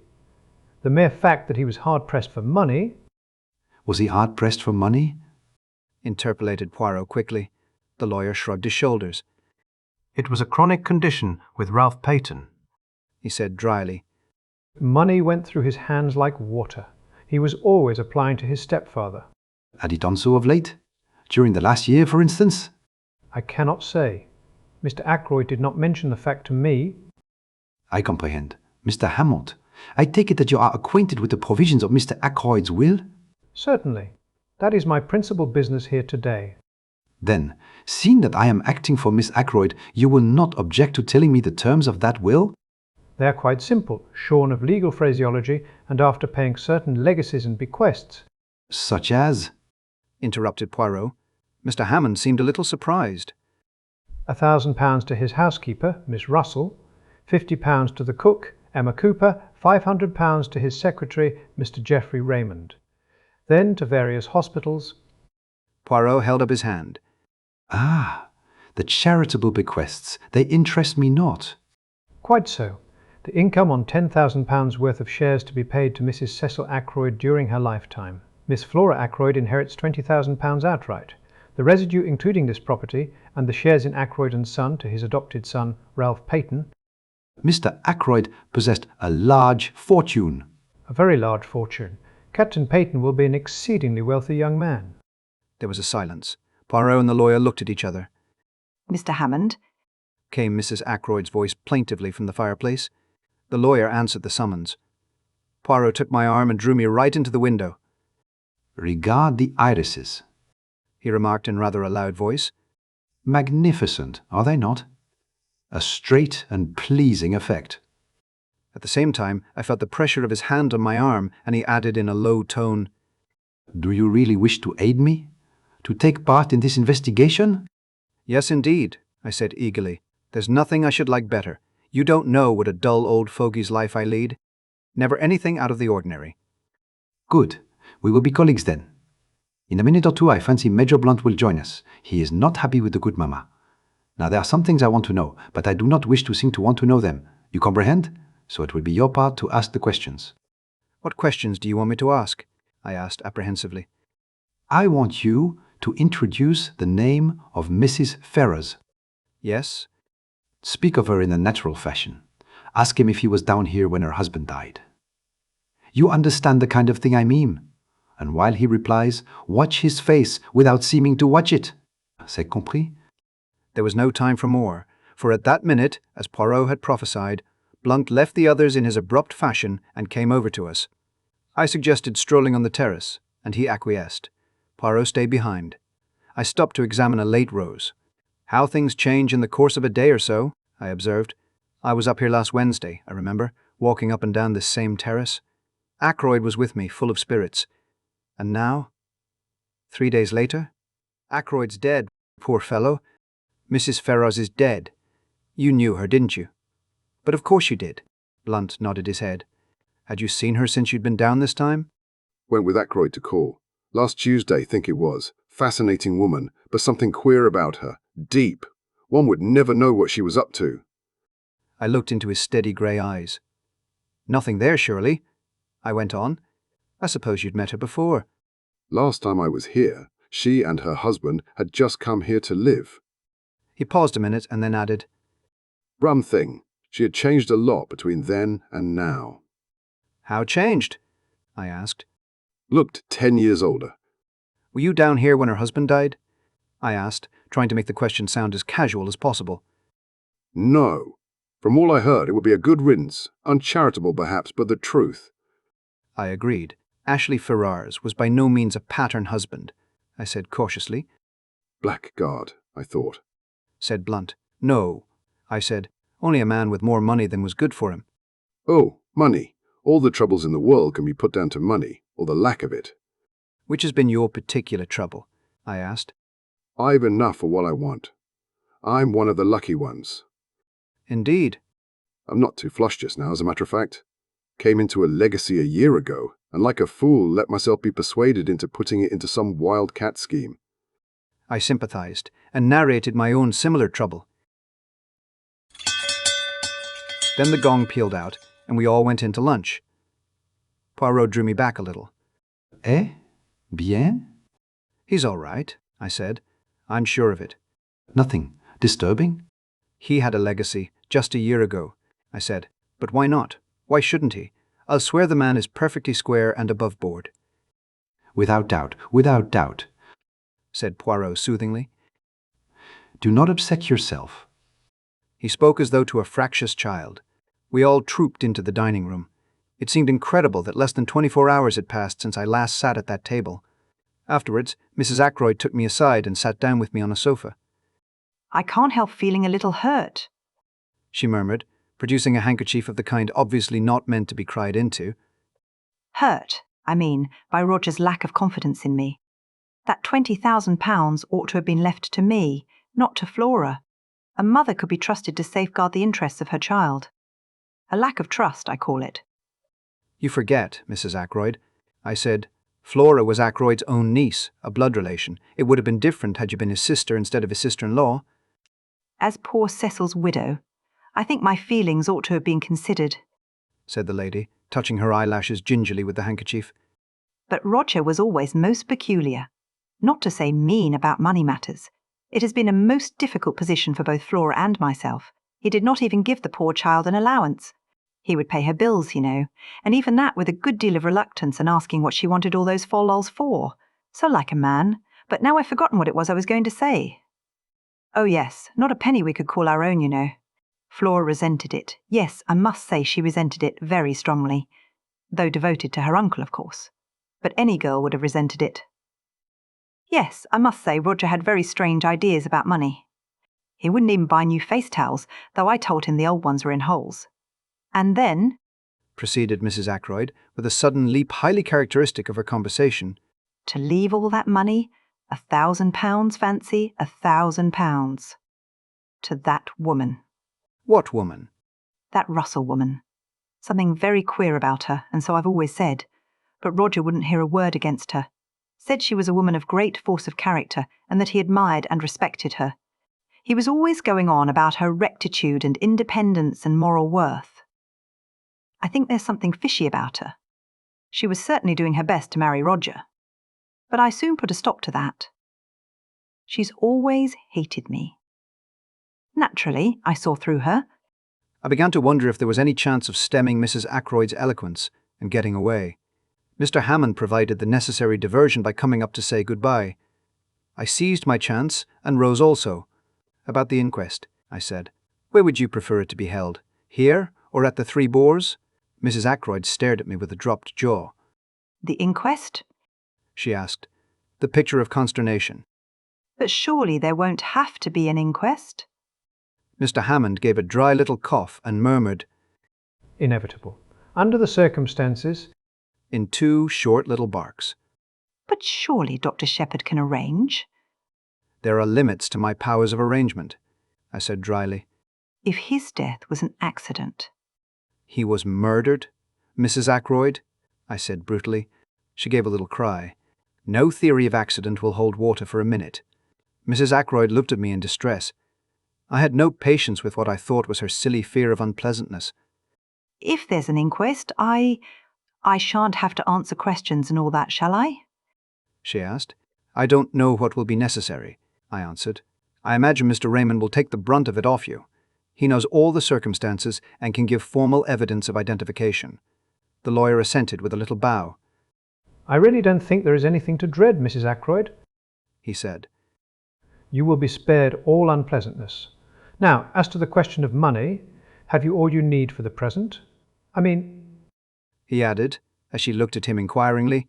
the mere fact that he was hard-pressed for money... Was he hard-pressed for money? Interpolated Poirot quickly. The lawyer shrugged his shoulders. It was a chronic condition with Ralph Paton, he said dryly. Money went through his hands like water. He was always applying to his stepfather. Had he done so of late? During the last year, for instance? I cannot say. Mr. Ackroyd did not mention the fact to me. I comprehend. Mr. Hammond, I take it that you are acquainted with the provisions of Mr. Ackroyd's will? Certainly. That is my principal business here today. Then, seeing that I am acting for Miss Ackroyd, you will not object to telling me the terms of that will? They are quite simple, shorn of legal phraseology, and after paying certain legacies and bequests. Such as? Interrupted Poirot. Mr. Hammond seemed a little surprised. £1,000 to his housekeeper, Miss Russell, £50 to the cook, Emma Cooper, £500 to his secretary, Mr. Geoffrey Raymond. Then to various hospitals. Poirot held up his hand. Ah, the charitable bequests, they interest me not. Quite so. The income on £10,000 worth of shares to be paid to Mrs. Cecil Ackroyd during her lifetime. Miss Flora Ackroyd inherits £20,000 outright. The residue including this property, and the shares in Ackroyd and Son to his adopted son, Ralph Paton. Mr. Ackroyd possessed a large fortune. A very large fortune. Captain Paton will be an exceedingly wealthy young man. There was a silence. Poirot and the lawyer looked at each other. Mr. Hammond, Came Mrs. Ackroyd's voice plaintively from the fireplace. The lawyer answered the summons. Poirot took my arm and drew me right into the window. Regard the irises, he remarked in rather a loud voice. Magnificent, are they not? A straight and pleasing effect. At the same time, I felt the pressure of his hand on my arm, and he added in a low tone, Do you really wish to aid me? To take part in this investigation? Yes, indeed, I said eagerly. There's nothing I should like better. You don't know what a dull old fogey's life I lead. Never anything out of the ordinary. Good. We will be colleagues then. In a minute or two I fancy Major Blunt will join us. He is not happy with the good mamma. Now there are some things I want to know, but I do not wish to seem to want to know them. You comprehend? So it will be your part to ask the questions. What questions do you want me to ask? I asked apprehensively. I want you to introduce the name of Mrs. Ferrars. Yes? Speak of her in a natural fashion. Ask him if he was down here when her husband died. You understand the kind of thing I mean. And while he replies, watch his face without seeming to watch it. C'est compris? There was no time for more, for at that minute, as Poirot had prophesied, Blunt left the others in his abrupt fashion and came over to us. I suggested strolling on the terrace, and he acquiesced. Poirot stayed behind. I stopped to examine a late rose. How things change in the course of a day or so, I observed. I was up here last Wednesday, I remember, walking up and down this same terrace. Ackroyd was with me, full of spirits. And now? 3 days later? Ackroyd's dead, poor fellow. Mrs. Ferrars is dead. You knew her, didn't you? But of course you did. Blunt nodded his head. Had you seen her since you'd been down this time? Went with Ackroyd to call. Last Tuesday, think it was. Fascinating woman, but something queer about her. Deep. One would never know what she was up to. I looked into his steady grey eyes. Nothing there, surely? I went on. I suppose you'd met her before. Last time I was here, she and her husband had just come here to live. He paused a minute and then added, Rum thing. She had changed a lot between then and now. How changed? I asked. Looked 10 years older. Were you down here when her husband died? I asked, trying to make the question sound as casual as possible. No. From all I heard, it would be a good riddance. Uncharitable, perhaps, but the truth. I agreed. Ashley Ferrars was by no means a pattern husband, I said cautiously. Blackguard, I thought. Said Blunt. No, I said. Only a man with more money than was good for him. Oh, money. All the troubles in the world can be put down to money, or the lack of it. Which has been your particular trouble? I asked. I've enough for what I want. I'm one of the lucky ones. Indeed. I'm not too flush just now, as a matter of fact. Came into a legacy a year ago, and like a fool let myself be persuaded into putting it into some wildcat scheme. I sympathized, and narrated my own similar trouble. Then the gong pealed out, and we all went in to lunch. Poirot drew me back a little. Eh? Bien? He's all right, I said. I'm sure of it. Nothing disturbing? He had a legacy just a year ago, I said. But why not? Why shouldn't he? I'll swear the man is perfectly square and above board. Without doubt, said Poirot soothingly. Do not upset yourself. He spoke as though to a fractious child. We all trooped into the dining room. It seemed incredible that less than 24 hours had passed since I last sat at that table. Afterwards, Mrs. Ackroyd took me aside and sat down with me on a sofa. I can't help feeling a little hurt, she murmured, producing a handkerchief of the kind obviously not meant to be cried into. Hurt, I mean, by Roger's lack of confidence in me. That £20,000 ought to have been left to me, not to Flora. A mother could be trusted to safeguard the interests of her child. A lack of trust, I call it. You forget, Mrs. Ackroyd, I said. Flora was Ackroyd's own niece, a blood relation. It would have been different had you been his sister instead of his sister-in-law. As poor Cecil's widow, I think my feelings ought to have been considered, said the lady, touching her eyelashes gingerly with the handkerchief. But Roger was always most peculiar, not to say mean about money matters. It has been a most difficult position for both Flora and myself. He did not even give the poor child an allowance. He would pay her bills, you know, and even that with a good deal of reluctance and asking what she wanted all those fol-lols for. So like a man, but now I've forgotten what it was I was going to say. Oh yes, not a penny we could call our own, you know. Flora resented it. Yes, I must say she resented it very strongly, though devoted to her uncle, of course. But any girl would have resented it. Yes, I must say Roger had very strange ideas about money. He wouldn't even buy new face towels, though I told him the old ones were in holes. And then, proceeded Mrs. Ackroyd, with a sudden leap highly characteristic of her conversation, to leave all that money, £1,000, fancy, £1,000, to that woman. What woman? That Russell woman. Something very queer about her, and so I've always said. But Roger wouldn't hear a word against her. Said she was a woman of great force of character, and that he admired and respected her. He was always going on about her rectitude and independence and moral worth. I think there's something fishy about her. She was certainly doing her best to marry Roger. But I soon put a stop to that. She's always hated me. Naturally, I saw through her. I began to wonder if there was any chance of stemming Mrs. Ackroyd's eloquence and getting away. Mr. Hammond provided the necessary diversion by coming up to say goodbye. I seized my chance and rose also. About the inquest, I said. Where would you prefer it to be held? Here or at the Three Boars? Mrs. Ackroyd stared at me with a dropped jaw. The inquest? She asked, the picture of consternation. But surely there won't have to be an inquest? Mr. Hammond gave a dry little cough and murmured, Inevitable. Under the circumstances, in two short little barks. But surely Dr. Sheppard can arrange? There are limits to my powers of arrangement, I said dryly. If his death was an accident. He was murdered, Mrs. Ackroyd, I said brutally. She gave a little cry. No theory of accident will hold water for a minute. Mrs. Ackroyd looked at me in distress. I had no patience with what I thought was her silly fear of unpleasantness. If there's an inquest, I shan't have to answer questions and all that, shall I? She asked. I don't know what will be necessary, I answered. I imagine Mr. Raymond will take the brunt of it off you. He knows all the circumstances and can give formal evidence of identification. The lawyer assented with a little bow. I really don't think there is anything to dread, Mrs. Ackroyd, he said. You will be spared all unpleasantness. Now, as to the question of money, have you all you need for the present? I mean, he added, as she looked at him inquiringly.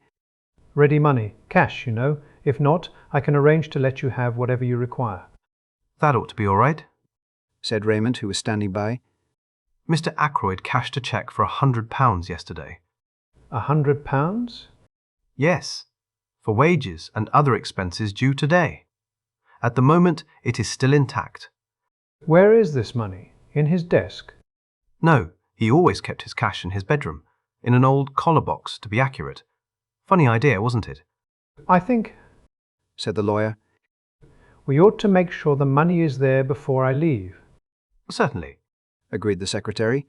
Ready money, cash, you know. If not, I can arrange to let you have whatever you require. That ought to be all right, said Raymond, who was standing by. Mr. Ackroyd cashed a cheque for £100 yesterday. £100? Yes, for wages and other expenses due today. At the moment, it is still intact. Where is this money? In his desk? No, he always kept his cash in his bedroom, in an old collar box, to be accurate. Funny idea, wasn't it? I think, said the lawyer, we ought to make sure the money is there before I leave. Certainly, agreed the secretary.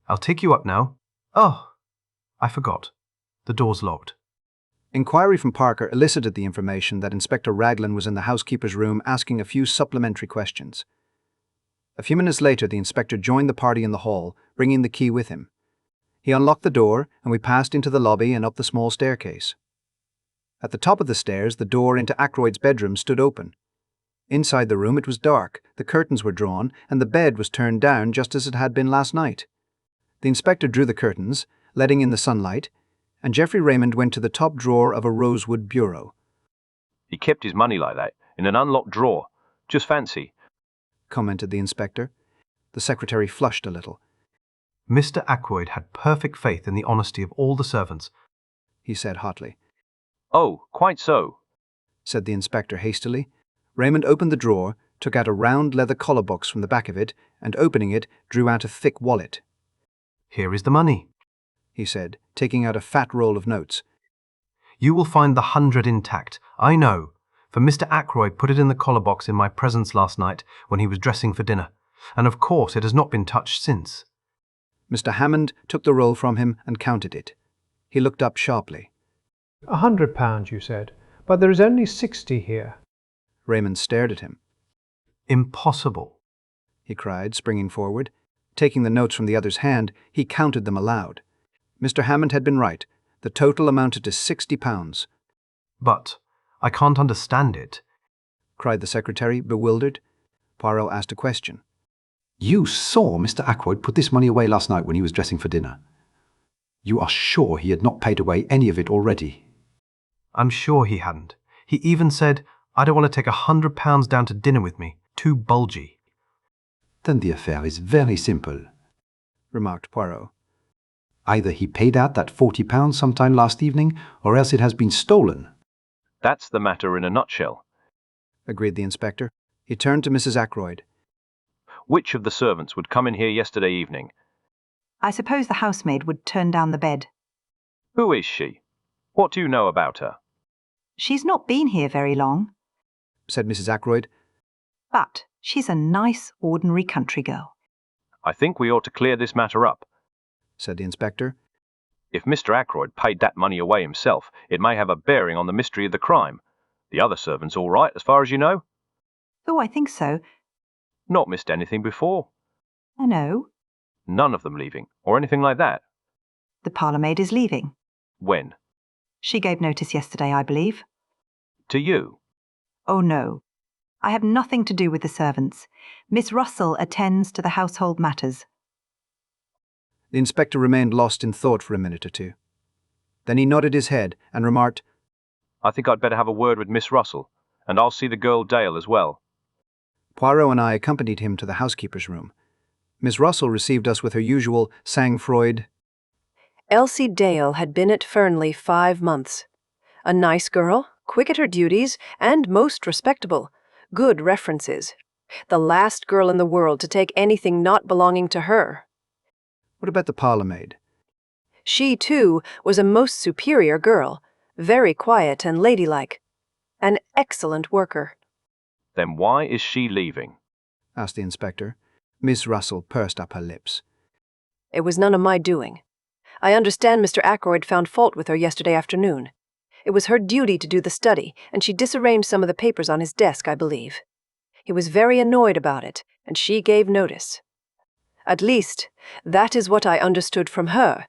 I'll take you up now. Oh, I forgot. The door's locked. Inquiry from Parker elicited the information that Inspector Raglan was in the housekeeper's room asking a few supplementary questions. A few minutes later, the inspector joined the party in the hall, bringing the key with him. He unlocked the door, and we passed into the lobby and up the small staircase. At the top of the stairs, the door into Ackroyd's bedroom stood open. Inside the room it was dark, the curtains were drawn, and the bed was turned down just as it had been last night. The inspector drew the curtains, letting in the sunlight, and Geoffrey Raymond went to the top drawer of a rosewood bureau, He kept his money like that, in an unlocked drawer. Just fancy, commented the inspector. The secretary flushed a little. Mr. Ackroyd had perfect faith in the honesty of all the servants, he said hotly. Oh, quite so, said the inspector hastily. Raymond opened the drawer, took out a round leather collar box from the back of it, and opening it, drew out a thick wallet. Here is the money, he said, taking out a fat roll of notes. You will find the 100 intact, I know, for Mr. Ackroyd put it in the collar box in my presence last night when he was dressing for dinner, and of course it has not been touched since. Mr. Hammond took the roll from him and counted it. He looked up sharply. £100, you said, but there is only 60 here. Raymond stared at him. Impossible, he cried, springing forward. Taking the notes from the other's hand, he counted them aloud. Mr. Hammond had been right. The total amounted to £60. But I can't understand it, cried the secretary, bewildered. Poirot asked a question. You saw Mr. Ackroyd put this money away last night when he was dressing for dinner. You are sure he had not paid away any of it already? I'm sure he hadn't. He even said, I don't want to take £100 down to dinner with me. Too bulgy. Then the affair is very simple, remarked Poirot. Either he paid out that £40 sometime last evening, or else it has been stolen. That's the matter in a nutshell, agreed the inspector. He turned to Mrs. Ackroyd. Which of the servants would come in here yesterday evening? I suppose the housemaid would turn down the bed. Who is she? What do you know about her? She's not been here very long, said Mrs. Ackroyd. But she's a nice, ordinary country girl. I think we ought to clear this matter up, said the inspector. If Mr. Ackroyd paid that money away himself, it may have a bearing on the mystery of the crime. The other servants all right, as far as you know? Oh, I think so. Not missed anything before? No. None of them leaving, or anything like that? The parlourmaid is leaving. When? She gave notice yesterday, I believe. To you? Oh, no. I have nothing to do with the servants. Miss Russell attends to the household matters. The inspector remained lost in thought for a minute or two. Then he nodded his head and remarked, I think I'd better have a word with Miss Russell, and I'll see the girl Dale as well. Poirot and I accompanied him to the housekeeper's room. Miss Russell received us with her usual sang-froid. Elsie Dale had been at Fernly 5 months. A nice girl, quick at her duties, and most respectable. Good references. The last girl in the world to take anything not belonging to her. What about the parlourmaid? She, too, was a most superior girl, very quiet and ladylike. An excellent worker. Then why is she leaving? Asked the inspector. Miss Russell pursed up her lips. It was none of my doing. I understand Mr. Ackroyd found fault with her yesterday afternoon. It was her duty to do the study, and she disarranged some of the papers on his desk, I believe. He was very annoyed about it, and she gave notice. At least, that is what I understood from her,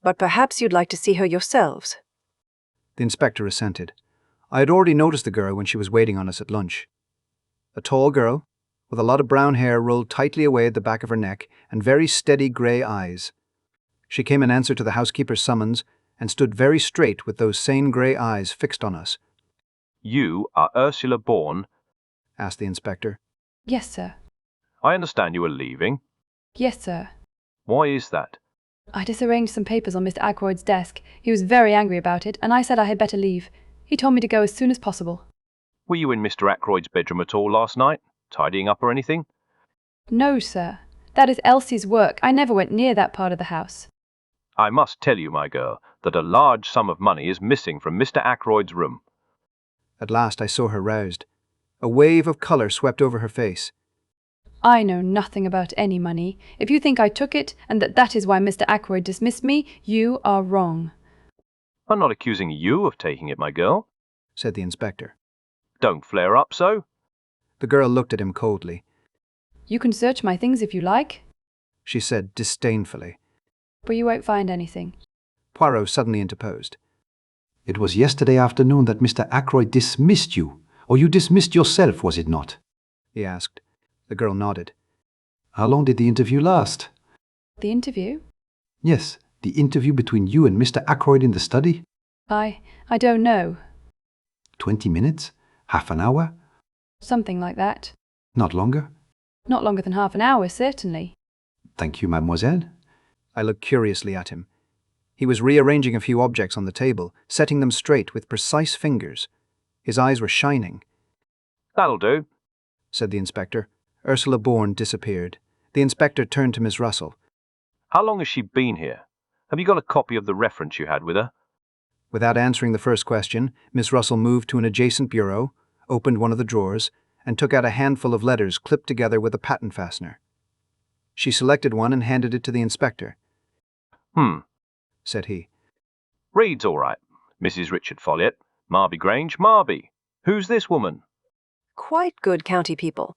but perhaps you'd like to see her yourselves. The inspector assented. I had already noticed the girl when she was waiting on us at lunch. A tall girl, with a lot of brown hair rolled tightly away at the back of her neck and very steady grey eyes. She came in answer to the housekeeper's summons and stood very straight with those same grey eyes fixed on us. You are Ursula Bourne? Asked the inspector. Yes, sir. I understand you are leaving. Yes, sir. Why is that? I disarranged some papers on Mr. Ackroyd's desk. He was very angry about it, and I said I had better leave. He told me to go as soon as possible. Were you in Mr. Ackroyd's bedroom at all last night, tidying up or anything? No, sir. That is Elsie's work. I never went near that part of the house. I must tell you, my girl, that a large sum of money is missing from Mr. Ackroyd's room. At last I saw her roused. A wave of colour swept over her face. I know nothing about any money. If you think I took it, and that is why Mr. Ackroyd dismissed me, you are wrong. I'm not accusing you of taking it, my girl, said the inspector. Don't flare up so. The girl looked at him coldly. You can search my things if you like, she said disdainfully. But you won't find anything. Poirot suddenly interposed. It was yesterday afternoon that Mr. Ackroyd dismissed you, or you dismissed yourself, was it not? He asked. The girl nodded. How long did the interview last? The interview? Yes, the interview between you and Mr. Ackroyd in the study. I don't know. 20 minutes? Half an hour? Something like that. Not longer? Not longer than half an hour, certainly. Thank you, mademoiselle. I looked curiously at him. He was rearranging a few objects on the table, setting them straight with precise fingers. His eyes were shining. That'll do, said the inspector. Ursula Bourne disappeared. The inspector turned to Miss Russell. How long has she been here? Have you got a copy of the reference you had with her? Without answering the first question, Miss Russell moved to an adjacent bureau, opened one of the drawers, and took out a handful of letters clipped together with a patent fastener. She selected one and handed it to the inspector. Said he. Reads all right. Mrs. Richard Folliot, Marby Grange, Marby. Who's this woman? Quite good county people,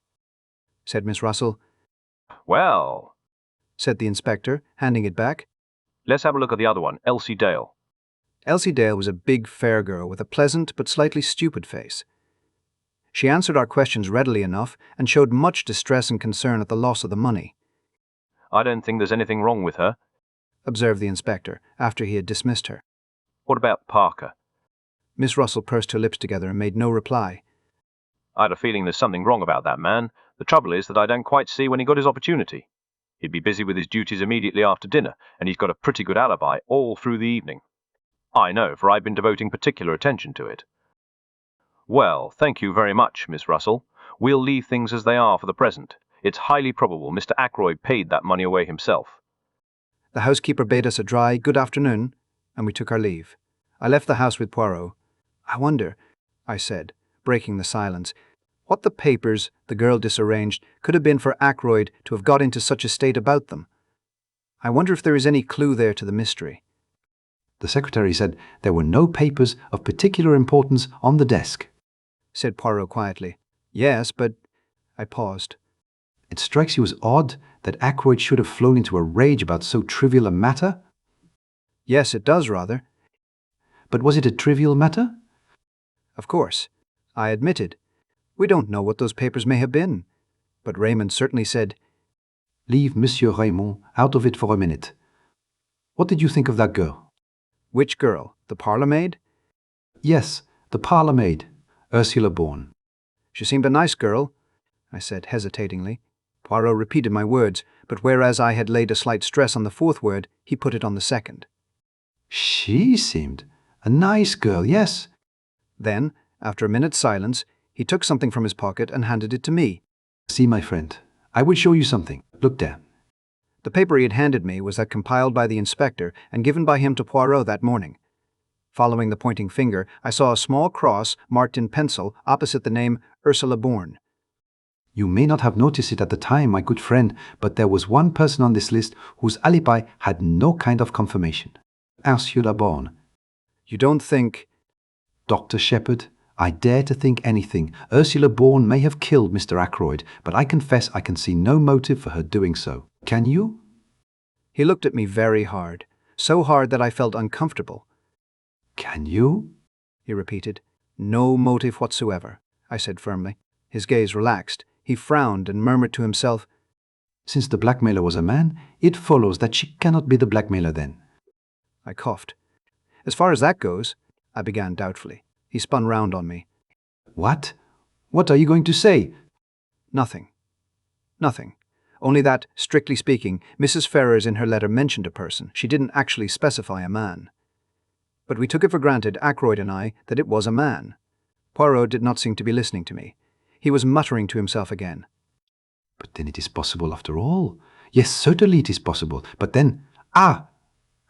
said Miss Russell. Well, said the inspector, handing it back. Let's have a look at the other one, Elsie Dale. Elsie Dale was a big, fair girl with a pleasant but slightly stupid face. She answered our questions readily enough and showed much distress and concern at the loss of the money. I don't think there's anything wrong with her, observed the inspector, after he had dismissed her. What about Parker? Miss Russell pursed her lips together and made no reply. I had a feeling there's something wrong about that man. The trouble is that I don't quite see when he got his opportunity. He'd be busy with his duties immediately after dinner, and he's got a pretty good alibi all through the evening. I know, for I've been devoting particular attention to it. Well, thank you very much, Miss Russell. We'll leave things as they are for the present. It's highly probable Mr. Ackroyd paid that money away himself. The housekeeper bade us a dry good afternoon, and we took our leave. I left the house with Poirot. I wonder, I said, breaking the silence, what the papers the girl disarranged could have been for Ackroyd to have got into such a state about them. I wonder if there is any clue there to the mystery. The secretary said there were no papers of particular importance on the desk, said Poirot quietly. Yes, but... I paused. It strikes you as odd that Ackroyd should have flown into a rage about so trivial a matter? Yes, it does, rather. But was it a trivial matter? Of course, I admitted. We don't know what those papers may have been. But Raymond certainly said, Leave Monsieur Raymond out of it for a minute. What did you think of that girl? Which girl? The parlourmaid? Yes, the parlourmaid, Ursula Bourne. She seemed a nice girl, I said hesitatingly. Poirot repeated my words, but whereas I had laid a slight stress on the fourth word, he put it on the second. She seemed a nice girl, yes. Then, after a minute's silence, he took something from his pocket and handed it to me. See, my friend, I will show you something. Look there. The paper he had handed me was that compiled by the inspector and given by him to Poirot that morning. Following the pointing finger, I saw a small cross marked in pencil opposite the name Ursula Bourne. You may not have noticed it at the time, my good friend, but there was one person on this list whose alibi had no kind of confirmation. Ursula Bourne. You don't think... Dr. Sheppard, I dare to think anything. Ursula Bourne may have killed Mr. Ackroyd, but I confess I can see no motive for her doing so. Can you? He looked at me very hard, so hard that I felt uncomfortable. Can you? He repeated. No motive whatsoever, I said firmly. His gaze relaxed. He frowned and murmured to himself, Since the blackmailer was a man, it follows that she cannot be the blackmailer then. I coughed. As far as that goes, I began doubtfully. He spun round on me. What? What are you going to say? Nothing. Nothing. Only that, strictly speaking, Mrs. Ferrars in her letter mentioned a person. She didn't actually specify a man. But we took it for granted, Ackroyd and I, that it was a man. Poirot did not seem to be listening to me. He was muttering to himself again. But then it is possible after all. Yes, certainly it is possible. But then, I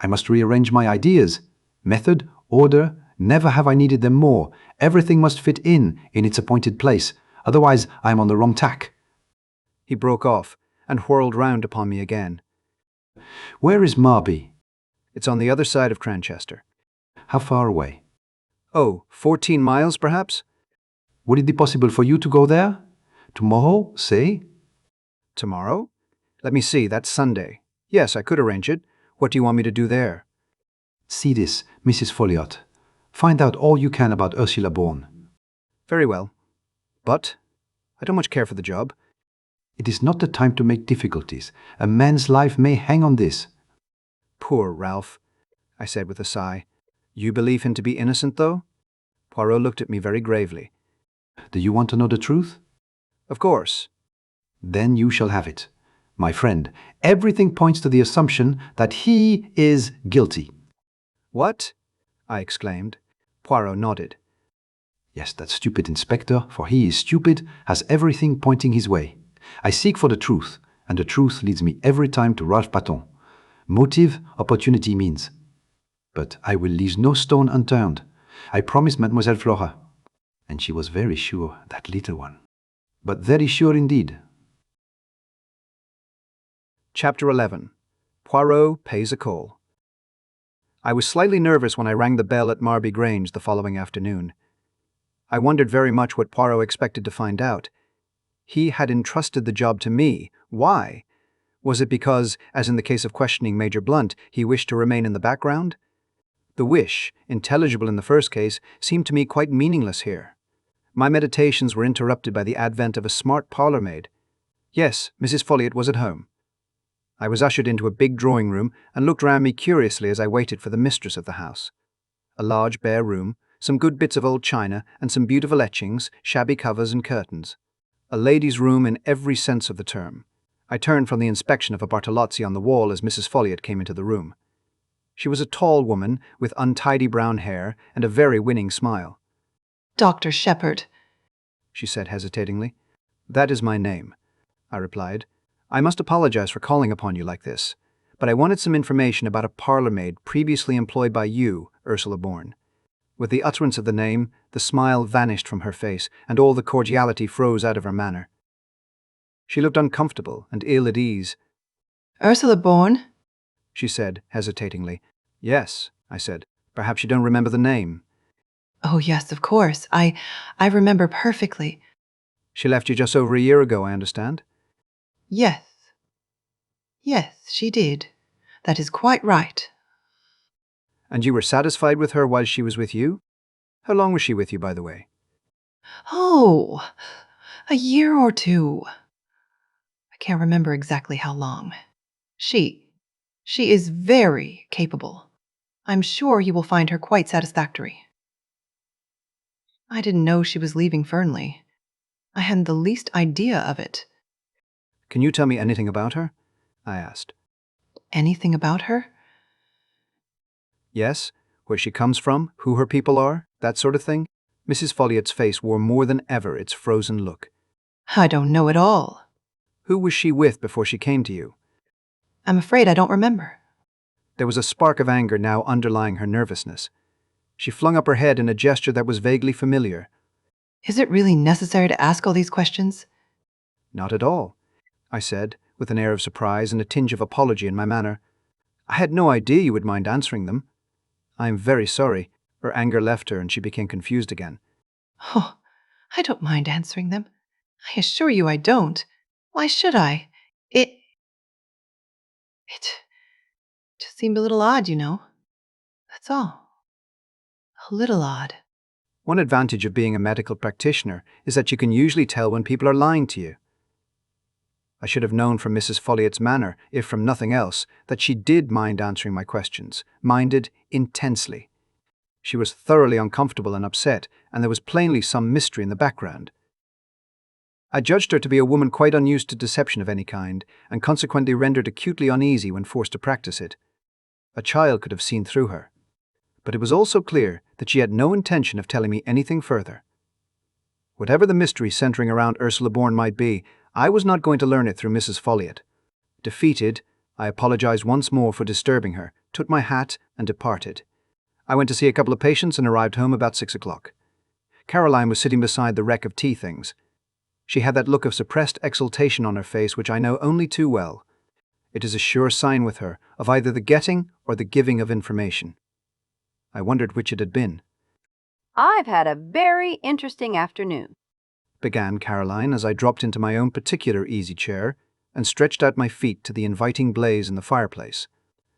must rearrange my ideas. Method, order, never have I needed them more. Everything must fit in its appointed place. Otherwise, I am on the wrong tack. He broke off and whirled round upon me again. Where is Marby? It's on the other side of Cranchester. How far away? Oh, 14 miles, perhaps? Would it be possible for you to go there? Tomorrow, say? Tomorrow? Let me see, that's Sunday. Yes, I could arrange it. What do you want me to do there? See this, Mrs. Folliot. Find out all you can about Ursula Bourne. Very well. But I don't much care for the job. It is not the time to make difficulties. A man's life may hang on this. Poor Ralph, I said with a sigh. You believe him to be innocent, though? Poirot looked at me very gravely. Do you want to know the truth? Of course. Then you shall have it. My friend, everything points to the assumption that he is guilty. What? I exclaimed. Poirot nodded. Yes, that stupid inspector, for he is stupid, has everything pointing his way. I seek for the truth, and the truth leads me every time to Ralph Paton. Motive, opportunity means. But I will leave no stone unturned. I promised Mademoiselle Flora. And she was very sure, that little one. But very sure indeed. Chapter 11. Poirot pays a call. I was slightly nervous when I rang the bell at Marby Grange the following afternoon. I wondered very much what Poirot expected to find out. He had entrusted the job to me. Why? Was it because, as in the case of questioning Major Blunt, he wished to remain in the background? The wish, intelligible in the first case, seemed to me quite meaningless here. My meditations were interrupted by the advent of a smart parlourmaid. Yes, Mrs. Folliot was at home. I was ushered into a big drawing room and looked round me curiously as I waited for the mistress of the house. A large bare room, some good bits of old china, and some beautiful etchings, shabby covers and curtains. A lady's room in every sense of the term. I turned from the inspection of a Bartolozzi on the wall as Mrs. Folliot came into the room. She was a tall woman with untidy brown hair and a very winning smile. Dr. Sheppard, she said hesitatingly. That is my name, I replied. I must apologize for calling upon you like this, but I wanted some information about a parlourmaid previously employed by you, Ursula Bourne. With the utterance of the name, the smile vanished from her face, and all the cordiality froze out of her manner. She looked uncomfortable and ill at ease. Ursula Bourne? She said, hesitatingly. Yes, I said. Perhaps you don't remember the name. Oh, yes, of course. I remember perfectly. She left you just over a year ago, I understand? Yes. Yes, she did. That is quite right. And you were satisfied with her while she was with you? How long was she with you, by the way? Oh, a year or two. I can't remember exactly how long. She is very capable. I'm sure you will find her quite satisfactory. I didn't know she was leaving Fernly. I hadn't the least idea of it. Can you tell me anything about her? I asked. Anything about her? Yes, where she comes from, who her people are, that sort of thing. Mrs. Folliot's face wore more than ever its frozen look. I don't know at all. Who was she with before she came to you? I'm afraid I don't remember. There was a spark of anger now underlying her nervousness. She flung up her head in a gesture that was vaguely familiar. Is it really necessary to ask all these questions? Not at all, I said, with an air of surprise and a tinge of apology in my manner. I had no idea you would mind answering them. I am very sorry. Her anger left her and she became confused again. Oh, I don't mind answering them. I assure you I don't. Why should I? It just seemed a little odd, you know. That's all. A little odd. One advantage of being a medical practitioner is that you can usually tell when people are lying to you. I should have known from Mrs. Folliot's manner, if from nothing else, that she did mind answering my questions, minded intensely. She was thoroughly uncomfortable and upset, and there was plainly some mystery in the background. I judged her to be a woman quite unused to deception of any kind, and consequently rendered acutely uneasy when forced to practice it. A child could have seen through her. But it was also clear that she had no intention of telling me anything further. Whatever the mystery centering around Ursula Bourne might be, I was not going to learn it through Mrs. Folliot. Defeated, I apologized once more for disturbing her, took my hat, and departed. I went to see a couple of patients and arrived home about 6 o'clock. Caroline was sitting beside the wreck of tea things. She had that look of suppressed exultation on her face which I know only too well. It is a sure sign with her of either the getting or the giving of information. I wondered which it had been. I've had a very interesting afternoon, began Caroline as I dropped into my own particular easy chair and stretched out my feet to the inviting blaze in the fireplace.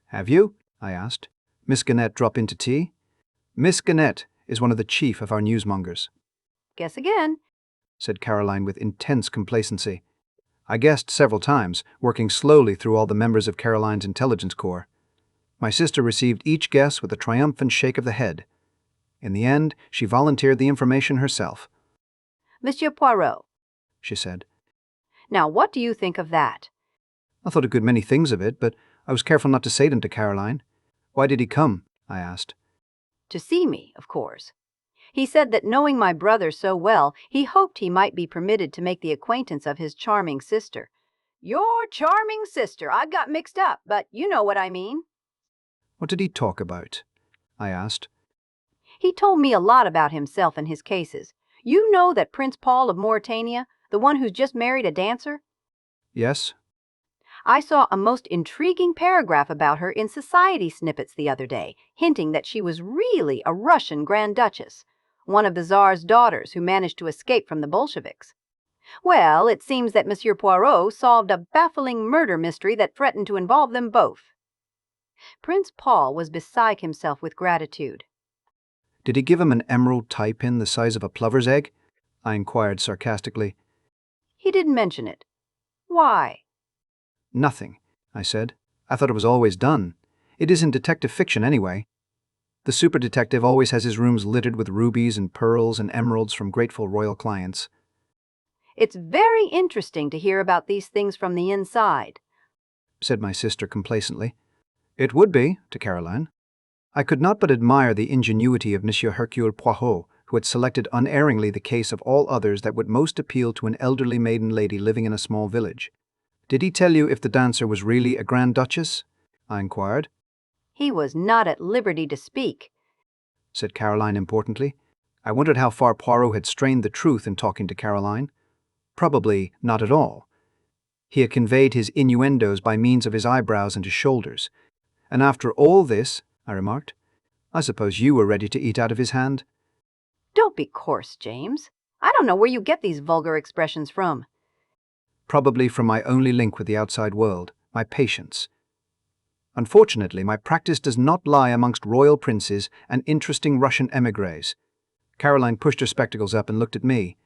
Have you? I asked. Miss Gannett drop in to tea? Miss Gannett is one of the chief of our newsmongers. Guess again, said Caroline with intense complacency. I guessed several times, working slowly through all the members of Caroline's intelligence corps. My sister received each guess with a triumphant shake of the head. In the end, she volunteered the information herself. Monsieur Poirot, she said. Now what do you think of that? I thought a good many things of it, but I was careful not to say them to Caroline. Why did he come? I asked. To see me, of course. He said that knowing my brother so well, he hoped he might be permitted to make the acquaintance of his charming sister. Your charming sister, I got mixed up, but you know what I mean. What did he talk about? I asked. He told me a lot about himself and his cases. You know that Prince Paul of Mauritania, the one who's just married a dancer? Yes. I saw a most intriguing paragraph about her in Society Snippets the other day, hinting that she was really a Russian Grand Duchess, one of the Tsar's daughters who managed to escape from the Bolsheviks. Well, it seems that Monsieur Poirot solved a baffling murder mystery that threatened to involve them both. Prince Paul was beside himself with gratitude. Did he give him an emerald tie-pin the size of a plover's egg? I inquired sarcastically. He didn't mention it. Why? Nothing, I said. I thought it was always done. It isn't detective fiction anyway. The super detective always has his rooms littered with rubies and pearls and emeralds from grateful royal clients. It's very interesting to hear about these things from the inside, said my sister complacently. It would be, to Caroline. I could not but admire the ingenuity of Monsieur Hercule Poirot, who had selected unerringly the case of all others that would most appeal to an elderly maiden lady living in a small village. Did he tell you if the dancer was really a Grand Duchess? I inquired. He was not at liberty to speak, said Caroline importantly. I wondered how far Poirot had strained the truth in talking to Caroline. Probably not at all. He had conveyed his innuendos by means of his eyebrows and his shoulders. And after all this, I remarked, I suppose you were ready to eat out of his hand? Don't be coarse, James. I don't know where you get these vulgar expressions from. Probably from my only link with the outside world, my patience. Unfortunately, my practice does not lie amongst royal princes and interesting Russian émigrés. Caroline pushed her spectacles up and looked at me.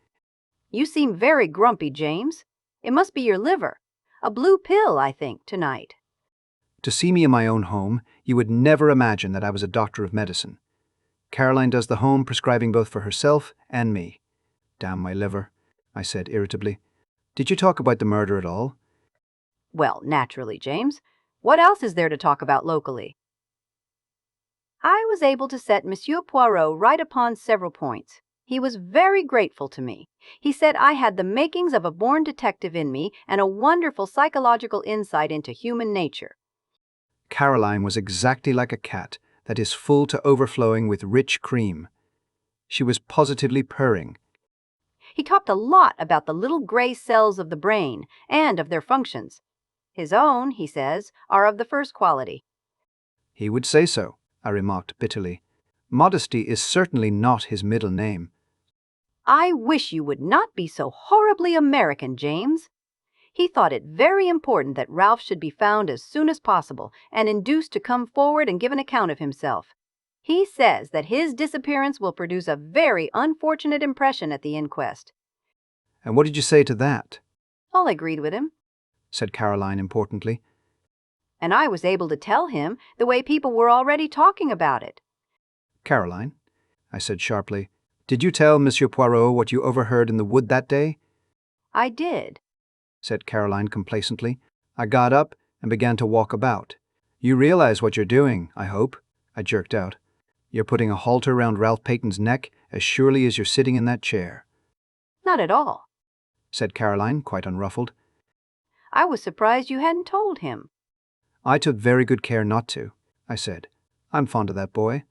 You seem very grumpy, James. It must be your liver. A blue pill, I think, tonight. To see me in my own home, you would never imagine that I was a doctor of medicine. Caroline does the home prescribing both for herself and me. Damn my liver, I said irritably. Did you talk about the murder at all? Well, naturally, James. What else is there to talk about locally? I was able to set Monsieur Poirot right upon several points. He was very grateful to me. He said I had the makings of a born detective in me and a wonderful psychological insight into human nature. Caroline was exactly like a cat that is full to overflowing with rich cream. She was positively purring. He talked a lot about the little gray cells of the brain and of their functions. His own, he says, are of the first quality. He would say so, I remarked bitterly. Modesty is certainly not his middle name. I wish you would not be so horribly American, James. He thought it very important that Ralph should be found as soon as possible and induced to come forward and give an account of himself. He says that his disappearance will produce a very unfortunate impression at the inquest. And what did you say to that? All agreed with him, said Caroline importantly. And I was able to tell him the way people were already talking about it. Caroline, I said sharply, did you tell Monsieur Poirot what you overheard in the wood that day? I did, said Caroline complacently. I got up and began to walk about. You realize what you're doing, I hope, I jerked out. You're putting a halter round Ralph Paton's neck as surely as you're sitting in that chair. Not at all, said Caroline, quite unruffled. I was surprised you hadn't told him. I took very good care not to, I said. I'm fond of that boy.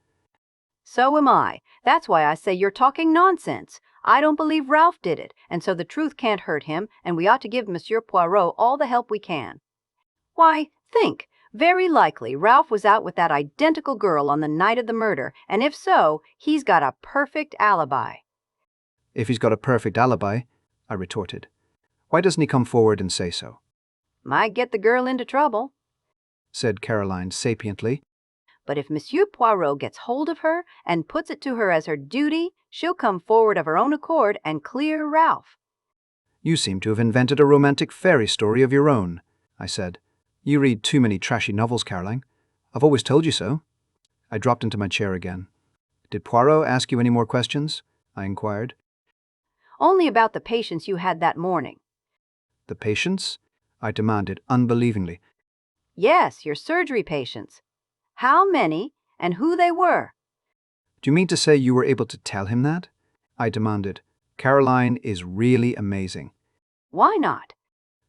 So am I. That's why I say you're talking nonsense. I don't believe Ralph did it, and so the truth can't hurt him, and we ought to give Monsieur Poirot all the help we can. Why, think. Very likely Ralph was out with that identical girl on the night of the murder, and if so, he's got a perfect alibi. If he's got a perfect alibi, I retorted, why doesn't he come forward and say so? Might get the girl into trouble, said Caroline sapiently. But if Monsieur Poirot gets hold of her and puts it to her as her duty, she'll come forward of her own accord and clear Ralph. You seem to have invented a romantic fairy story of your own, I said. You read too many trashy novels, Caroline. I've always told you so. I dropped into my chair again. Did Poirot ask you any more questions? I inquired. Only about the patients you had that morning. The patients? I demanded, unbelievingly. Yes, your surgery patients. How many and who they were? Do you mean to say you were able to tell him that? I demanded. Caroline is really amazing. Why not?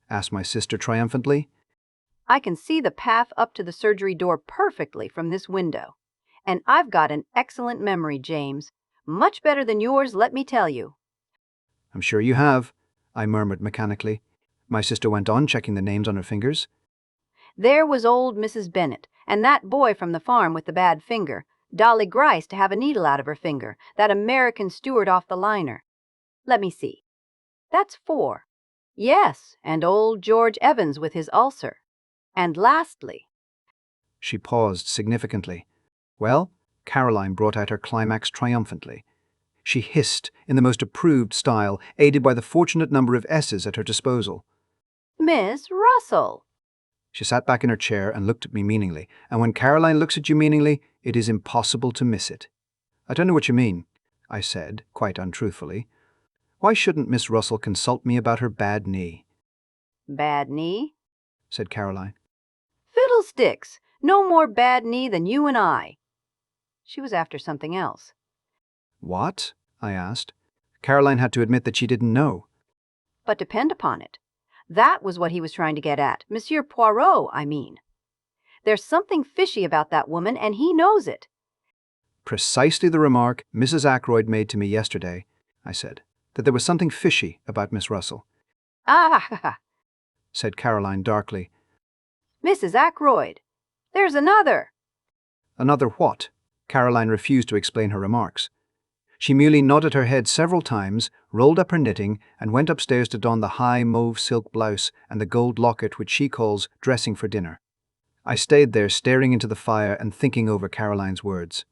Asked my sister triumphantly. I can see the path up to the surgery door perfectly from this window. And I've got an excellent memory, James. Much better than yours, let me tell you. I'm sure you have, I murmured mechanically. My sister went on, checking the names on her fingers. There was old Mrs. Bennet, and that boy from the farm with the bad finger, Dolly Grice to have a needle out of her finger, that American steward off the liner. Let me see. That's 4. Yes, and old George Evans with his ulcer. And lastly... She paused significantly. Well, Caroline brought out her climax triumphantly. She hissed in the most approved style, aided by the fortunate number of S's at her disposal. Miss Russell! She sat back in her chair and looked at me meaningly, and when Caroline looks at you meaningly, it is impossible to miss it. I don't know what you mean, I said, quite untruthfully. Why shouldn't Miss Russell consult me about her bad knee? Bad knee? Said Caroline. Fiddlesticks! No more bad knee than you and I. She was after something else. What? I asked. Caroline had to admit that she didn't know. But depend upon it. That was what he was trying to get at. Monsieur Poirot, I mean. There's something fishy about that woman, and he knows it. Precisely the remark Mrs. Ackroyd made to me yesterday, I said, that there was something fishy about Miss Russell. Ah, said Caroline darkly. Mrs. Ackroyd. There's another. Another what? Caroline refused to explain her remarks. She merely nodded her head several times, rolled up her knitting, and went upstairs to don the high mauve silk blouse and the gold locket which she calls dressing for dinner. I stayed there staring into the fire and thinking over Caroline's words.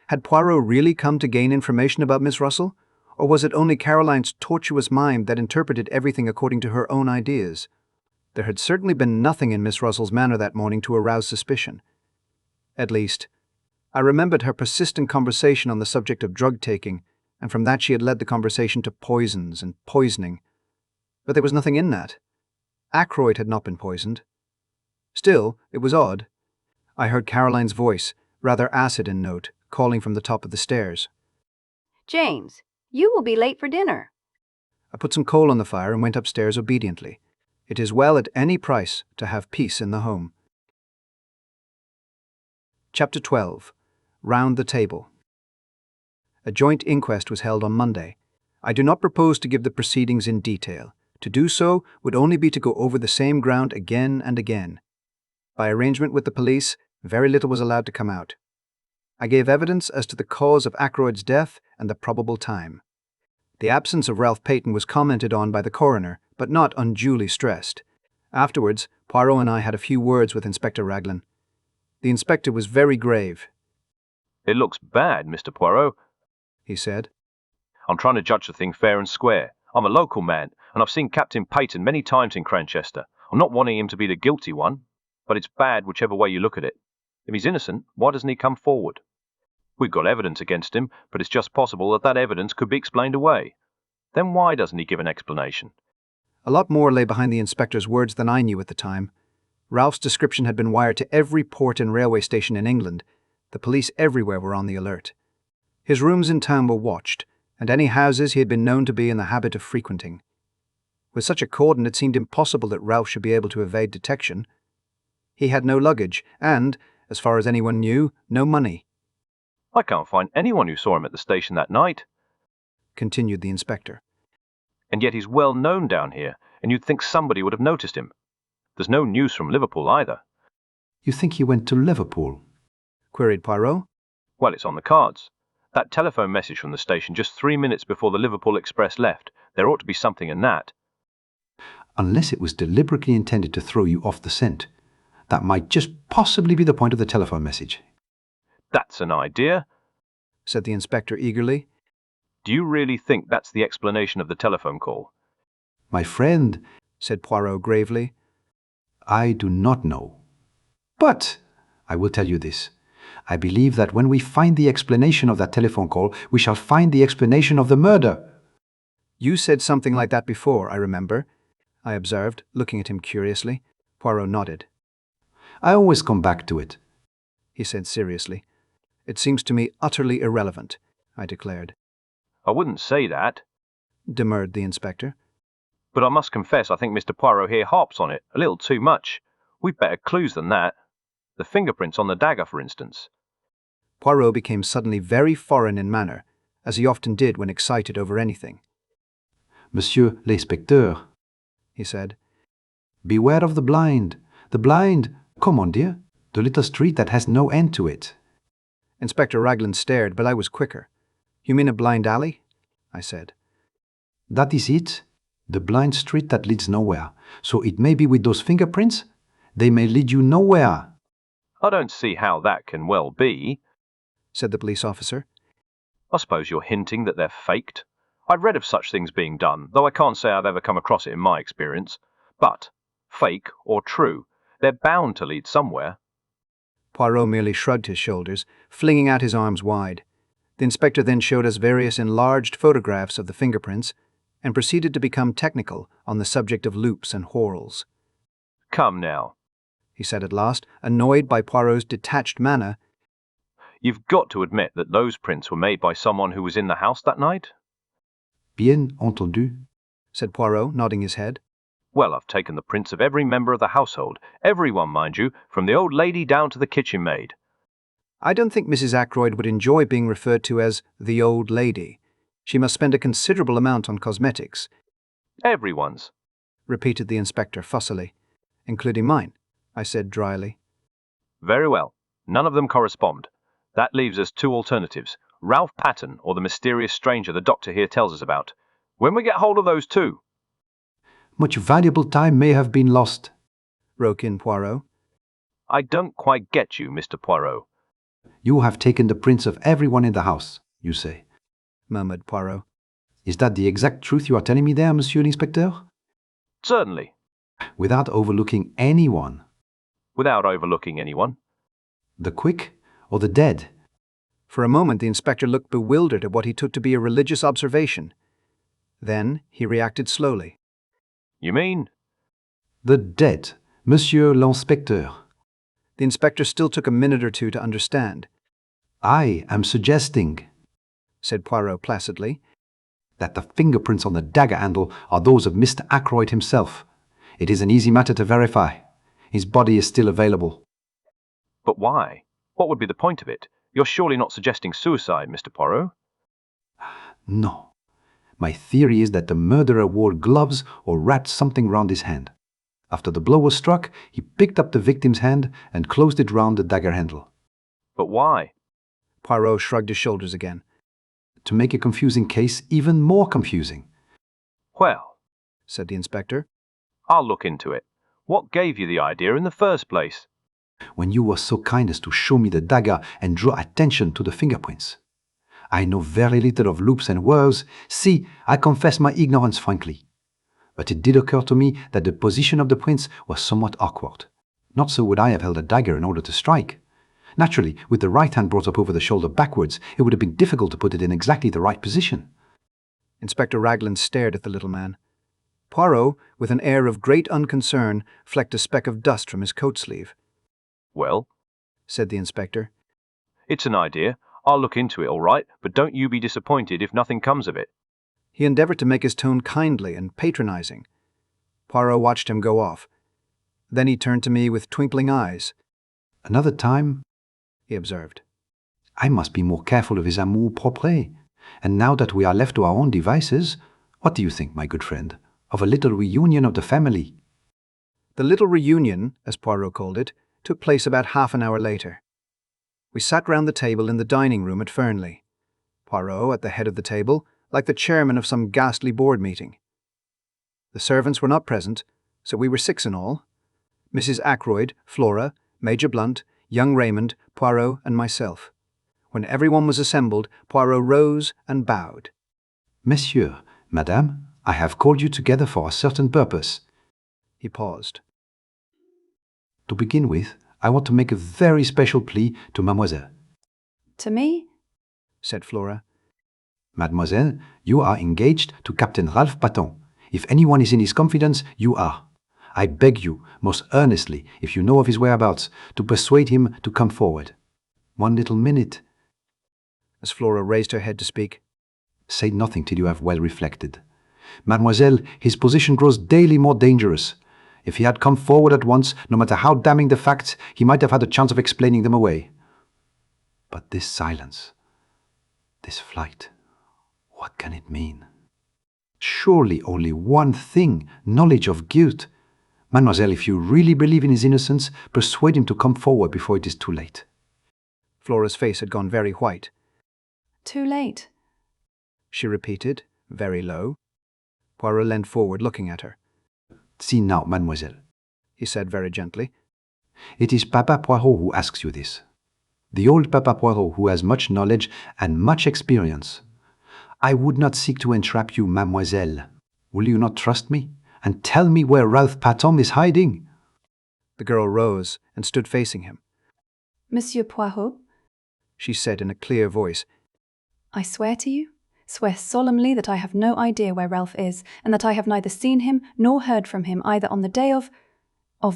Had Poirot really come to gain information about Miss Russell? Or was it only Caroline's tortuous mind that interpreted everything according to her own ideas? There had certainly been nothing in Miss Russell's manner that morning to arouse suspicion. At least, I remembered her persistent conversation on the subject of drug-taking, and from that she had led the conversation to poisons and poisoning. But there was nothing in that. Ackroyd had not been poisoned. Still, it was odd. I heard Caroline's voice, rather acid in note, calling from the top of the stairs. James, you will be late for dinner. I put some coal on the fire and went upstairs obediently. It is well at any price to have peace in the home. Chapter 12. Round the Table. A joint inquest was held on Monday. I do not propose to give the proceedings in detail. To do so would only be to go over the same ground again and again. By arrangement with the police, very little was allowed to come out. I gave evidence as to the cause of Ackroyd's death and the probable time. The absence of Ralph Paton was commented on by the coroner, but not unduly stressed. Afterwards, Poirot and I had a few words with Inspector Raglan. The inspector was very grave. It looks bad, Mr. Poirot, he said. I'm trying to judge the thing fair and square. I'm a local man, and I've seen Captain Paton many times in Cranchester. I'm not wanting him to be the guilty one, but it's bad whichever way you look at it. If he's innocent, why doesn't he come forward? We've got evidence against him, but it's just possible that that evidence could be explained away. Then why doesn't he give an explanation? A lot more lay behind the inspector's words than I knew at the time. Ralph's description had been wired to every port and railway station in England. The police everywhere were on the alert. His rooms in town were watched, and any houses he had been known to be in the habit of frequenting. With such a cordon, it seemed impossible that Ralph should be able to evade detection. He had no luggage and, as far as anyone knew, no money. I can't find anyone who saw him at the station that night, continued the inspector. And yet he's well known down here, and you'd think somebody would have noticed him. There's no news from Liverpool either. You think he went to Liverpool? Queried Poirot. Well, it's on the cards. That telephone message from the station just 3 minutes before the Liverpool Express left. There ought to be something in that. Unless it was deliberately intended to throw you off the scent. That might just possibly be the point of the telephone message. That's an idea, said the inspector eagerly. Do you really think that's the explanation of the telephone call? My friend, said Poirot gravely, I do not know. But I will tell you this. I believe that when we find the explanation of that telephone call, we shall find the explanation of the murder. You said something like that before, I remember, I observed, looking at him curiously. Poirot nodded. I always come back to it, he said seriously. It seems to me utterly irrelevant, I declared. I wouldn't say that, demurred the inspector. But I must confess I think Mr. Poirot here harps on it a little too much. We've better clues than that. The fingerprints on the dagger, for instance. Poirot became suddenly very foreign in manner, as he often did when excited over anything. Monsieur l'inspecteur, he said. Beware of the blind. The blind, comment dire, the little street that has no end to it. Inspector Raglan stared, but I was quicker. You mean a blind alley? I said. That is it. The blind street that leads nowhere. So it may be with those fingerprints. They may lead you nowhere. I don't see how that can well be, said the police officer. I suppose you're hinting that they're faked. I've read of such things being done, though I can't say I've ever come across it in my experience. But, fake or true, they're bound to lead somewhere. Poirot merely shrugged his shoulders, flinging out his arms wide. The inspector then showed us various enlarged photographs of the fingerprints and proceeded to become technical on the subject of loops and whorls. Come now, he said at last, annoyed by Poirot's detached manner. You've got to admit that those prints were made by someone who was in the house that night? Bien entendu, said Poirot, nodding his head. Well, I've taken the prints of every member of the household, everyone, mind you, from the old lady down to the kitchen maid. I don't think Mrs. Ackroyd would enjoy being referred to as the old lady. She must spend a considerable amount on cosmetics. Everyone's, repeated the inspector fussily. Including mine, I said dryly. Very well. None of them correspond. That leaves us two alternatives, Ralph Paton or the mysterious stranger the doctor here tells us about. When we get hold of those two... Much valuable time may have been lost, broke in Poirot. I don't quite get you, Mr. Poirot. You have taken the prints of everyone in the house, you say, murmured Poirot. Is that the exact truth you are telling me there, Monsieur l'Inspecteur? Certainly. Without overlooking anyone? Without overlooking anyone. The quick or the dead? For a moment the inspector looked bewildered at what he took to be a religious observation. Then he reacted slowly. You mean? The dead, Monsieur l'Inspecteur. The inspector still took a minute or two to understand. I am suggesting, said Poirot placidly, that the fingerprints on the dagger handle are those of Mr. Ackroyd himself. It is an easy matter to verify. His body is still available. But why? What would be the point of it? You're surely not suggesting suicide, Mr. Poirot? No. My theory is that the murderer wore gloves or wrapped something round his hand. After the blow was struck, he picked up the victim's hand and closed it round the dagger handle. But why? Poirot shrugged his shoulders again. To make a confusing case even more confusing. Well, said the inspector, I'll look into it. What gave you the idea in the first place? When you were so kind as to show me the dagger and draw attention to the fingerprints. I know very little of loops and whorls. See, I confess my ignorance frankly. But it did occur to me that the position of the prints was somewhat awkward. Not so would I have held a dagger in order to strike. Naturally, with the right hand brought up over the shoulder backwards, it would have been difficult to put it in exactly the right position. Inspector Raglan stared at the little man. Poirot, with an air of great unconcern, flecked a speck of dust from his coat sleeve. Well, said the inspector, it's an idea. I'll look into it all right, but don't you be disappointed if nothing comes of it. He endeavoured to make his tone kindly and patronizing. Poirot watched him go off. Then he turned to me with twinkling eyes. Another time, he observed, I must be more careful of his amour propre. And now that we are left to our own devices, what do you think, my good friend, of a little reunion of the family? The little reunion, as Poirot called it, took place about half an hour later. We sat round the table in the dining room at Fernly. Poirot at the head of the table, like the chairman of some ghastly board meeting. The servants were not present, so we were 6 in all. Mrs. Ackroyd, Flora, Major Blunt, young Raymond, Poirot, and myself. When everyone was assembled, Poirot rose and bowed. Monsieur, Madame, I have called you together for a certain purpose. He paused. To begin with, I want to make a very special plea to Mademoiselle. To me? said Flora. Mademoiselle, you are engaged to Captain Ralph Paton. If anyone is in his confidence, you are. I beg you, most earnestly, if you know of his whereabouts, to persuade him to come forward. 1 little minute. As Flora raised her head to speak. Say nothing till you have well reflected. Mademoiselle, his position grows daily more dangerous. If he had come forward at once, no matter how damning the facts, he might have had a chance of explaining them away. But this silence, this flight, what can it mean? Surely only one thing, knowledge of guilt. Mademoiselle, if you really believe in his innocence, persuade him to come forward before it is too late. Flora's face had gone very white. Too late, she repeated, very low. Poirot leaned forward, looking at her. See now, mademoiselle, he said very gently. It is Papa Poirot who asks you this. The old Papa Poirot who has much knowledge and much experience. I would not seek to entrap you, mademoiselle. Will you not trust me, and tell me where Ralph Paton is hiding? The girl rose and stood facing him. Monsieur Poirot, she said in a clear voice. I swear to you, swear solemnly that I have no idea where Ralph is, and that I have neither seen him nor heard from him either on the day of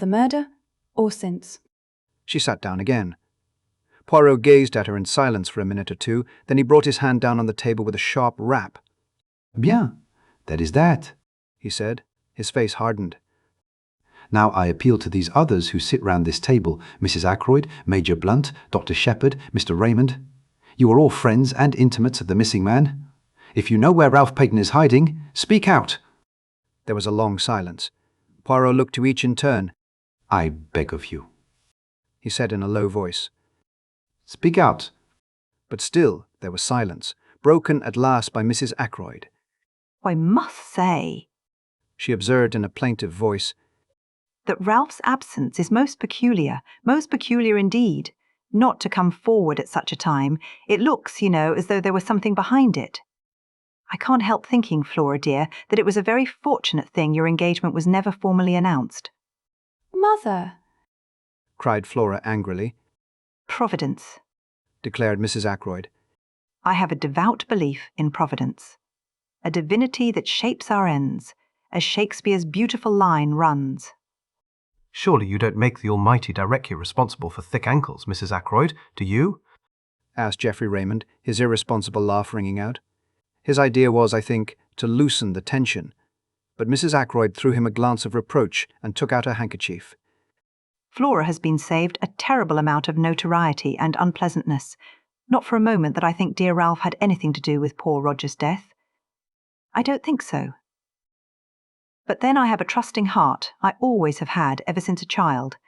the murder or since. She sat down again. Poirot gazed at her in silence for a minute or two, then he brought his hand down on the table with a sharp rap. Bien, that is that, he said. His face hardened. Now I appeal to these others who sit round this table, Mrs. Ackroyd, Major Blunt, Dr. Sheppard, Mr. Raymond. You are all friends and intimates of the missing man. If you know where Ralph Paton is hiding, speak out. There was a long silence. Poirot looked to each in turn. I beg of you, he said in a low voice. Speak out. But still there was silence, broken at last by Mrs. Ackroyd. I must say, she observed in a plaintive voice, that Ralph's absence is most peculiar indeed. Not to come forward at such a time. It looks, as though there was something behind it. I can't help thinking, Flora dear, that it was a very fortunate thing your engagement was never formally announced. Mother, cried Flora angrily. Providence, declared Mrs. Ackroyd. I have a devout belief in Providence, a divinity that shapes our ends, as Shakespeare's beautiful line runs. Surely you don't make the Almighty directly responsible for thick ankles, Mrs. Ackroyd, do you? Asked Geoffrey Raymond, his irresponsible laugh ringing out. His idea was, I think, to loosen the tension, but Mrs. Ackroyd threw him a glance of reproach and took out her handkerchief. Flora has been saved a terrible amount of notoriety and unpleasantness. Not for a moment that I think dear Ralph had anything to do with poor Roger's death. I don't think so. But then I have a trusting heart, I always have had ever since a child.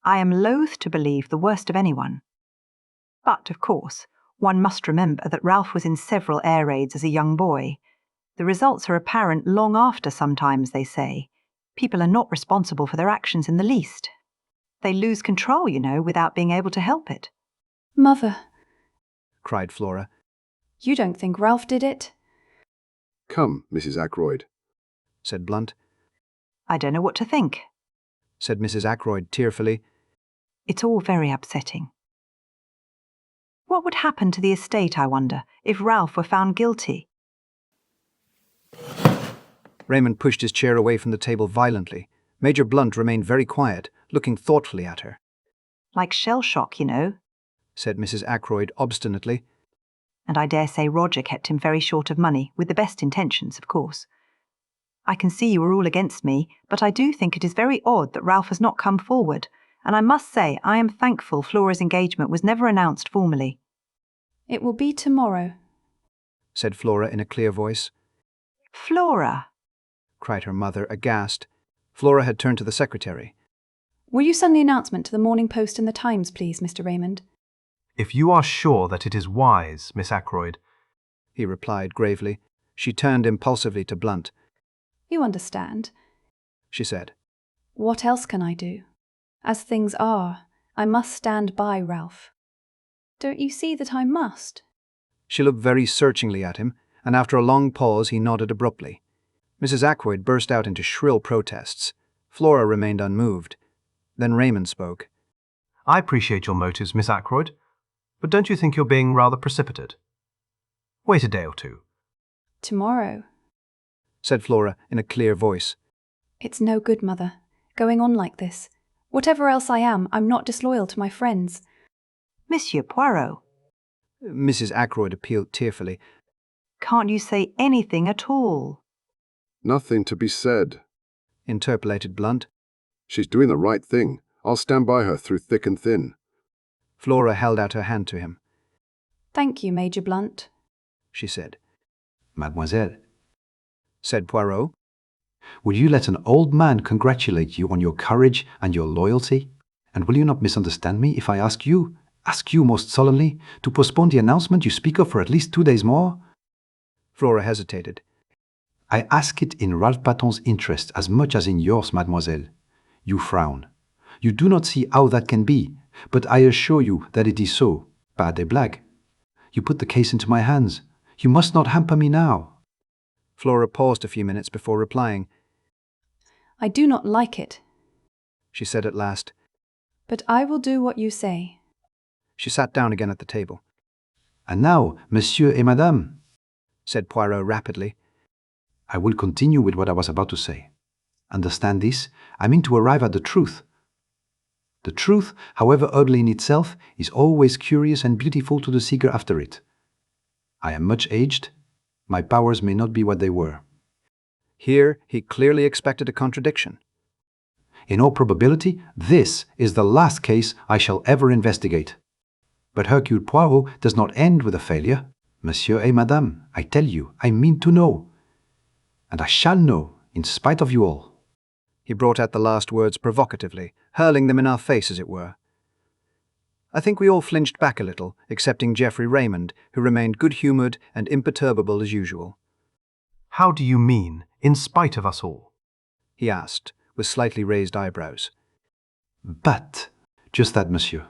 I am loath to believe the worst of anyone. But, of course, one must remember that Ralph was in several air raids as a young boy. The results are apparent long after sometimes, they say. People are not responsible for their actions in the least. They lose control, without being able to help it. Mother, cried Flora. You don't think Ralph did it? Come, Mrs. Ackroyd, said Blunt. I don't know what to think, said Mrs. Ackroyd tearfully. It's all very upsetting. What would happen to the estate, I wonder, if Ralph were found guilty? Raymond pushed his chair away from the table violently. Major Blunt remained very quiet, looking thoughtfully at her. Like shell shock, said Mrs. Ackroyd obstinately. And I dare say Roger kept him very short of money, with the best intentions, of course. I can see you are all against me, but I do think it is very odd that Ralph has not come forward, and I must say I am thankful Flora's engagement was never announced formally. It will be tomorrow, said Flora in a clear voice. Flora, cried her mother, aghast. Flora had turned to the secretary. Will you send the announcement to the Morning Post and the Times, please, Mr. Raymond? If you are sure that it is wise, Miss Ackroyd, he replied gravely. She turned impulsively to Blunt. You understand, she said. What else can I do? As things are, I must stand by Ralph. Don't you see that I must? She looked very searchingly at him, and after a long pause he nodded abruptly. Mrs. Ackroyd burst out into shrill protests. Flora remained unmoved. Then Raymond spoke. I appreciate your motives, Miss Ackroyd, But don't you think you're being rather precipitate? Wait a day or two. Tomorrow, said Flora in a clear voice. It's no good, Mother, going on like this. Whatever else I am, I'm not disloyal to my friends. Monsieur Poirot, Mrs. Ackroyd appealed tearfully. can't you say anything at all? Nothing to be said, interpolated Blunt. She's doing the right thing. I'll stand by her through thick and thin. Flora held out her hand to him. Thank you, Major Blunt, she said. Mademoiselle, said Poirot. will you let an old man congratulate you on your courage and your loyalty? And will you not misunderstand me if I ask you most solemnly, to postpone the announcement you speak of for at least 2 days more? Flora hesitated. I ask it in Ralph Paton's interest as much as in yours, mademoiselle. You frown. You do not see how that can be, but I assure you that it is so. Pas des blagues. You put the case into my hands. You must not hamper me now. Flora paused a few minutes before replying. I do not like it, she said at last. but I will do what you say. She sat down again at the table. And now, monsieur et madame, said Poirot rapidly. I will continue with what I was about to say. Understand this, I mean to arrive at the truth. The truth, however ugly in itself, is always curious and beautiful to the seeker after it. I am much aged. My powers may not be what they were. Here he clearly expected a contradiction. In all probability, this is the last case I shall ever investigate. But Hercule Poirot does not end with a failure. Monsieur et madame, I tell you, I mean to know. And I shall know, in spite of you all. He brought out the last words provocatively, hurling them in our face, as it were. I think we all flinched back a little, excepting Geoffrey Raymond, who remained good-humoured and imperturbable as usual. How do you mean, in spite of us all? He asked, with slightly raised eyebrows. But, just that, monsieur.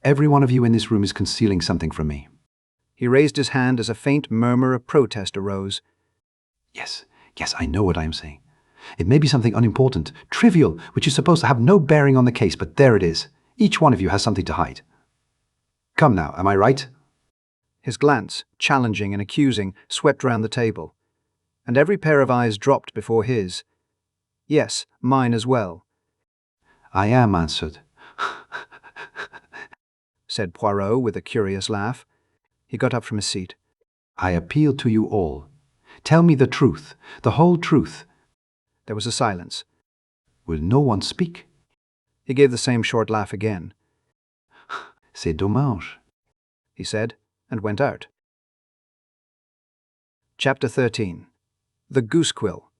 Every one of you in this room is concealing something from me. He raised his hand as a faint murmur of protest arose. Yes, I know what I am saying. It may be something unimportant, trivial, which is supposed to have no bearing on the case, but there it is. Each one of you has something to hide. Come now, am I right? His glance, challenging and accusing, swept round the table, and every pair of eyes dropped before his. Yes, mine as well. I am answered, said Poirot with a curious laugh. He got up from his seat. I appeal to you all. Tell me the truth, the whole truth. There was a silence. Will no one speak? He gave the same short laugh again. C'est dommage, he said, and went out. Chapter 13. The Goose Quill.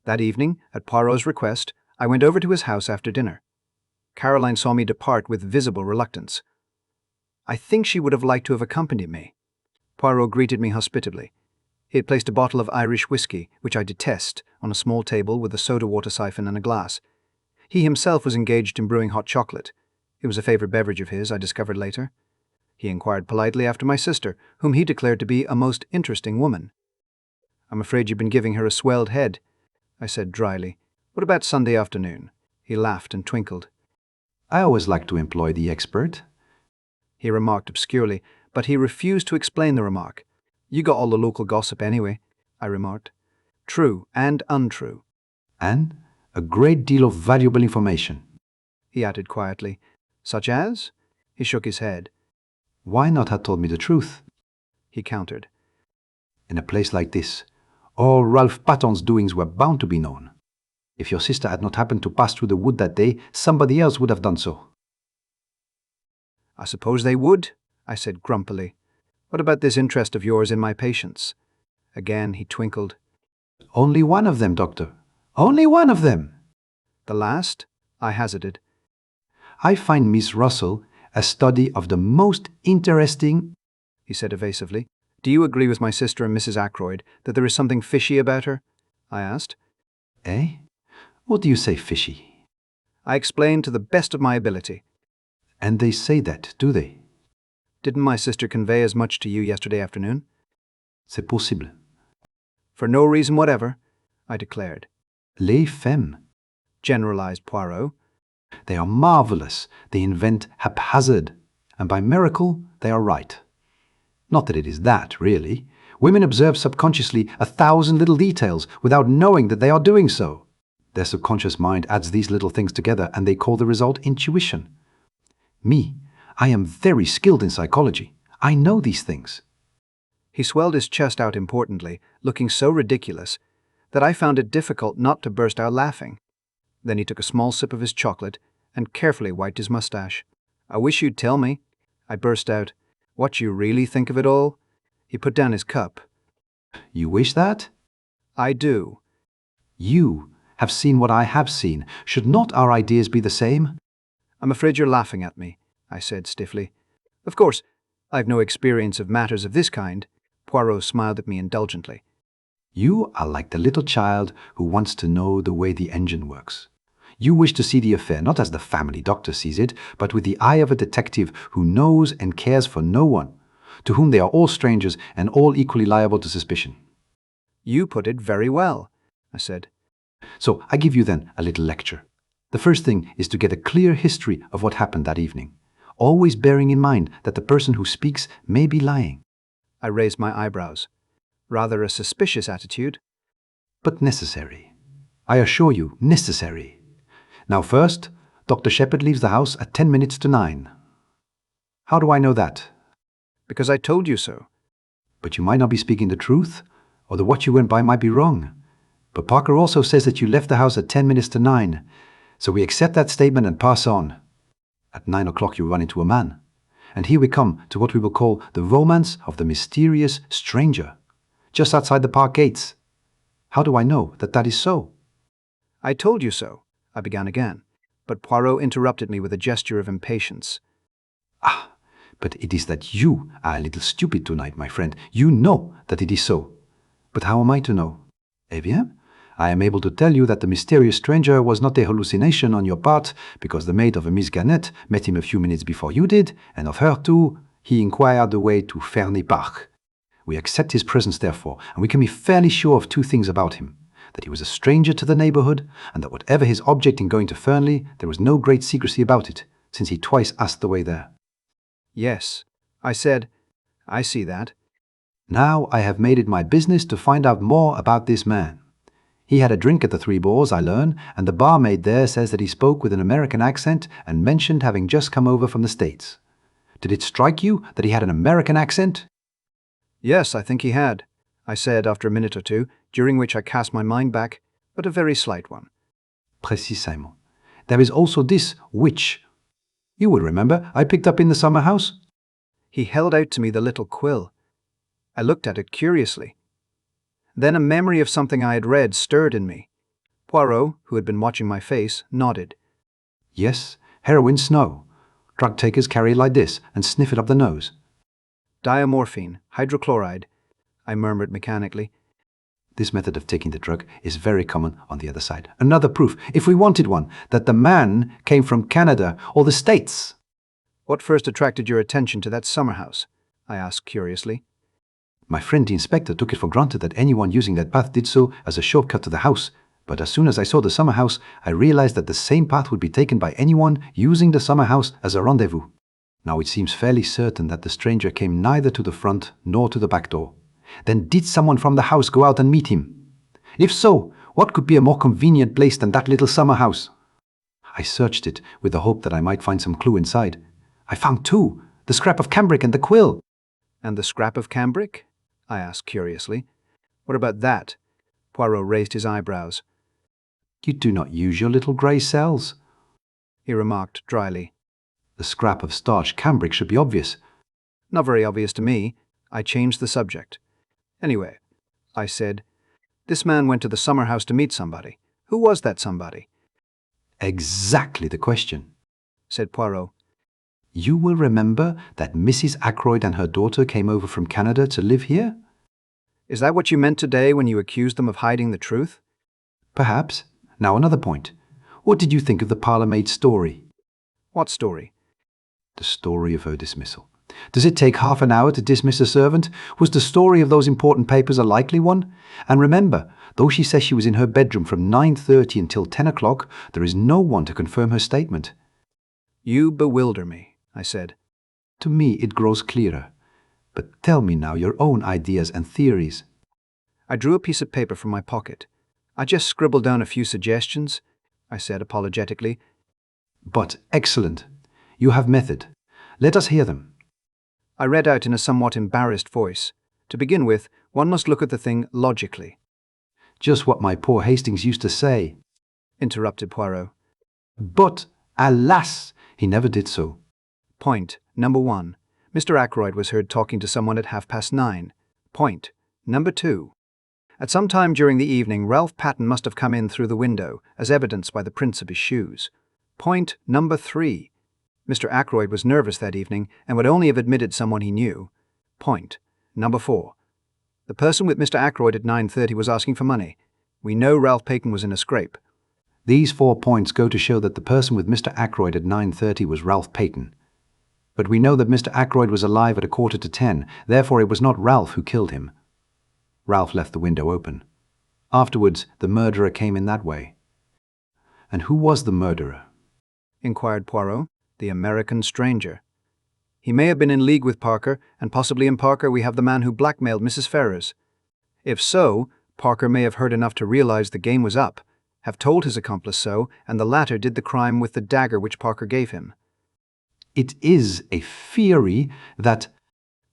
That evening, at Poirot's request, I went over to his house after dinner. Caroline saw me depart with visible reluctance. I think she would have liked to have accompanied me. Poirot greeted me hospitably. He had placed a bottle of Irish whiskey, which I detest, on a small table with a soda-water siphon and a glass. He himself was engaged in brewing hot chocolate. It was a favourite beverage of his, I discovered later. He inquired politely after my sister, whom he declared to be a most interesting woman. I'm afraid you've been giving her a swelled head, I said dryly. What about Sunday afternoon? He laughed and twinkled. I always like to employ the expert, he remarked obscurely, but he refused to explain the remark. You got all the local gossip anyway, I remarked. True and untrue. And a great deal of valuable information, he added quietly. Such as? He shook his head. Why not have told me the truth? He countered. In a place like this, all Ralph Paton's doings were bound to be known. If your sister had not happened to pass through the wood that day, somebody else would have done so. I suppose they would, I said grumpily. What about this interest of yours in my patients? Again he twinkled. Only one of them, Doctor. Only one of them. The last? I hazarded. I find Miss Russell a study of the most interesting, he said evasively. Do you agree with my sister and Mrs. Ackroyd that there is something fishy about her? I asked. Eh? What do you say, fishy? I explained to the best of my ability. And they say that, do they? Didn't my sister convey as much to you yesterday afternoon? C'est possible. For no reason whatever, I declared. Les femmes, generalized Poirot. They are marvelous. They invent haphazard. And by miracle, they are right. Not that it is that, really. Women observe subconsciously 1,000 little details without knowing that they are doing so. Their subconscious mind adds these little things together and they call the result intuition. Me, I am very skilled in psychology. I know these things. He swelled his chest out importantly, looking so ridiculous that I found it difficult not to burst out laughing. Then he took a small sip of his chocolate and carefully wiped his mustache. "I wish you'd tell me," I burst out, "what you really think of it all." He put down his cup. You wish that? I do. You have seen what I have seen. Should not our ideas be the same? I'm afraid you're laughing at me, I said stiffly. Of course, I've no experience of matters of this kind. Poirot smiled at me indulgently. You are like the little child who wants to know the way the engine works. You wish to see the affair not as the family doctor sees it, but with the eye of a detective who knows and cares for no one, to whom they are all strangers and all equally liable to suspicion. You put it very well, I said. So I give you then a little lecture. The first thing is to get a clear history of what happened that evening, always bearing in mind that the person who speaks may be lying. I raised my eyebrows. Rather a suspicious attitude. But necessary. I assure you, necessary. Now first, Dr. Sheppard leaves the house at 10 minutes to 9. How do I know that? Because I told you so. But you might not be speaking the truth, or the what you went by might be wrong. But Parker also says that you left the house at 10 minutes to 9. So we accept that statement and pass on. At 9 o'clock you run into a man. And here we come to what we will call the romance of the mysterious stranger, just outside the park gates. How do I know that that is so? I told you so, I began again, but Poirot interrupted me with a gesture of impatience. Ah, but it is that you are a little stupid tonight, my friend. You know that it is so. But how am I to know? Eh bien, I am able to tell you that the mysterious stranger was not a hallucination on your part, because the maid of a Miss Gannett met him a few minutes before you did, and of her too, he inquired the way to Fernly Park. We accept his presence, therefore, and we can be fairly sure of two things about him: that he was a stranger to the neighbourhood, and that whatever his object in going to Fernly, there was no great secrecy about it, since he twice asked the way there. Yes, I said, I see that. Now I have made it my business to find out more about this man. He had a drink at the Three Boars, I learn, and the barmaid there says that he spoke with an American accent and mentioned having just come over from the States. Did it strike you that he had an American accent? Yes, I think he had, I said after a minute or two, during which I cast my mind back, but a very slight one. Précisément. There is also this which, you will remember, I picked up in the summer house. He held out to me the little quill. I looked at it curiously. Then a memory of something I had read stirred in me. Poirot, who had been watching my face, nodded. Yes, heroin snow. Drug takers carry it like this and sniff it up the nose. Diamorphine, hydrochloride, I murmured mechanically. This method of taking the drug is very common on the other side. Another proof, if we wanted one, that the man came from Canada or the States. What first attracted your attention to that summer house? I asked curiously. My friend the inspector took it for granted that anyone using that path did so as a shortcut to the house, but as soon as I saw the summer house, I realized that the same path would be taken by anyone using the summer house as a rendezvous. Now it seems fairly certain that the stranger came neither to the front nor to the back door. Then did someone from the house go out and meet him? If so, what could be a more convenient place than that little summer house? I searched it with the hope that I might find some clue inside. I found two, the scrap of cambric and the quill. And the scrap of cambric? I asked curiously. What about that? Poirot raised his eyebrows. You do not use your little grey cells, he remarked dryly. The scrap of starched cambric should be obvious. Not very obvious to me. I changed the subject. Anyway, I said, this man went to the summer house to meet somebody. Who was that somebody? Exactly the question, said Poirot. You will remember that Mrs. Ackroyd and her daughter came over from Canada to live here? Is that what you meant today when you accused them of hiding the truth? Perhaps. Now another point. What did you think of the parlourmaid's story? What story? The story of her dismissal. Does it take half an hour to dismiss a servant? Was the story of those important papers a likely one? And remember, though she says she was in her bedroom from 9:30 until 10 o'clock, there is no one to confirm her statement. You bewilder me, I said. To me it grows clearer. But tell me now your own ideas and theories. I drew a piece of paper from my pocket. I just scribbled down a few suggestions, I said apologetically. But excellent. You have method. Let us hear them. I read out in a somewhat embarrassed voice. To begin with, one must look at the thing logically. Just what my poor Hastings used to say, interrupted Poirot. But, alas, he never did so. Point number 1. Mr. Ackroyd was heard talking to someone at 9:30. Point number 2. At some time during the evening, Ralph Paton must have come in through the window, as evidenced by the prints of his shoes. Point number 3. Mr. Ackroyd was nervous that evening and would only have admitted someone he knew. Point number 4. The person with Mr. Ackroyd at 9:30 was asking for money. We know Ralph Paton was in a scrape. These 4 points go to show that the person with Mr. Ackroyd at 9:30 was Ralph Paton. But we know that Mr. Ackroyd was alive at 9:45, therefore it was not Ralph who killed him. Ralph left the window open. Afterwards, the murderer came in that way. And who was the murderer? Inquired Poirot, the American stranger. He may have been in league with Parker, and possibly in Parker we have the man who blackmailed Mrs. Ferrers. If so, Parker may have heard enough to realize the game was up, have told his accomplice so, and the latter did the crime with the dagger which Parker gave him. It is a theory that,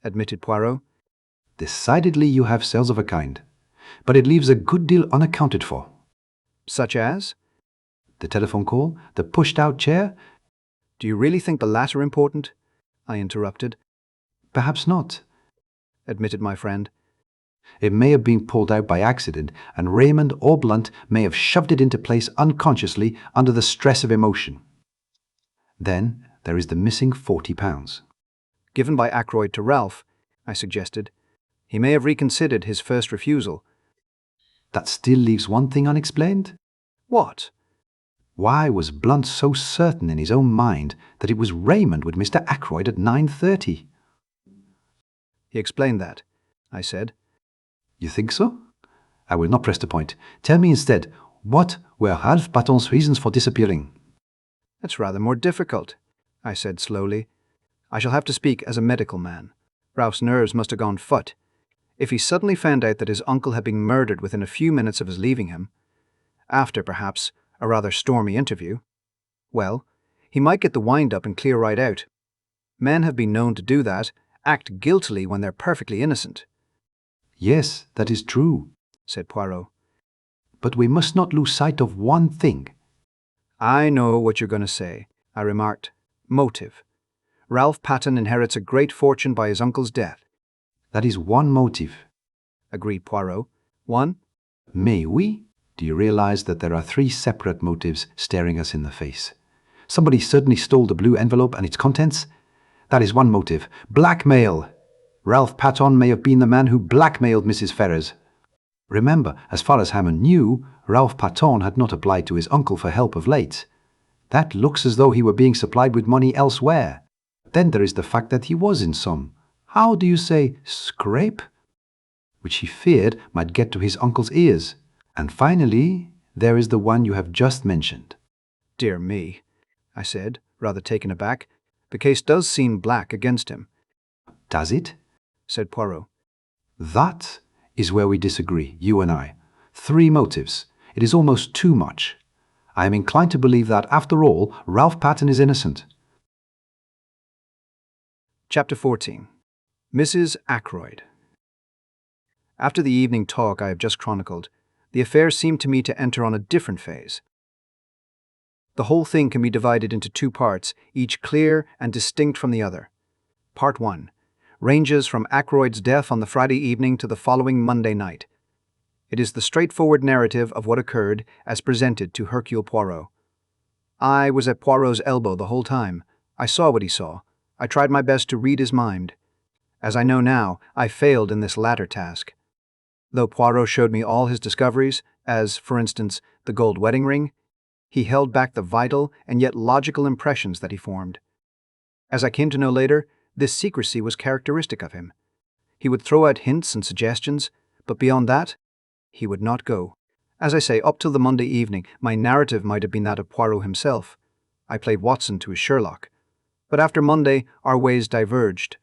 admitted Poirot. Decidedly you have cells of a kind, but it leaves a good deal unaccounted for. Such as? The telephone call, the pushed-out chair. Do you really think the latter important? I interrupted. Perhaps not, admitted my friend. It may have been pulled out by accident, and Raymond or Blunt may have shoved it into place unconsciously under the stress of emotion. Then there is the missing £40. Given by Ackroyd to Ralph, I suggested. He may have reconsidered his first refusal. That still leaves one thing unexplained. What? Why was Blunt so certain in his own mind that it was Raymond with Mr. Ackroyd at 9:30? He explained that, I said. You think so? I will not press the point. Tell me instead, what were Ralph Paton's reasons for disappearing? That's rather more difficult, I said slowly. I shall have to speak as a medical man. Ralph's nerves must have gone foot. If he suddenly found out that his uncle had been murdered within a few minutes of his leaving him, after, perhaps, a rather stormy interview, well, he might get the wind-up and clear right out. Men have been known to do that, act guiltily when they're perfectly innocent. Yes, that is true, said Poirot. But we must not lose sight of one thing. I know what you're going to say, I remarked. Motive. Ralph Paton inherits a great fortune by his uncle's death. That is one motive, agreed Poirot. One? Mais oui. Do you realize that there are 3 separate motives staring us in the face? Somebody certainly stole the blue envelope and its contents. That is one motive. Blackmail. Ralph Paton may have been the man who blackmailed Mrs. Ferrers. Remember, as far as Hammond knew, Ralph Paton had not applied to his uncle for help of late. That looks as though he were being supplied with money elsewhere. Then there is the fact that he was in some, how do you say, scrape? Which he feared might get to his uncle's ears. And finally, there is the one you have just mentioned. Dear me, I said, rather taken aback. The case does seem black against him. Does it? Said Poirot. That is where we disagree, you and I. 3 motives. It is almost too much. I am inclined to believe that, after all, Ralph Paton is innocent. Chapter 14. Mrs. Ackroyd. After the evening talk I have just chronicled, the affair seemed to me to enter on a different phase. The whole thing can be divided into 2 parts, each clear and distinct from the other. Part 1 ranges from Ackroyd's death on the Friday evening to the following Monday night. It is the straightforward narrative of what occurred as presented to Hercule Poirot. I was at Poirot's elbow the whole time. I saw what he saw. I tried my best to read his mind. As I know now, I failed in this latter task. Though Poirot showed me all his discoveries, as, for instance, the gold wedding ring, he held back the vital and yet logical impressions that he formed. As I came to know later, this secrecy was characteristic of him. He would throw out hints and suggestions, but beyond that, he would not go. As I say, up till the Monday evening, my narrative might have been that of Poirot himself. I played Watson to his Sherlock. But after Monday, our ways diverged.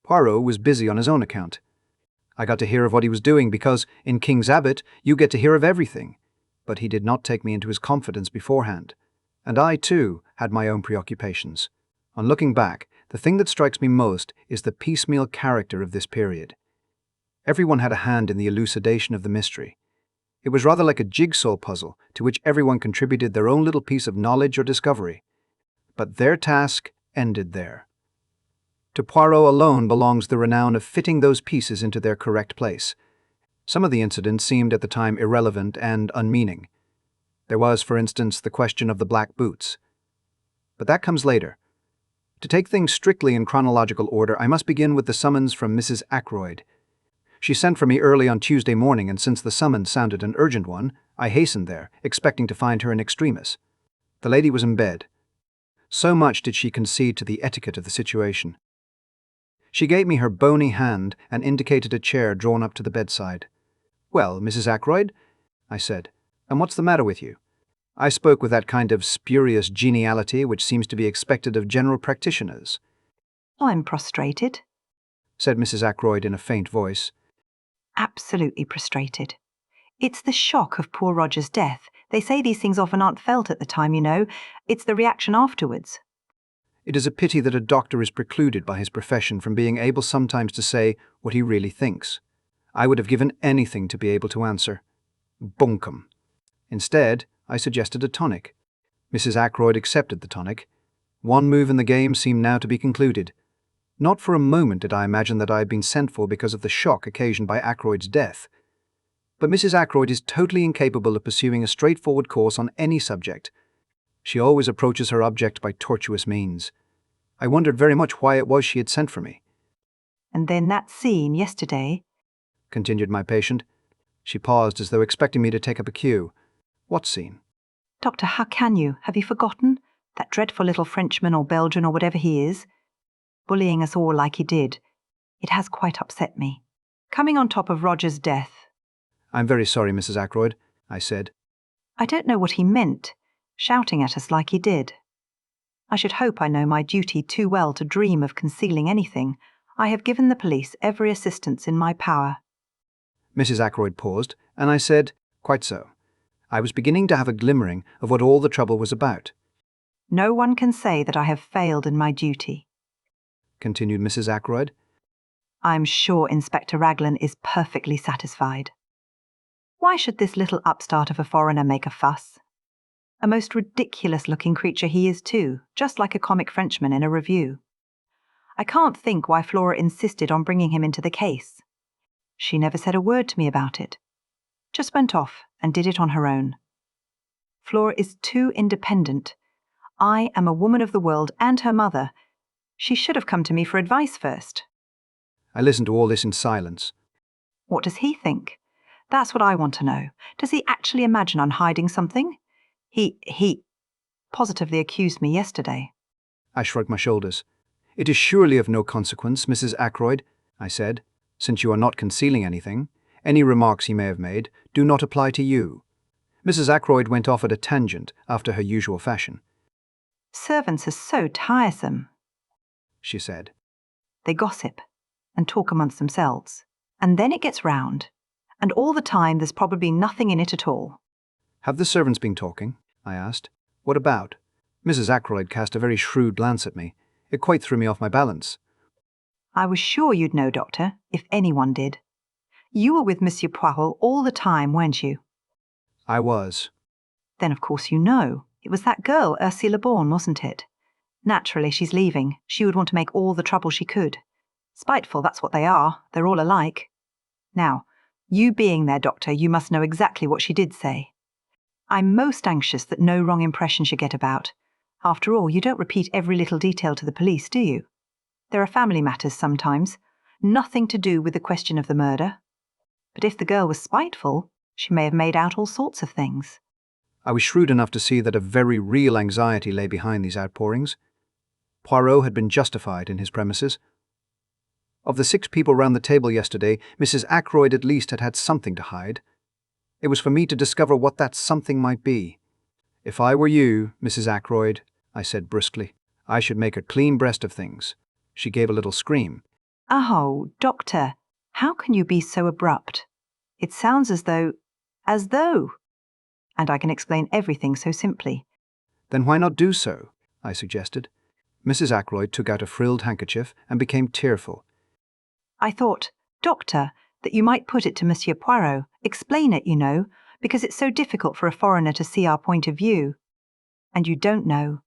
Poirot was busy on his own account. I got to hear of what he was doing because, in King's Abbot, you get to hear of everything. But he did not take me into his confidence beforehand. And I, too, had my own preoccupations. On looking back, the thing that strikes me most is the piecemeal character of this period. Everyone had a hand in the elucidation of the mystery. It was rather like a jigsaw puzzle to which everyone contributed their own little piece of knowledge or discovery. But their task ended there. To Poirot alone belongs the renown of fitting those pieces into their correct place. Some of the incidents seemed at the time irrelevant and unmeaning. There was, for instance, the question of the black boots. But that comes later. To take things strictly in chronological order, I must begin with the summons from Mrs. Ackroyd. She sent for me early on Tuesday morning, and since the summons sounded an urgent one, I hastened there, expecting to find her in extremis. The lady was in bed. So much did she concede to the etiquette of the situation. She gave me her bony hand and indicated a chair drawn up to the bedside. "Well, Mrs. Ackroyd," I said, "and what's the matter with you?" I spoke with that kind of spurious geniality which seems to be expected of general practitioners. "I'm prostrated," said Mrs. Ackroyd in a faint voice. "Absolutely prostrated. It's the shock of poor Roger's death. They say these things often aren't felt at the time, you know. It's the reaction afterwards." It is a pity that a doctor is precluded by his profession from being able sometimes to say what he really thinks. I would have given anything to be able to answer. Bunkum. Instead, I suggested a tonic. Mrs. Ackroyd accepted the tonic. One move in the game seemed now to be concluded. Not for a moment did I imagine that I had been sent for because of the shock occasioned by Ackroyd's death. But Mrs. Ackroyd is totally incapable of pursuing a straightforward course on any subject. She always approaches her object by tortuous means. I wondered very much why it was she had sent for me. "And then that scene yesterday," continued my patient. She paused as though expecting me to take up a cue. "What scene?" "Doctor, how can you? Have you forgotten? That dreadful little Frenchman or Belgian or whatever he is, bullying us all like he did. It has quite upset me. Coming on top of Roger's death." "I'm very sorry, Mrs. Ackroyd," I said. "I don't know what he meant, shouting at us like he did. I should hope I know my duty too well to dream of concealing anything. I have given the police every assistance in my power." Mrs. Ackroyd paused, and I said, "Quite so." I was beginning to have a glimmering of what all the trouble was about. "No one can say that I have failed in my duty," continued Mrs. Ackroyd. "I'm sure Inspector Raglan is perfectly satisfied. Why should this little upstart of a foreigner make a fuss? A most ridiculous-looking creature he is too, just like a comic Frenchman in a review. I can't think why Flora insisted on bringing him into the case. She never said a word to me about it. Just went off and did it on her own. Flora is too independent. I am a woman of the world and her mother. She should have come to me for advice first." I listened to all this in silence. "What does he think? That's what I want to know. Does he actually imagine I'm hiding something? He positively accused me yesterday." I shrugged my shoulders. "It is surely of no consequence, Mrs. Ackroyd," I said, "since you are not concealing anything. Any remarks he may have made do not apply to you." Mrs. Ackroyd went off at a tangent after her usual fashion. "Servants are so tiresome," she said. "They gossip and talk amongst themselves, and then it gets round, and all the time there's probably nothing in it at all." "Have the servants been talking?" I asked. "What about?" Mrs. Ackroyd cast a very shrewd glance at me. It quite threw me off my balance. "I was sure you'd know, Doctor, if anyone did. You were with Monsieur Poirot all the time, weren't you?" I was. "Then of course you know. It was that girl, Ursula, wasn't it? Naturally, she's leaving. She would want to make all the trouble she could. Spiteful, that's what they are. They're all alike. Now, you being there, Doctor, you must know exactly what she did say. I'm most anxious that no wrong impression should get about. After all, you don't repeat every little detail to the police, do you? There are family matters sometimes, nothing to do with the question of the murder. But if the girl was spiteful, she may have made out all sorts of things." I was shrewd enough to see that a very real anxiety lay behind these outpourings. Poirot had been justified in his premises. Of the 6 people round the table yesterday, Mrs. Ackroyd at least had had something to hide. It was for me to discover what that something might be. "If I were you, Mrs. Ackroyd," I said brusquely, I should make a clean breast of things. She gave a little scream. Oh, Doctor, how can you be so abrupt? It sounds as though... And I can explain everything so simply. Then why not do so? I suggested. Mrs. Ackroyd took out a frilled handkerchief and became tearful. I thought, Doctor, that you might put it to Monsieur Poirot, explain it, you know, because it's so difficult for a foreigner to see our point of view. And you don't know.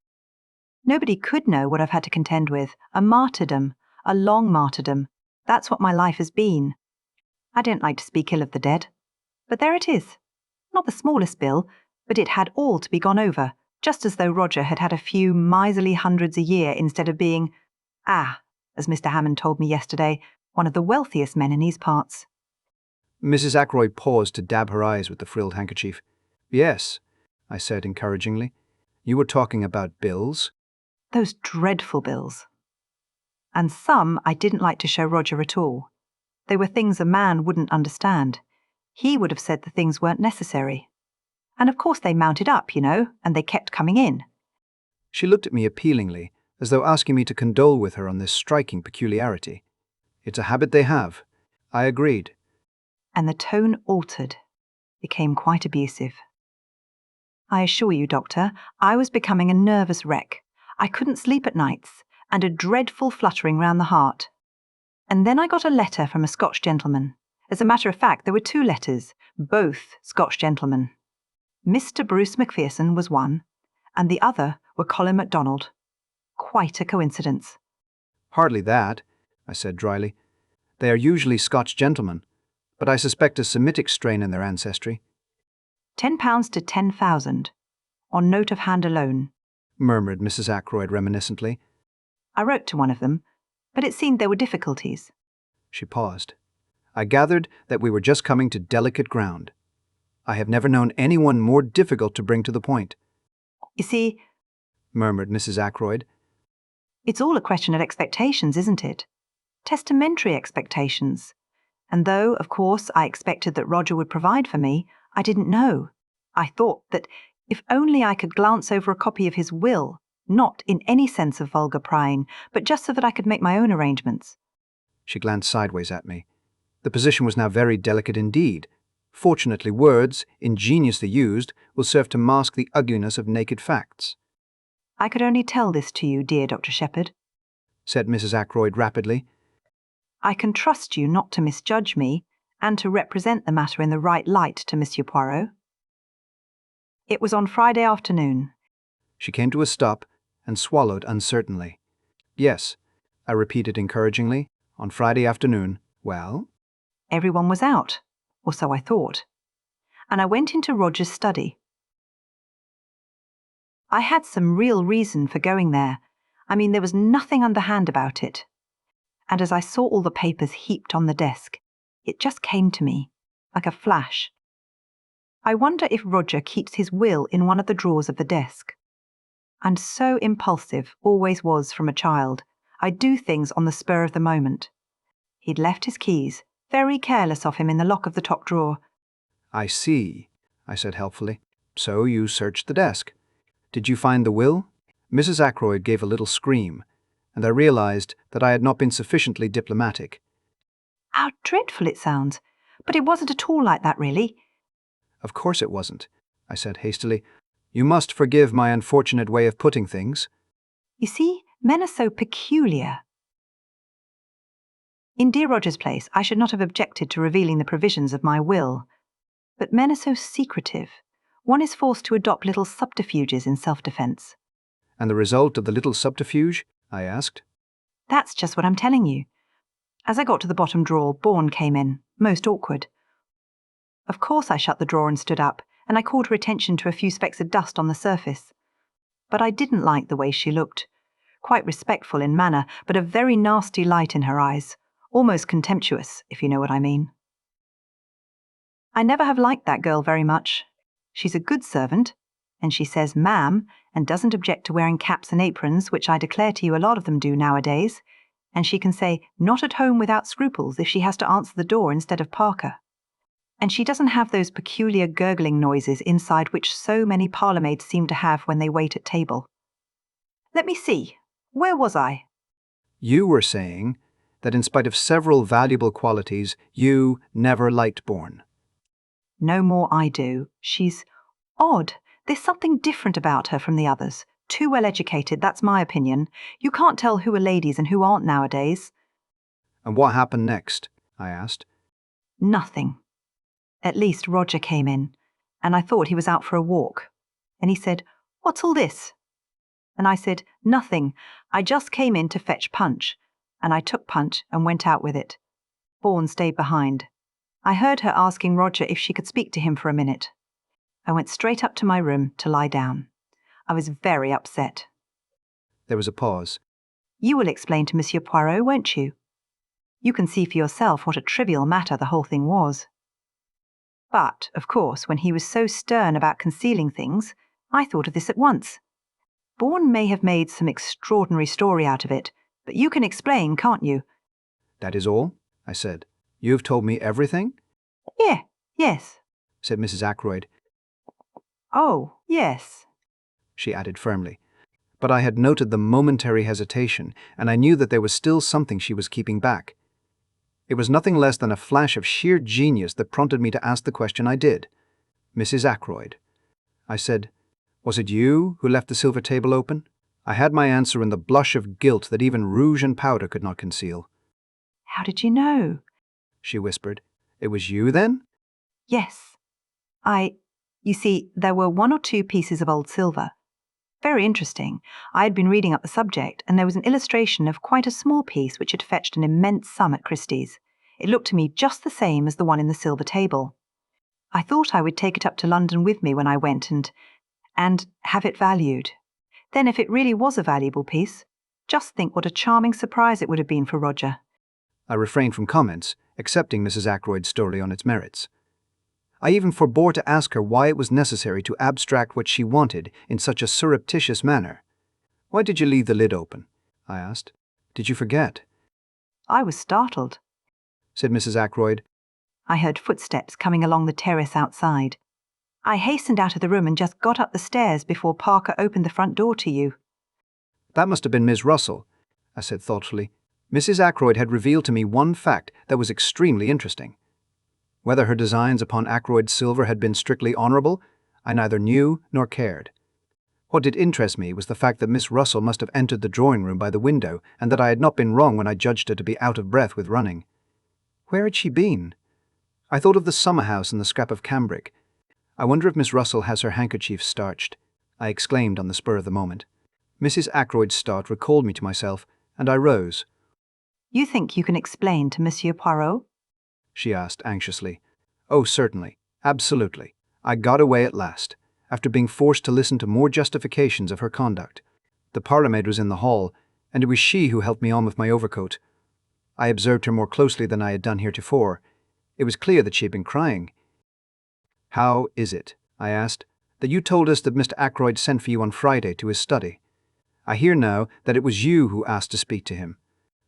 Nobody could know what I've had to contend with. A martyrdom. A long martyrdom. That's what my life has been. I don't like to speak ill of the dead. But there it is. Not the smallest bill, but it had all to be gone over, just as though Roger had had a few miserly hundreds a year instead of being, as Mr. Hammond told me yesterday, one of the wealthiest men in these parts. Mrs. Ackroyd paused to dab her eyes with the frilled handkerchief. Yes, I said encouragingly. You were talking about bills? Those dreadful bills. And some I didn't like to show Roger at all. They were things a man wouldn't understand. He would have said the things weren't necessary. And of course they mounted up, you know, and they kept coming in. She looked at me appealingly, as though asking me to condole with her on this striking peculiarity. It's a habit they have. I agreed. And the tone altered, became quite abusive. I assure you, Doctor, I was becoming a nervous wreck. I couldn't sleep at nights, and a dreadful fluttering round the heart. And then I got a letter from a Scotch gentleman. As a matter of fact, there were 2 letters, both Scotch gentlemen. Mr. Bruce Macpherson was one, and the other were Colin MacDonald. Quite a coincidence. Hardly that, I said dryly. They are usually Scotch gentlemen, but I suspect a Semitic strain in their ancestry. £10 to 10,000, on note of hand alone, murmured Mrs. Ackroyd reminiscently. I wrote to one of them, but it seemed there were difficulties. She paused. I gathered that we were just coming to delicate ground. I have never known anyone more difficult to bring to the point. You see, murmured Mrs. Ackroyd, it's all a question of expectations, isn't it? Testamentary expectations. And though, of course, I expected that Roger would provide for me, I didn't know. I thought that if only I could glance over a copy of his will, not in any sense of vulgar prying, but just so that I could make my own arrangements. She glanced sideways at me. The position was now very delicate indeed. Fortunately, words, ingeniously used, will serve to mask the ugliness of naked facts. I could only tell this to you, dear Dr. Sheppard, said Mrs. Ackroyd rapidly. I can trust you not to misjudge me, and to represent the matter in the right light to Monsieur Poirot. It was on Friday afternoon. She came to a stop and swallowed uncertainly. Yes, I repeated encouragingly, on Friday afternoon. Well? Everyone was out, or so I thought, and I went into Roger's study. I had some real reason for going there. I mean, there was nothing underhand about it. And as I saw all the papers heaped on the desk, it just came to me, like a flash. I wonder if Roger keeps his will in one of the drawers of the desk. And so impulsive, always was from a child. I do things on the spur of the moment. He'd left his keys, very careless of him, in the lock of the top drawer. I see, I said helpfully. So you searched the desk. Did you find the will? Mrs. Ackroyd gave a little scream, and I realized that I had not been sufficiently diplomatic. How dreadful it sounds, but it wasn't at all like that, really. Of course it wasn't, I said hastily. You must forgive my unfortunate way of putting things. You see, men are so peculiar. In dear Roger's place, I should not have objected to revealing the provisions of my will. But men are so secretive. One is forced to adopt little subterfuges in self-defense. And the result of the little subterfuge? I asked. That's just what I'm telling you. As I got to the bottom drawer, Bourne came in, most awkward. Of course I shut the drawer and stood up, and I called her attention to a few specks of dust on the surface. But I didn't like the way she looked. Quite respectful in manner, but a very nasty light in her eyes. Almost contemptuous, if you know what I mean. I never have liked that girl very much. She's a good servant, and she says ma'am, and doesn't object to wearing caps and aprons, which I declare to you a lot of them do nowadays, and she can say not at home without scruples if she has to answer the door instead of Parker. And she doesn't have those peculiar gurgling noises inside which so many parlourmaids seem to have when they wait at table. Let me see, Where was I? You were saying that in spite of several valuable qualities, you never liked Bourne. No more I do. She's odd. There's something different about her from the others. Too well educated, that's my opinion. You can't tell who are ladies and who aren't nowadays. And what happened next? I asked. Nothing. At least Roger came in, and I thought he was out for a walk. And he said, "What's all this?" And I said, "Nothing. I just came in to fetch Punch." And I took Punch and went out with it. Bourne stayed behind. I heard her asking Roger if she could speak to him for a minute. I went straight up to my room to lie down. I was very upset. There was a pause. You will explain to Monsieur Poirot, won't you? You can see for yourself what a trivial matter the whole thing was. But, of course, when he was so stern about concealing things, I thought of this at once. Bourne may have made some extraordinary story out of it, but you can explain, can't you? That is all, I said. You have told me everything? Yes, said Mrs. Ackroyd. Oh, yes, she added firmly. But I had noted the momentary hesitation, and I knew that there was still something she was keeping back. It was nothing less than a flash of sheer genius that prompted me to ask the question I did. Mrs. Ackroyd. I said, "Was it you who left the silver table open?" I had my answer in the blush of guilt that even rouge and powder could not conceal. How did you know? She whispered. It was you, then? Yes. You see, there were 1 or 2 pieces of old silver. Very interesting. I had been reading up the subject, and there was an illustration of quite a small piece which had fetched an immense sum at Christie's. It looked to me just the same as the one in the silver table. I thought I would take it up to London with me when I went and have it valued. Then if it really was a valuable piece, just think what a charming surprise it would have been for Roger. I refrained from comments, accepting Mrs. Ackroyd's story on its merits. I even forbore to ask her why it was necessary to abstract what she wanted in such a surreptitious manner. "Why did you leave the lid open?" I asked. "Did you forget?" I was startled, said Mrs. Ackroyd. I heard footsteps coming along the terrace outside. I hastened out of the room and just got up the stairs before Parker opened the front door to you. "That must have been Miss Russell," I said thoughtfully. Mrs. Ackroyd had revealed to me one fact that was extremely interesting. Whether her designs upon Ackroyd's silver had been strictly honourable, I neither knew nor cared. What did interest me was the fact that Miss Russell must have entered the drawing-room by the window, and that I had not been wrong when I judged her to be out of breath with running. Where had she been? I thought of the summer-house and the scrap of cambric. I wonder if Miss Russell has her handkerchief starched, I exclaimed on the spur of the moment. Mrs. Ackroyd's start recalled me to myself, and I rose. You think you can explain to Monsieur Poirot? She asked anxiously. Oh, certainly. Absolutely. I got away at last, after being forced to listen to more justifications of her conduct. The parlourmaid was in the hall, and it was she who helped me on with my overcoat. I observed her more closely than I had done heretofore. It was clear that she had been crying. "How is it," I asked, "that you told us that Mr. Ackroyd sent for you on Friday to his study? I hear now that it was you who asked to speak to him."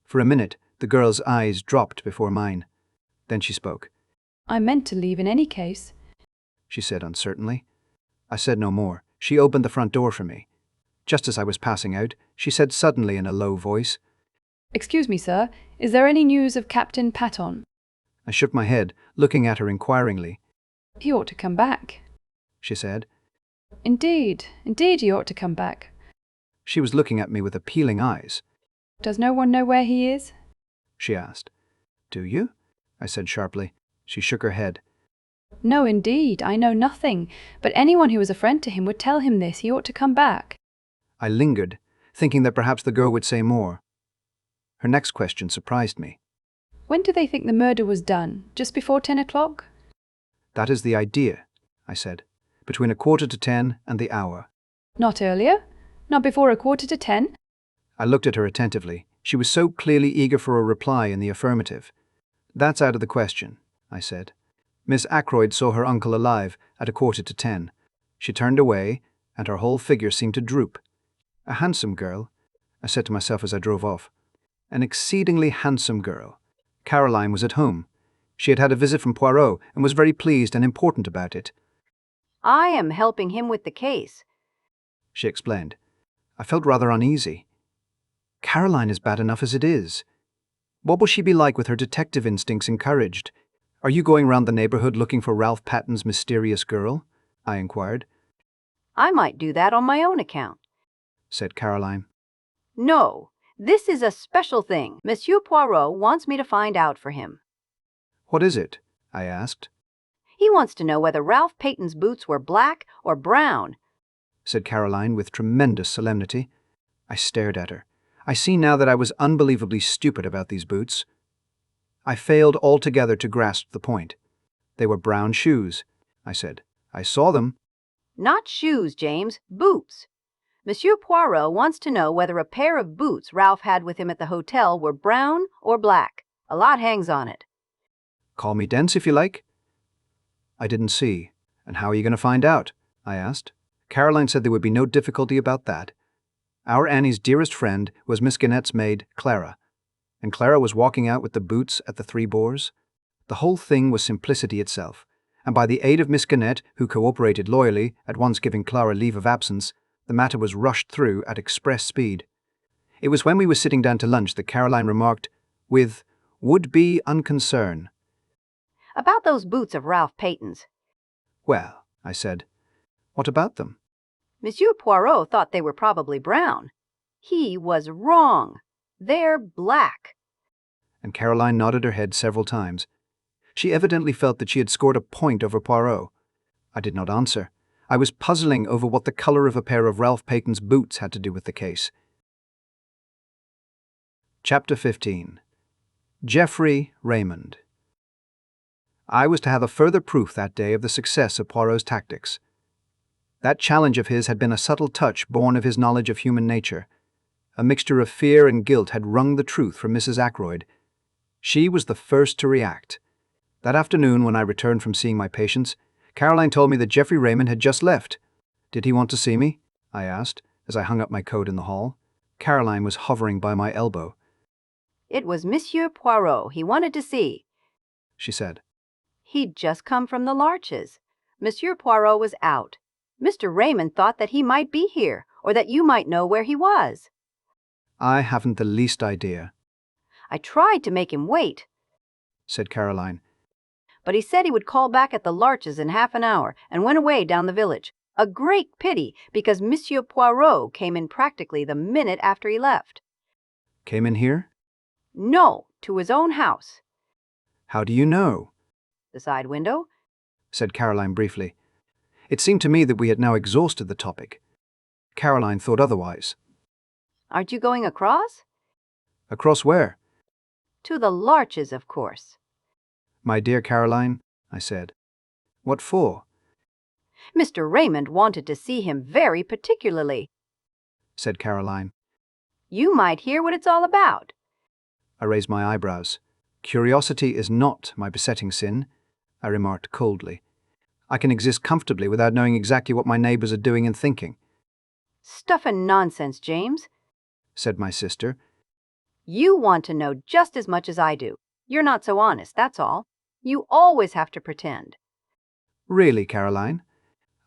For a minute, the girl's eyes dropped before mine. Then she spoke. "I meant to leave in any case," she said uncertainly. I said no more. She opened the front door for me. Just as I was passing out, she said suddenly in a low voice, "Excuse me, sir, is there any news of Captain Paton?" I shook my head, looking at her inquiringly. "He ought to come back," she said. Indeed, he ought to come back." She was looking at me with appealing eyes. "Does no one know where he is?" she asked. "Do you?" I said sharply. She shook her head. "No, indeed, I know nothing, but anyone who is a friend to him would tell him this. He ought to come back." I lingered, thinking that perhaps the girl would say more. Her next question surprised me. "When do they think the murder was done? Just before 10 o'clock? "That is the idea," I said. "Between 10:15 and the hour." "Not earlier? Not before 10:15?" I looked at her attentively. She was so clearly eager for a reply in the affirmative. "That's out of the question," I said. "Miss Ackroyd saw her uncle alive at 10:15. She turned away, and her whole figure seemed to droop. A handsome girl," I said to myself as I drove off. "An exceedingly handsome girl. Caroline was at home. She had had a visit from Poirot and was very pleased and important about it." "I am helping him with the case," she explained. I felt rather uneasy. Caroline is bad enough as it is. What will she be like with her detective instincts encouraged? Are you going round the neighborhood looking for Ralph Paton's mysterious girl? I inquired. I might do that on my own account, said Caroline. No, this is a special thing. Monsieur Poirot wants me to find out for him. What is it? I asked. He wants to know whether Ralph Paton's boots were black or brown, said Caroline with tremendous solemnity. I stared at her. I see now that I was unbelievably stupid about these boots. I failed altogether to grasp the point. They were brown shoes, I said. I saw them. Not shoes, James, boots. Monsieur Poirot wants to know whether a pair of boots Ralph had with him at the hotel were brown or black. A lot hangs on it. Call me dense if you like. I didn't see. And how are you going to find out? I asked. Caroline said there would be no difficulty about that. Our Annie's dearest friend was Miss Gannet's maid, Clara, and Clara was walking out with the boots at the Three Boars. The whole thing was simplicity itself, and by the aid of Miss Gannet, who cooperated loyally, at once giving Clara leave of absence, the matter was rushed through at express speed. It was when we were sitting down to lunch that Caroline remarked, with would-be unconcern, About those boots of Ralph Paton's. Well, I said, what about them? Monsieur Poirot thought they were probably brown. He was wrong. They're black. And Caroline nodded her head several times. She evidently felt that she had scored a point over Poirot. I did not answer. I was puzzling over what the colour of a pair of Ralph Paton's boots had to do with the case. Chapter 15. Geoffrey Raymond. I was to have a further proof that day of the success of Poirot's tactics. That challenge of his had been a subtle touch born of his knowledge of human nature. A mixture of fear and guilt had wrung the truth from Mrs. Ackroyd. She was the first to react. That afternoon, when I returned from seeing my patients, Caroline told me that Geoffrey Raymond had just left. Did he want to see me? I asked, as I hung up my coat in the hall. Caroline was hovering by my elbow. It was Monsieur Poirot he wanted to see, she said. He'd just come from the Larches. Monsieur Poirot was out. Mr. Raymond thought that he might be here, or that you might know where he was. I haven't the least idea. I tried to make him wait, said Caroline. But he said he would call back at the Larches in half an hour and went away down the village. A great pity, because Monsieur Poirot came in practically the minute after he left. Came in here? No, to his own house. How do you know? The side window, said Caroline briefly. It seemed to me that we had now exhausted the topic. Caroline thought otherwise. Aren't you going across? Across where? To the Larches, of course. My dear Caroline, I said. What for? Mr. Raymond wanted to see him very particularly, said Caroline. You might hear what it's all about. I raised my eyebrows. Curiosity is not my besetting sin, I remarked coldly. I can exist comfortably without knowing exactly what my neighbours are doing and thinking. Stuff and nonsense, James, said my sister. You want to know just as much as I do. You're not so honest, that's all. You always have to pretend. Really, Caroline?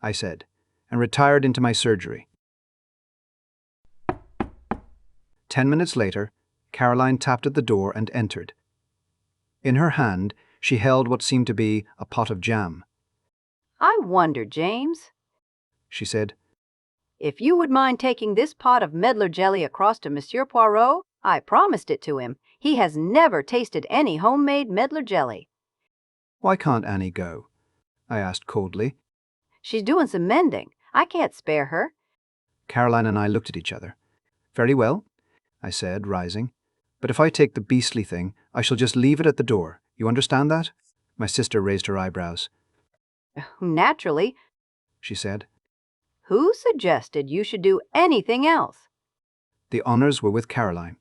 I said, and retired into my surgery. 10 minutes later, Caroline tapped at the door and entered. In her hand, she held what seemed to be a pot of jam. I wonder, James, she said, if you would mind taking this pot of medlar jelly across to Monsieur Poirot. I promised it to him. He has never tasted any homemade medlar jelly. Why can't Annie go? I asked coldly. She's doing some mending. I can't spare her. Caroline and I looked at each other. Very well, I said, rising. But if I take the beastly thing, I shall just leave it at the door. You understand that? My sister raised her eyebrows. Naturally, she said. Who suggested you should do anything else? The honours were with Caroline.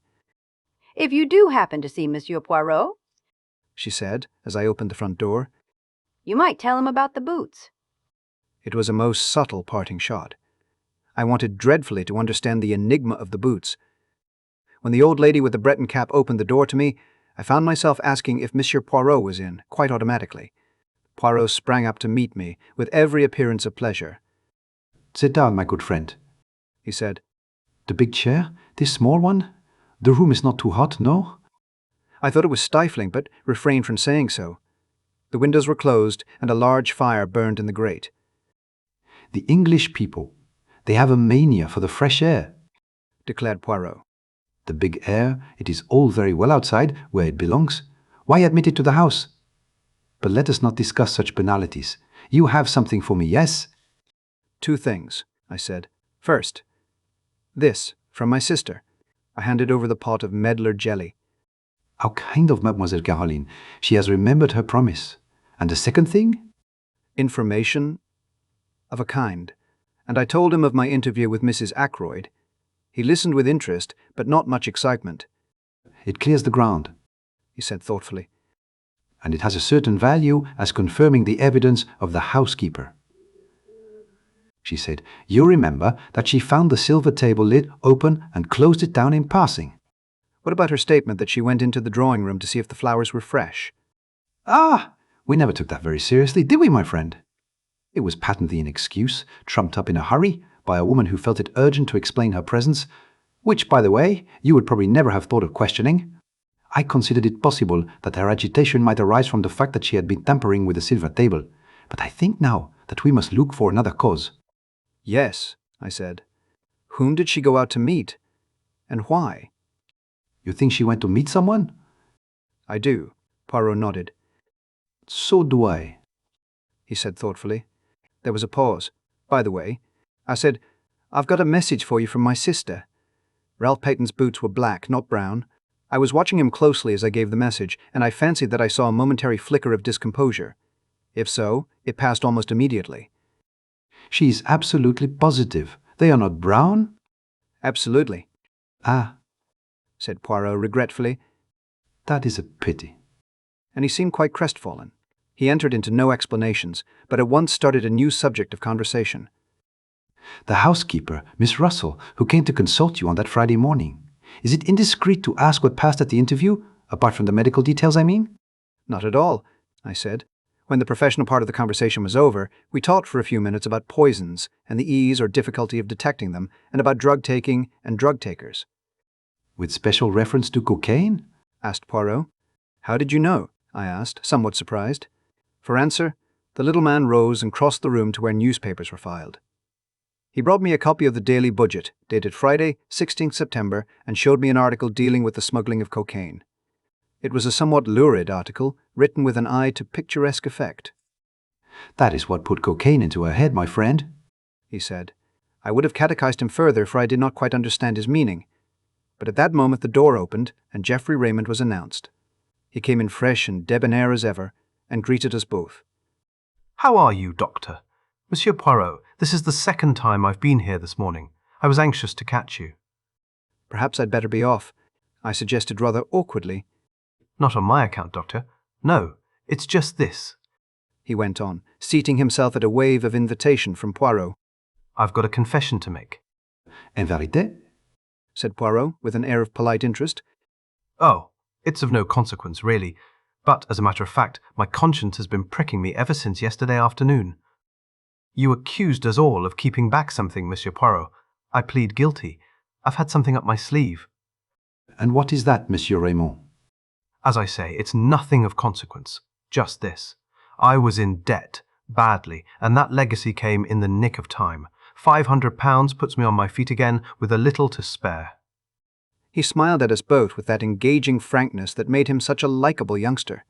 If you do happen to see Monsieur Poirot, she said, as I opened the front door, you might tell him about the boots. It was a most subtle parting shot. I wanted dreadfully to understand the enigma of the boots. When the old lady with the Breton cap opened the door to me, I found myself asking if Monsieur Poirot was in, quite automatically. Poirot sprang up to meet me, with every appearance of pleasure. Sit down, my good friend, he said. The big chair? This small one? The room is not too hot, no? I thought it was stifling, but refrained from saying so. The windows were closed, and a large fire burned in the grate. The English people, they have a mania for the fresh air, declared Poirot. The big air, it is all very well outside, where it belongs. Why admit it to the house? But let us not discuss such banalities. You have something for me, yes? 2 things, I said. First, this, from my sister. I handed over the pot of medlar jelly. How kind of Mademoiselle Caroline. She has remembered her promise. And the second thing? Information of a kind. And I told him of my interview with Mrs. Ackroyd. He listened with interest, but not much excitement. It clears the ground, he said thoughtfully. And it has a certain value as confirming the evidence of the housekeeper. She said, you remember that she found the silver table lid open and closed it down in passing. What about her statement that she went into the drawing room to see if the flowers were fresh? Ah, we never took that very seriously, did we, my friend? It was patently an excuse, trumped up in a hurry by a woman who felt it urgent to explain her presence, which, by the way, you would probably never have thought of questioning. I considered it possible that her agitation might arise from the fact that she had been tampering with the silver table, but I think now that we must look for another cause. Yes, I said. Whom did she go out to meet? And why? You think she went to meet someone? I do. Poirot nodded. So do I, he said thoughtfully. There was a pause. By the way, I said, I've got a message for you from my sister. Ralph Paton's boots were black, not brown. I was watching him closely as I gave the message, and I fancied that I saw a momentary flicker of discomposure. If so, it passed almost immediately. She is absolutely positive. They are not brown? Absolutely. Ah, said Poirot regretfully. That is a pity. And he seemed quite crestfallen. He entered into no explanations, but at once started a new subject of conversation. The housekeeper, Miss Russell, who came to consult you on that Friday morning. Is it indiscreet to ask what passed at the interview, apart from the medical details, I mean? Not at all, I said. When the professional part of the conversation was over, we talked for a few minutes about poisons and the ease or difficulty of detecting them, and about drug-taking and drug-takers. With special reference to cocaine? Asked Poirot. How did you know? I asked, somewhat surprised. For answer, the little man rose and crossed the room to where newspapers were filed. He brought me a copy of the Daily Budget, dated Friday, 16th September, and showed me an article dealing with the smuggling of cocaine. It was a somewhat lurid article, written with an eye to picturesque effect. That is what put cocaine into her head, my friend, he said. I would have catechized him further, for I did not quite understand his meaning. But at that moment the door opened, and Geoffrey Raymond was announced. He came in fresh and debonair as ever, and greeted us both. How are you, Doctor? Monsieur Poirot, this is the second time I've been here this morning. I was anxious to catch you. Perhaps I'd better be off, I suggested rather awkwardly. Not on my account, Doctor. No, it's just this, he went on, seating himself at a wave of invitation from Poirot. I've got a confession to make. En vérité? Said Poirot, with an air of polite interest. Oh, it's of no consequence, really. But, as a matter of fact, my conscience has been pricking me ever since yesterday afternoon. You accused us all of keeping back something, Monsieur Poirot. I plead guilty. I've had something up my sleeve. And what is that, Monsieur Raymond? As I say, it's nothing of consequence. Just this. I was in debt, badly, and that legacy came in the nick of time. £500 puts me on my feet again with a little to spare. He smiled at us both with that engaging frankness that made him such a likeable youngster.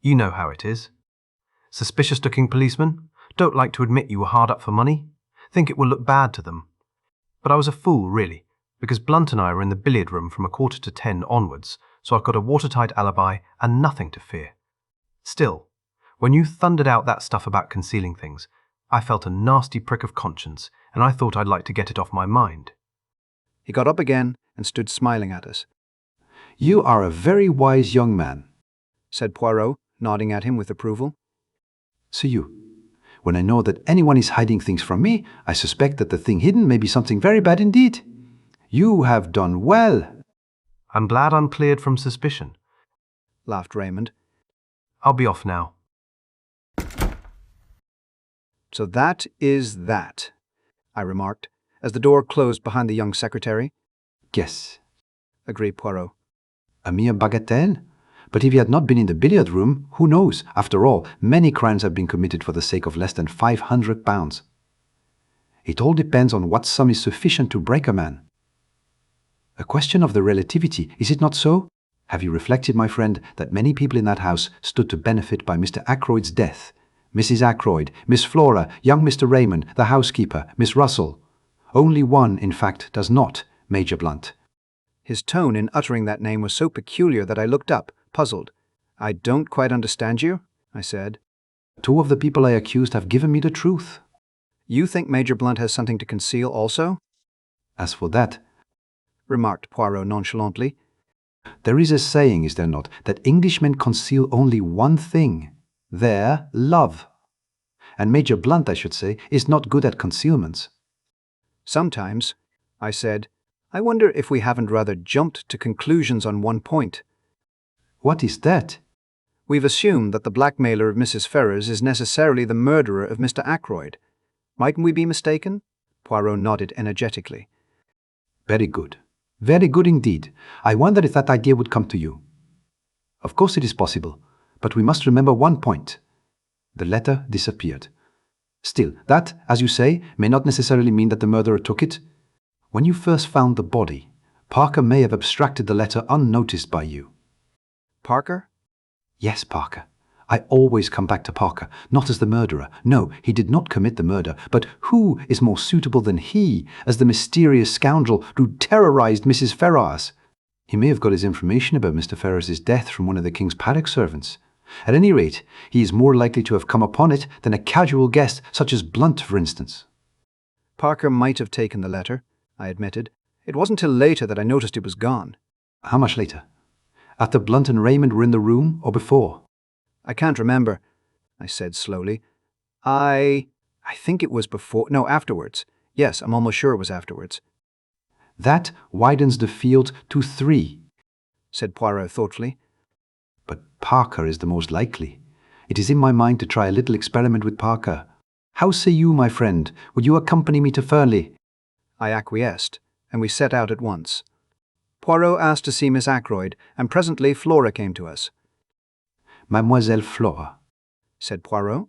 You know how it is. Suspicious-looking policemen don't like to admit you were hard up for money, think it will look bad to them. But I was a fool, really, because Blunt and I were in the billiard room from 9:45 onwards, so I've got a watertight alibi and nothing to fear. Still, when you thundered out that stuff about concealing things, I felt a nasty prick of conscience, and I thought I'd like to get it off my mind. He got up again and stood smiling at us. You are a very wise young man, said Poirot, nodding at him with approval. So when I know that anyone is hiding things from me, I suspect that the thing hidden may be something very bad indeed. You have done well. I'm glad I'm cleared from suspicion, laughed Raymond. I'll be off now. So that is that, I remarked, as the door closed behind the young secretary. Yes. agreed Poirot. A mere bagatelle? But if he had not been in the billiard room, who knows? After all, many crimes have been committed for the sake of less than £500. It all depends on what sum is sufficient to break a man. A question of the relativity, is it not so? Have you reflected, my friend, that many people in that house stood to benefit by Mr. Ackroyd's death? Mrs. Ackroyd, Miss Flora, young Mr. Raymond, the housekeeper, Miss Russell. Only one, in fact, does not, Major Blunt. His tone in uttering that name was so peculiar that I looked up, puzzled. I don't quite understand you, I said. 2 of the people I accused have given me the truth. You think Major Blunt has something to conceal also? As for that, remarked Poirot nonchalantly, there is a saying, is there not, that Englishmen conceal only one thing, their love. And Major Blunt, I should say, is not good at concealments. Sometimes, I said, I wonder if we haven't rather jumped to conclusions on one point. What is that? We've assumed that the blackmailer of Mrs. Ferrers is necessarily the murderer of Mr. Ackroyd. Mightn't we be mistaken? Poirot nodded energetically. Very good. Very good indeed. I wonder if that idea would come to you. Of course it is possible, but we must remember one point. The letter disappeared. Still, that, as you say, may not necessarily mean that the murderer took it. When you first found the body, Parker may have abstracted the letter unnoticed by you. Parker? Yes, Parker. I always come back to Parker, not as the murderer. No, he did not commit the murder, but who is more suitable than he as the mysterious scoundrel who terrorized Mrs. Ferrars? He may have got his information about Mr. Ferrars's death from one of the king's paddock servants. At any rate, he is more likely to have come upon it than a casual guest such as Blunt, for instance. Parker might have taken the letter, I admitted. It wasn't till later that I noticed it was gone. How much later? After Blunt and Raymond were in the room, or before? I can't remember, I said slowly. I think it was before, no, afterwards. Yes, I'm almost sure it was afterwards. That widens the field to 3, said Poirot thoughtfully. But Parker is the most likely. It is in my mind to try a little experiment with Parker. How say you, my friend? Would you accompany me to Fernly? I acquiesced, and we set out at once. Poirot asked to see Miss Ackroyd, and presently Flora came to us. Mademoiselle Flora, said Poirot,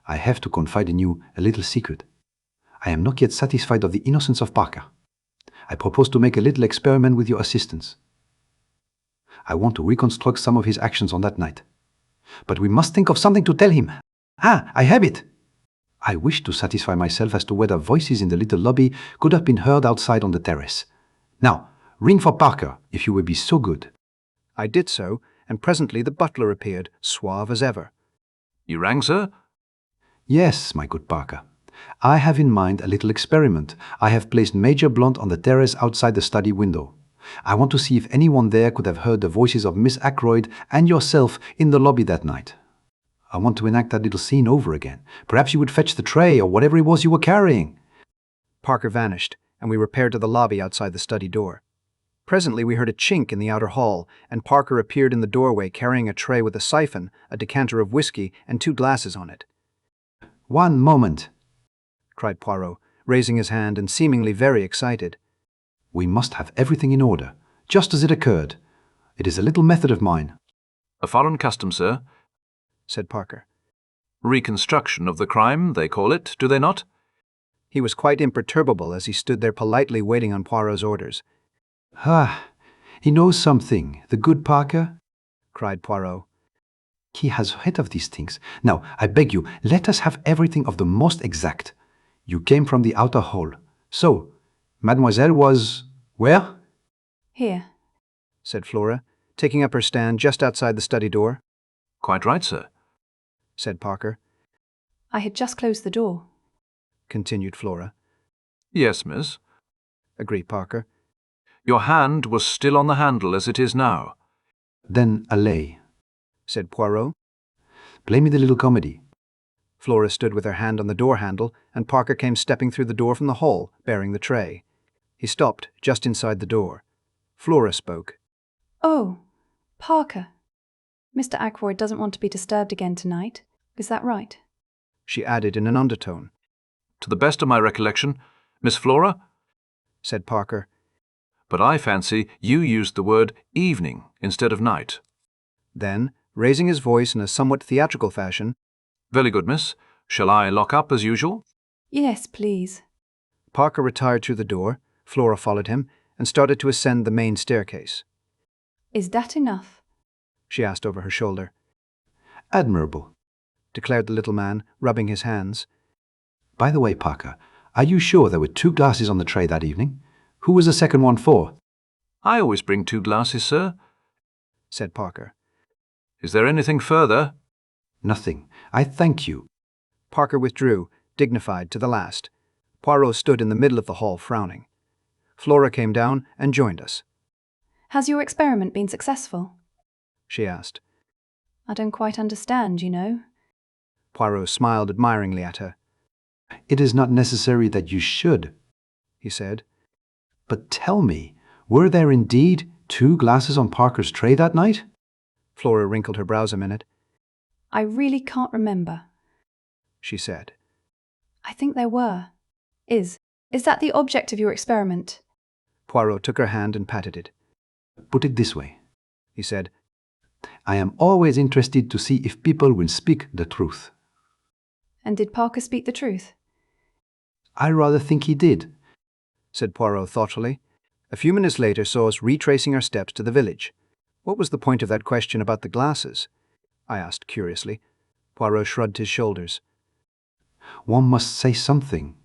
I have to confide in you a little secret. I am not yet satisfied of the innocence of Parker. I propose to make a little experiment with your assistance. I want to reconstruct some of his actions on that night. But we must think of something to tell him. Ah, I have it! I wish to satisfy myself as to whether voices in the little lobby could have been heard outside on the terrace. Now, ring for Parker, if you will be so good. I did so, and presently the butler appeared, suave as ever. You rang, sir? Yes, my good Parker. I have in mind a little experiment. I have placed Major Blunt on the terrace outside the study window. I want to see if anyone there could have heard the voices of Miss Ackroyd and yourself in the lobby that night. I want to enact that little scene over again. Perhaps you would fetch the tray or whatever it was you were carrying. Parker vanished, and we repaired to the lobby outside the study door. Presently we heard a chink in the outer hall, and Parker appeared in the doorway carrying a tray with a siphon, a decanter of whiskey, and 2 glasses on it. One moment, cried Poirot, raising his hand and seemingly very excited. We must have everything in order, just as it occurred. It is a little method of mine. A foreign custom, sir, said Parker. Reconstruction of the crime, they call it, do they not? He was quite imperturbable as he stood there politely waiting on Poirot's orders. Ah, he knows something, the good Parker, cried Poirot. He has heard of these things. Now, I beg you, let us have everything of the most exact. You came from the outer hall. So, Mademoiselle was where? Here, said Flora, taking up her stand just outside the study door. Quite right, sir, said Parker. I had just closed the door, continued Flora. Yes, miss, agreed Parker. Your hand was still on the handle as it is now. Then allez, said Poirot. Play me the little comedy. Flora stood with her hand on the door handle, and Parker came stepping through the door from the hall, bearing the tray. He stopped just inside the door. Flora spoke. Oh, Parker. Mr. Ackroyd doesn't want to be disturbed again tonight. Is that right? She added in an undertone. To the best of my recollection, Miss Flora, said Parker. but I fancy you used the word evening instead of night. Then, raising his voice in a somewhat theatrical fashion, Very good, miss. Shall I lock up as usual? Yes, please. Parker retired through the door, Flora followed him, and started to ascend the main staircase. Is that enough? She asked over her shoulder. Admirable, declared the little man, rubbing his hands. By the way, Parker, are you sure there were 2 glasses on the tray that evening? Who was the second one for? I always bring 2 glasses, sir, said Parker. Is there anything further? Nothing. I thank you. Parker withdrew, dignified to the last. Poirot stood in the middle of the hall, frowning. Flora came down and joined us. Has your experiment been successful? She asked. I don't quite understand, you know. Poirot smiled admiringly at her. It is not necessary that you should, he said. But tell me, were there indeed 2 glasses on Parker's tray that night? Flora wrinkled her brows a minute. I really can't remember, she said. I think there were. Is that the object of your experiment? Poirot took her hand and patted it. Put it this way, he said. I am always interested to see if people will speak the truth. And did Parker speak the truth? I rather think he did, said Poirot thoughtfully. A few minutes later saw us retracing our steps to the village. What was the point of that question about the glasses? I asked curiously. Poirot shrugged his shoulders. One must say something,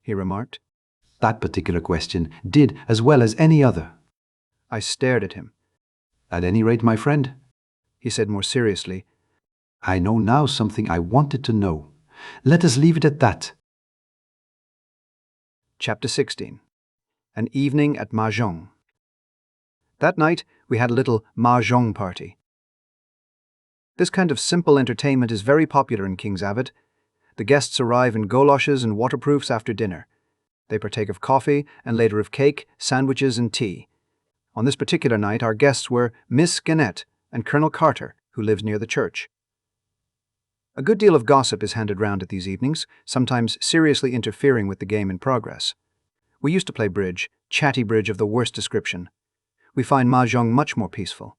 he remarked. That particular question did as well as any other. I stared at him. At any rate, my friend, he said more seriously, I know now something I wanted to know. Let us leave it at that. Chapter 16. An Evening at Mah Jong. That night, we had a little Mah Jong party. This kind of simple entertainment is very popular in King's Abbot. The guests arrive in goloshes and waterproofs after dinner. They partake of coffee and later of cake, sandwiches and tea. On this particular night, our guests were Miss Gannett and Colonel Carter, who lives near the church. A good deal of gossip is handed round at these evenings, sometimes seriously interfering with the game in progress. We used to play bridge, chatty bridge of the worst description. We find Mah Jong much more peaceful.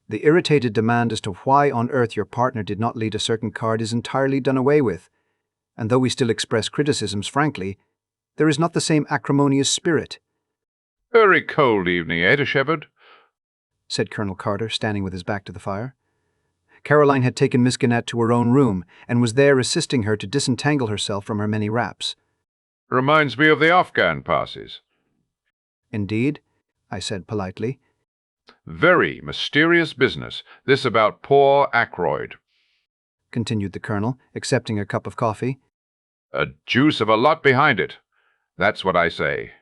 The irritated demand as to why on earth your partner did not lead a certain card is entirely done away with, and though we still express criticisms frankly, there is not the same acrimonious spirit. Very cold evening, eh, Sheppard? Said Colonel Carter, standing with his back to the fire. Caroline had taken Miss Gannett to her own room and was there assisting her to disentangle herself from her many wraps. Reminds me of the Afghan passes. Indeed, I said politely. Very mysterious business, this about poor Ackroyd, continued the Colonel, accepting a cup of coffee. A deuce of a lot behind it. That's what I say.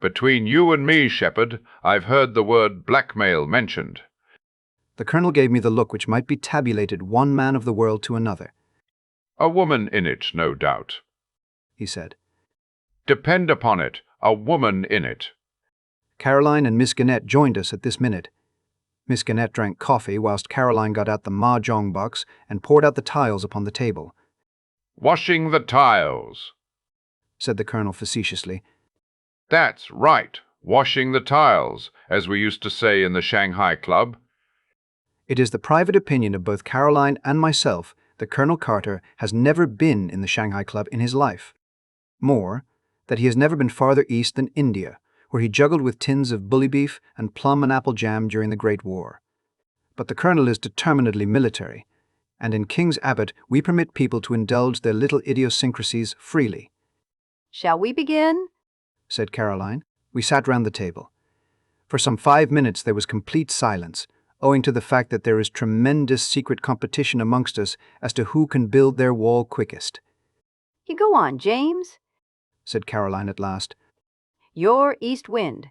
Between you and me, Sheppard, I've heard the word blackmail mentioned. The Colonel gave me the look which might be tabulated one man of the world to another. A woman in it, no doubt, he said. Depend upon it, a woman in it. Caroline and Miss Gannett joined us at this minute. Miss Gannett drank coffee whilst Caroline got out the Mah Jong box and poured out the tiles upon the table. Washing the tiles, said the Colonel facetiously. That's right, washing the tiles, as we used to say in the Shanghai Club. It is the private opinion of both Caroline and myself that Colonel Carter has never been in the Shanghai Club in his life. More, that he has never been farther east than India, where he juggled with tins of bully beef and plum and apple jam during the Great War. But the Colonel is determinedly military, and in King's Abbot we permit people to indulge their little idiosyncrasies freely. Shall we begin? Said Caroline. We sat round the table. For some 5 minutes there was complete silence, owing to the fact that there is tremendous secret competition amongst us as to who can build their wall quickest. You go on, James, said Caroline at last. You're east wind.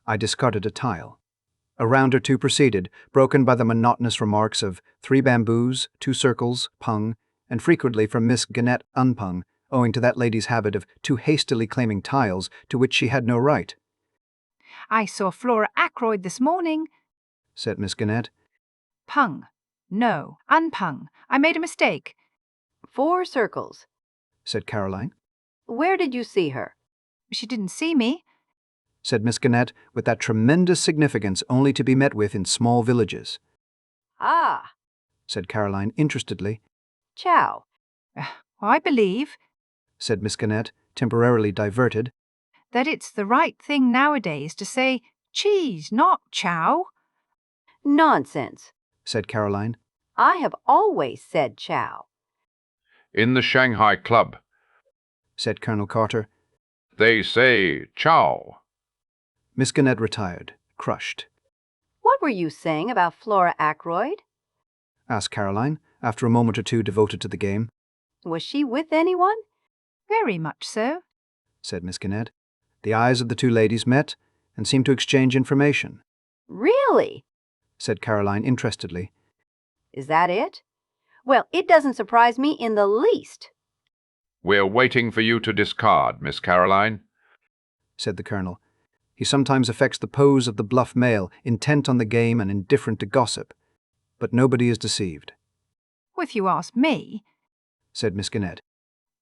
I discarded a tile. A round or two proceeded, broken by the monotonous remarks of 3 bamboos, 2 circles, pung, and frequently from Miss Gannett unpung, owing to that lady's habit of too hastily claiming tiles to which she had no right. I saw Flora Ackroyd this morning, said Miss Gannett. Pung. No, unpung. I made a mistake. 4 circles, said Caroline. Where did you see her? She didn't see me, said Miss Gannett with that tremendous significance only to be met with in small villages. Ah, said Caroline interestedly. chow. I believe, said Miss Gannett, temporarily diverted, that it's the right thing nowadays to say cheese, not chow. Nonsense, said Caroline. I have always said chow. In the Shanghai Club, said Colonel Carter, they say chow. Miss Gannett retired, crushed. What were you saying about Flora Ackroyd? asked Caroline, after a moment or two devoted to the game. Was she with anyone? Very much so, said Miss Gannett. The eyes of the two ladies met and seemed to exchange information. Really? said Caroline interestedly. Is that it? Well, it doesn't surprise me in the least. We're waiting for you to discard, Miss Caroline, said the Colonel. He sometimes affects the pose of the bluff male, intent on the game and indifferent to gossip. But nobody is deceived. If you ask me, said Miss Gannett.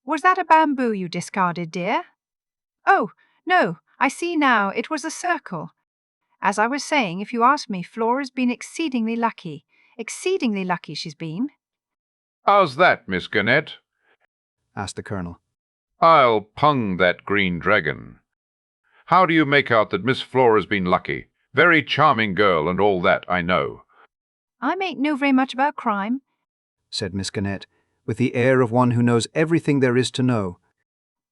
Was that a bamboo you discarded, dear? Oh, no, I see now, it was a circle. As I was saying, if you ask me, Flora's been exceedingly lucky. Exceedingly lucky she's been. How's that, Miss Gannett? asked the Colonel. I'll pung that green dragon. How do you make out that Miss Flora's been lucky? Very charming girl and all that, I know. I mayn't know very much about crime, said Miss Gannett, with the air of one who knows everything there is to know.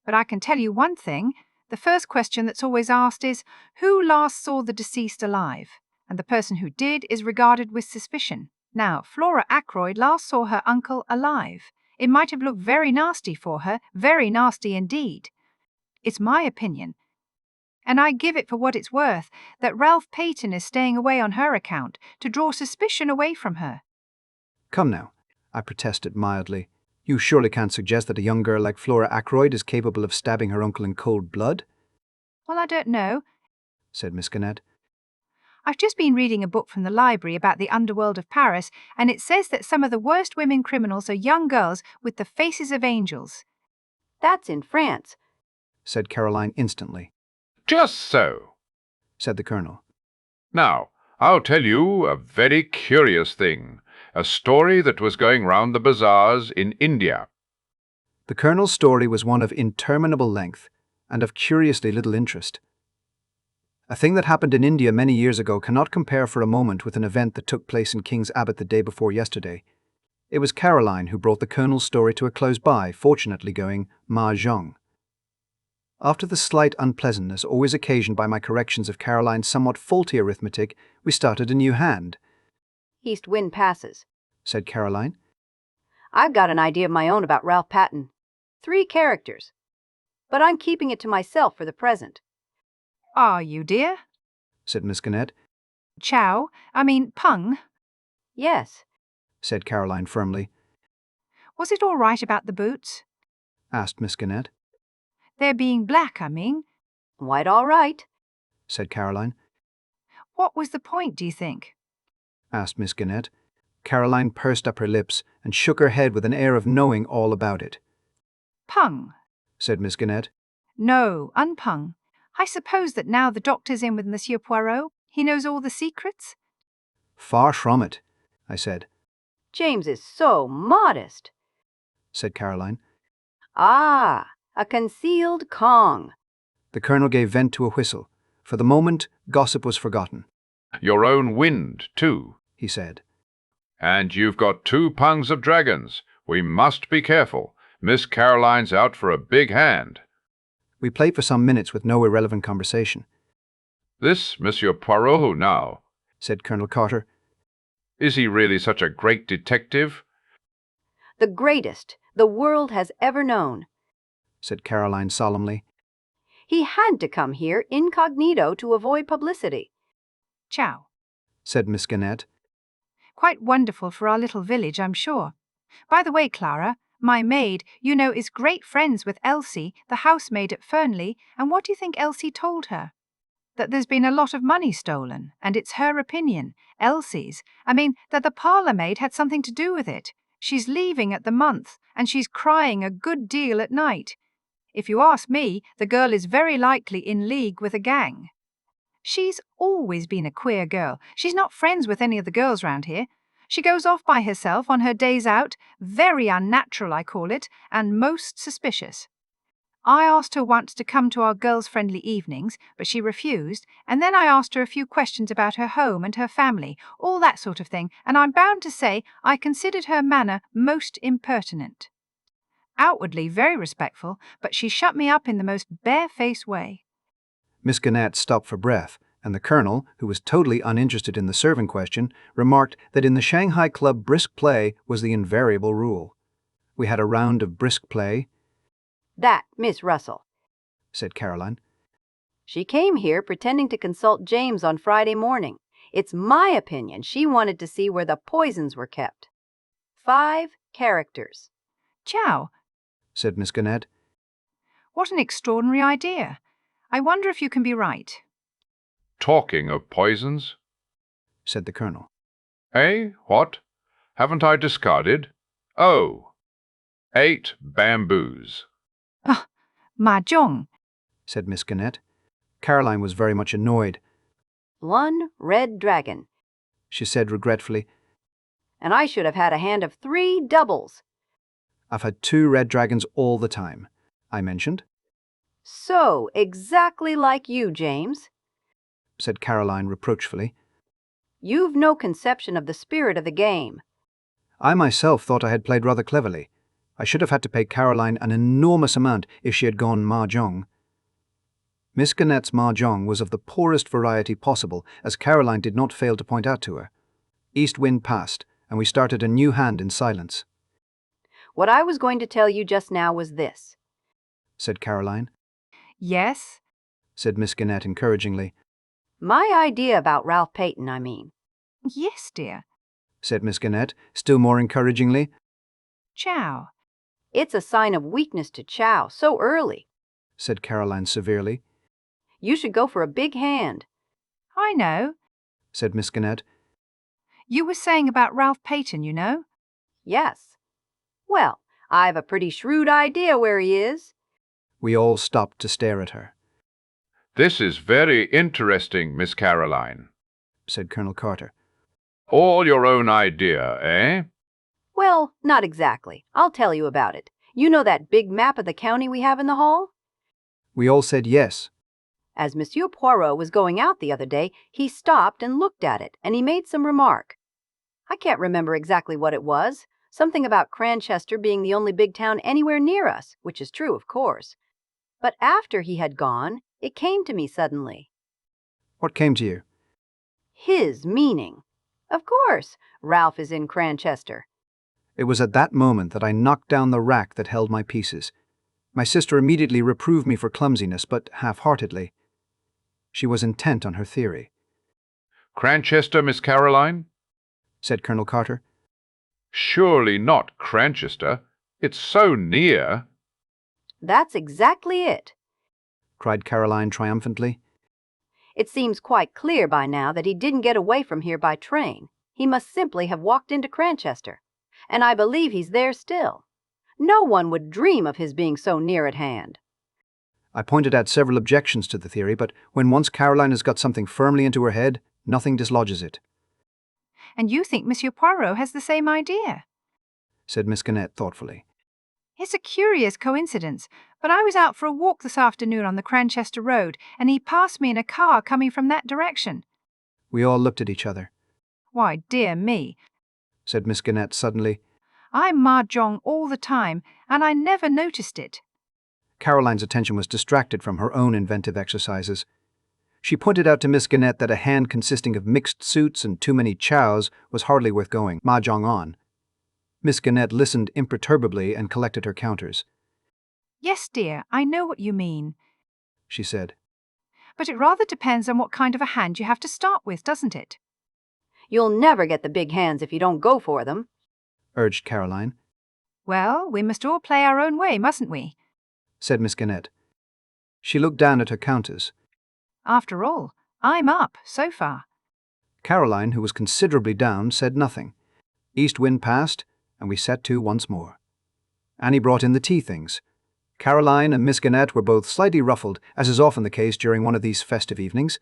But I can tell you one thing. The first question that's always asked is, who last saw the deceased alive? And the person who did is regarded with suspicion. Now, Flora Ackroyd last saw her uncle alive. It might have looked very nasty for her, very nasty indeed. It's my opinion, and I give it for what it's worth, that Ralph Paton is staying away on her account to draw suspicion away from her. Come now, I protested mildly. You surely can't suggest that a young girl like Flora Ackroyd is capable of stabbing her uncle in cold blood? Well, I don't know, said Miss Gannett. I've just been reading a book from the library about the underworld of Paris, and it says that some of the worst women criminals are young girls with the faces of angels. That's in France, said Caroline instantly. Just so, said the Colonel. Now, I'll tell you a very curious thing, a story that was going round the bazaars in India. The Colonel's story was one of interminable length and of curiously little interest. A thing that happened in India many years ago cannot compare for a moment with an event that took place in King's Abbot the day before yesterday. It was Caroline who brought the Colonel's story to a close by, fortunately going Mah Jong. After the slight unpleasantness always occasioned by my corrections of Caroline's somewhat faulty arithmetic, we started a new hand. East wind passes, said Caroline. I've got an idea of my own about Ralph Paton. 3 characters. But I'm keeping it to myself for the present. Are you, dear? said Miss Gannett. Pung? Yes, said Caroline firmly. Was it all right about the boots? asked Miss Gannett. Their being black, Quite all right, said Caroline. What was the point, do you think? asked Miss Gannett. Caroline pursed up her lips and shook her head with an air of knowing all about it. Pung, said Miss Gannett. No, unpung. I suppose that now the doctor's in with Monsieur Poirot, he knows all the secrets? Far from it, I said. James is so modest, said Caroline. Ah, a concealed Kong. The Colonel gave vent to a whistle. For the moment, gossip was forgotten. Your own wind, too, he said. And you've got 2 pungs of dragons. We must be careful. Miss Caroline's out for a big hand. We played for some minutes with no irrelevant conversation. This Monsieur Poirot, now, said Colonel Carter. Is he really such a great detective? The greatest the world has ever known, said Caroline solemnly. He had to come here incognito to avoid publicity. Ciao, said Miss Gannett. Quite wonderful for our little village, I'm sure. By the way, Clara, my maid, is great friends with Elsie, the housemaid at Fernly, and what do you think Elsie told her? That there's been a lot of money stolen, and it's her opinion, Elsie's, that the parlourmaid had something to do with it. She's leaving at the month, and she's crying a good deal at night. If you ask me, the girl is very likely in league with a gang. She's always been a queer girl. She's not friends with any of the girls round here. She goes off by herself on her days out, very unnatural, I call it, and most suspicious. I asked her once to come to our girls'-friendly evenings, but she refused, and then I asked her a few questions about her home and her family, all that sort of thing, and I'm bound to say I considered her manner most impertinent. Outwardly very respectful, but she shut me up in the most barefaced way. Miss Gannett stopped for breath, and the colonel, who was totally uninterested in the serving question, remarked that in the Shanghai Club brisk play was the invariable rule. We had a round of brisk play. That Miss Russell, said Caroline. She came here pretending to consult James on Friday morning. It's my opinion she wanted to see where the poisons were kept. 5 characters. Chow, said Miss Gannett. What an extraordinary idea. I wonder if you can be right. Talking of poisons, said the colonel. Eh? What? Haven't I discarded? Oh, 8 bamboos. Ah, Mah Jong, said Miss Gannett. Caroline was very much annoyed. 1 red dragon, she said regretfully. And I should have had a hand of 3 doubles. I've had 2 red dragons all the time, I mentioned. So, exactly like you, James, said Caroline reproachfully. You've no conception of the spirit of the game. I myself thought I had played rather cleverly. I should have had to pay Caroline an enormous amount if she had gone Mah Jong. Miss Gannett's Mah Jong was of the poorest variety possible, as Caroline did not fail to point out to her. East wind passed, and we started a new hand in silence. What I was going to tell you just now was this, said Caroline. Yes, said Miss Gannett encouragingly. My idea about Ralph Paton, I mean. Yes, dear, said Miss Gannett, still more encouragingly. Chow. It's a sign of weakness to chow so early, said Caroline severely. You should go for a big hand. I know, said Miss Gannett. You were saying about Ralph Paton, you know. Yes. Well, I've a pretty shrewd idea where he is. We all stopped to stare at her. This is very interesting, Miss Caroline, said Colonel Carter. All your own idea, eh? Well, not exactly. I'll tell you about it. You know that big map of the county we have in the hall? We all said yes. As Monsieur Poirot was going out the other day, he stopped and looked at it, and he made some remark. I can't remember exactly what it was. Something about Cranchester being the only big town anywhere near us, which is true, of course. But after he had gone, it came to me suddenly. What came to you? His meaning. Of course, Ralph is in Cranchester. It was at that moment that I knocked down the rack that held my pieces. My sister immediately reproved me for clumsiness, but half-heartedly. She was intent on her theory. Cranchester, Miss Caroline? said Colonel Carter. Surely not Cranchester. It's so near. That's exactly it, cried Caroline triumphantly. It seems quite clear by now that he didn't get away from here by train. He must simply have walked into Cranchester. And I believe he's there still. No one would dream of his being so near at hand. I pointed out several objections to the theory, but when once Caroline has got something firmly into her head, nothing dislodges it. And you think Monsieur Poirot has the same idea? Said Miss Gannett thoughtfully. It's a curious coincidence, but I was out for a walk this afternoon on the Cranchester Road, and he passed me in a car coming from that direction. We all looked at each other. Why, dear me, said Miss Gannett suddenly. I'm Mah Jong all the time, and I never noticed it. Caroline's attention was distracted from her own inventive exercises. She pointed out to Miss Gannett that a hand consisting of mixed suits and too many chows was hardly worth going Mah Jong on. Miss Gannett listened imperturbably and collected her counters. Yes, dear, I know what you mean, she said. But it rather depends on what kind of a hand you have to start with, doesn't it? You'll never get the big hands if you don't go for them, urged Caroline. Well, we must all play our own way, mustn't we? Said Miss Gannett. She looked down at her counters. After all, I'm up, so far. Caroline, who was considerably down, said nothing. East wind passed, and we set to once more. Annie brought in the tea things. Caroline and Miss Gannett were both slightly ruffled, as is often the case during one of these festive evenings.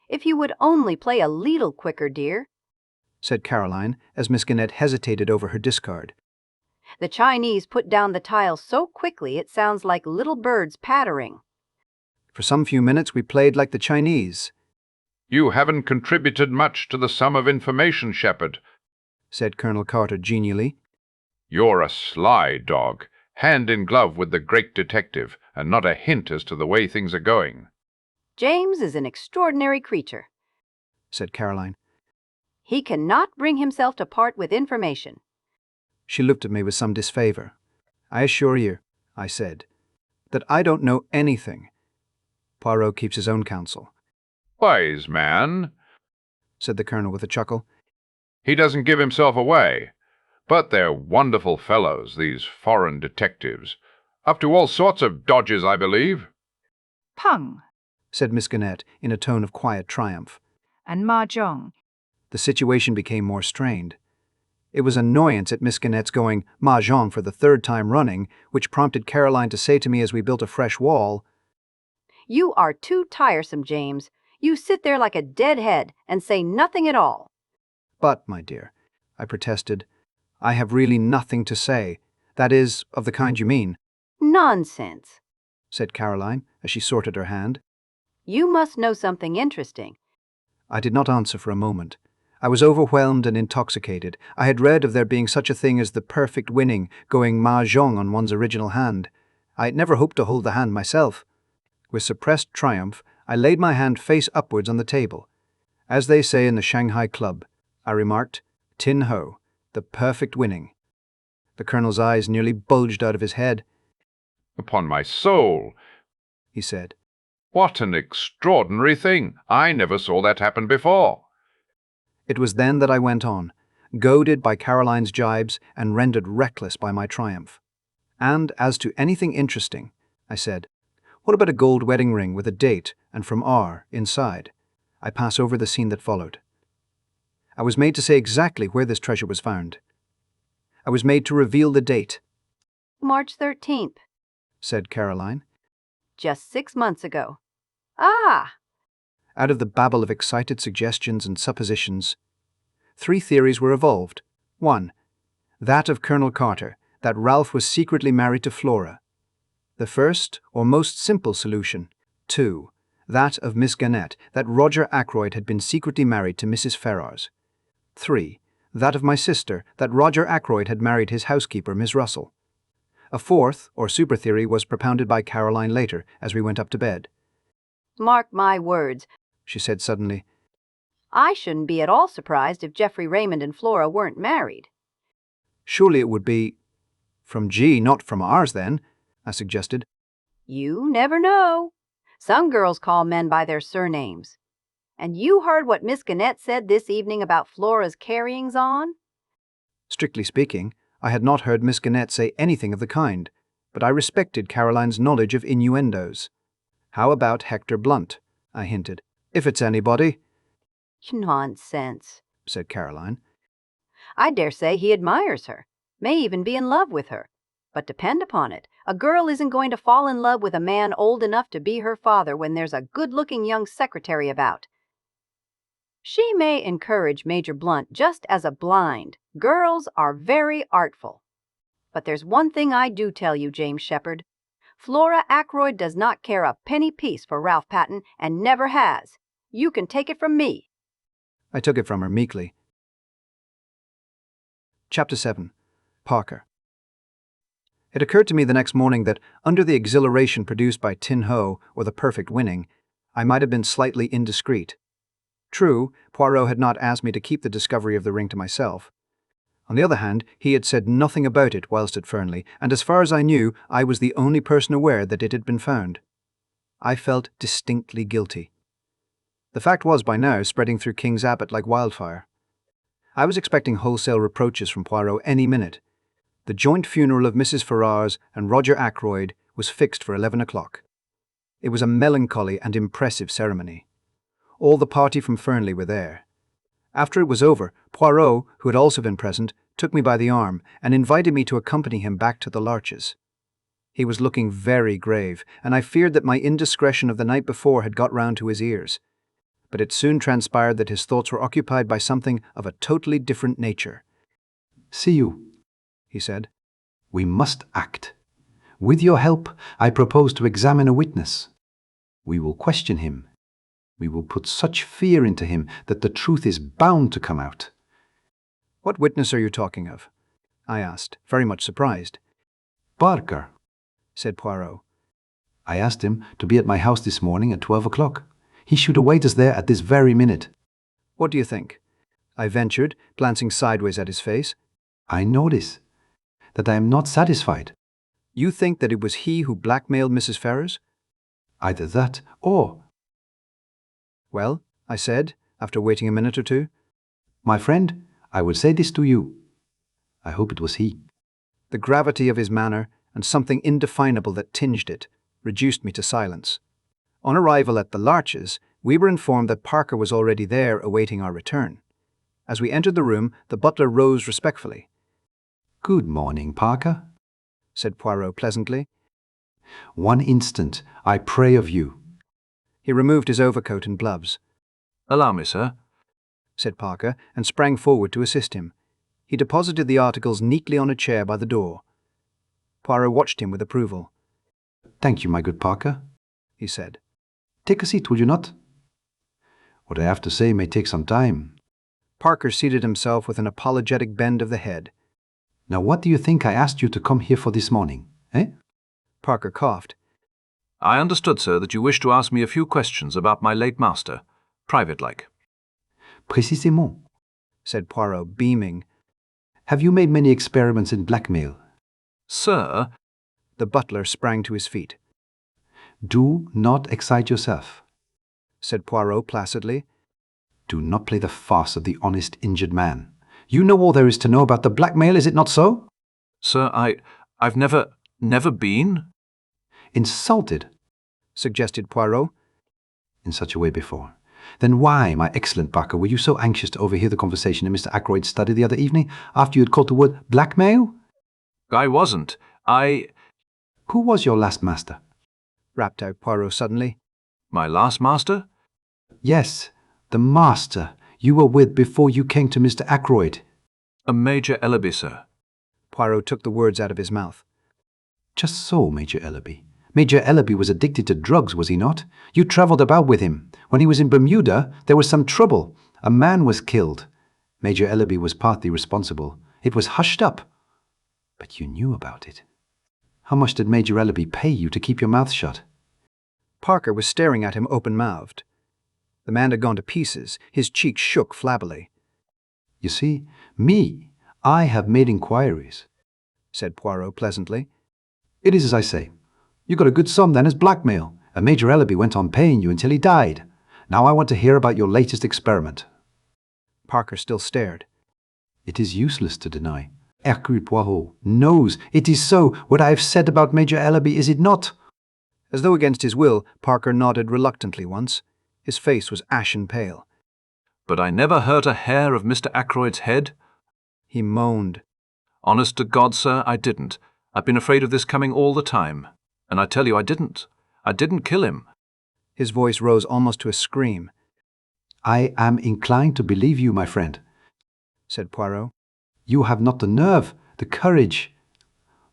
If you would only play a leetle quicker, dear, said Caroline, as Miss Gannett hesitated over her discard. The Chinese put down the tiles so quickly it sounds like little birds pattering. For some few minutes we played like the Chinese. You haven't contributed much to the sum of information, Sheppard, said Colonel Carter genially. You're a sly dog, hand in glove with the great detective, and not a hint as to the way things are going. James is an extraordinary creature, said Caroline. He cannot bring himself to part with information. She looked at me with some disfavor. I assure you, I said, that I don't know anything. Poirot keeps his own counsel. Wise man, said the Colonel with a chuckle. He doesn't give himself away. But they're wonderful fellows, these foreign detectives. Up to all sorts of dodges, I believe. Pung, said Miss Gannett in a tone of quiet triumph. And Mah Jong. The situation became more strained. It was annoyance at Miss Gannett's going Mah Jong for the third time running, which prompted Caroline to say to me as we built a fresh wall, You are too tiresome, James. You sit there like a dead head and say nothing at all. But, my dear, I protested, I have really nothing to say. That is, of the kind you mean. Nonsense, said Caroline as she sorted her hand. You must know something interesting. I did not answer for a moment. I was overwhelmed and intoxicated. I had read of there being such a thing as the perfect winning, going Mah Jong on one's original hand. I had never hoped to hold the hand myself. With suppressed triumph, I laid my hand face upwards on the table. As they say in the Shanghai Club, I remarked, Tin Ho, the perfect winning. The Colonel's eyes nearly bulged out of his head. Upon my soul, he said. What an extraordinary thing! I never saw that happen before. It was then that I went on, goaded by Caroline's jibes and rendered reckless by my triumph. And as to anything interesting, I said, what about a gold wedding ring with a date and from R inside? I pass over the scene that followed. I was made to say exactly where this treasure was found. I was made to reveal the date. March 13th, said Caroline. Just 6 months ago. Ah! Out of the babble of excited suggestions and suppositions, 3 theories were evolved. 1. That of Colonel Carter, that Ralph was secretly married to Flora. The first, or most simple solution. 2. That of Miss Gannett, that Roger Ackroyd had been secretly married to Mrs. Ferrars. 3. That of my sister, that Roger Ackroyd had married his housekeeper, Miss Russell. A fourth, or super theory, was propounded by Caroline later, as we went up to bed. Mark my words, she said suddenly. I shouldn't be at all surprised if Geoffrey Raymond and Flora weren't married. Surely it would be from G, not from ours, then, I suggested. You never know. Some girls call men by their surnames. And you heard what Miss Gannett said this evening about Flora's carryings on? Strictly speaking, I had not heard Miss Gannett say anything of the kind, but I respected Caroline's knowledge of innuendos. How about Hector Blunt? I hinted. If it's anybody. Nonsense, said Caroline. I dare say he admires her, may even be in love with her. But depend upon it, a girl isn't going to fall in love with a man old enough to be her father when there's a good-looking young secretary about. She may encourage Major Blunt just as a blind. Girls are very artful. But there's one thing I do tell you, James Sheppard. Flora Ackroyd does not care a penny piece for Ralph Paton and never has. You can take it from me. I took it from her meekly. Chapter 7. Parker. It occurred to me the next morning that, under the exhilaration produced by Tin Ho, or the perfect winning, I might have been slightly indiscreet. True, Poirot had not asked me to keep the discovery of the ring to myself. On the other hand, he had said nothing about it whilst at Fernly, and as far as I knew, I was the only person aware that it had been found. I felt distinctly guilty. The fact was by now spreading through King's Abbot like wildfire. I was expecting wholesale reproaches from Poirot any minute. The joint funeral of Mrs. Ferrars and Roger Ackroyd was fixed for 11 o'clock. It was a melancholy and impressive ceremony. All the party from Fernly were there. After it was over, Poirot, who had also been present, took me by the arm and invited me to accompany him back to the Larches. He was looking very grave, and I feared that my indiscretion of the night before had got round to his ears. but it soon transpired that his thoughts were occupied by something of a totally different nature. See you, he said. We must act. With your help, I propose to examine a witness. We will question him. We will put such fear into him that the truth is bound to come out. What witness are you talking of? I asked, very much surprised. Parker, said Poirot. I asked him to be at my house this morning at 12 o'clock. He should await us there at this very minute. What do you think? I ventured, glancing sideways at his face. I notice that I am not satisfied. You think that it was he who blackmailed Mrs. Ferrers? Either that or... Well, I said, after waiting a minute or two. My friend, I would say this to you. I hope it was he. The gravity of his manner, and something indefinable that tinged it, reduced me to silence. On arrival at the Larches, we were informed that Parker was already there awaiting our return. As we entered the room, the butler rose respectfully. Good morning, Parker, said Poirot pleasantly. One instant, I pray of you. He removed his overcoat and gloves. Allow me, sir, said Parker, and sprang forward to assist him. He deposited the articles neatly on a chair by the door. Poirot watched him with approval. Thank you, my good Parker, he said. Take a seat, will you not? What I have to say may take some time. Parker seated himself with an apologetic bend of the head. Now what do you think I asked you to come here for this morning, eh? Parker coughed. I understood, sir, that you wished to ask me a few questions about my late master, private-like. Précisément, said Poirot, beaming. Have you made many experiments in blackmail? Sir, the butler sprang to his feet. Do not excite yourself, said Poirot placidly. Do not play the farce of the honest injured man. You know all there is to know about the blackmail, is it not so? Sir, I've never been... Insulted, suggested Poirot. In such a way before. Then why, my excellent Parker, were you so anxious to overhear the conversation in Mr. Ackroyd's study the other evening, after you had caught the word blackmail? I wasn't. Who was your last master? Rapped out Poirot suddenly. My last master? Yes, the master you were with before you came to Mr. Ackroyd. A Major Ellaby, sir. Poirot took the words out of his mouth. Just so, Major Ellaby. Major Ellaby was addicted to drugs, was he not? You travelled about with him. When he was in Bermuda, there was some trouble. A man was killed. Major Ellaby was partly responsible. It was hushed up. But you knew about it. How much did Major Ellaby pay you to keep your mouth shut? Parker was staring at him open-mouthed. The man had gone to pieces. His cheeks shook flabbily. You see, I have made inquiries, said Poirot pleasantly. It is as I say. You got a good sum then as blackmail, and Major Ellaby went on paying you until he died. Now I want to hear about your latest experiment. Parker still stared. It is useless to deny. Hercule Poirot knows it is so. What I have said about Major Ellaby, is it not? As though against his will, Parker nodded reluctantly once. His face was ashen pale. But I never hurt a hair of Mr. Ackroyd's head, he moaned. Honest to God, sir, I didn't. I've been afraid of this coming all the time. And I tell you, I didn't. I didn't kill him. His voice rose almost to a scream. I am inclined to believe you, my friend, said Poirot. You have not the nerve, the courage.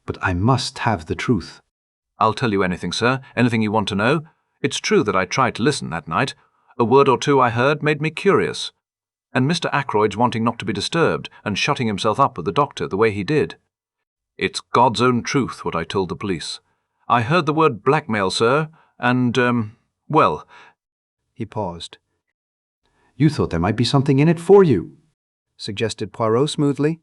But I must have the truth. I'll tell you anything, sir, anything you want to know. It's true that I tried to listen that night. A word or two I heard made me curious. And Mr. Ackroyd's wanting not to be disturbed and shutting himself up with the doctor the way he did. It's God's own truth, what I told the police. I heard the word blackmail, sir, and, well... He paused. You thought there might be something in it for you, suggested Poirot smoothly.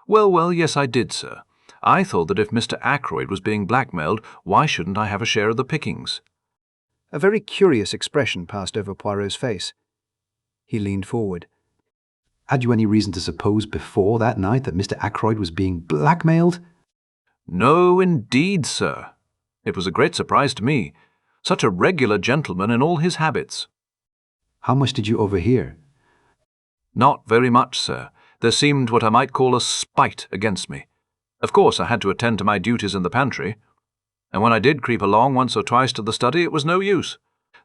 Well, yes, I did, sir. I thought that if Mr. Ackroyd was being blackmailed, why shouldn't I have a share of the pickings? A very curious expression passed over Poirot's face. He leaned forward. Had you any reason to suppose before that night that Mr. Ackroyd was being blackmailed? No, indeed, sir. It was a great surprise to me. Such a regular gentleman in all his habits. How much did you overhear? Not very much, sir. There seemed what I might call a spite against me. Of course, I had to attend to my duties in the pantry. And when I did creep along once or twice to the study, it was no use.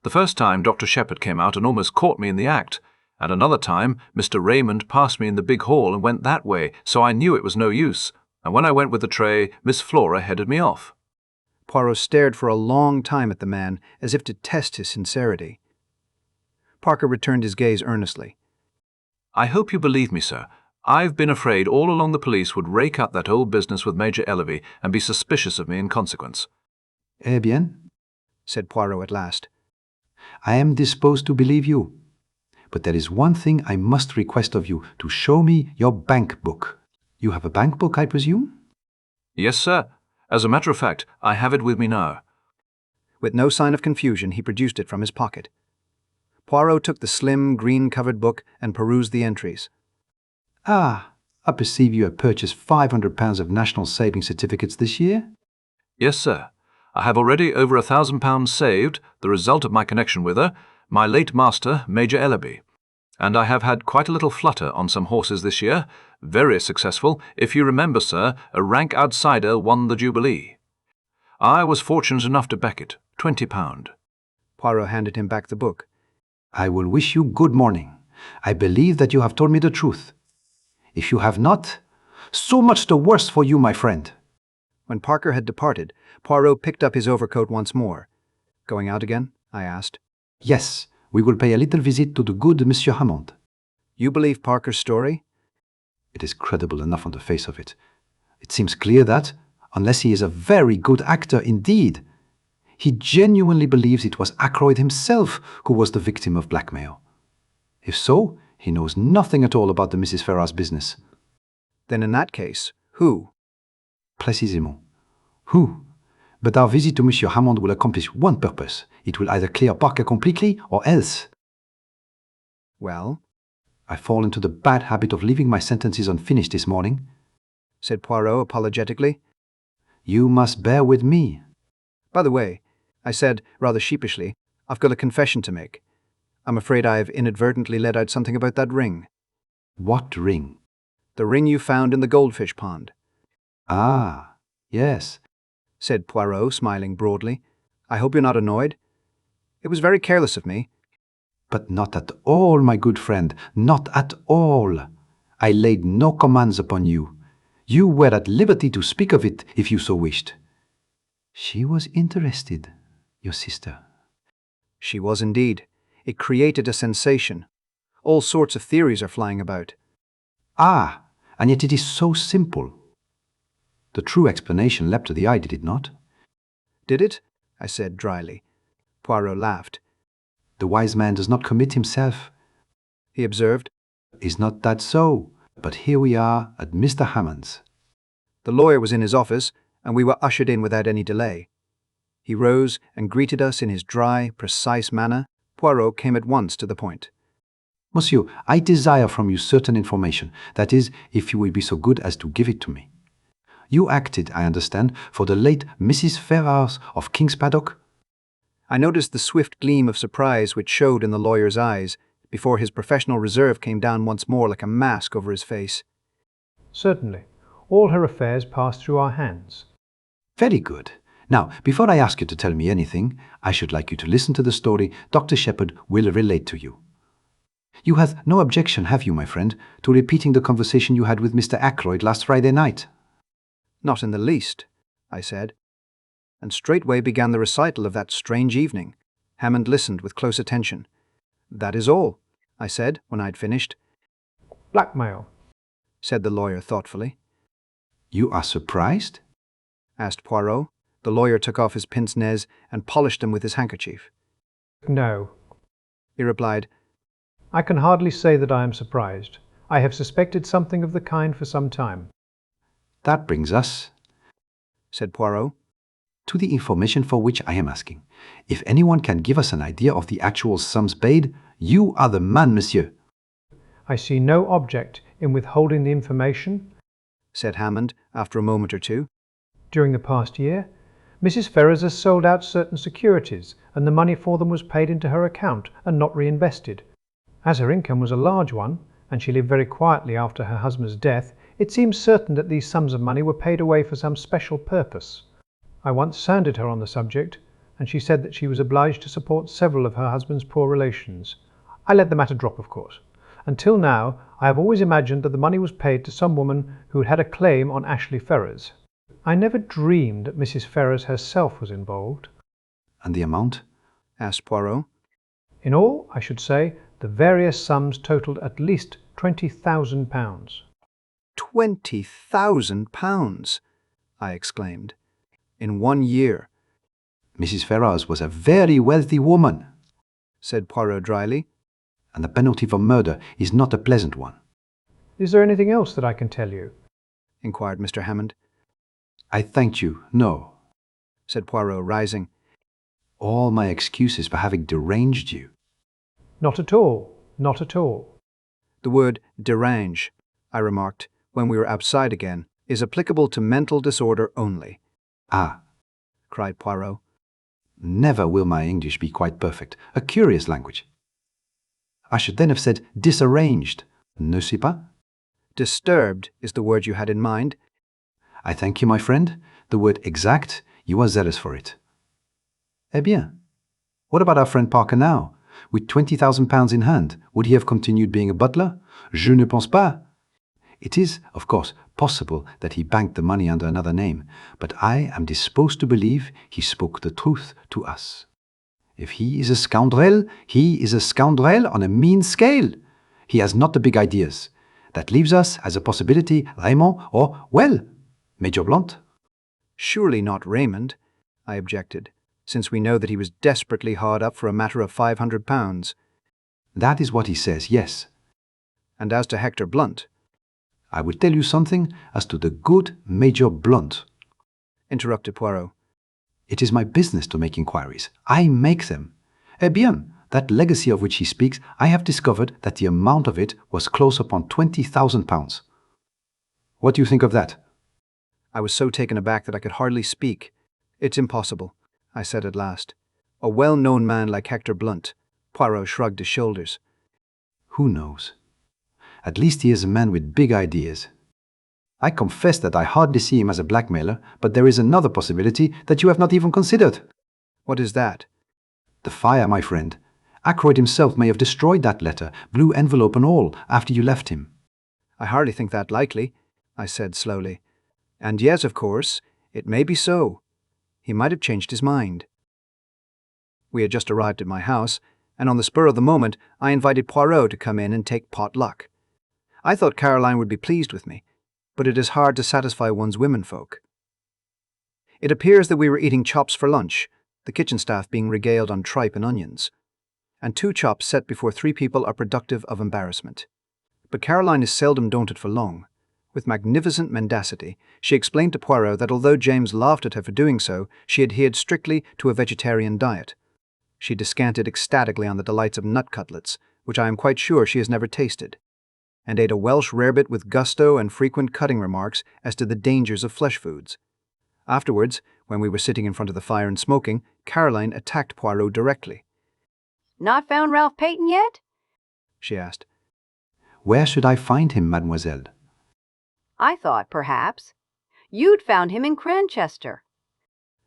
The first time Dr. Sheppard came out and almost caught me in the act, and another time Mr. Raymond passed me in the big hall and went that way, so I knew it was no use, and when I went with the tray, Miss Flora headed me off." Poirot stared for a long time at the man, as if to test his sincerity. Parker returned his gaze earnestly. "I hope you believe me, sir. I've been afraid all along the police would rake up that old business with Major Ellaby and be suspicious of me in consequence." Eh bien, said Poirot at last. I am disposed to believe you. But there is one thing I must request of you, to show me your bank book. You have a bank book, I presume? "Yes, sir. As a matter of fact, I have it with me now." With no sign of confusion, he produced it from his pocket. Poirot took the slim, green-covered book and perused the entries. Ah, I perceive you have purchased £500 of National Savings Certificates this year? "Yes, sir. I have already over £1,000 saved, the result of my connection with her, my late master, Major Ellaby. And I have had quite a little flutter on some horses this year, very successful. If you remember, sir, a rank outsider won the Jubilee. I was fortunate enough to back it, £20. Poirot handed him back the book. I will wish you good morning. I believe that you have told me the truth. If you have not, so much the worse for you, my friend. When Parker had departed, Poirot picked up his overcoat once more. "Going out again?" I asked. Yes, we will pay a little visit to the good Monsieur Hammond. "You believe Parker's story?" It is credible enough on the face of it. It seems clear that, unless he is a very good actor indeed, he genuinely believes it was Ackroyd himself who was the victim of blackmail. If so, he knows nothing at all about the Mrs. Ferrars business. Then in that case, who? Précisément. Who? But our visit to Monsieur Hammond will accomplish one purpose. It will either clear Parker completely or else. Well? I fall into the bad habit of leaving my sentences unfinished this morning, said Poirot apologetically. You must bear with me. By the way, I said, rather sheepishly, I've got a confession to make. I'm afraid I've inadvertently let out something about that ring. What ring? The ring you found in the Goldfish Pond. Ah, yes, said Poirot, smiling broadly. I hope you're not annoyed. It was very careless of me. But not at all, my good friend, not at all. I laid no commands upon you. You were at liberty to speak of it if you so wished. She was interested, your sister. She was indeed. It created a sensation. All sorts of theories are flying about. Ah, and yet it is so simple. The true explanation leapt to the eye, did it not? Did it? I said dryly. Poirot laughed. The wise man does not commit himself, he observed. Is not that so? But here we are at Mr. Hammond's. The lawyer was in his office, and we were ushered in without any delay. He rose and greeted us in his dry, precise manner. Poirot came at once to the point. Monsieur, I desire from you certain information, that is, if you will be so good as to give it to me. You acted, I understand, for the late Mrs. Ferrars of King's Paddock? I noticed the swift gleam of surprise which showed in the lawyer's eyes, before his professional reserve came down once more like a mask over his face. Certainly. All her affairs passed through our hands. Very good. Now, before I ask you to tell me anything, I should like you to listen to the story Dr. Sheppard will relate to you. You have no objection, have you, my friend, to repeating the conversation you had with Mr. Ackroyd last Friday night? Not in the least, I said, and straightway began the recital of that strange evening. Hammond listened with close attention. That is all, I said when I'd finished. Blackmail, said the lawyer thoughtfully. You are surprised? Asked Poirot. The lawyer took off his pince-nez and polished them with his handkerchief. No, he replied. I can hardly say that I am surprised. I have suspected something of the kind for some time. That brings us, said Poirot, to the information for which I am asking. If anyone can give us an idea of the actual sums paid, you are the man, monsieur. I see no object in withholding the information, said Hammond after a moment or two. During the past year, Mrs. Ferrars has sold out certain securities, and the money for them was paid into her account and not reinvested. As her income was a large one, and she lived very quietly after her husband's death, it seems certain that these sums of money were paid away for some special purpose. I once sounded her on the subject, and she said that she was obliged to support several of her husband's poor relations. I let the matter drop, of course. Until now, I have always imagined that the money was paid to some woman who had a claim on Ashley Ferrers. I never dreamed that Mrs. Ferrers herself was involved. And the amount? Asked Poirot. In all, I should say, the various sums totalled at least £20,000. £20,000! I exclaimed. In 1 year. Mrs. Ferrers was a very wealthy woman, said Poirot dryly. And the penalty for murder is not a pleasant one. Is there anything else that I can tell you? Inquired Mr. Hammond. I thank you, no, said Poirot, rising. All my excuses for having deranged you. Not at all, not at all. The word derange, I remarked, when we were outside again, is applicable to mental disorder only. Ah, cried Poirot. Never will my English be quite perfect. A curious language. I should then have said disarranged, ne sais pas? Disturbed is the word you had in mind. I thank you, my friend. The word exact, you are zealous for it. Eh bien, what about our friend Parker now? With £20,000 in hand, would he have continued being a butler? Je ne pense pas. It is, of course, possible that he banked the money under another name, but I am disposed to believe he spoke the truth to us. If he is a scoundrel, he is a scoundrel on a mean scale. He has not the big ideas. That leaves us as a possibility Raymond or, well, Major Blunt. Surely not Raymond, I objected, since we know that he was desperately hard up for a matter of £500. That is what he says, yes. And as to Hector Blunt? I will tell you something as to the good Major Blunt, interrupted Poirot. It is my business to make inquiries. I make them. Eh bien, that legacy of which he speaks, I have discovered that the amount of it was close upon £20,000. What do you think of that? I was so taken aback that I could hardly speak. It's impossible, I said at last. A well-known man like Hector Blunt. Poirot shrugged his shoulders. Who knows? At least he is a man with big ideas. I confess that I hardly see him as a blackmailer, but there is another possibility that you have not even considered. What is that? The fire, my friend. Ackroyd himself may have destroyed that letter, blue envelope and all, after you left him. I hardly think that likely, I said slowly. And yes, of course, it may be so. He might have changed his mind. We had just arrived at my house, and on the spur of the moment, I invited Poirot to come in and take pot luck. I thought Caroline would be pleased with me, but it is hard to satisfy one's womenfolk. It appears that we were eating chops for lunch, the kitchen staff being regaled on tripe and onions. And 2 chops set before 3 people are productive of embarrassment. But Caroline is seldom daunted for long. With magnificent mendacity, she explained to Poirot that although James laughed at her for doing so, she adhered strictly to a vegetarian diet. She descanted ecstatically on the delights of nut cutlets, which I am quite sure she has never tasted, and ate a Welsh rarebit with gusto and frequent cutting remarks as to the dangers of flesh foods. Afterwards, when we were sitting in front of the fire and smoking, Caroline attacked Poirot directly. Not found Ralph Paton yet? She asked. Where should I find him, mademoiselle? I thought, perhaps, you'd found him in Cranchester,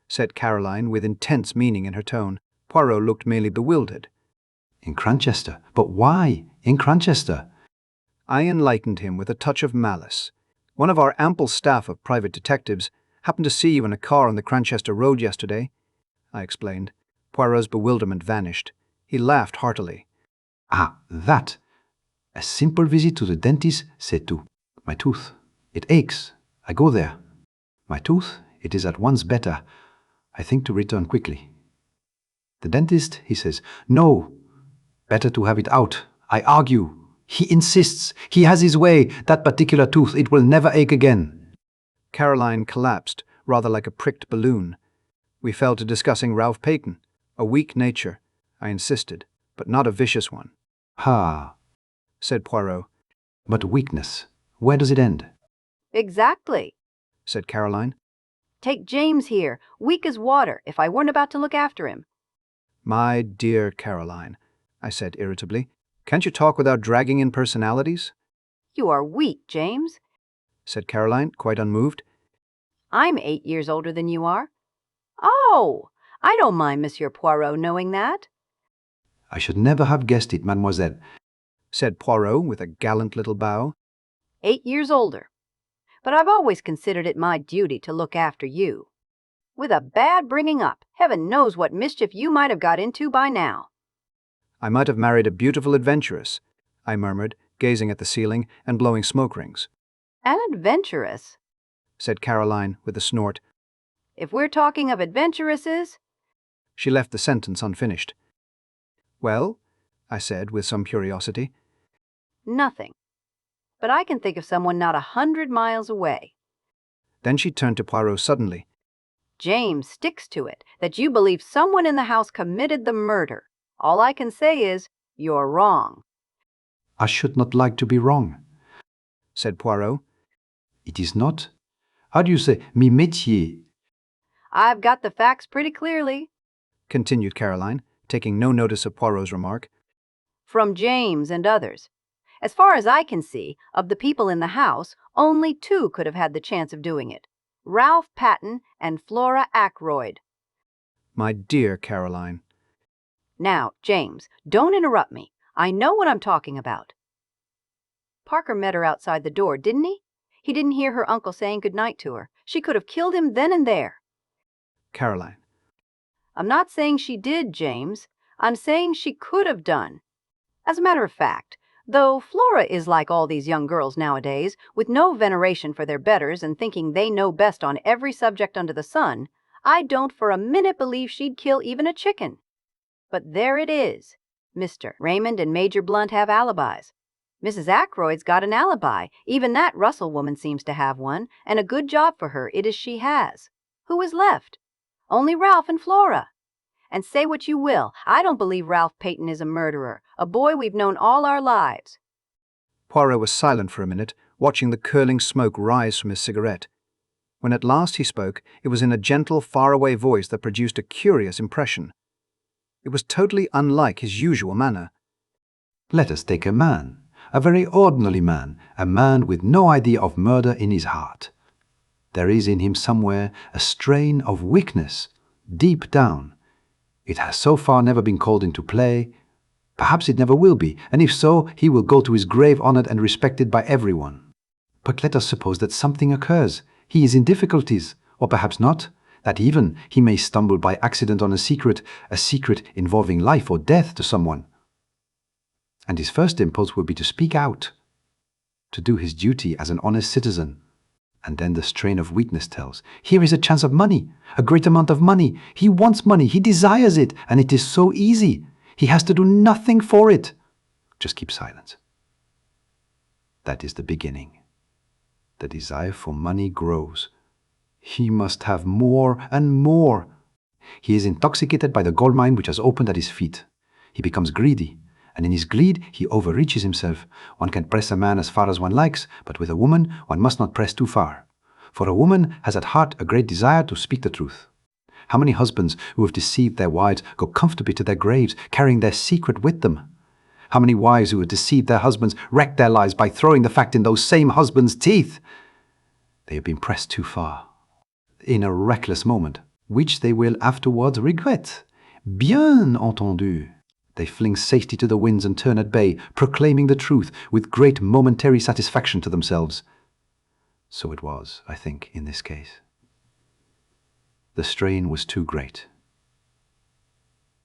said Caroline with intense meaning in her tone. Poirot looked merely bewildered. In Cranchester? But why in Cranchester? I enlightened him with a touch of malice. One of our ample staff of private detectives happened to see you in a car on the Cranchester Road yesterday, I explained. Poirot's bewilderment vanished. He laughed heartily. Ah, that. A simple visit to the dentist, c'est tout. My tooth. It aches. I go there. My tooth, it is at once better. I think to return quickly. The dentist, he says, no. Better to have it out. I argue. He insists. He has his way. That particular tooth, it will never ache again. Caroline collapsed, rather like a pricked balloon. We fell to discussing Ralph Paton. A weak nature, I insisted, but not a vicious one. Ha, said Poirot. But weakness, where does it end? Exactly, said Caroline. Take James here, weak as water, if I weren't about to look after him. My dear Caroline, I said irritably, can't you talk without dragging in personalities? You are weak, James, said Caroline, quite unmoved. I'm 8 years older than you are. Oh, I don't mind Monsieur Poirot knowing that. I should never have guessed it, mademoiselle, said Poirot with a gallant little bow. 8 years older. But I've always considered it my duty to look after you. With a bad bringing up, heaven knows what mischief you might have got into by now. I might have married a beautiful adventuress, I murmured, gazing at the ceiling and blowing smoke rings. An adventuress, said Caroline with a snort. If we're talking of adventuresses... She left the sentence unfinished. Well, I said with some curiosity. Nothing. But I can think of someone not 100 miles away. Then she turned to Poirot suddenly. James sticks to it that you believe someone in the house committed the murder. All I can say is, you're wrong. I should not like to be wrong, said Poirot. It is not, how do you say, mi métier. I've got the facts pretty clearly, continued Caroline, taking no notice of Poirot's remark. From James and others. As far as I can see, of the people in the house, only 2 could have had the chance of doing it. Ralph Paton and Flora Ackroyd. My dear Caroline. Now, James, don't interrupt me. I know what I'm talking about. Parker met her outside the door, didn't he? He didn't hear her uncle saying goodnight to her. She could have killed him then and there. Caroline. I'm not saying she did, James. I'm saying she could have done. As a matter of fact, though Flora is like all these young girls nowadays, with no veneration for their betters and thinking they know best on every subject under the sun, I don't for a minute believe she'd kill even a chicken. But there it is. Mr. Raymond and Major Blunt have alibis. Mrs. Ackroyd's got an alibi. Even that Russell woman seems to have one, and a good job for her it is she has. Who is left? Only Ralph and Flora. And say what you will, I don't believe Ralph Paton is a murderer, a boy we've known all our lives. Poirot was silent for a minute, watching the curling smoke rise from his cigarette. When at last he spoke, it was in a gentle, faraway voice that produced a curious impression. It was totally unlike his usual manner. Let us take a man, a very ordinary man, a man with no idea of murder in his heart. There is in him somewhere a strain of weakness, deep down. It has so far never been called into play. Perhaps it never will be, and if so, he will go to his grave honored and respected by everyone. But let us suppose that something occurs. He is in difficulties, or perhaps not, that even he may stumble by accident on a secret involving life or death to someone. And his first impulse will be to speak out, to do his duty as an honest citizen. And then the strain of weakness tells, here is a chance of money, a great amount of money. He wants money, he desires it, and it is so easy. He has to do nothing for it. Just keep silent. That is the beginning. The desire for money grows. He must have more and more. He is intoxicated by the gold mine which has opened at his feet. He becomes greedy, and in his greed he overreaches himself. One can press a man as far as one likes, but with a woman one must not press too far. For a woman has at heart a great desire to speak the truth. How many husbands who have deceived their wives go comfortably to their graves, carrying their secret with them? How many wives who have deceived their husbands wreck their lives by throwing the fact in those same husbands' teeth? They have been pressed too far, in a reckless moment, which they will afterwards regret. Bien entendu. They fling safety to the winds and turn at bay, proclaiming the truth with great momentary satisfaction to themselves. So it was, I think, in this case. The strain was too great.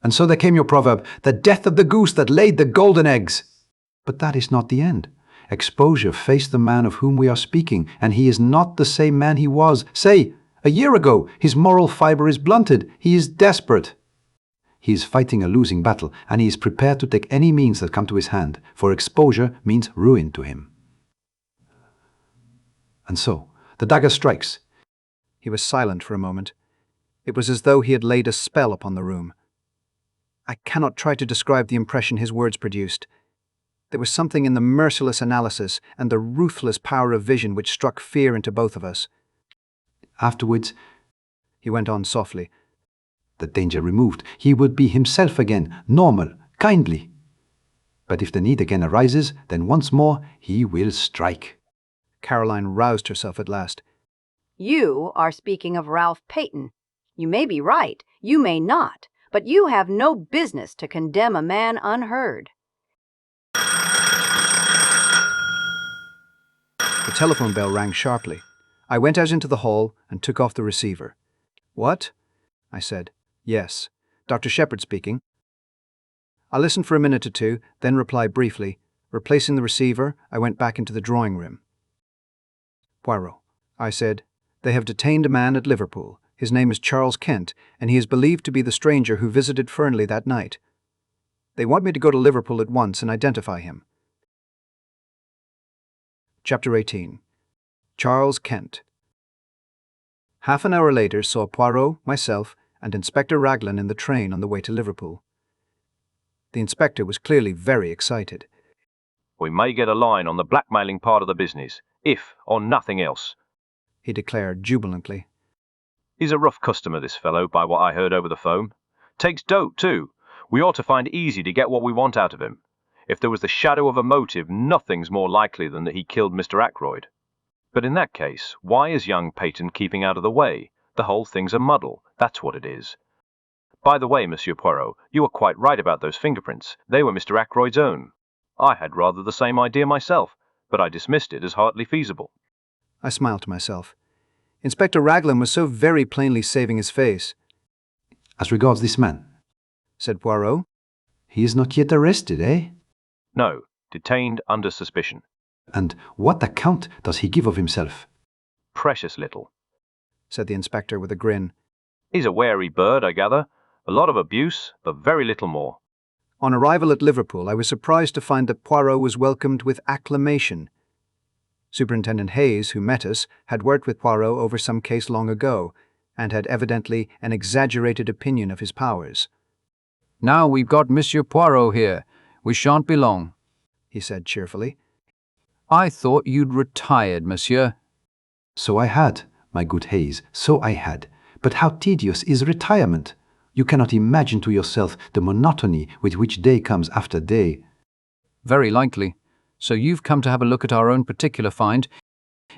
And so there came your proverb, the death of the goose that laid the golden eggs. But that is not the end. Exposure faced the man of whom we are speaking, and he is not the same man he was, say, a year ago. His moral fibre is blunted. He is desperate. He is fighting a losing battle, and he is prepared to take any means that come to his hand, for exposure means ruin to him. And so, the dagger strikes. He was silent for a moment. It was as though he had laid a spell upon the room. I cannot try to describe the impression his words produced. There was something in the merciless analysis and the ruthless power of vision which struck fear into both of us. Afterwards, he went on softly, the danger removed, he would be himself again, normal, kindly. But if the need again arises, then once more he will strike. Caroline roused herself at last. You are speaking of Ralph Paton. You may be right, you may not, but you have no business to condemn a man unheard. The telephone bell rang sharply. I went out into the hall and took off the receiver. "What?" I said. "Yes. Dr. Sheppard speaking." I listened for a minute or two, then replied briefly. Replacing the receiver, I went back into the drawing room. "Poirot," I said, "they have detained a man at Liverpool. His name is Charles Kent, and he is believed to be the stranger who visited Fernly that night. They want me to go to Liverpool at once and identify him." Chapter 18. Charles Kent. Half an hour later saw Poirot, myself, and Inspector Raglan in the train on the way to Liverpool. The inspector was clearly very excited. "We may get a line on the blackmailing part of the business, if on nothing else," he declared jubilantly. "He's a rough customer, this fellow, by what I heard over the phone. Takes dope, too. We ought to find easy to get what we want out of him. If there was the shadow of a motive, nothing's more likely than that he killed Mr. Ackroyd. But in that case, why is young Paton keeping out of the way? The whole thing's a muddle, that's what it is. By the way, Monsieur Poirot, you were quite right about those fingerprints. They were Mr. Ackroyd's own. I had rather the same idea myself, but I dismissed it as hardly feasible." I smiled to myself. Inspector Raglan was so very plainly saving his face. "As regards this man," said Poirot, "he is not yet arrested, eh?" "No, detained under suspicion." "And what account does he give of himself?" "Precious little," said the inspector with a grin. "He's a wary bird, I gather. A lot of abuse, but very little more." On arrival at Liverpool, I was surprised to find that Poirot was welcomed with acclamation. Superintendent Hayes, who met us, had worked with Poirot over some case long ago, and had evidently an exaggerated opinion of his powers. "Now we've got Monsieur Poirot here. We shan't be long," he said cheerfully. "I thought you'd retired, monsieur." "So I had, my good Hayes, so I had. But how tedious is retirement! You cannot imagine to yourself the monotony with which day comes after day." "Very likely. So you've come to have a look at our own particular find.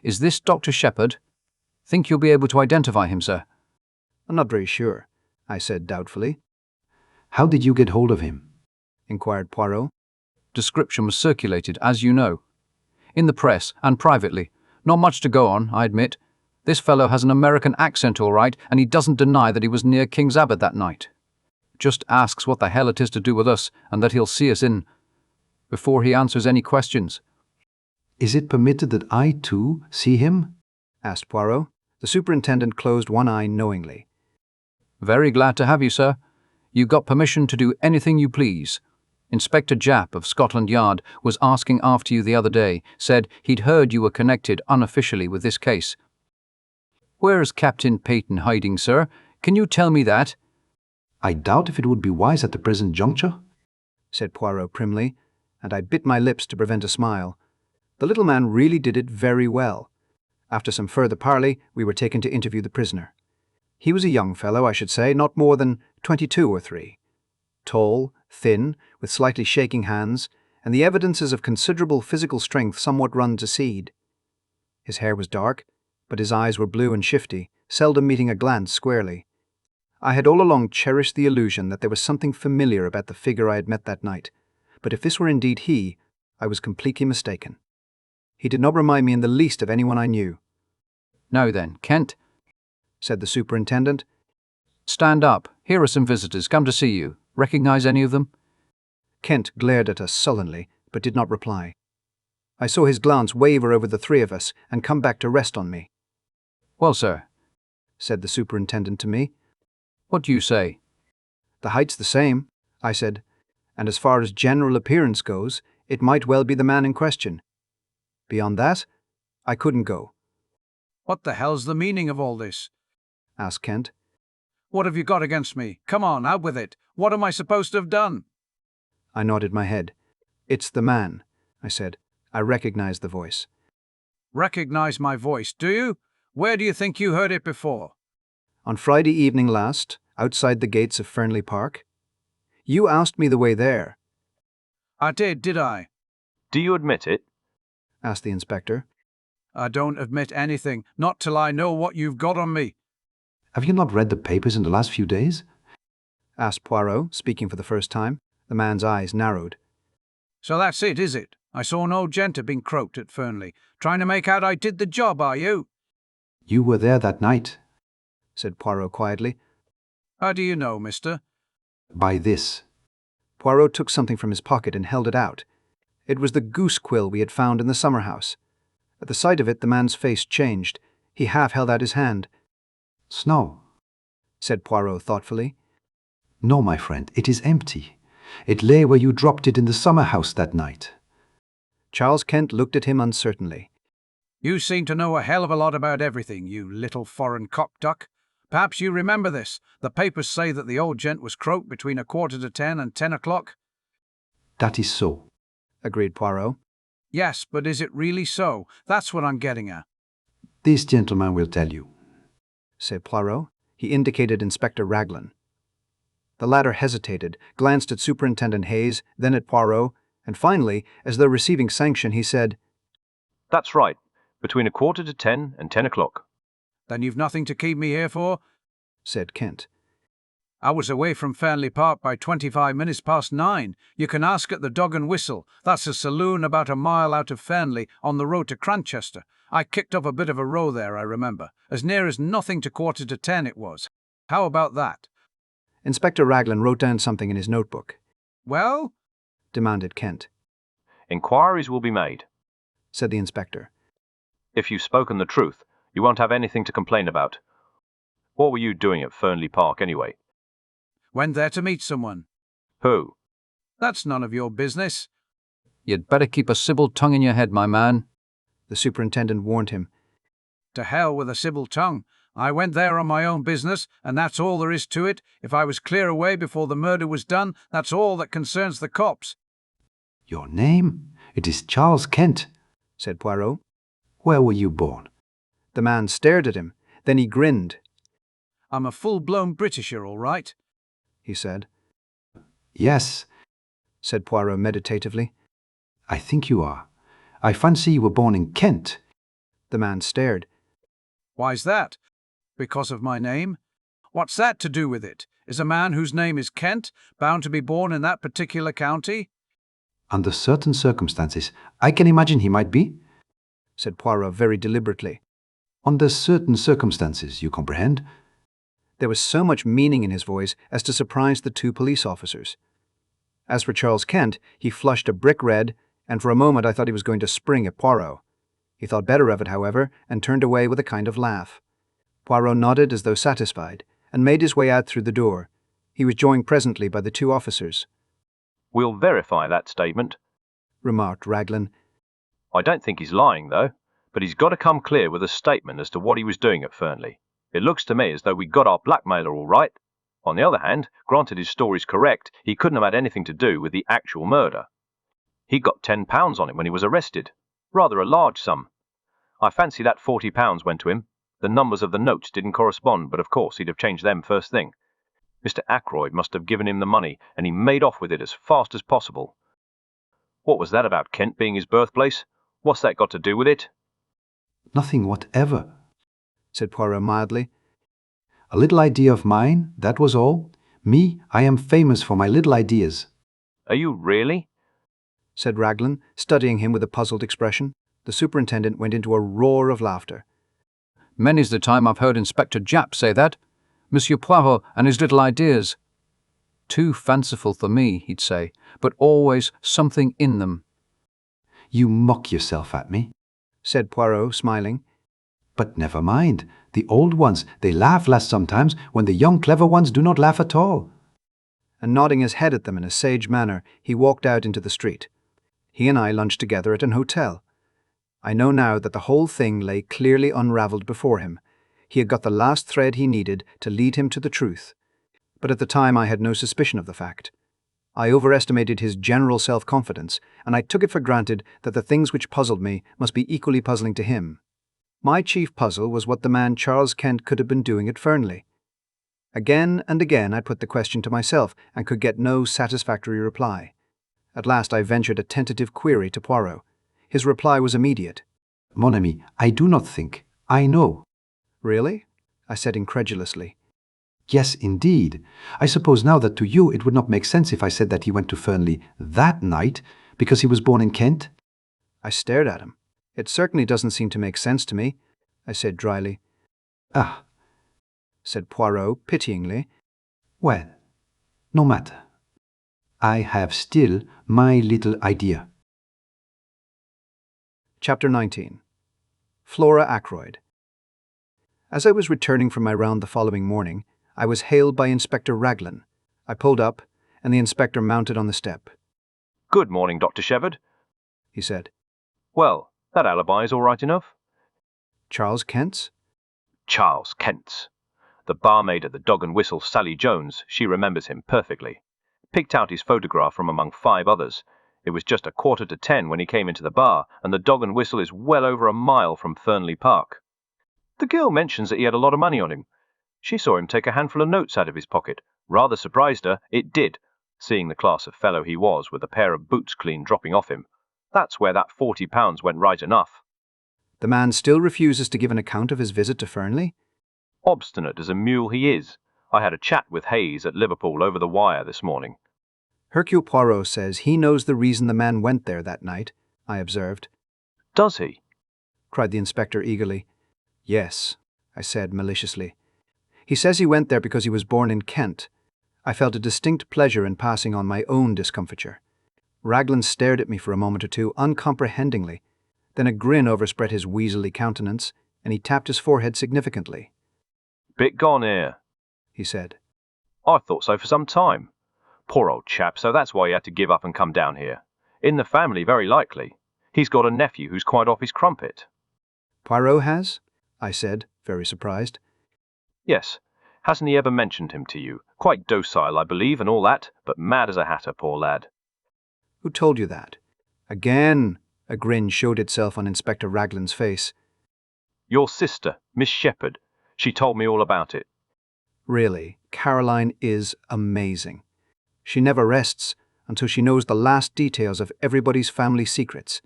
Is this Dr. Sheppard? Think you'll be able to identify him, sir?" "I'm not very sure," I said doubtfully. "How did you get hold of him?" inquired Poirot. "Description was circulated, as you know. In the press and privately. Not much to go on, I admit. This fellow has an American accent all right, and he doesn't deny that he was near King's Abbot that night. Just asks what the hell it is to do with us, and that he'll see us in, before he answers any questions." "Is it permitted that I, too, see him?" asked Poirot. The superintendent closed one eye knowingly. "Very glad to have you, sir. You got permission to do anything you please. Inspector Japp of Scotland Yard was asking after you the other day, said he'd heard you were connected unofficially with this case. Where's Captain Paton hiding, sir? Can you tell me that?" "I doubt if it would be wise at the present juncture," said Poirot primly, and I bit my lips to prevent a smile. The little man really did it very well. After some further parley, we were taken to interview the prisoner. He was a young fellow, I should say, not more than 22 or 3. Tall, thin, with slightly shaking hands, and the evidences of considerable physical strength somewhat run to seed. His hair was dark, but his eyes were blue and shifty, seldom meeting a glance squarely. I had all along cherished the illusion that there was something familiar about the figure I had met that night, but if this were indeed he, I was completely mistaken. He did not remind me in the least of anyone I knew. "Now then, Kent," said the superintendent. "Stand up. Here are some visitors come to see you. Recognize any of them?" Kent glared at us sullenly, but did not reply. I saw his glance waver over the 3 of us and come back to rest on me. "Well, sir," said the superintendent to me. "What do you say?" "The height's the same," I said, "and as far as general appearance goes, it might well be the man in question. Beyond that, I couldn't go." "What the hell's the meaning of all this?" asked Kent. "What have you got against me? Come on, out with it. What am I supposed to have done?" I nodded my head. "It's the man," I said. I recognized the voice. "Recognize my voice, do you? Where do you think you heard it before?" "On Friday evening last, outside the gates of Fernly Park. You asked me the way there." "I did I?" "Do you admit it?" asked the inspector. "I don't admit anything, not till I know what you've got on me." Have you not read the papers in the last few days? Asked Poirot, speaking for the first time. The man's eyes narrowed. So that's it, is it? I saw an old gent had been croaked at Fernly. Trying to make out I did the job, are you? You were there that night, said Poirot quietly. How do you know, mister? By this. Poirot took something from his pocket and held it out. It was the Goose Quill we had found in the summer house. At the sight of it, the man's face changed. He half held out his hand. Snow, said Poirot thoughtfully. No, my friend, it is empty. It lay where you dropped it in the summer house that night. Charles Kent looked at him uncertainly. You seem to know a hell of a lot about everything, you little foreign cockduck. Perhaps you remember this. The papers say that the old gent was croaked between 10:15 and 10 o'clock. That is so, agreed Poirot. Yes, but is it really so? That's what I'm getting at. This gentleman will tell you, said Poirot. He indicated Inspector Raglan. The latter hesitated, glanced at Superintendent Hayes, then at Poirot, and finally, as though receiving sanction, he said, That's right, between 10:15 and 10 o'clock. Then you've nothing to keep me here for? Said Kent. I was away from Fernly Park by 25 minutes past 9. You can ask at the Dog and Whistle. That's a saloon about a mile out of Fernly on the road to Cranchester. I kicked up a bit of a row there, I remember. As near as nothing to 10:15 it was. How about that? Inspector Raglan wrote down something in his notebook. Well? Demanded Kent. Inquiries will be made, said the inspector. If you've spoken the truth, you won't have anything to complain about. What were you doing at Fernly Park, anyway? Went there to meet someone. Who? That's none of your business. You'd better keep a civil tongue in your head, my man, the superintendent warned him. To hell with a civil tongue. I went there on my own business, and that's all there is to it. If I was clear away before the murder was done, that's all that concerns the cops. Your name? It is Charles Kent, said Poirot. Where were you born? The man stared at him. Then he grinned. I'm a full-blown Britisher, all right, he said. Yes, said Poirot meditatively. I think you are. I fancy you were born in Kent. The man stared. Why's that? Because of my name? What's that to do with it? Is a man whose name is Kent bound to be born in that particular county? Under certain circumstances, I can imagine he might be, said Poirot very deliberately. Under certain circumstances, you comprehend? There was so much meaning in his voice as to surprise the two police officers. As for Charles Kent, he flushed a brick red, and for a moment I thought he was going to spring at Poirot. He thought better of it, however, and turned away with a kind of laugh. Poirot nodded as though satisfied, and made his way out through the door. He was joined presently by the two officers. We'll verify that statement, remarked Raglan. I don't think he's lying, though, but he's got to come clear with a statement as to what he was doing at Fernly. It looks to me as though we got our blackmailer all right. On the other hand, granted his story's correct, he couldn't have had anything to do with the actual murder. He got £10 on him when he was arrested. Rather a large sum. I fancy that £40 went to him. The numbers of the notes didn't correspond, but of course he'd have changed them first thing. Mr. Ackroyd must have given him the money, and he made off with it as fast as possible. What was that about Kent being his birthplace? What's that got to do with it? Nothing whatever, said Poirot mildly. A little idea of mine, that was all. Me, I am famous for my little ideas. Are you really? Said Raglan, studying him with a puzzled expression. The superintendent went into a roar of laughter. Many's the time I've heard Inspector Japp say that. Monsieur Poirot and his little ideas. Too fanciful for me, he'd say, but always something in them. You mock yourself at me, said Poirot, smiling. But never mind. The old ones, they laugh less sometimes when the young clever ones do not laugh at all. And nodding his head at them in a sage manner, he walked out into the street. He and I lunched together at an hotel. I know now that the whole thing lay clearly unravelled before him. He had got the last thread he needed to lead him to the truth. But at the time I had no suspicion of the fact. I overestimated his general self-confidence, and I took it for granted that the things which puzzled me must be equally puzzling to him. My chief puzzle was what the man Charles Kent could have been doing at Fernly. Again and again I put the question to myself and could get no satisfactory reply. At last I ventured a tentative query to Poirot. His reply was immediate. Mon ami, I do not think. I know. Really? I said incredulously. Yes, indeed. I suppose now that to you it would not make sense if I said that he went to Fernly that night because he was born in Kent. I stared at him. It certainly doesn't seem to make sense to me, I said dryly. Ah, said Poirot pityingly. Well, no matter. I have still my little idea. Chapter 19. Flora Ackroyd. As I was returning from my round the following morning, I was hailed by Inspector Raglan. I pulled up, and the inspector mounted on the step. Good morning, Dr. Sheppard, he said. Well, that alibi is all right enough. Charles Kent's? Charles Kent's. The barmaid at the Dog and Whistle, Sally Jones, she remembers him perfectly. Picked out his photograph from among 5 others. It was just 9:45 when he came into the bar, and the Dog and Whistle is well over a mile from Fernly Park. The girl mentions that he had a lot of money on him. She saw him take a handful of notes out of his pocket. Rather surprised her, it did, seeing the class of fellow he was with a pair of boots clean dropping off him. That's where that £40 went right enough. The man still refuses to give an account of his visit to Fernly? Obstinate as a mule he is. I had a chat with Hayes at Liverpool over the wire this morning. Hercule Poirot says he knows the reason the man went there that night, I observed. Does he? Cried the inspector eagerly. Yes, I said maliciously. He says he went there because he was born in Kent. I felt a distinct pleasure in passing on my own discomfiture. Raglan stared at me for a moment or two uncomprehendingly. Then a grin overspread his weaselly countenance, and he tapped his forehead significantly. Bit gone here, he said. I thought so for some time. Poor old chap, so that's why he had to give up and come down here. In the family, very likely. He's got a nephew who's quite off his crumpet. Poirot has? I said, very surprised. Yes. Hasn't he ever mentioned him to you? Quite docile, I believe, and all that, but mad as a hatter, poor lad. Who told you that? Again, a grin showed itself on Inspector Raglan's face. Your sister, Miss Sheppard. She told me all about it. Really, Caroline is amazing. She never rests until she knows the last details of everybody's family secrets.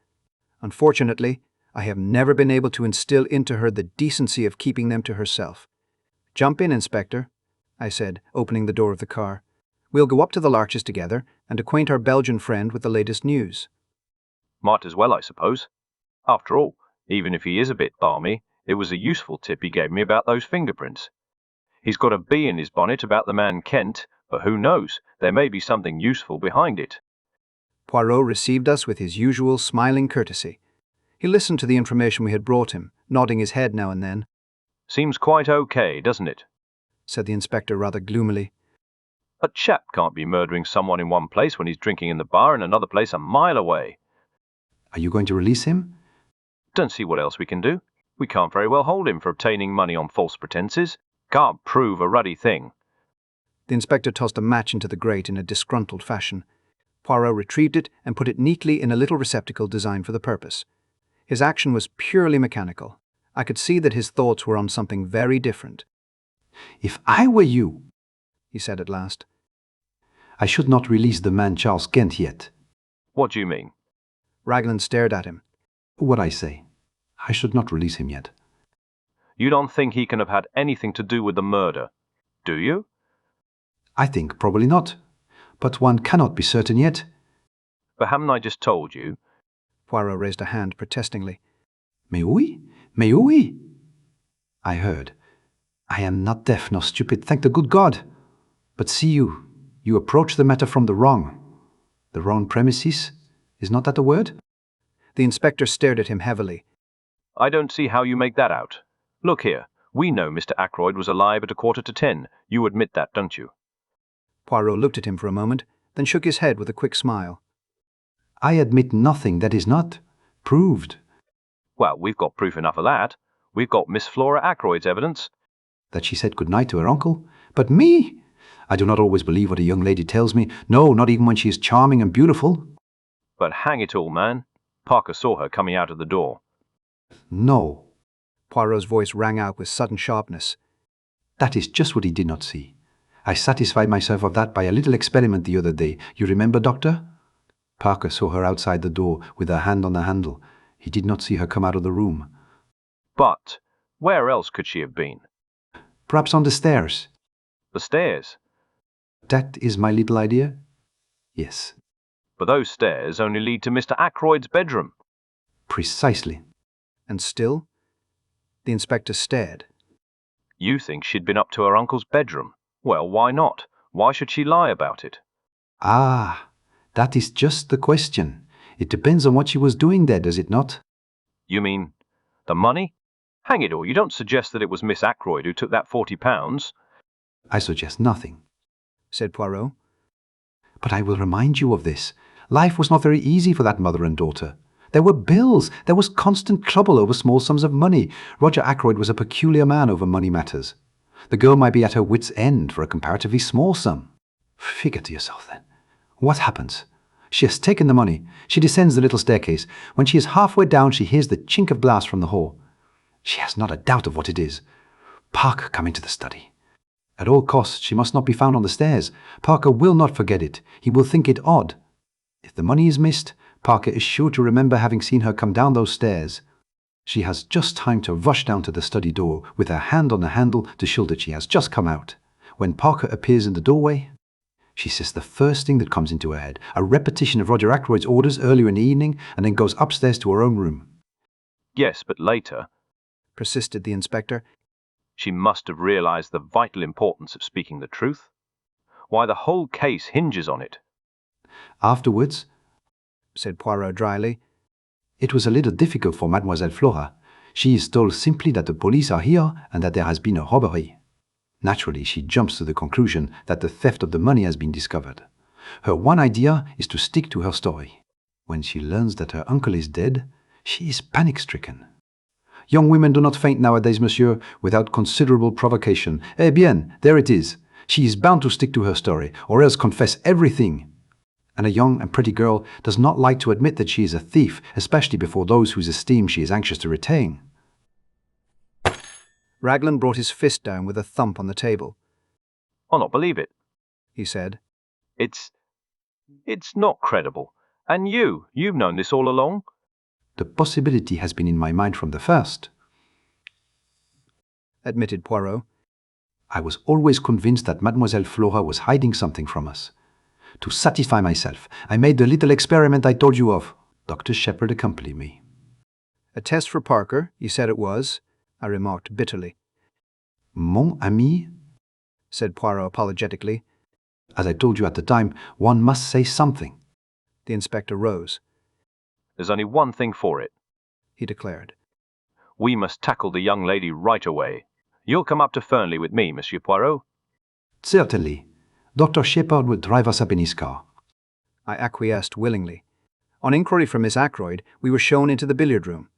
Unfortunately, I have never been able to instill into her the decency of keeping them to herself. Jump in, Inspector, I said, opening the door of the car. We'll go up to the Larches together and acquaint our Belgian friend with the latest news. Might as well, I suppose. After all, even if he is a bit balmy, it was a useful tip he gave me about those fingerprints. He's got a bee in his bonnet about the man Kent, but who knows, there may be something useful behind it. Poirot received us with his usual smiling courtesy. He listened to the information we had brought him, nodding his head now and then. Seems quite okay, doesn't it? Said the inspector rather gloomily. A chap can't be murdering someone in one place when he's drinking in the bar in another place a mile away. Are you going to release him? Don't see what else we can do. We can't very well hold him for obtaining money on false pretences. Can't prove a ruddy thing. The inspector tossed a match into the grate in a disgruntled fashion. Poirot retrieved it and put it neatly in a little receptacle designed for the purpose. His action was purely mechanical. I could see that his thoughts were on something very different. If I were you, he said at last, I should not release the man Charles Kent yet. What do you mean? Raglan stared at him. What I say. I should not release him yet. You don't think he can have had anything to do with the murder, do you? I think probably not, but one cannot be certain yet. But haven't I just told you? Poirot raised a hand protestingly. Mais oui, mais oui. I heard. I am not deaf nor stupid, thank the good God. But see you approach the matter from the wrong premises. Is not that a word? The inspector stared at him heavily. I don't see how you make that out. Look here, we know Mr. Ackroyd was alive at 9:45. You admit that, don't you? Poirot looked at him for a moment, then shook his head with a quick smile. I admit nothing that is not proved. Well, we've got proof enough of that. We've got Miss Flora Ackroyd's evidence. That she said good night to her uncle. But me? I do not always believe what a young lady tells me. No, not even when she is charming and beautiful. But hang it all, man. Parker saw her coming out of the door. No. Poirot's voice rang out with sudden sharpness. That is just what he did not see. I satisfied myself of that by a little experiment the other day. You remember, Doctor? Parker saw her outside the door with her hand on the handle. He did not see her come out of the room. But where else could she have been? Perhaps on the stairs. The stairs? That is my little idea? Yes. But those stairs only lead to Mr. Ackroyd's bedroom. Precisely. And still? The inspector stared. You think she'd been up to her uncle's bedroom? Well, why not? Why should she lie about it? Ah, that is just the question. It depends on what she was doing there, does it not? You mean the money? Hang it all, you don't suggest that it was Miss Ackroyd who took that £40? I suggest nothing, said Poirot. But I will remind you of this. Life was not very easy for that mother and daughter. There were bills. There was constant trouble over small sums of money. Roger Ackroyd was a peculiar man over money matters. The girl might be at her wit's end for a comparatively small sum. Figure to yourself, then. What happens? She has taken the money. She descends the little staircase. When she is halfway down, she hears the chink of glass from the hall. She has not a doubt of what it is. Parker coming to the study. At all costs, she must not be found on the stairs. Parker will not forget it. He will think it odd. If the money is missed, Parker is sure to remember having seen her come down those stairs. She has just time to rush down to the study door with her hand on the handle to show that she has just come out. When Parker appears in the doorway, she says the first thing that comes into her head, a repetition of Roger Ackroyd's orders earlier in the evening, and then goes upstairs to her own room. Yes, but later, persisted the inspector, she must have realized the vital importance of speaking the truth. Why, the whole case hinges on it. Afterwards, said Poirot dryly, it was a little difficult for Mademoiselle Flora. She is told simply that the police are here and that there has been a robbery. Naturally, she jumps to the conclusion that the theft of the money has been discovered. Her one idea is to stick to her story. When she learns that her uncle is dead, she is panic-stricken. Young women do not faint nowadays, monsieur, without considerable provocation. Eh bien, there it is. She is bound to stick to her story, or else confess everything. And a young and pretty girl does not like to admit that she is a thief, especially before those whose esteem she is anxious to retain. Raglan brought his fist down with a thump on the table. I'll not believe it, he said. It's not credible. And you've known this all along? The possibility has been in my mind from the first, admitted Poirot. I was always convinced that Mademoiselle Flora was hiding something from us. To satisfy myself, I made the little experiment I told you of. Dr. Sheppard accompanied me. A test for Parker, you said it was, I remarked bitterly. Mon ami, said Poirot apologetically. As I told you at the time, one must say something. The inspector rose. There's only one thing for it, he declared. We must tackle the young lady right away. You'll come up to Fernly with me, Monsieur Poirot? Certainly. Dr. Sheppard will drive us up in his car. I acquiesced willingly. On inquiry from Miss Ackroyd, we were shown into the billiard room.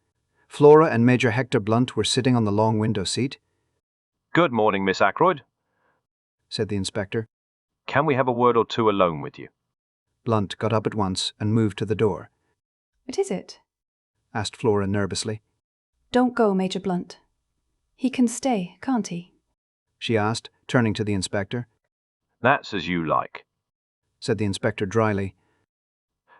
Flora and Major Hector Blunt were sitting on the long window seat. Good morning, Miss Ackroyd, said the inspector. Can we have a word or two alone with you? Blunt got up at once and moved to the door. What is it? asked Flora nervously. Don't go, Major Blunt. He can stay, can't he? She asked, turning to the inspector. That's as you like, said the inspector dryly.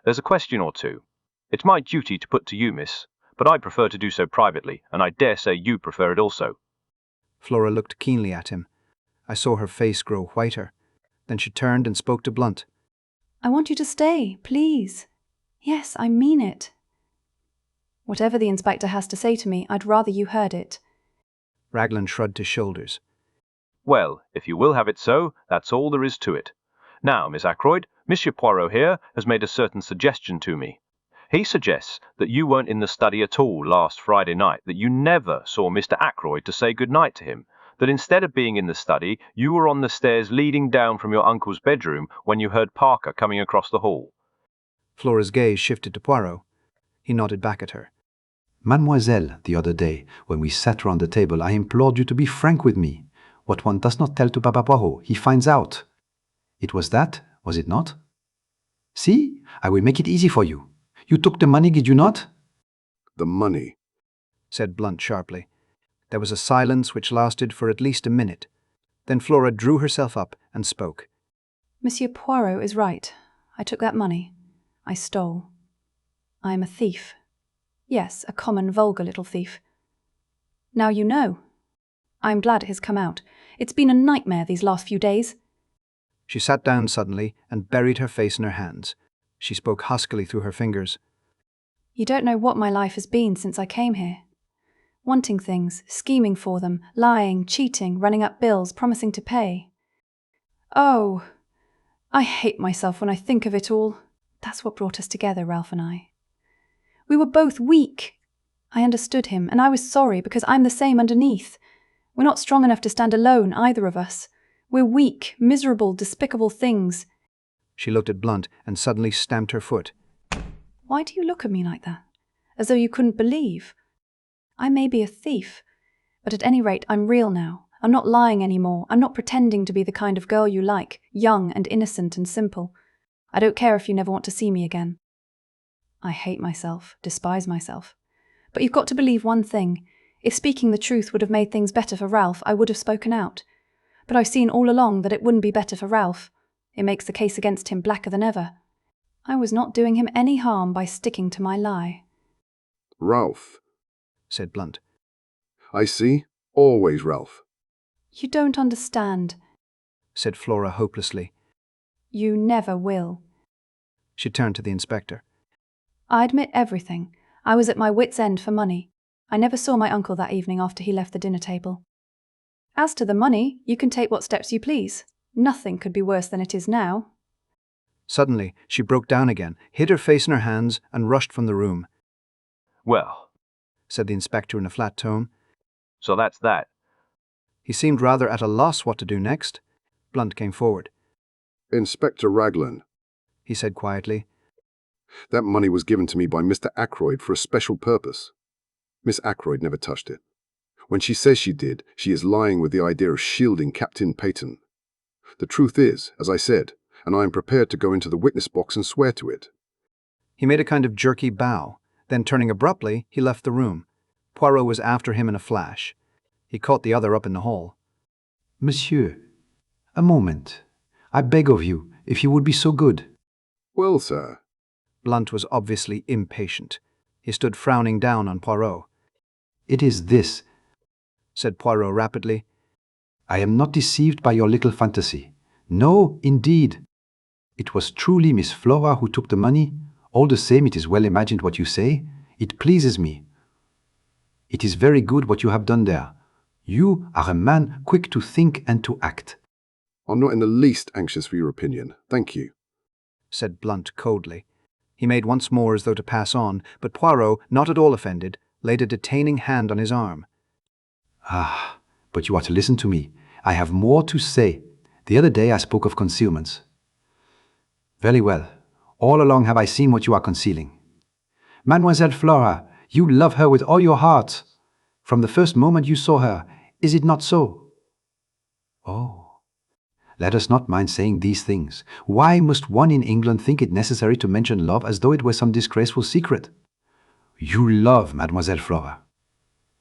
There's a question or two. It's my duty to put to you, miss, but I prefer to do so privately, and I dare say you prefer it also. Flora looked keenly at him. I saw her face grow whiter. Then she turned and spoke to Blunt. I want you to stay, please. Yes, I mean it. Whatever the inspector has to say to me, I'd rather you heard it. Raglan shrugged his shoulders. Well, if you will have it so, that's all there is to it. Now, Miss Ackroyd, Monsieur Poirot here has made a certain suggestion to me. He suggests that you weren't in the study at all last Friday night, that you never saw Mr. Ackroyd to say good night to him, that instead of being in the study, you were on the stairs leading down from your uncle's bedroom when you heard Parker coming across the hall. Flora's gaze shifted to Poirot. He nodded back at her. Mademoiselle, the other day, when we sat round the table, I implored you to be frank with me. What one does not tell to Papa Poirot, he finds out. It was that, was it not? See, I will make it easy for you. You took the money, did you not? The money, said Blunt sharply. There was a silence which lasted for at least a minute. Then Flora drew herself up and spoke. Monsieur Poirot is right. I took that money. I stole. I am a thief. Yes, a common, vulgar little thief. Now you know. I'm glad it has come out. It's been a nightmare these last few days. She sat down suddenly and buried her face in her hands. She spoke huskily through her fingers. You don't know what my life has been since I came here. Wanting things, scheming for them, lying, cheating, running up bills, promising to pay. Oh, I hate myself when I think of it all. That's what brought us together, Ralph and I. We were both weak. I understood him, and I was sorry because I'm the same underneath. We're not strong enough to stand alone, either of us. We're weak, miserable, despicable things. She looked at Blunt and suddenly stamped her foot. Why do you look at me like that? As though you couldn't believe. I may be a thief, but at any rate I'm real now. I'm not lying anymore. I'm not pretending to be the kind of girl you like, young and innocent and simple. I don't care if you never want to see me again. I hate myself, despise myself. But you've got to believe one thing. If speaking the truth would have made things better for Ralph, I would have spoken out. But I've seen all along that it wouldn't be better for Ralph. It makes the case against him blacker than ever. I was not doing him any harm by sticking to my lie. Ralph, said Blunt. I see. Always Ralph. You don't understand, said Flora hopelessly. You never will. She turned to the inspector. I admit everything. I was at my wit's end for money. I never saw my uncle that evening after he left the dinner table. As to the money, you can take what steps you please. Nothing could be worse than it is now. Suddenly, she broke down again, hid her face in her hands, and rushed from the room. Well, said the inspector in a flat tone. So that's that. He seemed rather at a loss what to do next. Blunt came forward. Inspector Raglan, he said quietly. That money was given to me by Mr. Ackroyd for a special purpose. Miss Ackroyd never touched it. When she says she did, she is lying with the idea of shielding Captain Paton. The truth is, as I said, and I am prepared to go into the witness box and swear to it. He made a kind of jerky bow. Then, turning abruptly, he left the room. Poirot was after him in a flash. He caught the other up in the hall. Monsieur, a moment. I beg of you, if you would be so good. Well, sir. Blunt was obviously impatient. He stood frowning down on Poirot. It is this, said Poirot rapidly. I am not deceived by your little fantasy. No, indeed. It was truly Miss Flora who took the money. All the same, it is well imagined what you say. It pleases me. It is very good what you have done there. You are a man quick to think and to act. I'm not in the least anxious for your opinion, thank you, said Blunt coldly. He made once more as though to pass on, but Poirot, not at all offended, laid a detaining hand on his arm. Ah, but you are to listen to me. I have more to say. The other day I spoke of concealments. Very well. All along have I seen what you are concealing. Mademoiselle Flora, you love her with all your heart. From the first moment you saw her, is it not so? Oh. Let us not mind saying these things. Why must one in England think it necessary to mention love as though it were some disgraceful secret? You love Mademoiselle Flora.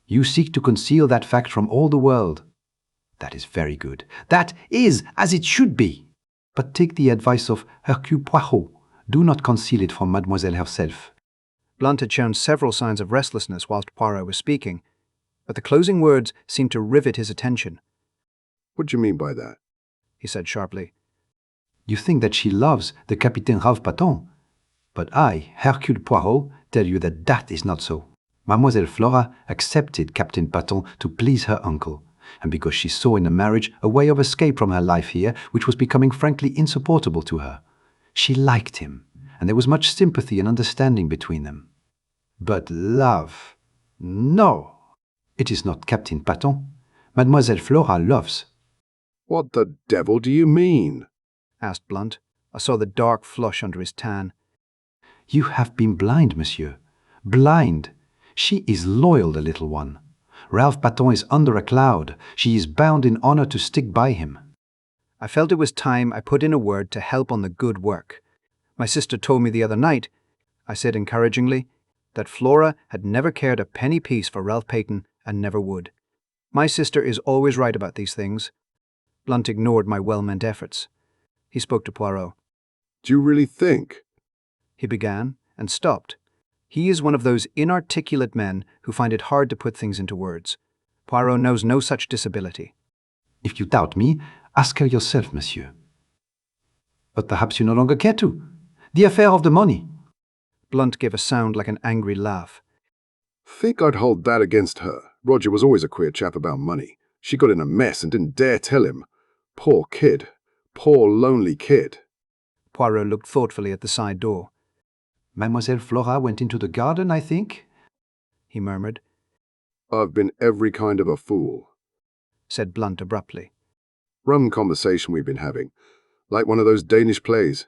You seek to conceal that fact from all the world. That is very good. That is as it should be. But take the advice of Hercule Poirot. Do not conceal it from Mademoiselle herself. Blunt had shown several signs of restlessness whilst Poirot was speaking, but the closing words seemed to rivet his attention. What do you mean by that? He said sharply. You think that she loves the Capitaine Ralph Paton, but I, Hercule Poirot, tell you that that is not so. Mademoiselle Flora accepted Captain Paton to please her uncle, and because she saw in the marriage a way of escape from her life here which was becoming frankly insupportable to her. She liked him, and there was much sympathy and understanding between them. But love? No! It is not Captain Paton. Mademoiselle Flora loves. What the devil do you mean? Asked Blunt. I saw the dark flush under his tan. You have been blind, monsieur. Blind. She is loyal, the little one. Ralph Paton is under a cloud. She is bound in honor to stick by him. I felt it was time I put in a word to help on the good work. My sister told me the other night, I said encouragingly, that Flora had never cared a penny piece for Ralph Paton and never would. My sister is always right about these things. Blunt ignored my well-meant efforts. He spoke to Poirot. Do you really think? He began and stopped. He is one of those inarticulate men who find it hard to put things into words. Poirot knows no such disability. If you doubt me, ask her yourself, monsieur. But perhaps you no longer care to. The affair of the money. Blunt gave a sound like an angry laugh. Think I'd hold that against her. Roger was always a queer chap about money. She got in a mess and didn't dare tell him. Poor kid. Poor lonely kid. Poirot looked thoughtfully at the side door. Mademoiselle Flora went into the garden, I think, he murmured. I've been every kind of a fool, said Blunt abruptly. Rum conversation we've been having, like one of those Danish plays.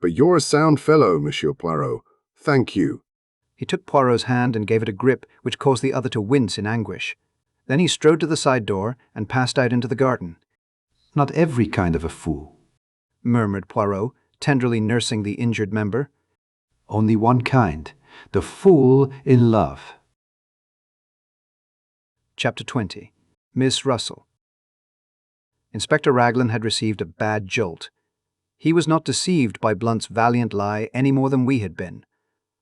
But you're a sound fellow, Monsieur Poirot. Thank you. He took Poirot's hand and gave it a grip which caused the other to wince in anguish. Then he strode to the side door and passed out into the garden. Not every kind of a fool, murmured Poirot, tenderly nursing the injured member. Only one kind, the fool in love. Chapter 20. Miss Russell. Inspector Raglan had received a bad jolt. He was not deceived by Blunt's valiant lie any more than we had been.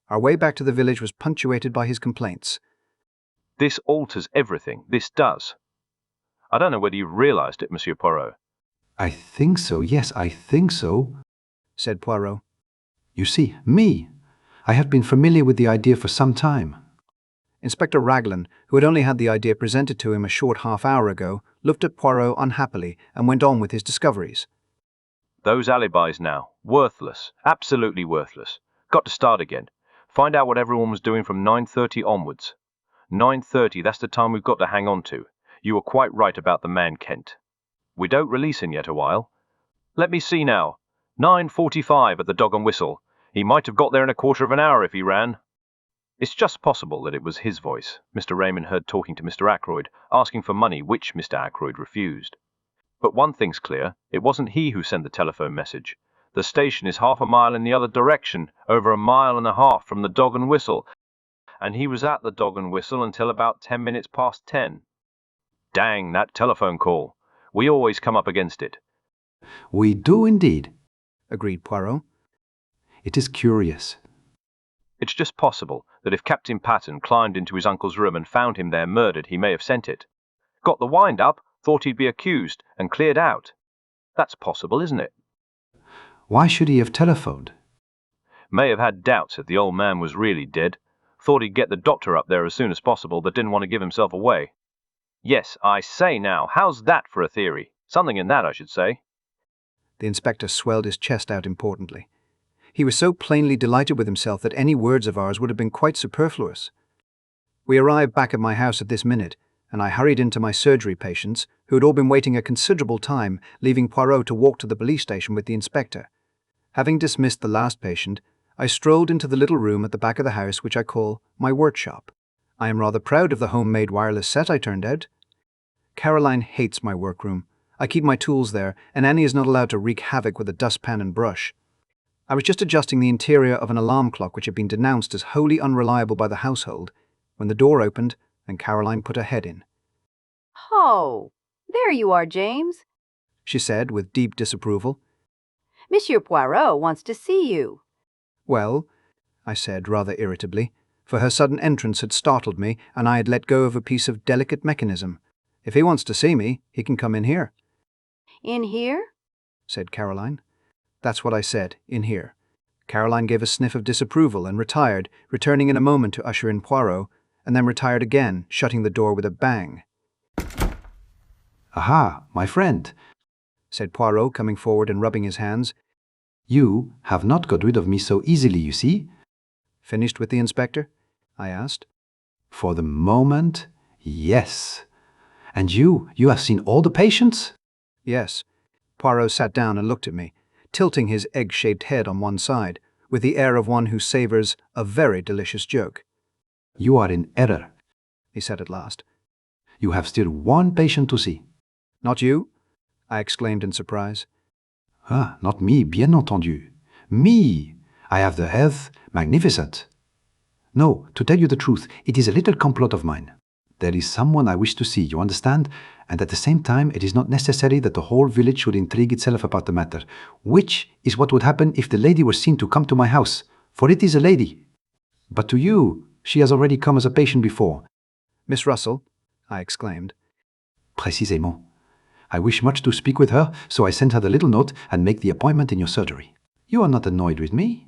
Our way back to the village was punctuated by his complaints. This alters everything, this does. I don't know whether you've realized it, Monsieur Poirot. I think so, yes, I think so, said Poirot. You see, me. I have been familiar with the idea for some time. Inspector Raglan, who had only had the idea presented to him a short half-hour ago, looked at Poirot unhappily and went on with his discoveries. Those alibis now, worthless, absolutely worthless. Got to start again. Find out what everyone was doing from 9:30 onwards. 9:30, that's the time we've got to hang on to. You were quite right about the man Kent. We don't release him yet a while. Let me see now. 9:45 at the Dog and Whistle. He might have got there in a quarter of an hour if he ran. It's just possible that it was his voice Mr. Raymond heard talking to Mr. Ackroyd, asking for money which Mr. Ackroyd refused. But one thing's clear, it wasn't he who sent the telephone message. The station is half a mile in the other direction, over a mile and a half from the Dog and Whistle, and he was at the Dog and Whistle until about 10 minutes past 10. Dang, that telephone call. We always come up against it. We do indeed, agreed Poirot. It is curious. It's just possible that if Captain Paton climbed into his uncle's room and found him there murdered, he may have sent it. Got the wind up, thought he'd be accused, and cleared out. That's possible, isn't it? Why should he have telephoned? May have had doubts that the old man was really dead. Thought he'd get the doctor up there as soon as possible, but didn't want to give himself away. Yes, I say now, how's that for a theory? Something in that, I should say. The inspector swelled his chest out importantly. He was so plainly delighted with himself that any words of ours would have been quite superfluous. We arrived back at my house at this minute, and I hurried into my surgery patients, who had all been waiting a considerable time, leaving Poirot to walk to the police station with the inspector. Having dismissed the last patient, I strolled into the little room at the back of the house which I call my workshop. I am rather proud of the homemade wireless set I turned out. Caroline hates my workroom. I keep my tools there, and Annie is not allowed to wreak havoc with a dustpan and brush. I was just adjusting the interior of an alarm clock which had been denounced as wholly unreliable by the household, when the door opened and Caroline put her head in. Oh, there you are, James, she said with deep disapproval. Monsieur Poirot wants to see you. Well, I said rather irritably, for her sudden entrance had startled me and I had let go of a piece of delicate mechanism. If he wants to see me, he can come in here. In here? Said Caroline. That's what I said, in here. Caroline gave a sniff of disapproval and retired, returning in a moment to usher in Poirot, and then retired again, shutting the door with a bang. Aha, my friend, said Poirot, coming forward and rubbing his hands. You have not got rid of me so easily, you see. Finished with the inspector? I asked. For the moment, yes. And you have seen all the patients? Yes. Poirot sat down and looked at me, tilting his egg-shaped head on one side, with the air of one who savours a very delicious joke. You are in error, he said at last. You have still one patient to see. Not you? I exclaimed in surprise. Ah, not me, bien entendu. Me! I have the health, magnificent. No, to tell you the truth, it is a little complot of mine. There is someone I wish to see, you understand? And at the same time, it is not necessary that the whole village should intrigue itself about the matter, which is what would happen if the lady were seen to come to my house, for it is a lady. But to you, she has already come as a patient before. Miss Russell, I exclaimed. Précisément. I wish much to speak with her, so I sent her the little note and make the appointment in your surgery. You are not annoyed with me?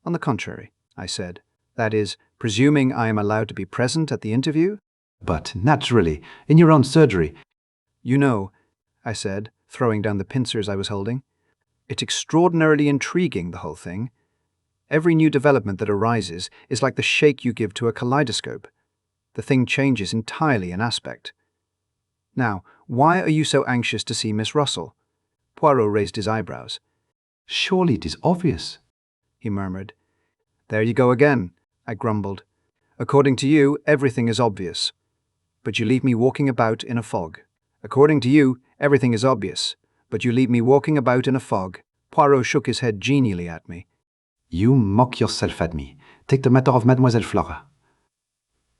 On the contrary, I said. That is, presuming I am allowed to be present at the interview? But naturally, in your own surgery. You know, I said, throwing down the pincers I was holding. It's extraordinarily intriguing, the whole thing. Every new development that arises is like the shake you give to a kaleidoscope. The thing changes entirely in aspect. Now, why are you so anxious to see Miss Russell? Poirot raised his eyebrows. Surely it is obvious, he murmured. There you go again, I grumbled. According to you, everything is obvious. But you leave me walking about in a fog. According to you, everything is obvious. But you leave me walking about in a fog. Poirot shook his head genially at me. You mock yourself at me. Take the matter of Mademoiselle Flora.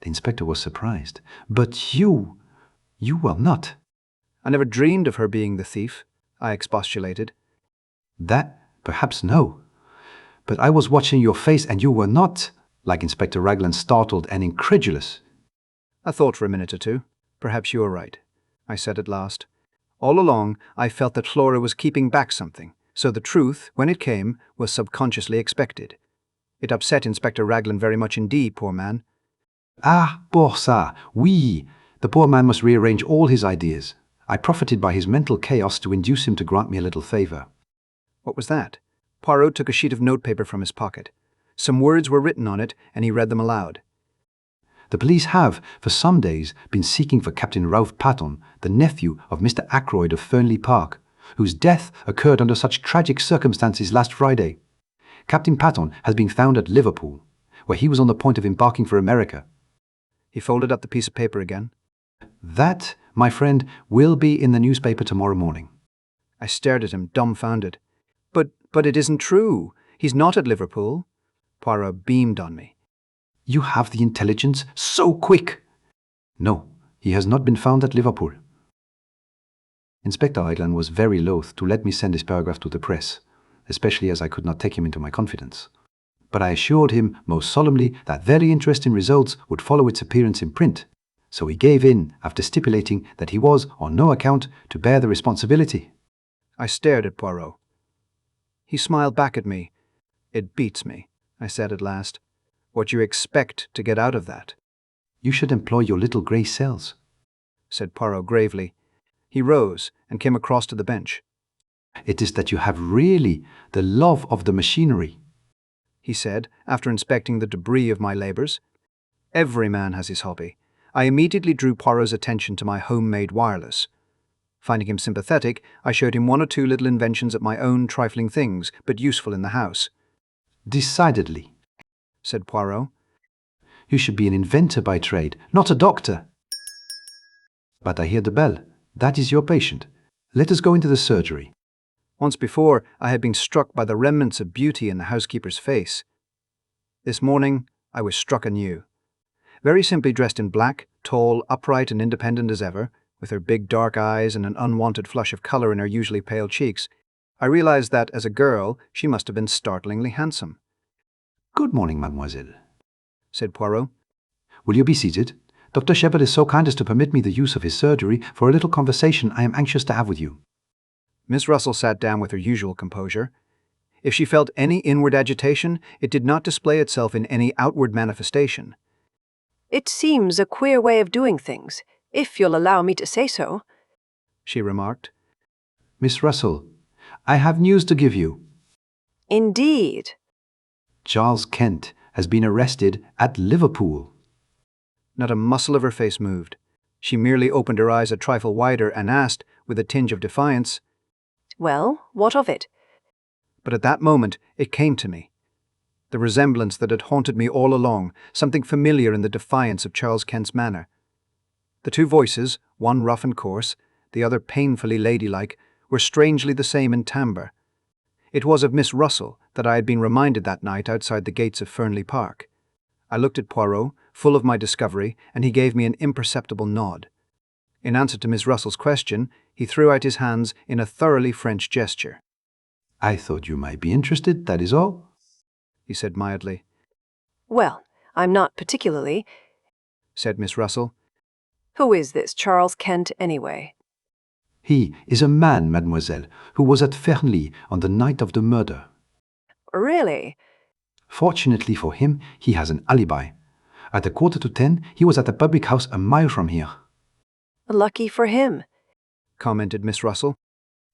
The inspector was surprised. But you were not. I never dreamed of her being the thief, I expostulated. That, perhaps no. But I was watching your face and you were not, like Inspector Raglan, startled and incredulous. I thought for a minute or two. Perhaps you are right, I said at last. All along, I felt that Flora was keeping back something, so the truth, when it came, was subconsciously expected. It upset Inspector Raglan very much indeed, poor man. Ah, pour ça, oui. The poor man must rearrange all his ideas. I profited by his mental chaos to induce him to grant me a little favour. What was that? Poirot took a sheet of notepaper from his pocket. Some words were written on it, and he read them aloud. The police have, for some days, been seeking for Captain Ralph Paton, the nephew of Mr. Ackroyd of Fernly Park, whose death occurred under such tragic circumstances last Friday. Captain Paton has been found at Liverpool, where he was on the point of embarking for America. He folded up the piece of paper again. That, my friend, will be in the newspaper tomorrow morning. I stared at him, dumbfounded. But it isn't true. He's not at Liverpool. Poirot beamed on me. You have the intelligence so quick. No, he has not been found at Liverpool. Inspector Raglan was very loath to let me send this paragraph to the press, especially as I could not take him into my confidence. But I assured him most solemnly that very interesting results would follow its appearance in print, so he gave in after stipulating that he was, on no account, to bear the responsibility. I stared at Poirot. He smiled back at me. It beats me, I said at last. What you expect to get out of that? You should employ your little grey cells, said Poirot gravely. He rose and came across to the bench. It is that you have really the love of the machinery, he said, after inspecting the debris of my labours. Every man has his hobby. I immediately drew Poirot's attention to my homemade wireless. Finding him sympathetic, I showed him one or two little inventions of my own trifling things, but useful in the house. Decidedly, said Poirot. You should be an inventor by trade, not a doctor. But I hear the bell. That is your patient. Let us go into the surgery. Once before, I had been struck by the remnants of beauty in the housekeeper's face. This morning, I was struck anew. Very simply dressed in black, tall, upright and independent as ever, with her big dark eyes and an unwanted flush of colour in her usually pale cheeks, I realized that, as a girl, she must have been startlingly handsome. Good morning, mademoiselle, said Poirot. Will you be seated? Dr. Sheppard is so kind as to permit me the use of his surgery for a little conversation I am anxious to have with you. Miss Russell sat down with her usual composure. If she felt any inward agitation, it did not display itself in any outward manifestation. It seems a queer way of doing things, if you'll allow me to say so, she remarked. Miss Russell, I have news to give you. Indeed. Charles Kent has been arrested at Liverpool. Not a muscle of her face moved. She merely opened her eyes a trifle wider and asked, with a tinge of defiance, Well, what of it? But at that moment it came to me. The resemblance that had haunted me all along, something familiar in the defiance of Charles Kent's manner. The two voices, one rough and coarse, the other painfully ladylike, were strangely the same in timbre. It was of Miss Russell that I had been reminded that night outside the gates of Fernly Park. I looked at Poirot, full of my discovery, and he gave me an imperceptible nod. In answer to Miss Russell's question, he threw out his hands in a thoroughly French gesture. I thought you might be interested, that is all, he said mildly. Well, I'm not particularly, said Miss Russell. Who is this Charles Kent, anyway? He is a man, mademoiselle, who was at Fernly on the night of the murder. Really? Fortunately for him, he has an alibi. At 9:45, he was at a public house a mile from here. Lucky for him, commented Miss Russell.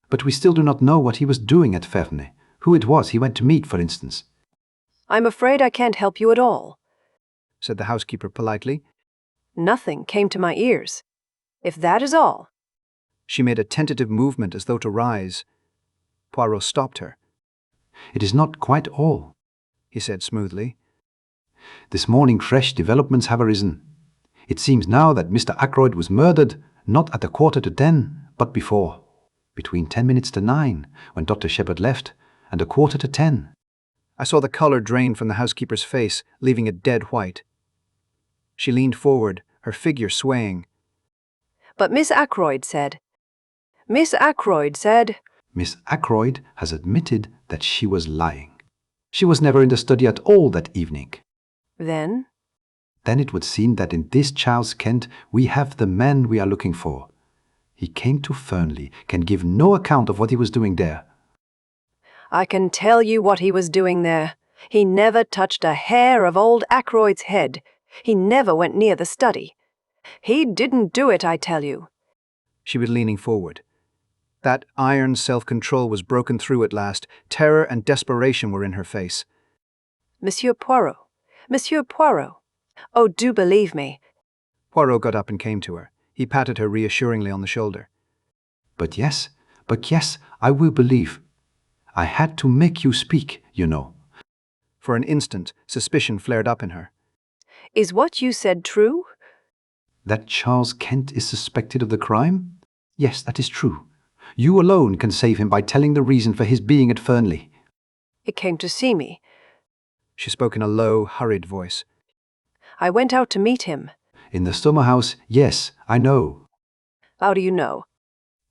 But we still do not know what he was doing at Fernly, who it was he went to meet, for instance. I'm afraid I can't help you at all, said the housekeeper politely. Nothing came to my ears. If that is all. She made a tentative movement as though to rise. Poirot stopped her. It is not quite all, he said smoothly. This morning fresh developments have arisen. It seems now that Mr. Ackroyd was murdered, not at 9:45, but before, between 10 minutes to 9, when Dr. Sheppard left, and 9:45. I saw the colour drain from the housekeeper's face, leaving it dead white. She leaned forward, her figure swaying. But Miss Ackroyd said... Miss Ackroyd has admitted that she was lying. She was never in the study at all that evening. Then? Then it would seem that in this Charles Kent we have the man we are looking for. He came to Fernly, can give no account of what he was doing there. I can tell you what he was doing there. He never touched a hair of old Ackroyd's head. He never went near the study. He didn't do it, I tell you. She was leaning forward. That iron self-control was broken through at last. Terror and desperation were in her face. Monsieur Poirot. Oh, do believe me. Poirot got up and came to her. He patted her reassuringly on the shoulder. But yes, I will believe. I had to make you speak, you know. For an instant, suspicion flared up in her. Is what you said true? That Charles Kent is suspected of the crime? Yes, that is true. You alone can save him by telling the reason for his being at Fernly. He came to see me. She spoke in a low, hurried voice. I went out to meet him. In the summer house, yes, I know. How do you know?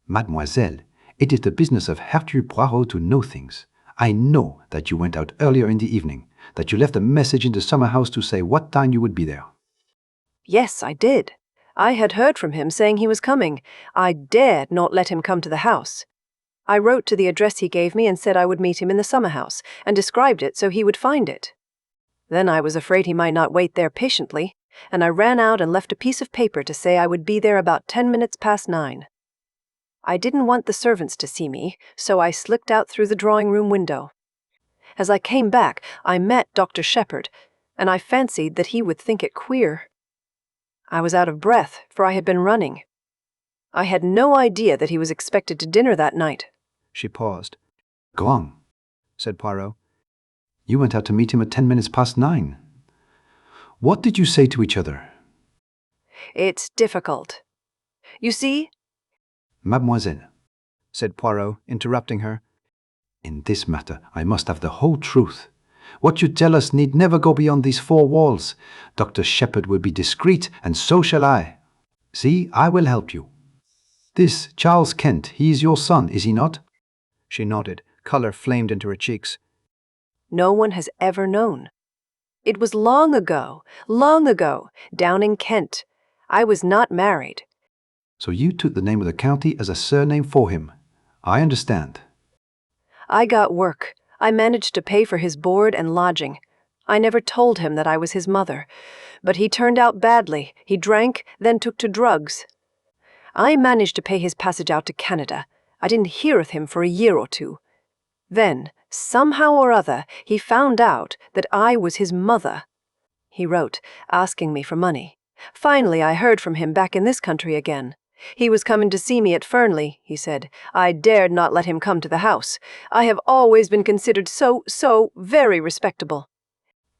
Mademoiselle, it is the business of Hercule Poirot to know things. I know that you went out earlier in the evening, that you left a message in the summer house to say what time you would be there. Yes, I did. I had heard from him saying he was coming. I dared not let him come to the house. I wrote to the address he gave me and said I would meet him in the summer house, and described it so he would find it. Then I was afraid he might not wait there patiently, and I ran out and left a piece of paper to say I would be there about 10 minutes past 9. I didn't want the servants to see me, so I slipped out through the drawing-room window. As I came back, I met Dr. Sheppard, and I fancied that he would think it queer. I was out of breath, for I had been running. I had no idea that he was expected to dinner that night. She paused. Go on, said Poirot. You went out to meet him at 10 minutes past 9. What did you say to each other? It's difficult. You see? Mademoiselle, said Poirot, interrupting her. In this matter, I must have the whole truth. What you tell us need never go beyond these 4 walls. Dr. Sheppard will be discreet, and so shall I. See, I will help you. This Charles Kent, he is your son, is he not? She nodded. Colour flamed into her cheeks. No one has ever known. It was long ago, down in Kent. I was not married. So you took the name of the county as a surname for him. I understand. I got work. I managed to pay for his board and lodging. I never told him that I was his mother, but he turned out badly. He drank, then took to drugs. I managed to pay his passage out to Canada. I didn't hear of him for a year or 2. Then, somehow or other, he found out that I was his mother. He wrote, asking me for money. Finally, I heard from him back in this country again. He was coming to see me at Fernly, he said. I dared not let him come to the house. I have always been considered so very respectable.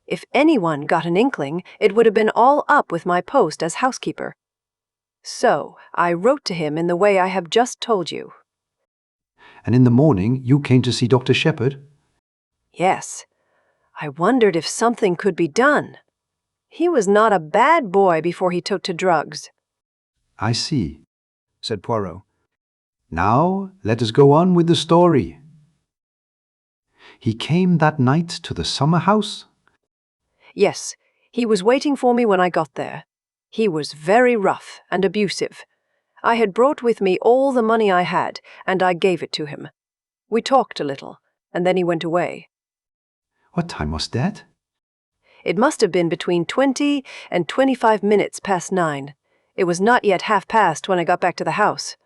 If anyone got an inkling, it would have been all up with my post as housekeeper. So, I wrote to him in the way I have just told you. And in the morning you came to see Dr. Sheppard? Yes. I wondered if something could be done. He was not a bad boy before he took to drugs. I see, said Poirot. Now, let us go on with the story. He came that night to the summer house? Yes, he was waiting for me when I got there. He was very rough and abusive. I had brought with me all the money I had, and I gave it to him. We talked a little, and then he went away. What time was that? It must have been between 20 and 25 minutes past 9. It was not yet 1/2 when I got back to the house.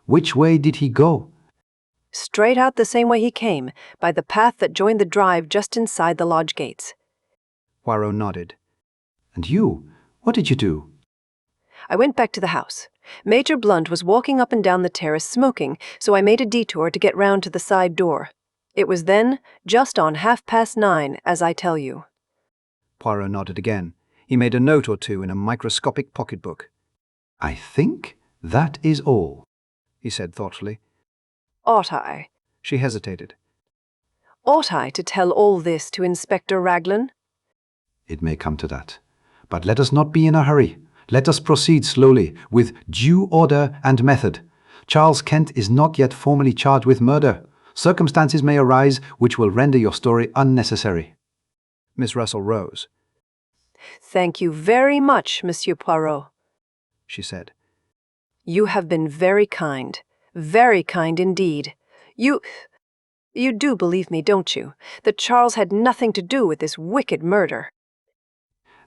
Which way did he go? Straight out the same way he came, by the path that joined the drive just inside the lodge gates. Poirot nodded. And you? What did you do? I went back to the house. Major Blunt was walking up and down the terrace smoking, so I made a detour to get round to the side door. It was then just on 9:30, as I tell you. Poirot nodded again. He made a note or two in a microscopic pocketbook. I think that is all, he said thoughtfully. Ought I? She hesitated. Ought I to tell all this to Inspector Raglan? It may come to that. But let us not be in a hurry. Let us proceed slowly, with due order and method. Charles Kent is not yet formally charged with murder. Circumstances may arise which will render your story unnecessary. Miss Russell rose. Thank you very much, Monsieur Poirot, she said. You have been very kind indeed. You do believe me, don't you, that Charles had nothing to do with this wicked murder?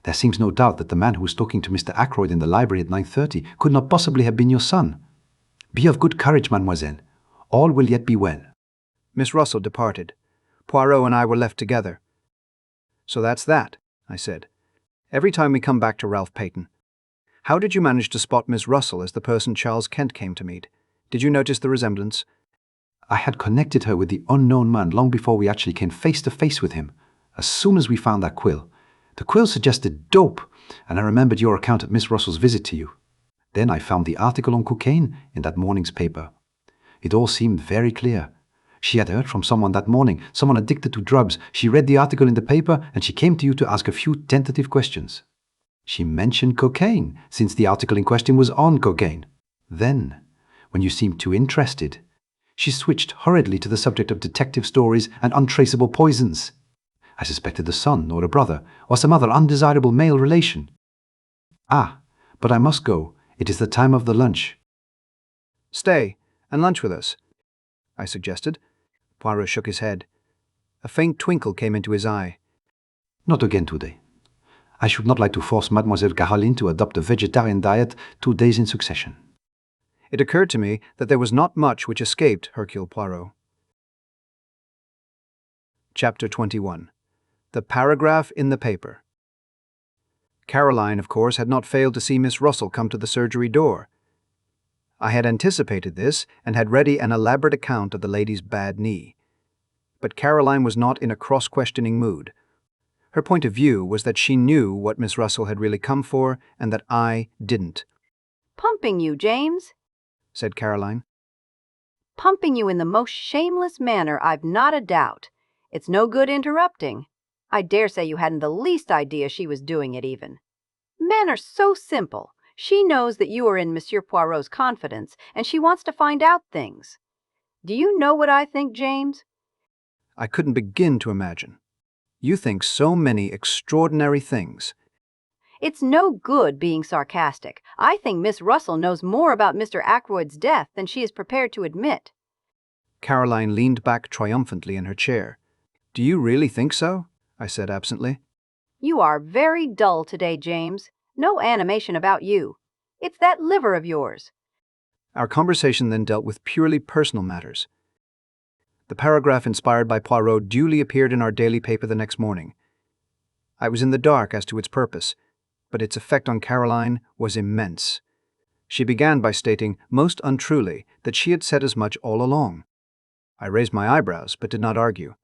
There seems no doubt that the man who was talking to Mr. Ackroyd in the library at 9:30 could not possibly have been your son. Be of good courage, mademoiselle. All will yet be well. Miss Russell departed. Poirot and I were left together. So that's that, I said. Every time we come back to Ralph Paton. How did you manage to spot Miss Russell as the person Charles Kent came to meet? Did you notice the resemblance? I had connected her with the unknown man long before we actually came face to face with him. As soon as we found that quill. The quill suggested dope, and I remembered your account of Miss Russell's visit to you. Then I found the article on cocaine in that morning's paper. It all seemed very clear. She had heard from someone that morning, someone addicted to drugs. She read the article in the paper, and she came to you to ask a few tentative questions. She mentioned cocaine, since the article in question was on cocaine. Then, when you seemed too interested, she switched hurriedly to the subject of detective stories and untraceable poisons. I suspected the son or a brother or some other undesirable male relation. Ah, but I must go. It is the time of the lunch. Stay and lunch with us, I suggested. Poirot shook his head. A faint twinkle came into his eye. Not again today. I should not like to force Mademoiselle Caroline to adopt a vegetarian diet 2 days in succession. It occurred to me that there was not much which escaped Hercule Poirot. Chapter 21. The paragraph in the paper. Caroline, of course, had not failed to see Miss Russell come to the surgery door. I had anticipated this and had ready an elaborate account of the lady's bad knee. But Caroline was not in a cross-questioning mood. Her point of view was that she knew what Miss Russell had really come for and that I didn't. Pumping you, James, said Caroline. Pumping you in the most shameless manner, I've not a doubt. It's no good interrupting. I dare say you hadn't the least idea she was doing it even. Men are so simple. She knows that you are in Monsieur Poirot's confidence, and she wants to find out things. Do you know what I think, James? I couldn't begin to imagine. You think so many extraordinary things. It's no good being sarcastic. I think Miss Russell knows more about Mr. Ackroyd's death than she is prepared to admit. Caroline leaned back triumphantly in her chair. Do you really think so? I said absently. You are very dull today, James. No animation about you. It's that liver of yours. Our conversation then dealt with purely personal matters. The paragraph inspired by Poirot duly appeared in our daily paper the next morning. I was in the dark as to its purpose, but its effect on Caroline was immense. She began by stating, most untruly, that she had said as much all along. I raised my eyebrows, but did not argue.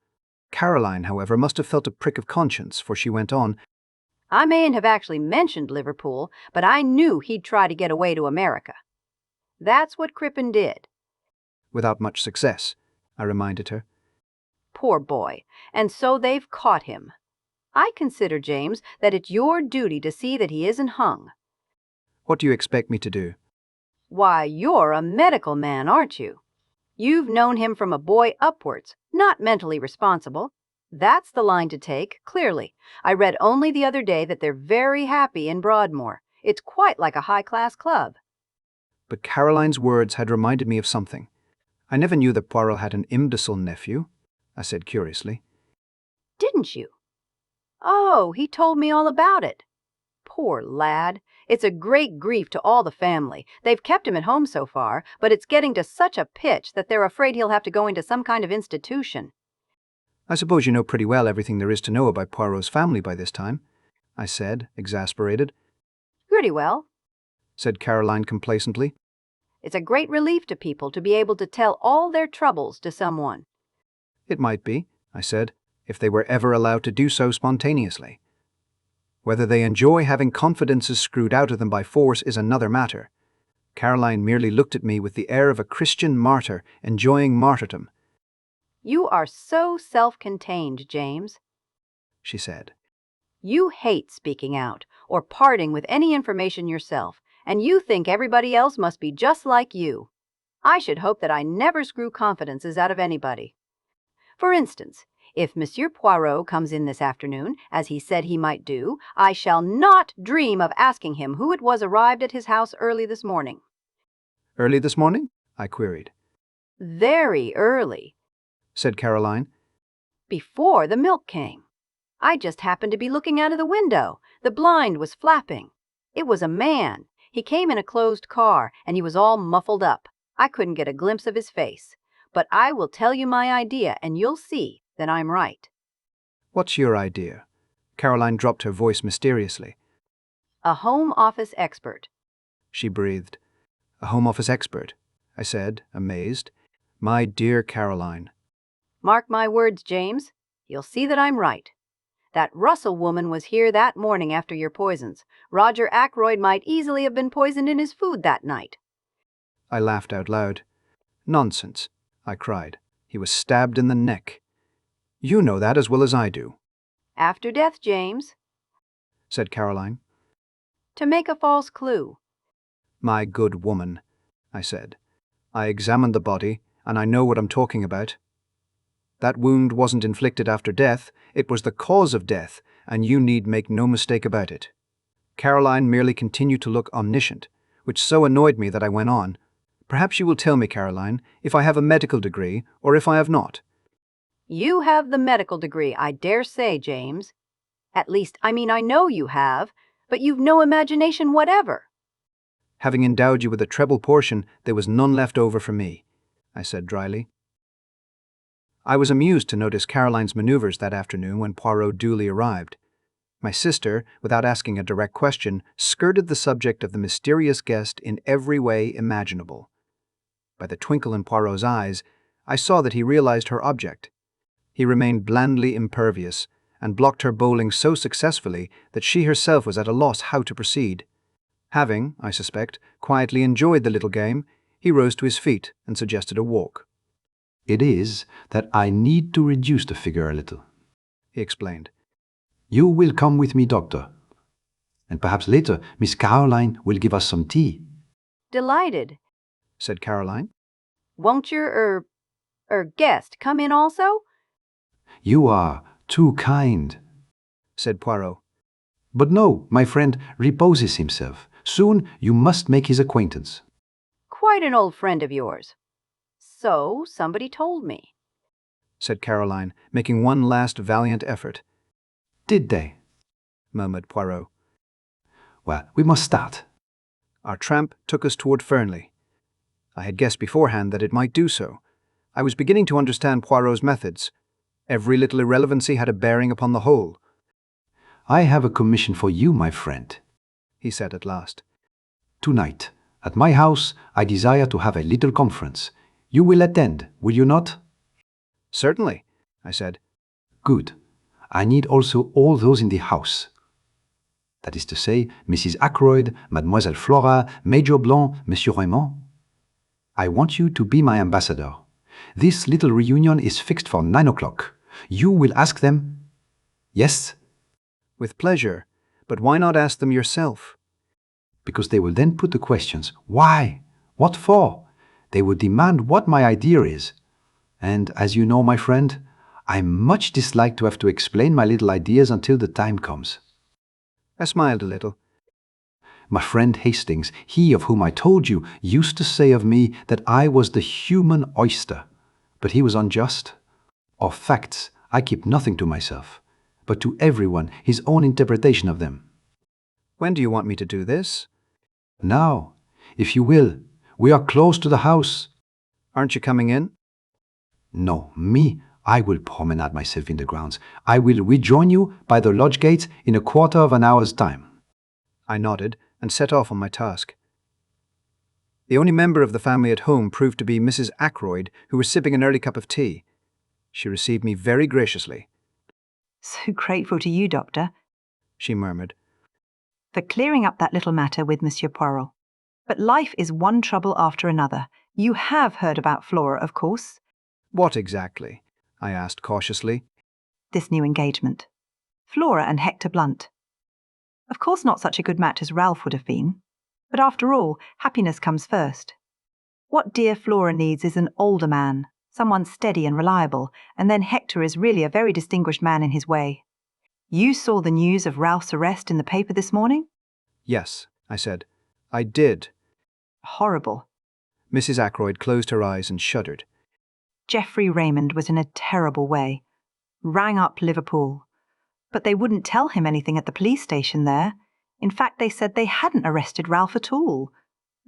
Caroline, however, must have felt a prick of conscience, for she went on, I mayn't have actually mentioned Liverpool, but I knew he'd try to get away to America. That's what Crippen did. Without much success, I reminded her. Poor boy, and so they've caught him. I consider, James, that it's your duty to see that he isn't hung. What do you expect me to do? Why, you're a medical man, aren't you? You've known him from a boy upwards, not mentally responsible. That's the line to take, clearly. I read only the other day that they're very happy in Broadmoor. It's quite like a high-class club. But Caroline's words had reminded me of something. I never knew that Poirot had an imbecile nephew, I said curiously. Didn't you? Oh, he told me all about it. Poor lad. It's a great grief to all the family. They've kept him at home so far, but it's getting to such a pitch that they're afraid he'll have to go into some kind of institution. I suppose you know pretty well everything there is to know about Poirot's family by this time, I said, exasperated. Pretty well, said Caroline complacently. It's a great relief to people to be able to tell all their troubles to someone. It might be, I said, if they were ever allowed to do so spontaneously. Whether they enjoy having confidences screwed out of them by force is another matter. Caroline merely looked at me with the air of a Christian martyr enjoying martyrdom. You are so self-contained, James, she said. You hate speaking out or parting with any information yourself, and you think everybody else must be just like you. I should hope that I never screw confidences out of anybody. For instance, if Monsieur Poirot comes in this afternoon, as he said he might do, I shall not dream of asking him who it was arrived at his house early this morning. Early this morning? I queried. Very early, said Caroline. Before the milk came. I just happened to be looking out of the window. The blind was flapping. It was a man. He came in a closed car, and he was all muffled up. I couldn't get a glimpse of his face. But I will tell you my idea, and you'll see that I'm right. What's your idea? Caroline dropped her voice mysteriously. A home office expert, she breathed. A home office expert, I said, amazed. My dear Caroline. Mark my words, James. You'll see that I'm right. That Russell woman was here that morning after your poisons. Roger Ackroyd might easily have been poisoned in his food that night. I laughed out loud. Nonsense, I cried. He was stabbed in the neck. You know that as well as I do. After death, James, said Caroline. To make a false clue. My good woman, I said. I examined the body, and I know what I'm talking about. That wound wasn't inflicted after death, it was the cause of death, and you need make no mistake about it. Caroline merely continued to look omniscient, which so annoyed me that I went on. Perhaps you will tell me, Caroline, if I have a medical degree, or if I have not. You have the medical degree, I dare say, James. At least, I know you have, but you've no imagination whatever. Having endowed you with a treble portion, there was none left over for me, I said dryly. I was amused to notice Caroline's maneuvers that afternoon when Poirot duly arrived. My sister, without asking a direct question, skirted the subject of the mysterious guest in every way imaginable. By the twinkle in Poirot's eyes, I saw that he realized her object. He remained blandly impervious, and blocked her bowling so successfully that she herself was at a loss how to proceed. Having, I suspect, quietly enjoyed the little game, he rose to his feet and suggested a walk. It is that I need to reduce the figure a little, he explained. You will come with me, Doctor. And perhaps later Miss Caroline will give us some tea. Delighted, said Caroline. Won't your, guest come in also? You are too kind, said Poirot. But no, my friend reposes himself. Soon you must make his acquaintance. Quite an old friend of yours. So somebody told me, said Caroline, making one last valiant effort. Did they? Murmured Poirot. Well, we must start. Our tramp took us toward Fernly. I had guessed beforehand that it might do so. I was beginning to understand Poirot's methods. Every little irrelevancy had a bearing upon the whole. I have a commission for you, my friend, he said at last. Tonight, at my house, I desire to have a little conference. You will attend, will you not? Certainly, I said. Good. I need also all those in the house. That is to say, Mrs. Ackroyd, Mademoiselle Flora, Major Blanc, Monsieur Raymond. I want you to be my ambassador. This little reunion is fixed for 9 o'clock. You will ask them. Yes? With pleasure, but why not ask them yourself? Because they will then put the questions. Why? What for? They will demand what my idea is. And as you know, my friend, I much dislike to have to explain my little ideas until the time comes. I smiled a little. My friend Hastings, he of whom I told you, used to say of me that I was the human oyster. But he was unjust. Of facts, I keep nothing to myself, but to everyone his own interpretation of them. When do you want me to do this? Now, if you will. We are close to the house. Aren't you coming in? No, me, I will promenade myself in the grounds. I will rejoin you by the lodge gates in a quarter of an hour's time. I nodded and set off on my task. The only member of the family at home proved to be Mrs. Ackroyd, who was sipping an early cup of tea. She received me very graciously. So grateful to you, Doctor, she murmured, for clearing up that little matter with Monsieur Poirot. But life is one trouble after another. You have heard about Flora, of course. What exactly? I asked cautiously. This new engagement. Flora and Hector Blunt. Of course not such a good match as Ralph would have been. But after all, happiness comes first. What dear Flora needs is an older man, someone steady and reliable, and then Hector is really a very distinguished man in his way. You saw the news of Ralph's arrest in the paper this morning? Yes, I said. I did. Horrible. Mrs. Ackroyd closed her eyes and shuddered. Geoffrey Raymond was in a terrible way. Rang up Liverpool. But they wouldn't tell him anything at the police station there. In fact, they said they hadn't arrested Ralph at all.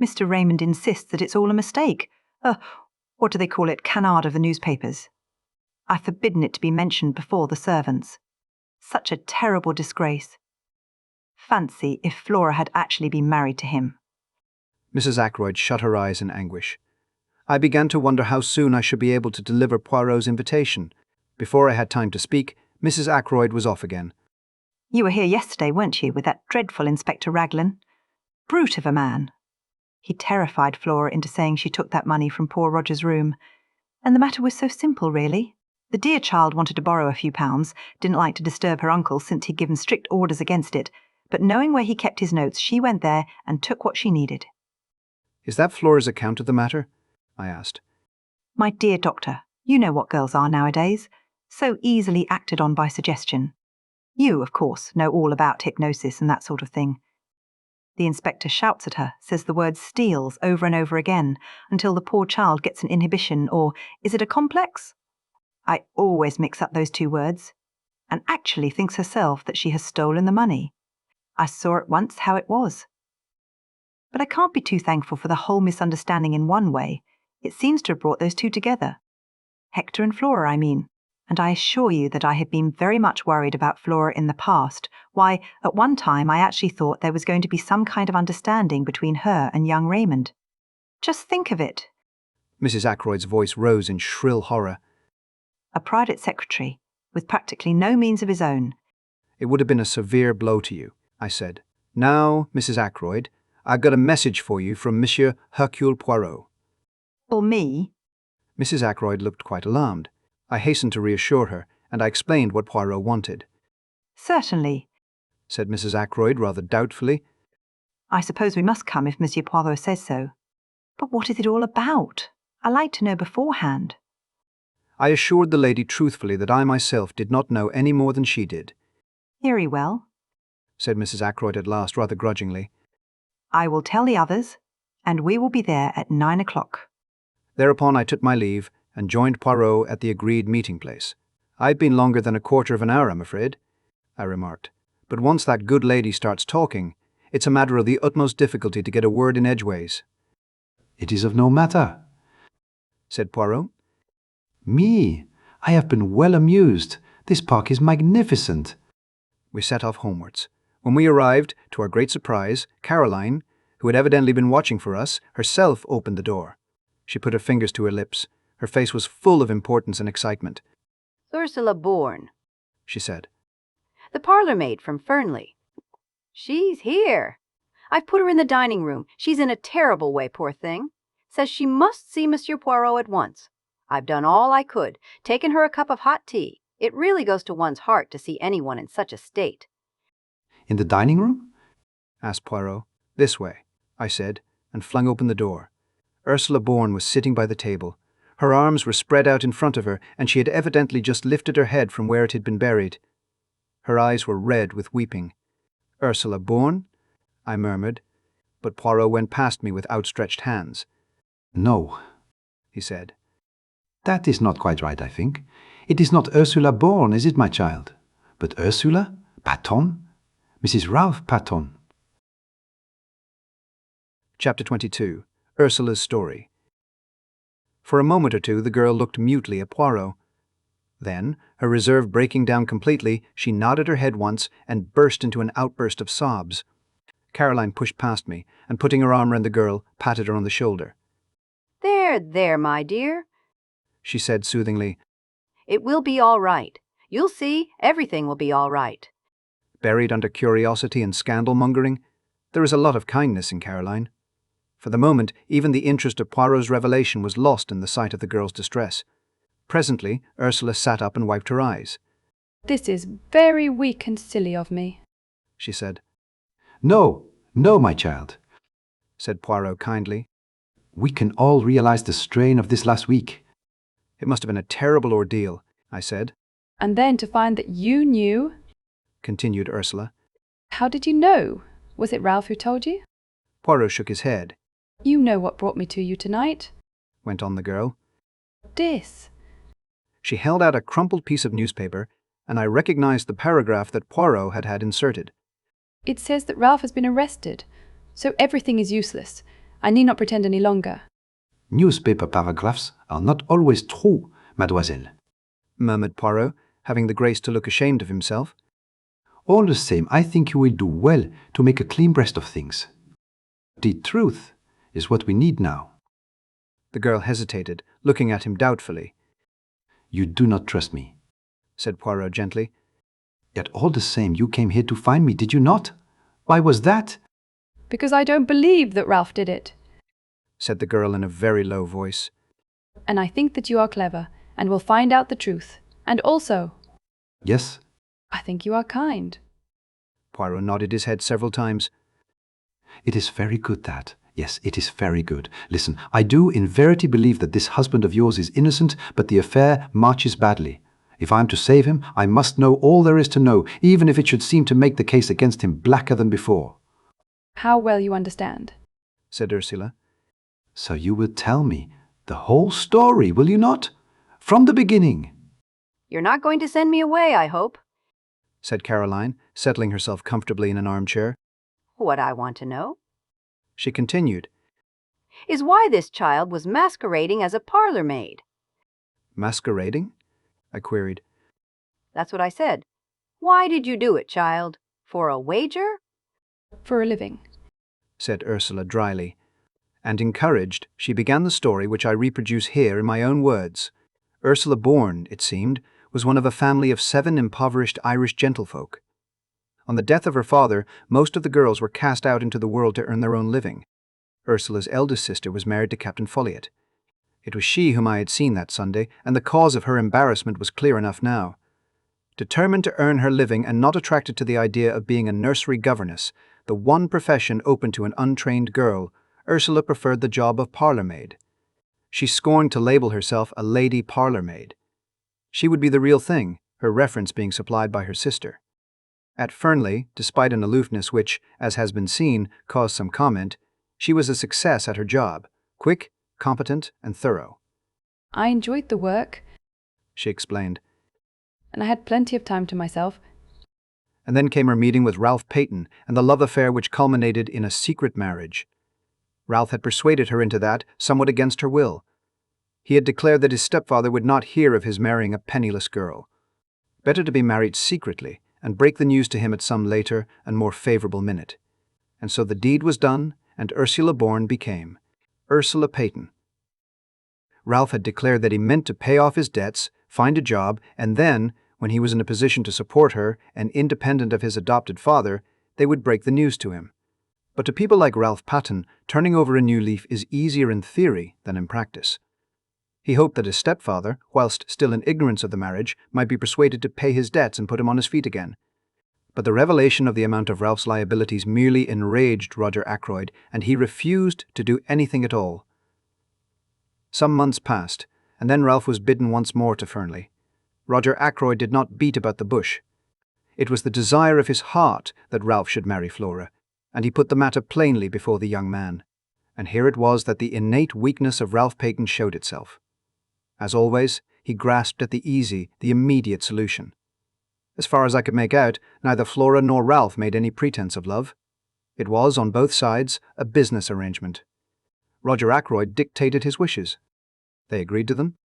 Mr. Raymond insists that it's all a mistake. What do they call it, canard of the newspapers. I've forbidden it to be mentioned before the servants. Such a terrible disgrace. Fancy if Flora had actually been married to him. Mrs. Ackroyd shut her eyes in anguish. I began to wonder how soon I should be able to deliver Poirot's invitation. Before I had time to speak, Mrs. Ackroyd was off again. You were here yesterday, weren't you, with that dreadful Inspector Raglan? Brute of a man. He terrified Flora into saying she took that money from poor Roger's room. And the matter was so simple, really. The dear child wanted to borrow a few pounds, didn't like to disturb her uncle since he'd given strict orders against it, but knowing where he kept his notes, she went there and took what she needed. Is that Flora's account of the matter? I asked. My dear doctor, you know what girls are nowadays. So easily acted on by suggestion. You, of course, know all about hypnosis and that sort of thing. The inspector shouts at her, says the word steals over and over again, until the poor child gets an inhibition, or is it a complex? I always mix up those two words, and actually thinks herself that she has stolen the money. I saw at once how it was. But I can't be too thankful for the whole misunderstanding in one way. It seems to have brought those two together. Hector and Flora, I mean. And I assure you that I had been very much worried about Flora in the past. Why, at one time I actually thought there was going to be some kind of understanding between her and young Raymond. Just think of it. Mrs. Ackroyd's voice rose in shrill horror. A private secretary, with practically no means of his own. It would have been a severe blow to you, I said. Now, Mrs. Ackroyd, I've got a message for you from Monsieur Hercule Poirot. For me? Mrs. Ackroyd looked quite alarmed. I hastened to reassure her, and I explained what Poirot wanted. Certainly, said Mrs. Ackroyd rather doubtfully. I suppose we must come if Monsieur Poirot says so. But what is it all about? I like to know beforehand. I assured the lady truthfully that I myself did not know any more than she did. Very well, said Mrs. Ackroyd at last, rather grudgingly. I will tell the others, and we will be there at 9 o'clock. Thereupon I took my leave and joined Poirot at the agreed meeting place. I'd been longer than a quarter of an hour, I'm afraid, I remarked. But once that good lady starts talking, it's a matter of the utmost difficulty to get a word in edgeways. It is of no matter, said Poirot. Me, I have been well amused. This park is magnificent. We set off homewards. When we arrived, to our great surprise, Caroline, who had evidently been watching for us, herself opened the door. She put her fingers to her lips. Her face was full of importance and excitement. Ursula Bourne, she said. The parlormaid from Fernly. She's here. I've put her in the dining room. She's in a terrible way, poor thing. Says she must see Monsieur Poirot at once. I've done all I could, taken her a cup of hot tea. It really goes to one's heart to see anyone in such a state. In the dining room? asked Poirot. This way, I said, and flung open the door. Ursula Bourne was sitting by the table. Her arms were spread out in front of her, and she had evidently just lifted her head from where it had been buried. Her eyes were red with weeping. Ursula Bourne? I murmured, but Poirot went past me with outstretched hands. No, he said. That is not quite right, I think. It is not Ursula Bourne, is it, my child? But Ursula? Paton? Mrs. Ralph Paton. Chapter 22. Ursula's Story. For a moment or two the girl looked mutely at Poirot. Then, her reserve breaking down completely, she nodded her head once and burst into an outburst of sobs. Caroline pushed past me, and putting her arm round the girl, patted her on the shoulder. There, there, my dear, she said soothingly. It will be all right. You'll see, everything will be all right. Buried under curiosity and scandal-mongering, there is a lot of kindness in Caroline. For the moment, even the interest of Poirot's revelation was lost in the sight of the girl's distress. Presently, Ursula sat up and wiped her eyes. This is very weak and silly of me, she said. No, no, my child, said Poirot kindly. We can all realize the strain of this last week. It must have been a terrible ordeal, I said. And then to find that you knew, continued Ursula. How did you know? Was it Ralph who told you? Poirot shook his head. You know what brought me to you tonight, went on the girl. This. She held out a crumpled piece of newspaper, and I recognized the paragraph that Poirot had had inserted. It says that Ralph has been arrested, so everything is useless. I need not pretend any longer. Newspaper paragraphs are not always true, mademoiselle, murmured Poirot, having the grace to look ashamed of himself. All the same, I think you will do well to make a clean breast of things. The truth is what we need now. The girl hesitated, looking at him doubtfully. You do not trust me, said Poirot gently. Yet all the same you came here to find me, did you not? Why was that? Because I don't believe that Ralph did it, said the girl in a very low voice. And I think that you are clever, and will find out the truth. And also... Yes? I think you are kind. Poirot nodded his head several times. It is very good, that. Yes, it is very good. Listen, I do in verity believe that this husband of yours is innocent, but the affair marches badly. If I am to save him, I must know all there is to know, even if it should seem to make the case against him blacker than before. How well you understand, said Ursula. So you will tell me the whole story, will you not? From the beginning. You're not going to send me away, I hope, said Caroline, settling herself comfortably in an armchair. What I want to know, she continued, is why this child was masquerading as a parlourmaid. Masquerading? I queried. That's what I said. Why did you do it, child? For a wager? For a living, said Ursula dryly. And encouraged, she began the story which I reproduce here in my own words. Ursula Bourne, it seemed, was one of a family of 7 impoverished Irish gentlefolk. On the death of her father, most of the girls were cast out into the world to earn their own living. Ursula's eldest sister was married to Captain Folliot. It was she whom I had seen that Sunday, and the cause of her embarrassment was clear enough now. Determined to earn her living and not attracted to the idea of being a nursery governess, the one profession open to an untrained girl, Ursula preferred the job of parlourmaid. She scorned to label herself a lady parlourmaid. She would be the real thing, her reference being supplied by her sister. At Fernly, despite an aloofness which, as has been seen, caused some comment, she was a success at her job, quick, competent, and thorough. I enjoyed the work, she explained. And I had plenty of time to myself. And then came her meeting with Ralph Paton and the love affair which culminated in a secret marriage. Ralph had persuaded her into that, somewhat against her will. He had declared that his stepfather would not hear of his marrying a penniless girl. Better to be married secretly, and break the news to him at some later and more favourable minute. And so the deed was done, and Ursula Bourne became Ursula Paton. Ralph had declared that he meant to pay off his debts, find a job, and then, when he was in a position to support her and independent of his adopted father, they would break the news to him. But to people like Ralph Paton, turning over a new leaf is easier in theory than in practice. He hoped that his stepfather, whilst still in ignorance of the marriage, might be persuaded to pay his debts and put him on his feet again. But the revelation of the amount of Ralph's liabilities merely enraged Roger Ackroyd, and he refused to do anything at all. Some months passed, and then Ralph was bidden once more to Fernly. Roger Ackroyd did not beat about the bush. It was the desire of his heart that Ralph should marry Flora, And he put the matter plainly before the young man. And here it was that the innate weakness of Ralph Paton showed itself. As always, he grasped at the easy, the immediate solution. As far as I could make out, neither Flora nor Ralph made any pretense of love. It was, on both sides, a business arrangement. Roger Ackroyd dictated his wishes. They agreed to them.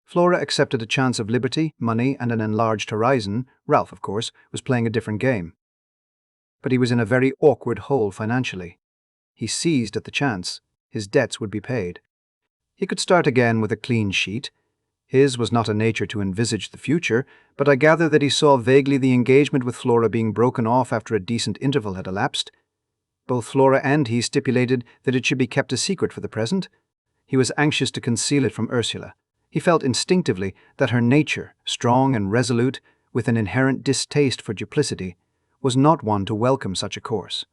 Flora accepted a chance of liberty, money, and an enlarged horizon. Ralph, of course, was playing a different game. But he was in a very awkward hole financially. He seized at the chance. His debts would be paid. He could start again with a clean sheet. His was not a nature to envisage the future, but I gather that he saw vaguely the engagement with Flora being broken off after a decent interval had elapsed. Both Flora and he stipulated that it should be kept a secret for the present. He was anxious to conceal it from Ursula. He felt instinctively that her nature, strong and resolute, with an inherent distaste for duplicity, was not one to welcome such a course.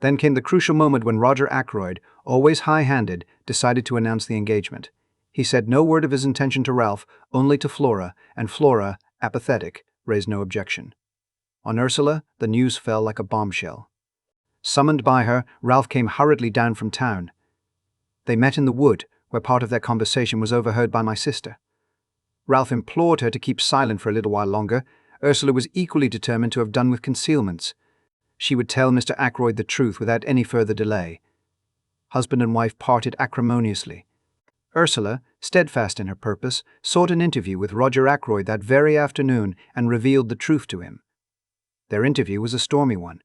Then came the crucial moment when Roger Ackroyd, always high-handed, decided to announce the engagement. He said no word of his intention to Ralph, only to Flora, and Flora, apathetic, raised no objection. On Ursula, the news fell like a bombshell. Summoned by her, Ralph came hurriedly down from town. They met in the wood, where part of their conversation was overheard by my sister. Ralph implored her to keep silent for a little while longer. Ursula was equally determined to have done with concealments. She would tell Mr. Ackroyd the truth without any further delay. Husband and wife parted acrimoniously. Ursula, steadfast in her purpose, sought an interview with Roger Ackroyd that very afternoon and revealed the truth to him. Their interview was a stormy one.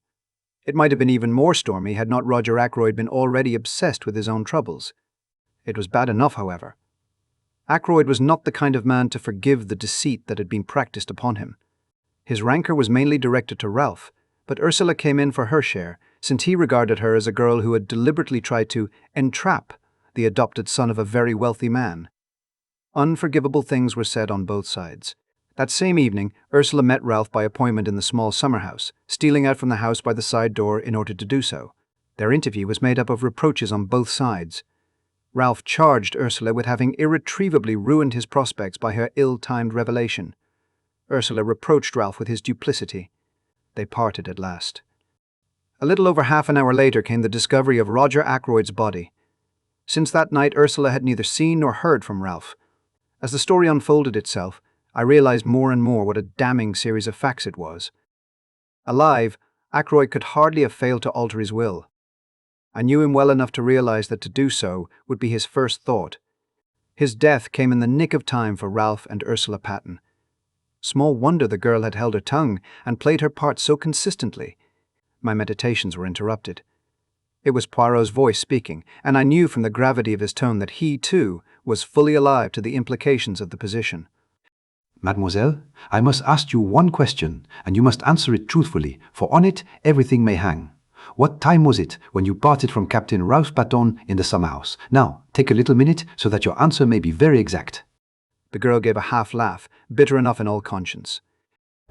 It might have been even more stormy had not Roger Ackroyd been already obsessed with his own troubles. It was bad enough, however. Ackroyd was not the kind of man to forgive the deceit that had been practiced upon him. His rancor was mainly directed to Ralph, but Ursula came in for her share, since he regarded her as a girl who had deliberately tried to entrap the adopted son of a very wealthy man. Unforgivable things were said on both sides. That same evening, Ursula met Ralph by appointment in the small summer house, stealing out from the house by the side door in order to do so. Their interview was made up of reproaches on both sides. Ralph charged Ursula with having irretrievably ruined his prospects by her ill-timed revelation. Ursula reproached Ralph with his duplicity. They parted at last. A little over half an hour later came the discovery of Roger Ackroyd's body. Since that night, Ursula had neither seen nor heard from Ralph. As the story unfolded itself, I realized more and more what a damning series of facts it was. Alive, Ackroyd could hardly have failed to alter his will. I knew him well enough to realize that to do so would be his first thought. His death came in the nick of time for Ralph and Ursula Paton. Small wonder the girl had held her tongue and played her part so consistently. My meditations were interrupted. It was Poirot's voice speaking, and I knew from the gravity of his tone that he, too, was fully alive to the implications of the position. Mademoiselle, I must ask you one question, and you must answer it truthfully, for on it everything may hang. What time was it when you parted from Captain Ralph Paton in the summer house? Now, take a little minute so that your answer may be very exact. The girl gave a half laugh, bitter enough in all conscience.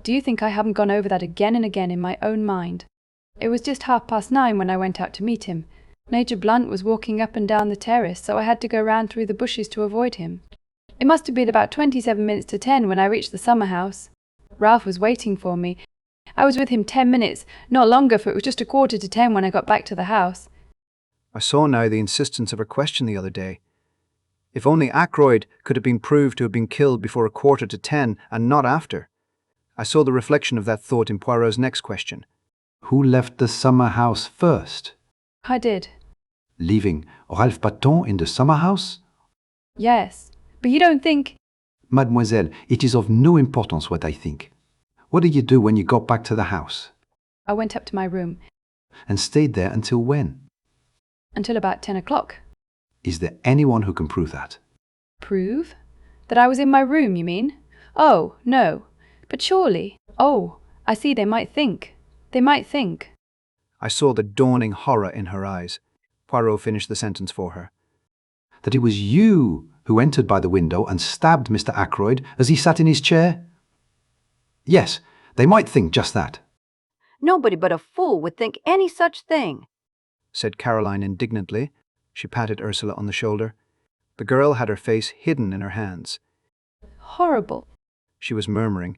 Do you think I haven't gone over that again and again in my own mind? It was just 9:30 when I went out to meet him. Major Blunt was walking up and down the terrace, so I had to go round through the bushes to avoid him. It must have been about 27 minutes to 10 when I reached the summer house. Ralph was waiting for me. I was with him 10 minutes, not longer, for it was just 9:15 when I got back to the house. I saw now the insistence of her question the other day. If only Ackroyd could have been proved to have been killed before 9:45 and not after. I saw the reflection of that thought in Poirot's next question. Who left the summer house first? I did. Leaving Ralph Paton in the summer house? Yes, but you don't think... Mademoiselle, it is of no importance what I think. What did you do when you got back to the house? I went up to my room. And stayed there until when? Until about 10 o'clock. Is there anyone who can prove that? Prove? That I was in my room, you mean? Oh, no. But surely... Oh, I see they might think. They might think. I saw the dawning horror in her eyes. Poirot finished the sentence for her. That it was you who entered by the window and stabbed Mr. Ackroyd as he sat in his chair? Yes, they might think just that. Nobody but a fool would think any such thing, said Caroline indignantly. She patted Ursula on the shoulder. The girl had her face hidden in her hands. Horrible, she was murmuring.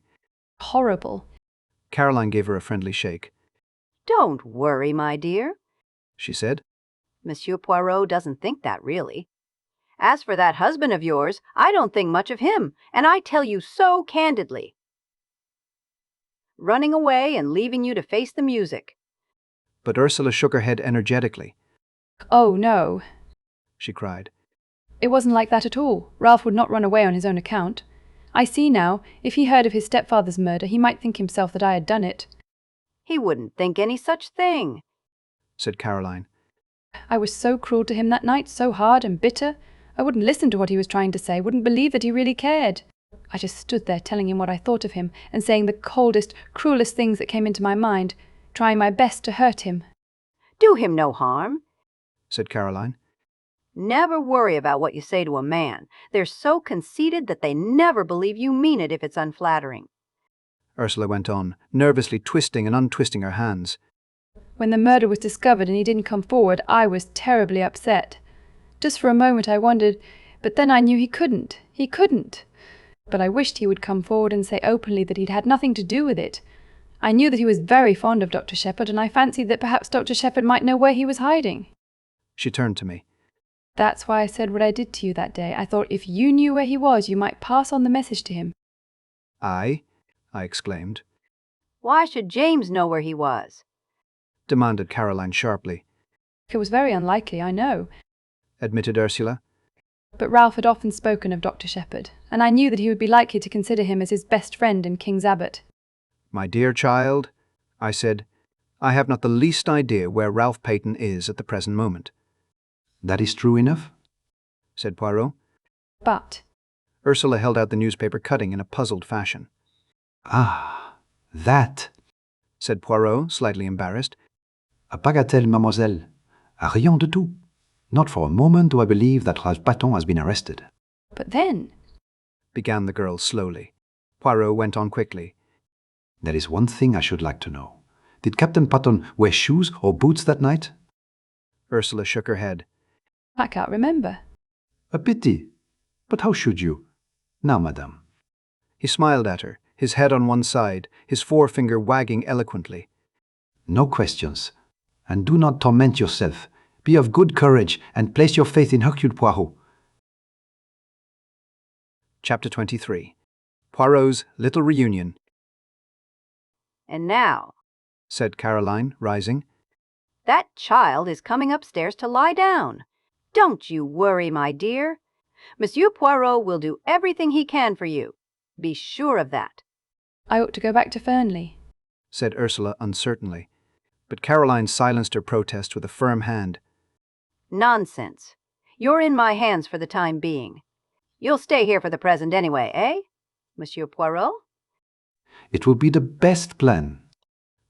Horrible. Caroline gave her a friendly shake. Don't worry, my dear, she said. Monsieur Poirot doesn't think that, really. As for that husband of yours, I don't think much of him, and I tell you so candidly. Running away and leaving you to face the music. But Ursula shook her head energetically. Oh, no, she cried. It wasn't like that at all. Ralph would not run away on his own account. I see now, if he heard of his stepfather's murder, he might think himself that I had done it. He wouldn't think any such thing, said Caroline. I was so cruel to him that night, so hard and bitter. I wouldn't listen to what he was trying to say, wouldn't believe that he really cared. I just stood there telling him what I thought of him, and saying the coldest, cruelest things that came into my mind, trying my best to hurt him. Do him no harm, said Caroline. Never worry about what you say to a man. They're so conceited that they never believe you mean it if it's unflattering. Ursula went on, nervously twisting and untwisting her hands. When the murder was discovered and he didn't come forward, I was terribly upset. Just for a moment I wondered, but then I knew he couldn't. He couldn't. But I wished he would come forward and say openly that he'd had nothing to do with it. I knew that he was very fond of Dr. Sheppard, and I fancied that perhaps Dr. Sheppard might know where he was hiding. She turned to me. That's why I said what I did to you that day. I thought if you knew where he was, you might pass on the message to him. I exclaimed. Why should James know where he was? Demanded Caroline sharply. It was very unlikely, I know, admitted Ursula. But Ralph had often spoken of Dr. Sheppard, and I knew that he would be likely to consider him as his best friend in King's Abbot. My dear child, I said, I have not the least idea where Ralph Paton is at the present moment. That is true enough, said Poirot. But Ursula held out the newspaper cutting in a puzzled fashion. Ah, that, said Poirot, slightly embarrassed. A bagatelle, mademoiselle. A rien du tout. Not for a moment do I believe that Ralph Paton has been arrested. But then, began the girl slowly. Poirot went on quickly. There is one thing I should like to know. Did Captain Paton wear shoes or boots that night? Ursula shook her head. I can't remember. A pity. But how should you? Now, madame. He smiled at her, his head on one side, his forefinger wagging eloquently. No questions. And do not torment yourself. Be of good courage and place your faith in Hercule Poirot. Chapter 23. Poirot's Little Reunion. And now, said Caroline, rising, that child is coming upstairs to lie down. Don't you worry, my dear. Monsieur Poirot will do everything he can for you. Be sure of that. I ought to go back to Fernly, said Ursula uncertainly. But Caroline silenced her protest with a firm hand. Nonsense. You're in my hands for the time being. You'll stay here for the present anyway, eh, Monsieur Poirot? It will be the best plan,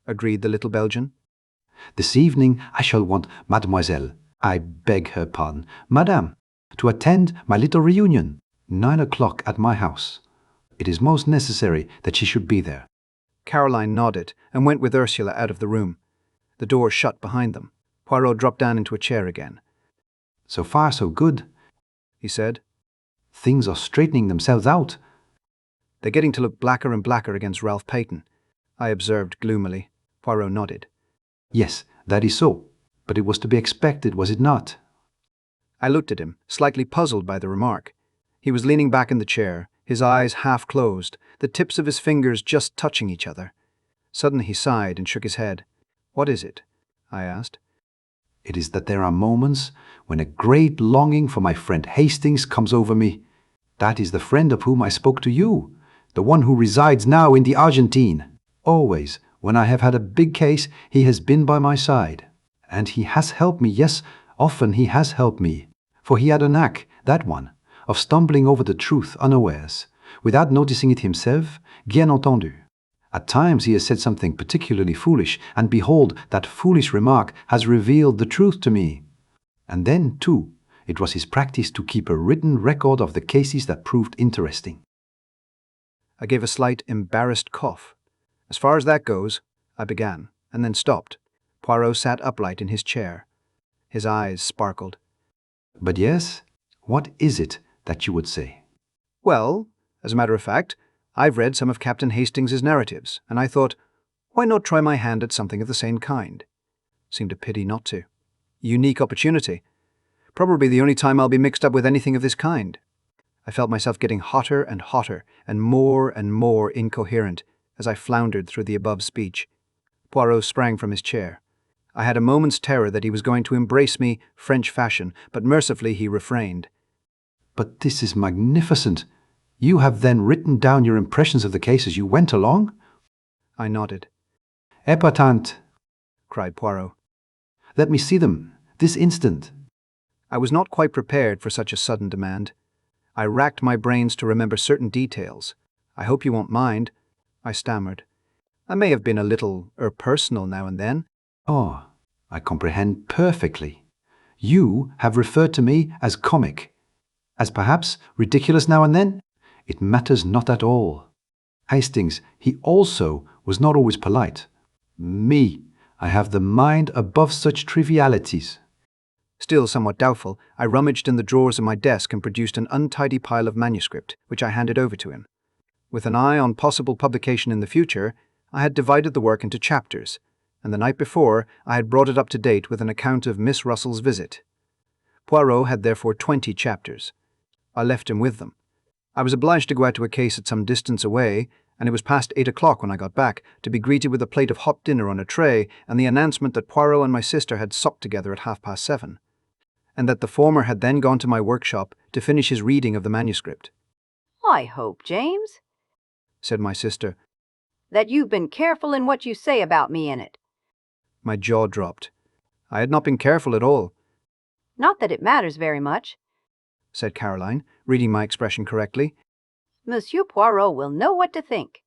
agreed the little Belgian. This evening I shall want Mademoiselle, I beg her pardon, Madame, to attend my little reunion, 9 o'clock at my house. It is most necessary that she should be there. Caroline nodded and went with Ursula out of the room. The door shut behind them. Poirot dropped down into a chair again. So far, so good, he said. Things are straightening themselves out. They're getting to look blacker and blacker against Ralph Paton, I observed gloomily. Poirot nodded. Yes, that is so. But it was to be expected, was it not? I looked at him, slightly puzzled by the remark. He was leaning back in the chair, his eyes half closed, the tips of his fingers just touching each other. Suddenly he sighed and shook his head. What is it? I asked. It is that there are moments when a great longing for my friend Hastings comes over me. That is the friend of whom I spoke to you, the one who resides now in the Argentine. Always, when I have had a big case, he has been by my side. And he has helped me, yes, often he has helped me. For he had a knack, that one, of stumbling over the truth unawares, without noticing it himself, bien entendu. At times he has said something particularly foolish, and behold, that foolish remark has revealed the truth to me. And then, too, it was his practice to keep a written record of the cases that proved interesting. I gave a slight, embarrassed cough. As far as that goes, I began, and then stopped. Poirot sat upright in his chair. His eyes sparkled. But yes, what is it that you would say? Well, as a matter of fact, I've read some of Captain Hastings's narratives, and I thought, Why not try my hand at something of the same kind? Seemed a pity not to. Unique opportunity. Probably the only time I'll be mixed up with anything of this kind. I felt myself getting hotter and more incoherent as I floundered through the above speech. Poirot sprang from his chair. I had a moment's terror that he was going to embrace me French fashion, but mercifully he refrained. But this is magnificent. You have then written down your impressions of the case as you went along? I nodded. Épatant, cried Poirot. Let me see them, this instant. I was not quite prepared for such a sudden demand. I racked my brains to remember certain details. I hope you won't mind, I stammered. I may have been a little personal now and then. Oh, I comprehend perfectly. You have referred to me as comic, as perhaps ridiculous now and then. It matters not at all. Hastings, he also was not always polite. Me, I have the mind above such trivialities. Still somewhat doubtful, I rummaged in the drawers of my desk and produced an untidy pile of manuscript, which I handed over to him. With an eye on possible publication in the future, I had divided the work into chapters, and the night before I had brought it up to date with an account of Miss Russell's visit. Poirot had therefore 20 chapters. I left him with them. I was obliged to go out to a case at some distance away, and it was past 8 o'clock when I got back, to be greeted with a plate of hot dinner on a tray and the announcement that Poirot and my sister had supped together at 7:30, and that the former had then gone to my workshop to finish his reading of the manuscript. I hope, James, said my sister, that you've been careful in what you say about me in it. My jaw dropped. I had not been careful at all. Not that it matters very much, said Caroline, reading my expression correctly. Monsieur Poirot will know what to think.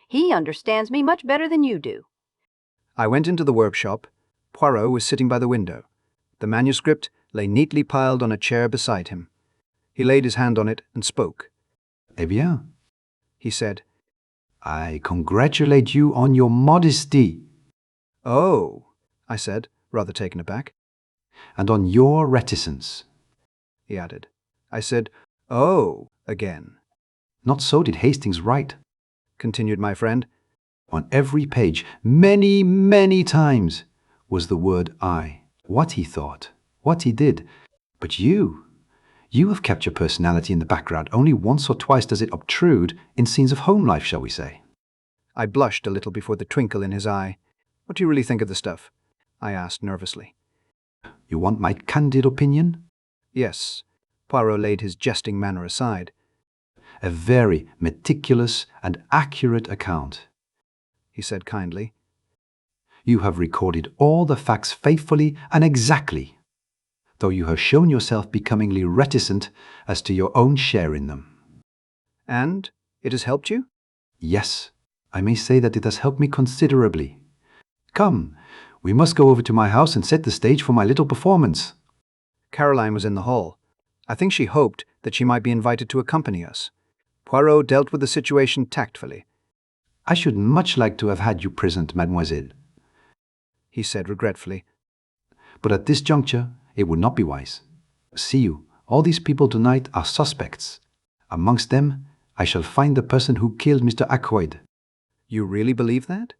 He understands me much better than you do. I went into the workshop. Poirot was sitting by the window. The manuscript lay neatly piled on a chair beside him. He laid his hand on it and spoke. Eh bien, he said. I congratulate you on your modesty. Oh, I said, rather taken aback. And on your reticence, he added. I said, oh, again. Not so did Hastings write, continued my friend. On every page, many times, was the word I. What he thought, what he did. But you have kept your personality in the background. Only once or twice does it obtrude in scenes of home life, shall we say. I blushed a little before the twinkle in his eye. What do you really think of the stuff? I asked nervously. You want my candid opinion? Yes. Poirot laid his jesting manner aside. A very meticulous and accurate account, he said kindly. You have recorded all the facts faithfully and exactly, though you have shown yourself becomingly reticent as to your own share in them. And it has helped you? Yes, I may say that it has helped me considerably. Come, we must go over to my house and set the stage for my little performance. Caroline was in the hall. I think she hoped that she might be invited to accompany us. Poirot dealt with the situation tactfully. I should much like to have had you present, mademoiselle, he said regretfully. But at this juncture, it would not be wise. See you, all these people tonight are suspects. Amongst them, I shall find the person who killed Mr. Ackroyd. You really believe that?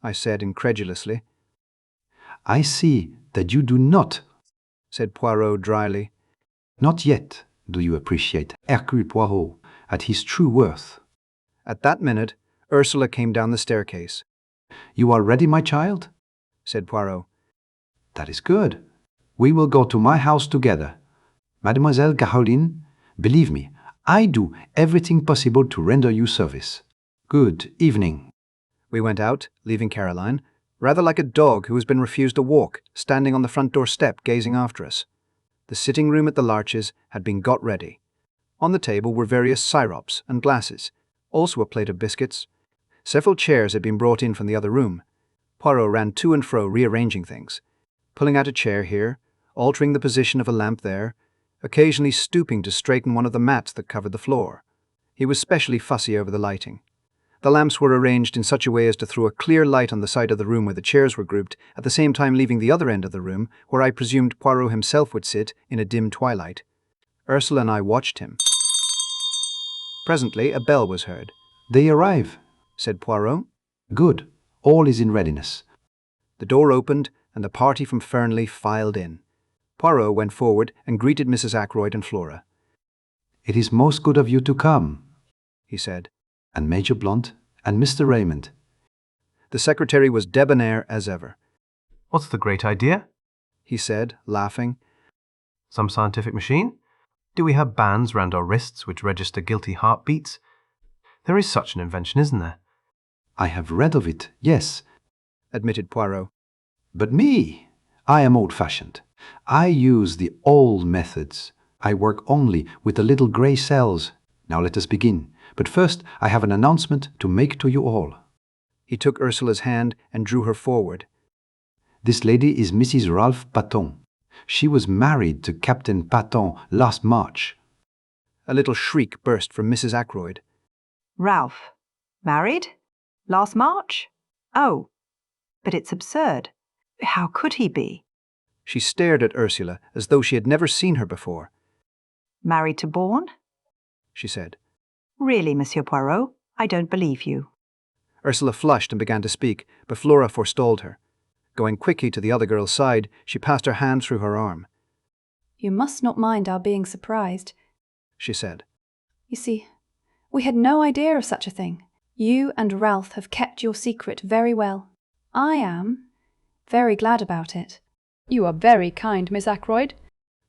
I said incredulously. I see that you do not, said Poirot dryly. Not yet do you appreciate Hercule Poirot at his true worth. At that minute, Ursula came down the staircase. You are ready, my child? Said Poirot. That is good. We will go to my house together. Mademoiselle Caroline, believe me, I do everything possible to render you service. Good evening. We went out, leaving Caroline, rather like a dog who has been refused a walk, standing on the front door step gazing after us. The sitting room at the Larches had been got ready. On the table were various syrops and glasses, also a plate of biscuits. Several chairs had been brought in from the other room. Poirot ran to and fro rearranging things, pulling out a chair here, altering the position of a lamp there, occasionally stooping to straighten one of the mats that covered the floor. He was specially fussy over the lighting. The lamps were arranged in such a way as to throw a clear light on the side of the room where the chairs were grouped, at the same time leaving the other end of the room, where I presumed Poirot himself would sit, in a dim twilight. Ursula and I watched him. Presently a bell was heard. They arrive, said Poirot. Good. All is in readiness. The door opened, and the party from Fernly filed in. Poirot went forward and greeted Mrs. Ackroyd and Flora. "It is most good of you to come," he said. "And Major Blunt, and Mr. Raymond." The secretary was debonair as ever. "What's the great idea?" he said, laughing. "Some scientific machine? Do we have bands round our wrists which register guilty heartbeats? There is such an invention, isn't there?" "I have read of it, yes," admitted Poirot. "But me, I am old-fashioned. I use the old methods. I work only with the little grey cells. Now let us begin. But first I have an announcement to make to you all." He took Ursula's hand and drew her forward. "This lady is Mrs. Ralph Paton. She was married to Captain Paton last March." A little shriek burst from Mrs. Ackroyd. "Ralph? Married? Last March? Oh, but it's absurd. How could he be?" She stared at Ursula as though she had never seen her before. "Married to Bourne?" she said. "Really, Monsieur Poirot, I don't believe you." Ursula flushed and began to speak, but Flora forestalled her. Going quickly to the other girl's side, she passed her hand through her arm. "You must not mind our being surprised," she said. "You see, we had no idea of such a thing. You and Ralph have kept your secret very well. I am very glad about it." "You are very kind, Miss Ackroyd,"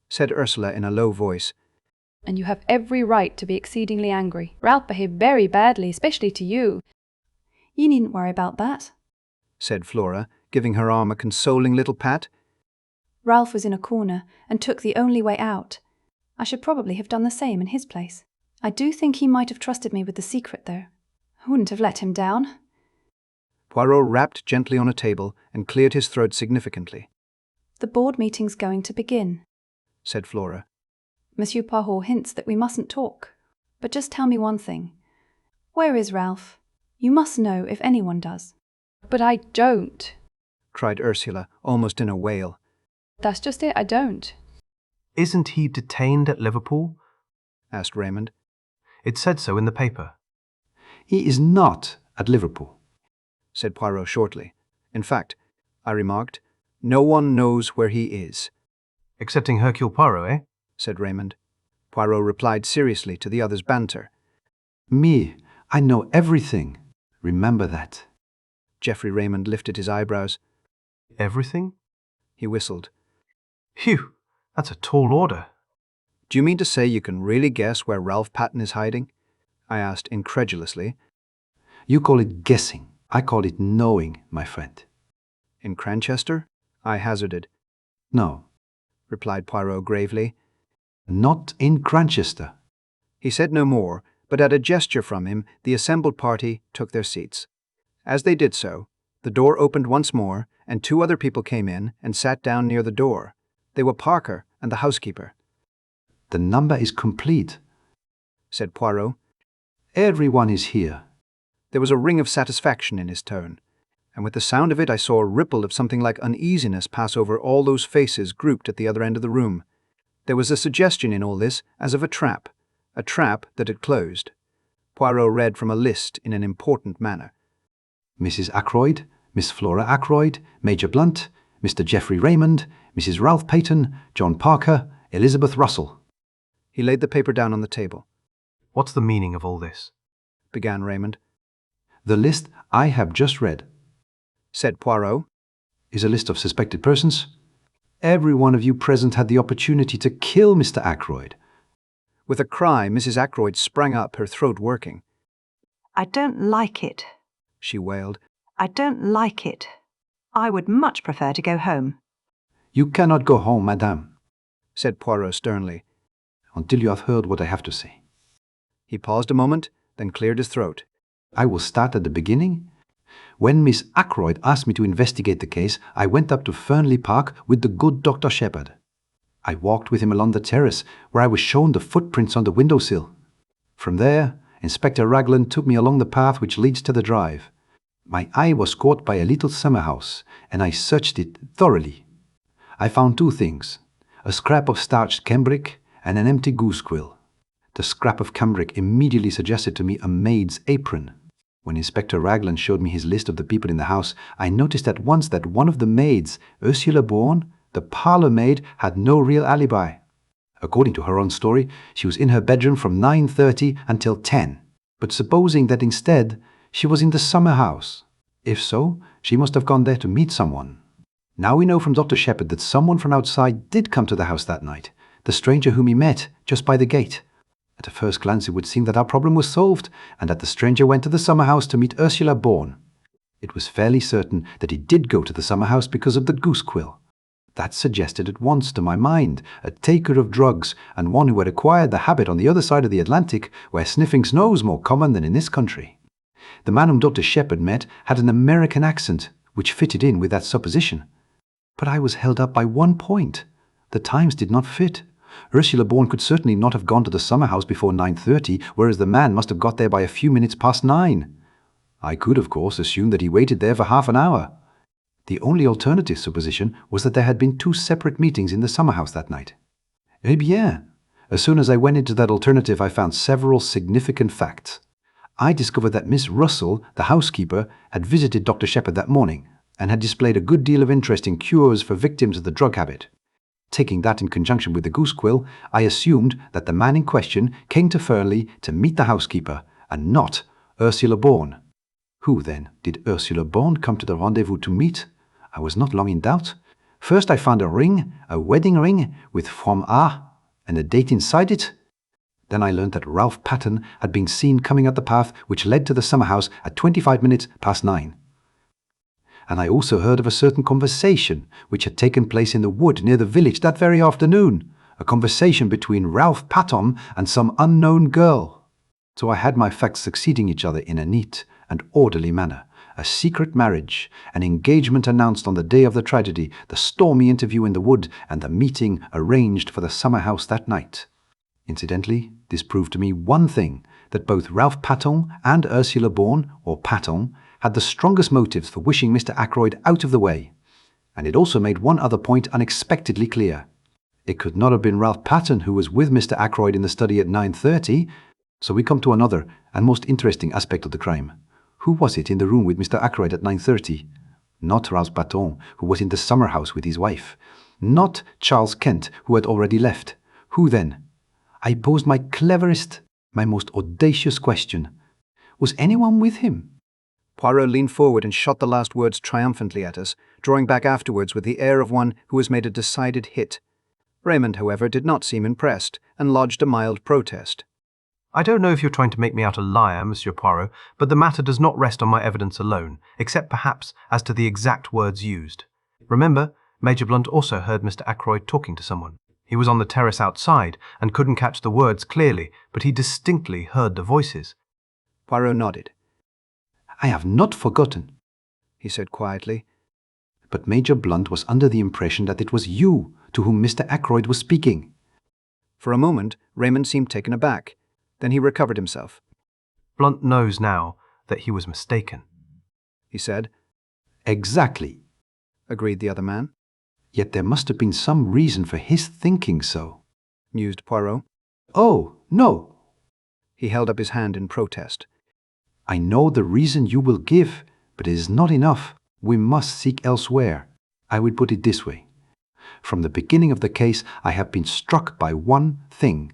said Ursula in a low voice. "and you have every right to be exceedingly angry. Ralph behaved very badly, especially to you." "You needn't worry about that," said Flora, giving her arm a consoling little pat. "Ralph was in a corner and took the only way out. I should probably have done the same in his place. I do think he might have trusted me with the secret, though. I wouldn't have let him down." Poirot rapped gently on a table and cleared his throat significantly. "The board meeting's going to begin," said Flora. "Monsieur Poirot hints that we mustn't talk. But just tell me one thing. Where is Ralph? You must know if anyone does." "But I don't," cried Ursula, almost in a wail. "That's just it, I don't." "Isn't he detained at Liverpool?" asked Raymond. "It said so in the paper." "He is not at Liverpool," said Poirot shortly. "In fact," I remarked, "no one knows where he is." "Excepting Hercule Poirot, eh?" said Raymond. Poirot replied seriously to the other's banter. "Me, I know everything. Remember that." Geoffrey Raymond lifted his eyebrows. "Everything?" he whistled. "Phew, that's a tall order." "Do you mean to say you can really guess where Ralph Paton is hiding?" I asked incredulously. "You call it guessing. I call it knowing, my friend." "In Cranchester?" I hazarded. "No," replied Poirot gravely. "Not in Cranchester." He said no more, but at a gesture from him, the assembled party took their seats. As they did so, the door opened once more, and two other people came in and sat down near the door. They were Parker and the housekeeper. "The number is complete," said Poirot. "Everyone is here." There was a ring of satisfaction in his tone, and with the sound of it I saw a ripple of something like uneasiness pass over all those faces grouped at the other end of the room. There was a suggestion in all this as of a trap that had closed. Poirot read from a list in an important manner. "Mrs. Ackroyd, Miss Flora Ackroyd, Major Blunt, Mr. Geoffrey Raymond, Mrs. Ralph Paton, John Parker, Elizabeth Russell." He laid the paper down on the table. "What's the meaning of all this?" began Raymond. "The list I have just read," said Poirot, "is a list of suspected persons. Every one of you present had the opportunity to kill Mr. Ackroyd." With a cry, Mrs. Ackroyd sprang up, her throat working. "I don't like it," she wailed. "I don't like it. I would much prefer to go home." "You cannot go home, madame," said Poirot sternly, "until you have heard what I have to say." He paused a moment, then cleared his throat. "I will start at the beginning. When Miss Ackroyd asked me to investigate the case, I went up to Fernly Park with the good Dr. Sheppard. I walked with him along the terrace, where I was shown the footprints on the windowsill. From there, Inspector Raglan took me along the path which leads to the drive. My eye was caught by a little summer house, and I searched it thoroughly. I found two things: a scrap of starched cambric and an empty goose quill. The scrap of cambric immediately suggested to me a maid's apron. When Inspector Raglan showed me his list of the people in the house, I noticed at once that one of the maids, Ursula Bourne, the parlourmaid, had no real alibi. According to her own story, she was in her bedroom from 9:30 until 10. But supposing that instead she was in the summer house. If so, she must have gone there to meet someone. Now we know from Dr. Sheppard that someone from outside did come to the house that night, the stranger whom he met just by the gate. At a first glance it would seem that our problem was solved, and that the stranger went to the summer house to meet Ursula Bourne. It was fairly certain that he did go to the summer house because of the Goose Quill. That suggested at once to my mind a taker of drugs and one who had acquired the habit on the other side of the Atlantic, where sniffing snow is more common than in this country. The man whom Dr. Sheppard met had an American accent, which fitted in with that supposition. But I was held up by one point. The times did not fit. Ursula Bourne could certainly not have gone to the summer house before 9:30, whereas the man must have got there by a few minutes past 9. I could, of course, assume that he waited there for half an hour. The only alternative supposition was that there had been 2 separate meetings in the summer house that night. Eh bien, as soon as I went into that alternative, I found several significant facts. I discovered that Miss Russell, the housekeeper, had visited Dr. Sheppard that morning, and had displayed a good deal of interest in cures for victims of the drug habit. Taking that in conjunction with the Goose Quill, I assumed that the man in question came to Fernly to meet the housekeeper, and not Ursula Bourne. Who, then, did Ursula Bourne come to the rendezvous to meet? I was not long in doubt. First I found a ring, a wedding ring, with From A, and a date inside it. Then I learned that Ralph Paton had been seen coming up the path which led to the summer house at 25 minutes past 9. And I also heard of a certain conversation which had taken place in the wood near the village that very afternoon, a conversation between Ralph Paton and some unknown girl. So I had my facts succeeding each other in a neat and orderly manner. A secret marriage, an engagement announced on the day of the tragedy, the stormy interview in the wood, and the meeting arranged for the summer house that night. Incidentally, this proved to me one thing, that both Ralph Paton and Ursula Bourne, or Paton, had the strongest motives for wishing Mr. Ackroyd out of the way. And it also made one other point unexpectedly clear. It could not have been Ralph Paton who was with Mr. Ackroyd in the study at 9:30, so we come to another and most interesting aspect of the crime. Who was it in the room with Mr. Ackroyd at 9:30? Not Ralph Paton, who was in the summer house with his wife. Not Charles Kent, who had already left. Who then? I posed my cleverest, my most audacious question. Was anyone with him? Poirot leaned forward and shot the last words triumphantly at us, drawing back afterwards with the air of one who has made a decided hit. Raymond, however, did not seem impressed, and lodged a mild protest. I don't know if you're trying to make me out a liar, Monsieur Poirot, but the matter does not rest on my evidence alone, except perhaps as to the exact words used. Remember, Major Blunt also heard Mr. Ackroyd talking to someone. He was on the terrace outside and couldn't catch the words clearly, but he distinctly heard the voices. Poirot nodded. I have not forgotten, he said quietly. But Major Blunt was under the impression that it was you to whom Mr. Ackroyd was speaking. For a moment, Raymond seemed taken aback. Then he recovered himself. Blunt knows now that he was mistaken, he said. Exactly, agreed the other man. Yet there must have been some reason for his thinking so, mused Poirot. Oh, no. He held up his hand in protest. I know the reason you will give, but it is not enough. We must seek elsewhere. I will put it this way. From the beginning of the case, I have been struck by one thing,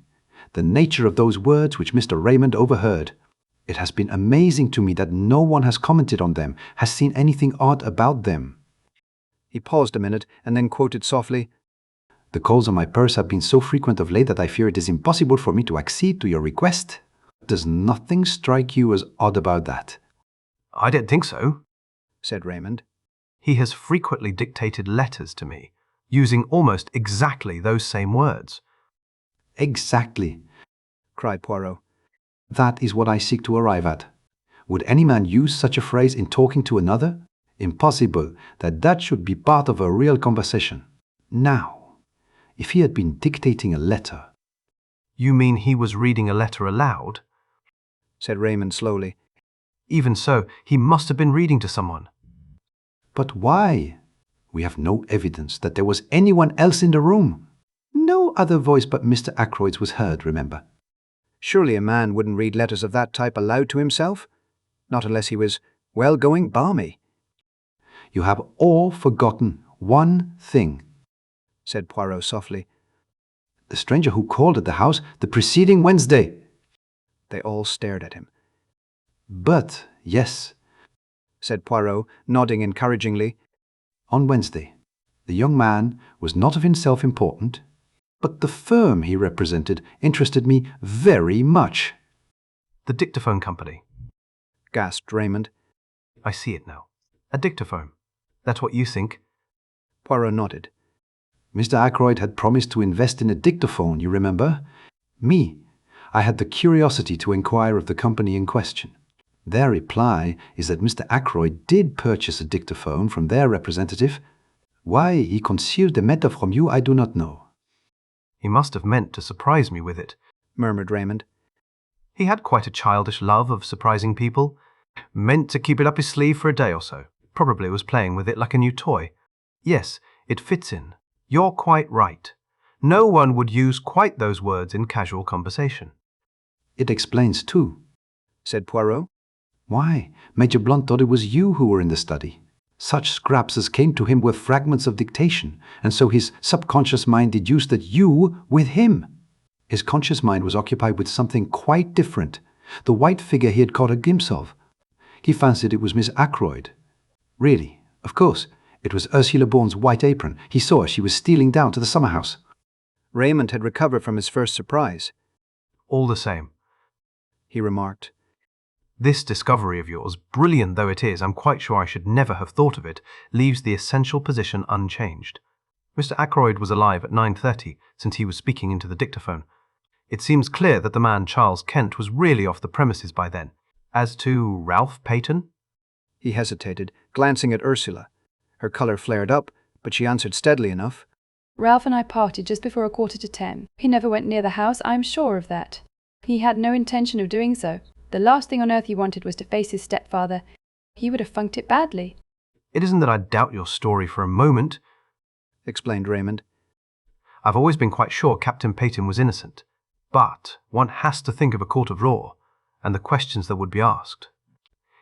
the nature of those words which Mr. Raymond overheard. It has been amazing to me that no one has commented on them, has seen anything odd about them. He paused a minute and then quoted softly, The calls on my purse have been so frequent of late that I fear it is impossible for me to accede to your request. Does nothing strike you as odd about that? I don't think so, said Raymond. He has frequently dictated letters to me, using almost exactly those same words. Exactly, cried Poirot. That is what I seek to arrive at. Would any man use such a phrase in talking to another? Impossible that should be part of a real conversation. Now, if he had been dictating a letter... You mean he was reading a letter aloud? Said Raymond slowly. Even so, he must have been reading to someone. But why? We have no evidence that there was anyone else in the room. No other voice but Mr. Ackroyd's was heard, remember. Surely a man wouldn't read letters of that type aloud to himself? Not unless he was, well, going balmy, You have all forgotten one thing, said Poirot softly. the stranger who called at the house the preceding Wednesday. They all stared at him. But, yes, said Poirot, nodding encouragingly. On Wednesday, the young man was not of himself important, but the firm he represented interested me very much. The dictaphone company. Gasped Raymond. I see it now. A dictaphone. That's what you think? Poirot nodded. Mr. Ackroyd had promised to invest in a dictaphone, you remember? Me. I had the curiosity to inquire of the company in question. Their reply is that Mr. Ackroyd did purchase a dictaphone from their representative. Why he concealed the matter from you, I do not know. He must have meant to surprise me with it, murmured Raymond. He had quite a childish love of surprising people. Meant to keep it up his sleeve for a day or so. Probably was playing with it like a new toy. Yes, it fits in. You're quite right. No one would use quite those words in casual conversation. It explains too, said Poirot. Why, Major Blunt thought it was you who were in the study. Such scraps as came to him were fragments of dictation, and so his subconscious mind deduced that you with him. His conscious mind was occupied with something quite different, the white figure he had caught a glimpse of. He fancied it was Miss Ackroyd. Really, of course, it was Ursula Bourne's white apron. He saw her. She was stealing down to the summer house. Raymond had recovered from his first surprise. All the same, he remarked. This discovery of yours, brilliant though it is, I'm quite sure I should never have thought of it, leaves the essential position unchanged. Mr. Ackroyd was alive at 9:30, since he was speaking into the dictaphone. It seems clear that the man Charles Kent was really off the premises by then. As to Ralph Paton? He hesitated, glancing at Ursula. Her colour flared up, but she answered steadily enough. Ralph and I parted just before 9:45. He never went near the house, I'm sure of that. He had no intention of doing so. The last thing on earth he wanted was to face his stepfather. He would have funked it badly. It isn't that I doubt your story for a moment, explained Raymond. I've always been quite sure Captain Paton was innocent. But one has to think of a court of law, and the questions that would be asked.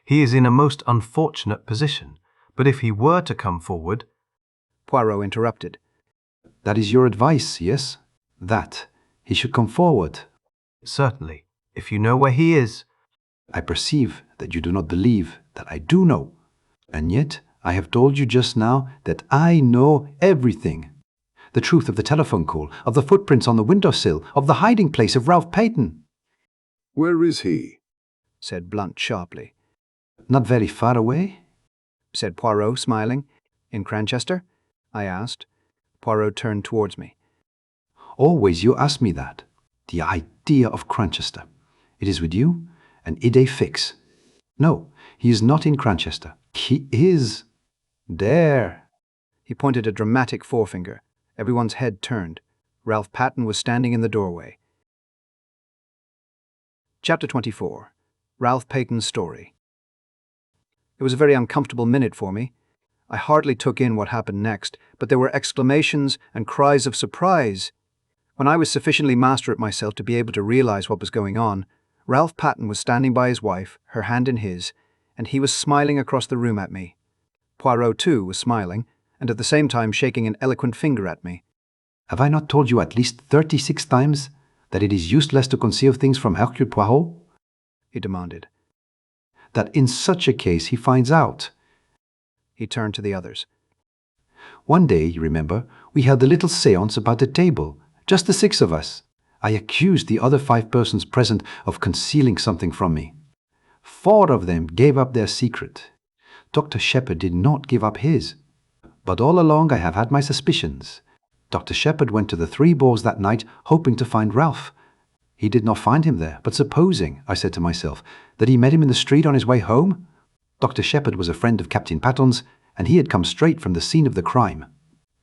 He is in a most unfortunate position, but if he were to come forward... Poirot interrupted. That is your advice, yes? That he should come forward? Certainly. If you know where he is... I perceive that you do not believe that I do know. And yet I have told you just now that I know everything. The truth of the telephone call, of the footprints on the windowsill, of the hiding place of Ralph Paton. Where is he? Said Blunt sharply. Not very far away, said Poirot, smiling. In Cranchester? I asked. Poirot turned towards me. Always you ask me that. The idea of Cranchester. It is with you an idée fixe. No, he is not in Cranchester. He is there. He pointed a dramatic forefinger. Everyone's head turned. Ralph Paton was standing in the doorway. Chapter 24. Ralph Paton's Story. It was a very uncomfortable minute for me. I hardly took in what happened next, but there were exclamations and cries of surprise. When I was sufficiently master at myself to be able to realize what was going on, Ralph Paton was standing by his wife, her hand in his, and he was smiling across the room at me. Poirot, too, was smiling, and at the same time shaking an eloquent finger at me. Have I not told you at least 36 times that it is useless to conceal things from Hercule Poirot? He demanded. That in such a case he finds out. He turned to the others. One day, you remember, we held a little séance about the table, just the 6 of us. I accused the other 5 persons present of concealing something from me. 4 of them gave up their secret. Dr. Sheppard did not give up his. But all along I have had my suspicions. Dr. Sheppard went to the 3 Balls that night, hoping to find Ralph. He did not find him there, but supposing, I said to myself, that he met him in the street on his way home? Dr. Sheppard was a friend of Captain Paton's, and he had come straight from the scene of the crime.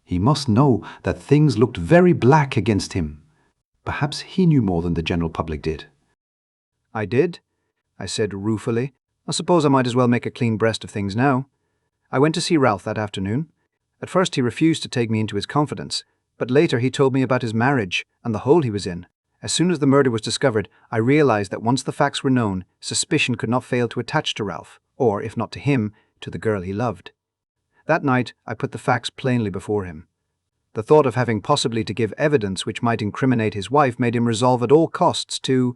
He must know that things looked very black against him. Perhaps he knew more than the general public did. I did, I said ruefully. I suppose I might as well make a clean breast of things now. I went to see Ralph that afternoon. At first he refused to take me into his confidence, but later he told me about his marriage and the hole he was in, As soon as the murder was discovered, I realized that once the facts were known, suspicion could not fail to attach to Ralph, or, if not to him, to the girl he loved. That night, I put the facts plainly before him. The thought of having possibly to give evidence which might incriminate his wife made him resolve at all costs to...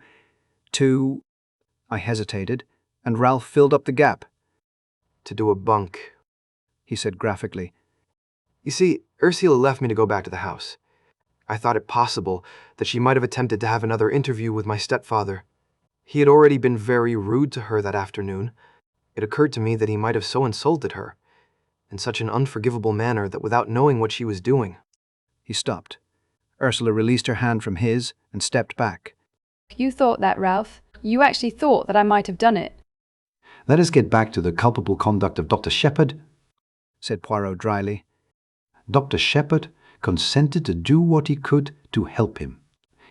I hesitated, and Ralph filled up the gap. To do a bunk, he said graphically. You see, Ursula left me to go back to the house. I thought it possible that she might have attempted to have another interview with my stepfather. He had already been very rude to her that afternoon. It occurred to me that he might have so insulted her, in such an unforgivable manner that without knowing what she was doing. He stopped. Ursula released her hand from his and stepped back. You thought that, Ralph. You actually thought that I might have done it. Let us get back to the culpable conduct of Dr. Sheppard, said Poirot dryly. Dr. Sheppard consented to do what he could to help him.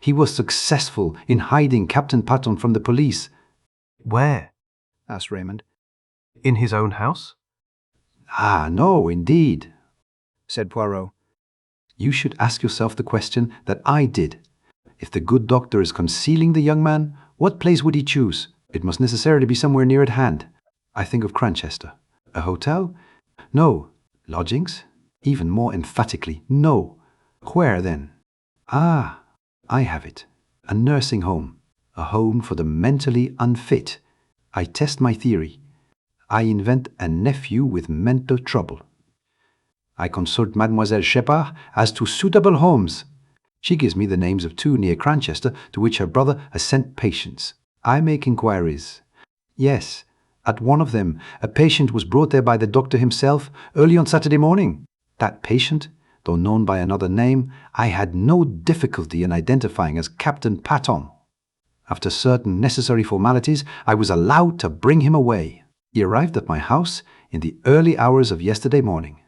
He was successful in hiding Captain Paton from the police. Where? Asked Raymond. In his own house? Ah, no, indeed, said Poirot. You should ask yourself the question that I did. If the good doctor is concealing the young man, what place would he choose? It must necessarily be somewhere near at hand. I think of Cranchester. A hotel? No. Lodgings? Even more emphatically, no. Where then? Ah, I have it. A nursing home. A home for the mentally unfit. I test my theory. I invent a nephew with mental trouble. I consult Mademoiselle Sheppard as to suitable homes. She gives me the names of 2 near Cranchester to which her brother has sent patients. I make inquiries. Yes, at one of them, a patient was brought there by the doctor himself early on Saturday morning. That patient, though known by another name, I had no difficulty in identifying as Captain Paton. After certain necessary formalities, I was allowed to bring him away. He arrived at my house in the early hours of yesterday morning.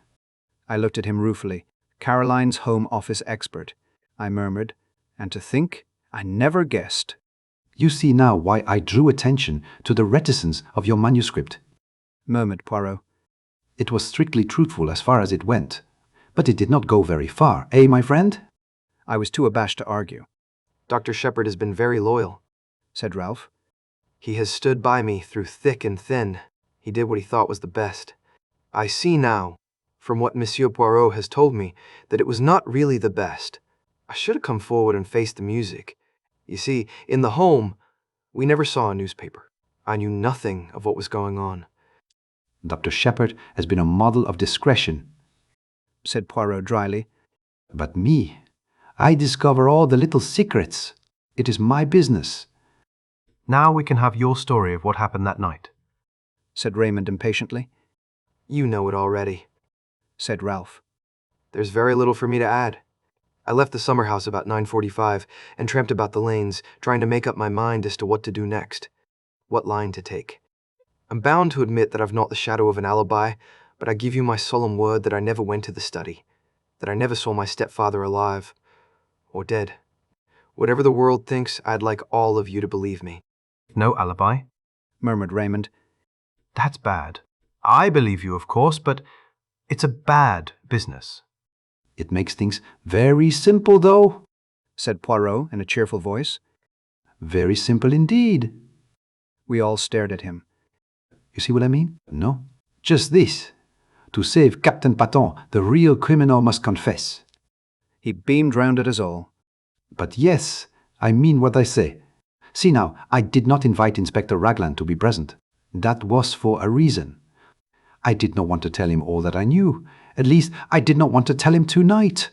I looked at him ruefully. Caroline's home office expert, I murmured, and to think, I never guessed. You see now why I drew attention to the reticence of your manuscript, murmured Poirot. It was strictly truthful as far as it went, but it did not go very far, eh, my friend? I was too abashed to argue. Dr. Sheppard has been very loyal, said Ralph. He has stood by me through thick and thin. He did what he thought was the best. I see now, from what Monsieur Poirot has told me, that it was not really the best. I should have come forward and faced the music. You see, in the home, we never saw a newspaper. I knew nothing of what was going on. Dr. Sheppard has been a model of discretion, said Poirot dryly. But me, I discover all the little secrets. It is my business. Now we can have your story of what happened that night, said Raymond impatiently. You know it already, said Ralph. There's very little for me to add. I left the summer house about 9:45 and tramped about the lanes, trying to make up my mind as to what to do next, what line to take. I'm bound to admit that I've not the shadow of an alibi, but I give you my solemn word that I never went to the study, that I never saw my stepfather alive, or dead. Whatever the world thinks, I'd like all of you to believe me. No alibi, murmured Raymond. That's bad. I believe you, of course, but it's a bad business. It makes things very simple, though, said Poirot in a cheerful voice. Very simple indeed. We all stared at him. You see what I mean? No? Just this. To save Captain Paton, the real criminal must confess. He beamed round at us all. But yes, I mean what I say. See now, I did not invite Inspector Raglan to be present. That was for a reason. I did not want to tell him all that I knew. At least, I did not want to tell him tonight.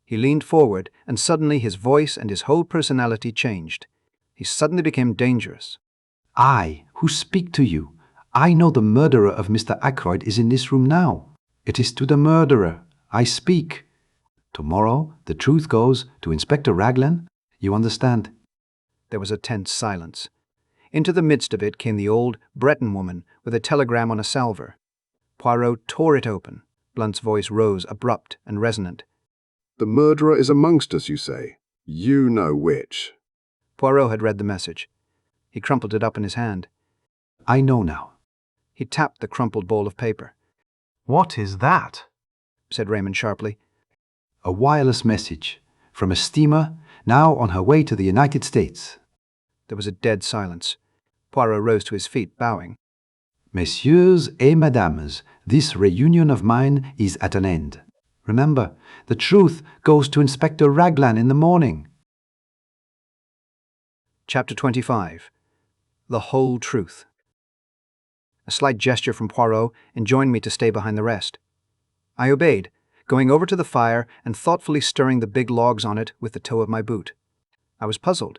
He leaned forward, and suddenly his voice and his whole personality changed. He suddenly became dangerous. I, who speak to you, I know the murderer of Mr. Ackroyd is in this room now. It is to the murderer I speak. Tomorrow, the truth goes to Inspector Raglan. You understand? There was a tense silence. Into the midst of it came the old Breton woman with a telegram on a salver. Poirot tore it open. Blunt's voice rose, abrupt and resonant. The murderer is amongst us, you say? You know which. Poirot had read the message. He crumpled it up in his hand. I know now. He tapped the crumpled ball of paper. What is that? Said Raymond sharply. A wireless message from a steamer now on her way to the United States. There was a dead silence. Poirot rose to his feet, bowing. Messieurs et mesdames, this reunion of mine is at an end. Remember, the truth goes to Inspector Raglan in the morning. Chapter 25. The Whole Truth. A slight gesture from Poirot enjoined me to stay behind the rest. I obeyed, going over to the fire and thoughtfully stirring the big logs on it with the toe of my boot. I was puzzled.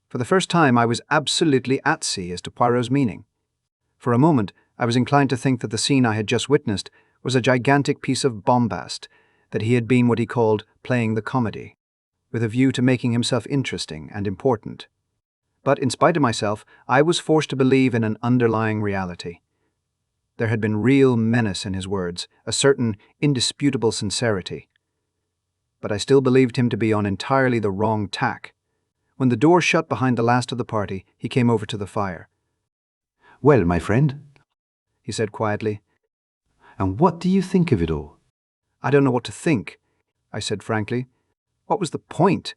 For the first time, I was absolutely at sea as to Poirot's meaning. For a moment, I was inclined to think that the scene I had just witnessed was a gigantic piece of bombast, that he had been what he called playing the comedy, with a view to making himself interesting and important. But in spite of myself, I was forced to believe in an underlying reality. There had been real menace in his words, a certain indisputable sincerity. But I still believed him to be on entirely the wrong tack. When the door shut behind the last of the party, he came over to the fire. "Well, my friend," he said quietly. "And what do you think of it all?" "I don't know what to think," I said frankly. What was the point?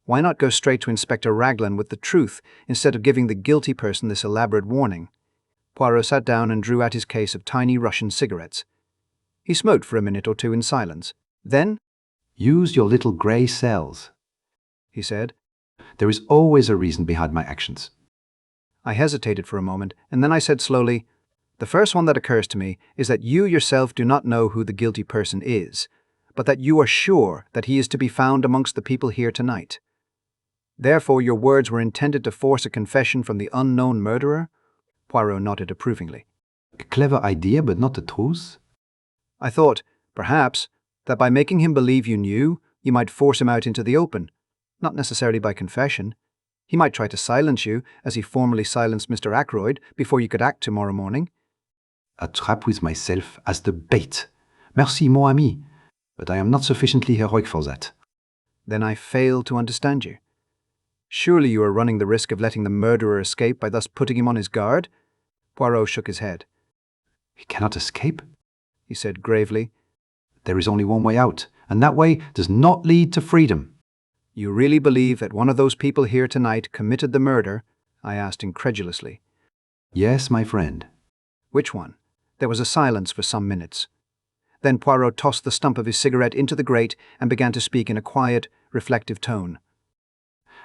Why not go straight to Inspector Raglan with the truth instead of giving the guilty person this elaborate warning? Poirot sat down and drew out his case of tiny Russian cigarettes. He smoked for a minute or two in silence. Then, "Use your little grey cells," he said. "There is always a reason behind my actions." I hesitated for a moment, and then I said slowly, "The first one that occurs to me is that you yourself do not know who the guilty person is, but that you are sure that he is to be found amongst the people here tonight. Therefore your words were intended to force a confession from the unknown murderer?" Poirot nodded approvingly. "A clever idea, but not the truth." "I thought, perhaps, that by making him believe you knew, you might force him out into the open, not necessarily by confession. He might try to silence you, as he formerly silenced Mr. Ackroyd, before you could act tomorrow morning." "A trap with myself as the bait. Merci, mon ami. But I am not sufficiently heroic for that." "Then I fail to understand you. Surely you are running the risk of letting the murderer escape by thus putting him on his guard?" Poirot shook his head. "He cannot escape," he said gravely. "There is only one way out, and that way does not lead to freedom." "You really believe that one of those people here tonight committed the murder?" I asked incredulously. "Yes, my friend." "Which one?" There was a silence for some minutes. Then Poirot tossed the stump of his cigarette into the grate and began to speak in a quiet, reflective tone.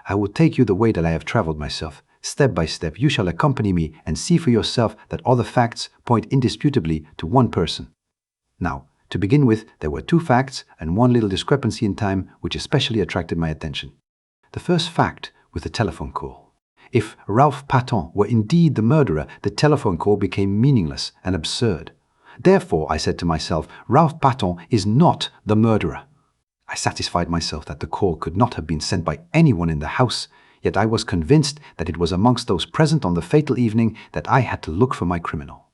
"I will take you the way that I have travelled myself. Step by step, you shall accompany me and see for yourself that all the facts point indisputably to one person. Now, to begin with, there were two facts and one little discrepancy in time which especially attracted my attention. The first fact was the telephone call. If Ralph Paton were indeed the murderer, the telephone call became meaningless and absurd. Therefore, I said to myself, Ralph Paton is not the murderer. I satisfied myself that the call could not have been sent by anyone in the house, yet I was convinced that it was amongst those present on the fatal evening that I had to look for my criminal.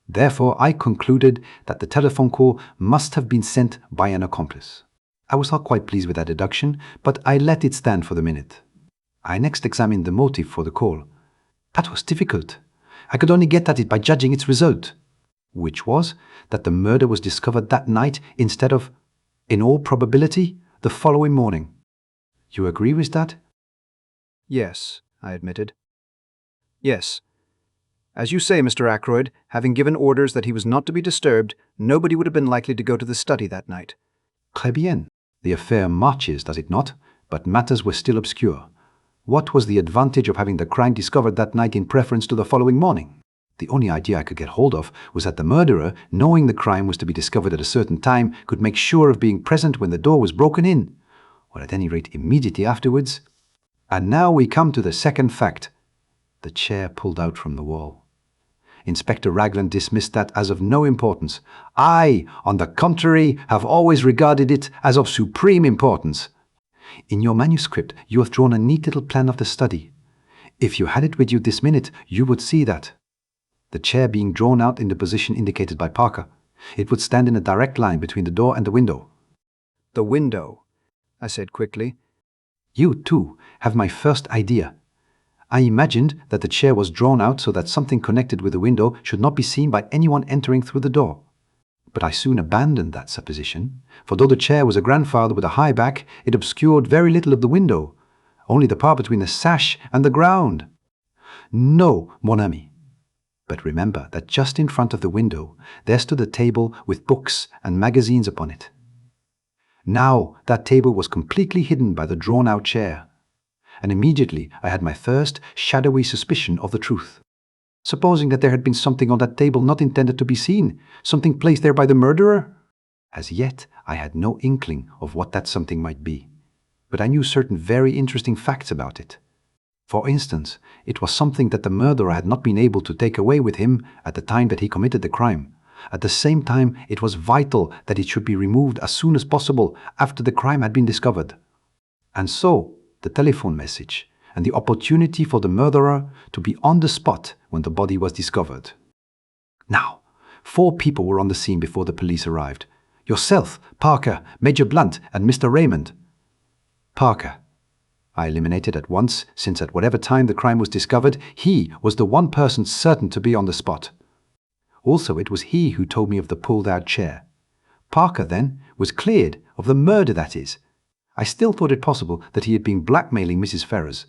Therefore, I concluded that the telephone call must have been sent by an accomplice. I was not quite pleased with that deduction, but I let it stand for the minute. I next examined the motive for the call. That was difficult. I could only get at it by judging its result, which was that the murder was discovered that night instead of, in all probability, the following morning. You agree with that? "Yes," I admitted. "Yes. As you say, Mr. Ackroyd, having given orders that he was not to be disturbed, nobody would have been likely to go to the study that night." Très bien. The affair marches, does it not? But matters were still obscure. What was the advantage of having the crime discovered that night in preference to the following morning? The only idea I could get hold of was that the murderer, knowing the crime was to be discovered at a certain time, could make sure of being present when the door was broken in, or at any rate immediately afterwards. And now we come to the second fact. The chair pulled out from the wall. Inspector Raglan dismissed that as of no importance. I, on the contrary, have always regarded it as of supreme importance. In your manuscript, you have drawn a neat little plan of the study. If you had it with you this minute, you would see that. The chair being drawn out in the position indicated by Parker, it would stand in a direct line between the door and the window. "The window," I said quickly. You, too, have my first idea. I imagined that the chair was drawn out so that something connected with the window should not be seen by anyone entering through the door. But I soon abandoned that supposition, for though the chair was a grandfather with a high back, it obscured very little of the window, only the part between the sash and the ground. No, mon ami. But remember that just in front of the window there stood a table with books and magazines upon it. Now that table was completely hidden by the drawn-out chair, and immediately I had my first shadowy suspicion of the truth. Supposing that there had been something on that table not intended to be seen, something placed there by the murderer? As yet, I had no inkling of what that something might be, but I knew certain very interesting facts about it. For instance, it was something that the murderer had not been able to take away with him at the time that he committed the crime. At the same time, it was vital that it should be removed as soon as possible after the crime had been discovered. And so, the telephone message and the opportunity for the murderer to be on the spot when the body was discovered. Now, 4 people were on the scene before the police arrived. Yourself, Parker, Major Blunt, and Mr. Raymond. Parker I eliminated at once, since at whatever time the crime was discovered, he was the one person certain to be on the spot. Also, it was he who told me of the pulled-out chair. Parker, then, was cleared of the murder, that is. I still thought it possible that he had been blackmailing Mrs. Ferrars.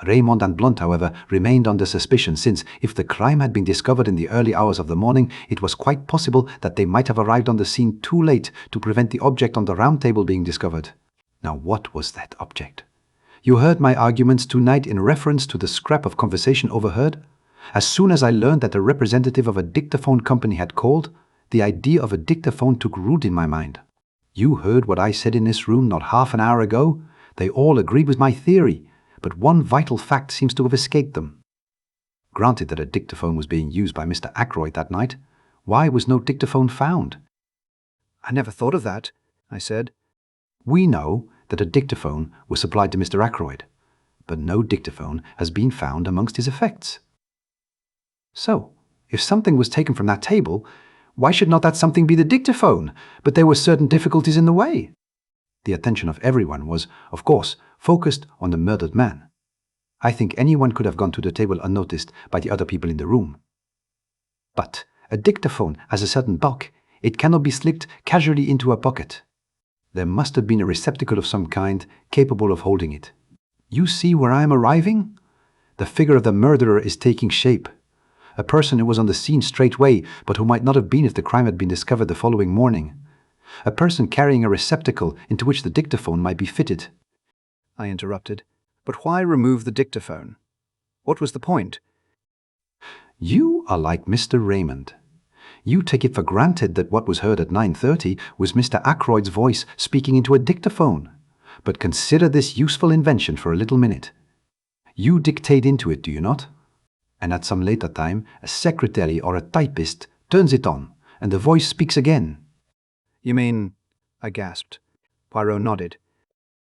Raymond and Blunt, however, remained under suspicion, since if the crime had been discovered in the early hours of the morning, it was quite possible that they might have arrived on the scene too late to prevent the object on the round table being discovered. Now, what was that object? You heard my arguments tonight in reference to the scrap of conversation overheard? As soon as I learned that a representative of a dictaphone company had called, the idea of a dictaphone took root in my mind. You heard what I said in this room not half an hour ago. They all agreed with my theory, but one vital fact seems to have escaped them. Granted that a dictaphone was being used by Mr. Ackroyd that night, why was no dictaphone found? I never thought of that, I said. We know that a dictaphone was supplied to Mr. Ackroyd, but no dictaphone has been found amongst his effects. So, if something was taken from that table, why should not that something be the dictaphone? But there were certain difficulties in the way. The attention of everyone was, of course, focused on the murdered man. I think anyone could have gone to the table unnoticed by the other people in the room. But a dictaphone has a certain bulk. It cannot be slipped casually into a pocket. There must have been a receptacle of some kind capable of holding it. You see where I am arriving? The figure of the murderer is taking shape. A person who was on the scene straightway, but who might not have been if the crime had been discovered the following morning. A person carrying a receptacle into which the dictaphone might be fitted. I interrupted. But why remove the dictaphone? What was the point? You are like Mr. Raymond. You take it for granted that what was heard at 9:30 was Mr. Ackroyd's voice speaking into a dictaphone. But consider this useful invention for a little minute. You dictate into it, do you not? And at some later time, a secretary or a typist turns it on, and the voice speaks again. You mean... I gasped. Poirot nodded.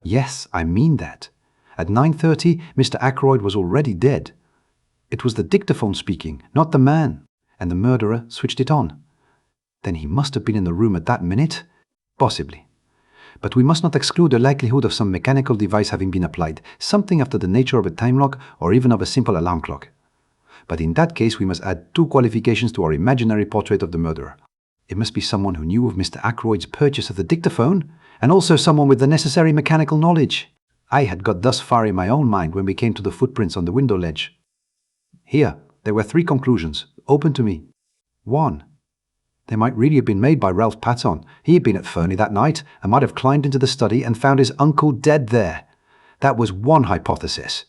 Yes, I mean that. At 9:30, Mr. Ackroyd was already dead. It was the dictaphone speaking, not the man, and the murderer switched it on. Then he must have been in the room at that minute? Possibly. But we must not exclude the likelihood of some mechanical device having been applied, something after the nature of a time lock or even of a simple alarm clock. But in that case, we must add 2 qualifications to our imaginary portrait of the murderer. It must be someone who knew of Mr. Ackroyd's purchase of the dictaphone, and also someone with the necessary mechanical knowledge. I had got thus far in my own mind when we came to the footprints on the window ledge. Here, there were 3 conclusions, open to me. 1. They might really have been made by Ralph Paton. He had been at Fernly that night and might have climbed into the study and found his uncle dead there. That was one hypothesis.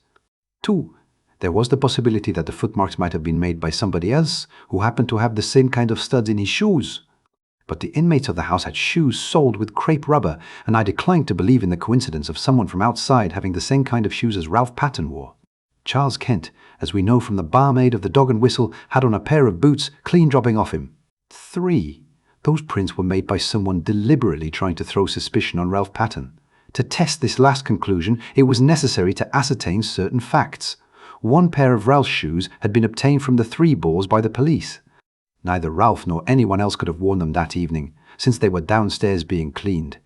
2. There was the possibility that the footmarks might have been made by somebody else who happened to have the same kind of studs in his shoes. But the inmates of the house had shoes soled with crepe rubber, and I declined to believe in the coincidence of someone from outside having the same kind of shoes as Ralph Paton wore. Charles Kent, as we know from the barmaid of the Dog and Whistle, had on a pair of boots clean dropping off him. 3. Those prints were made by someone deliberately trying to throw suspicion on Ralph Paton. To test this last conclusion, it was necessary to ascertain certain facts. 1 pair of Ralph's shoes had been obtained from the 3 Boars by the police. Neither Ralph nor anyone else could have worn them that evening, since they were downstairs being cleaned.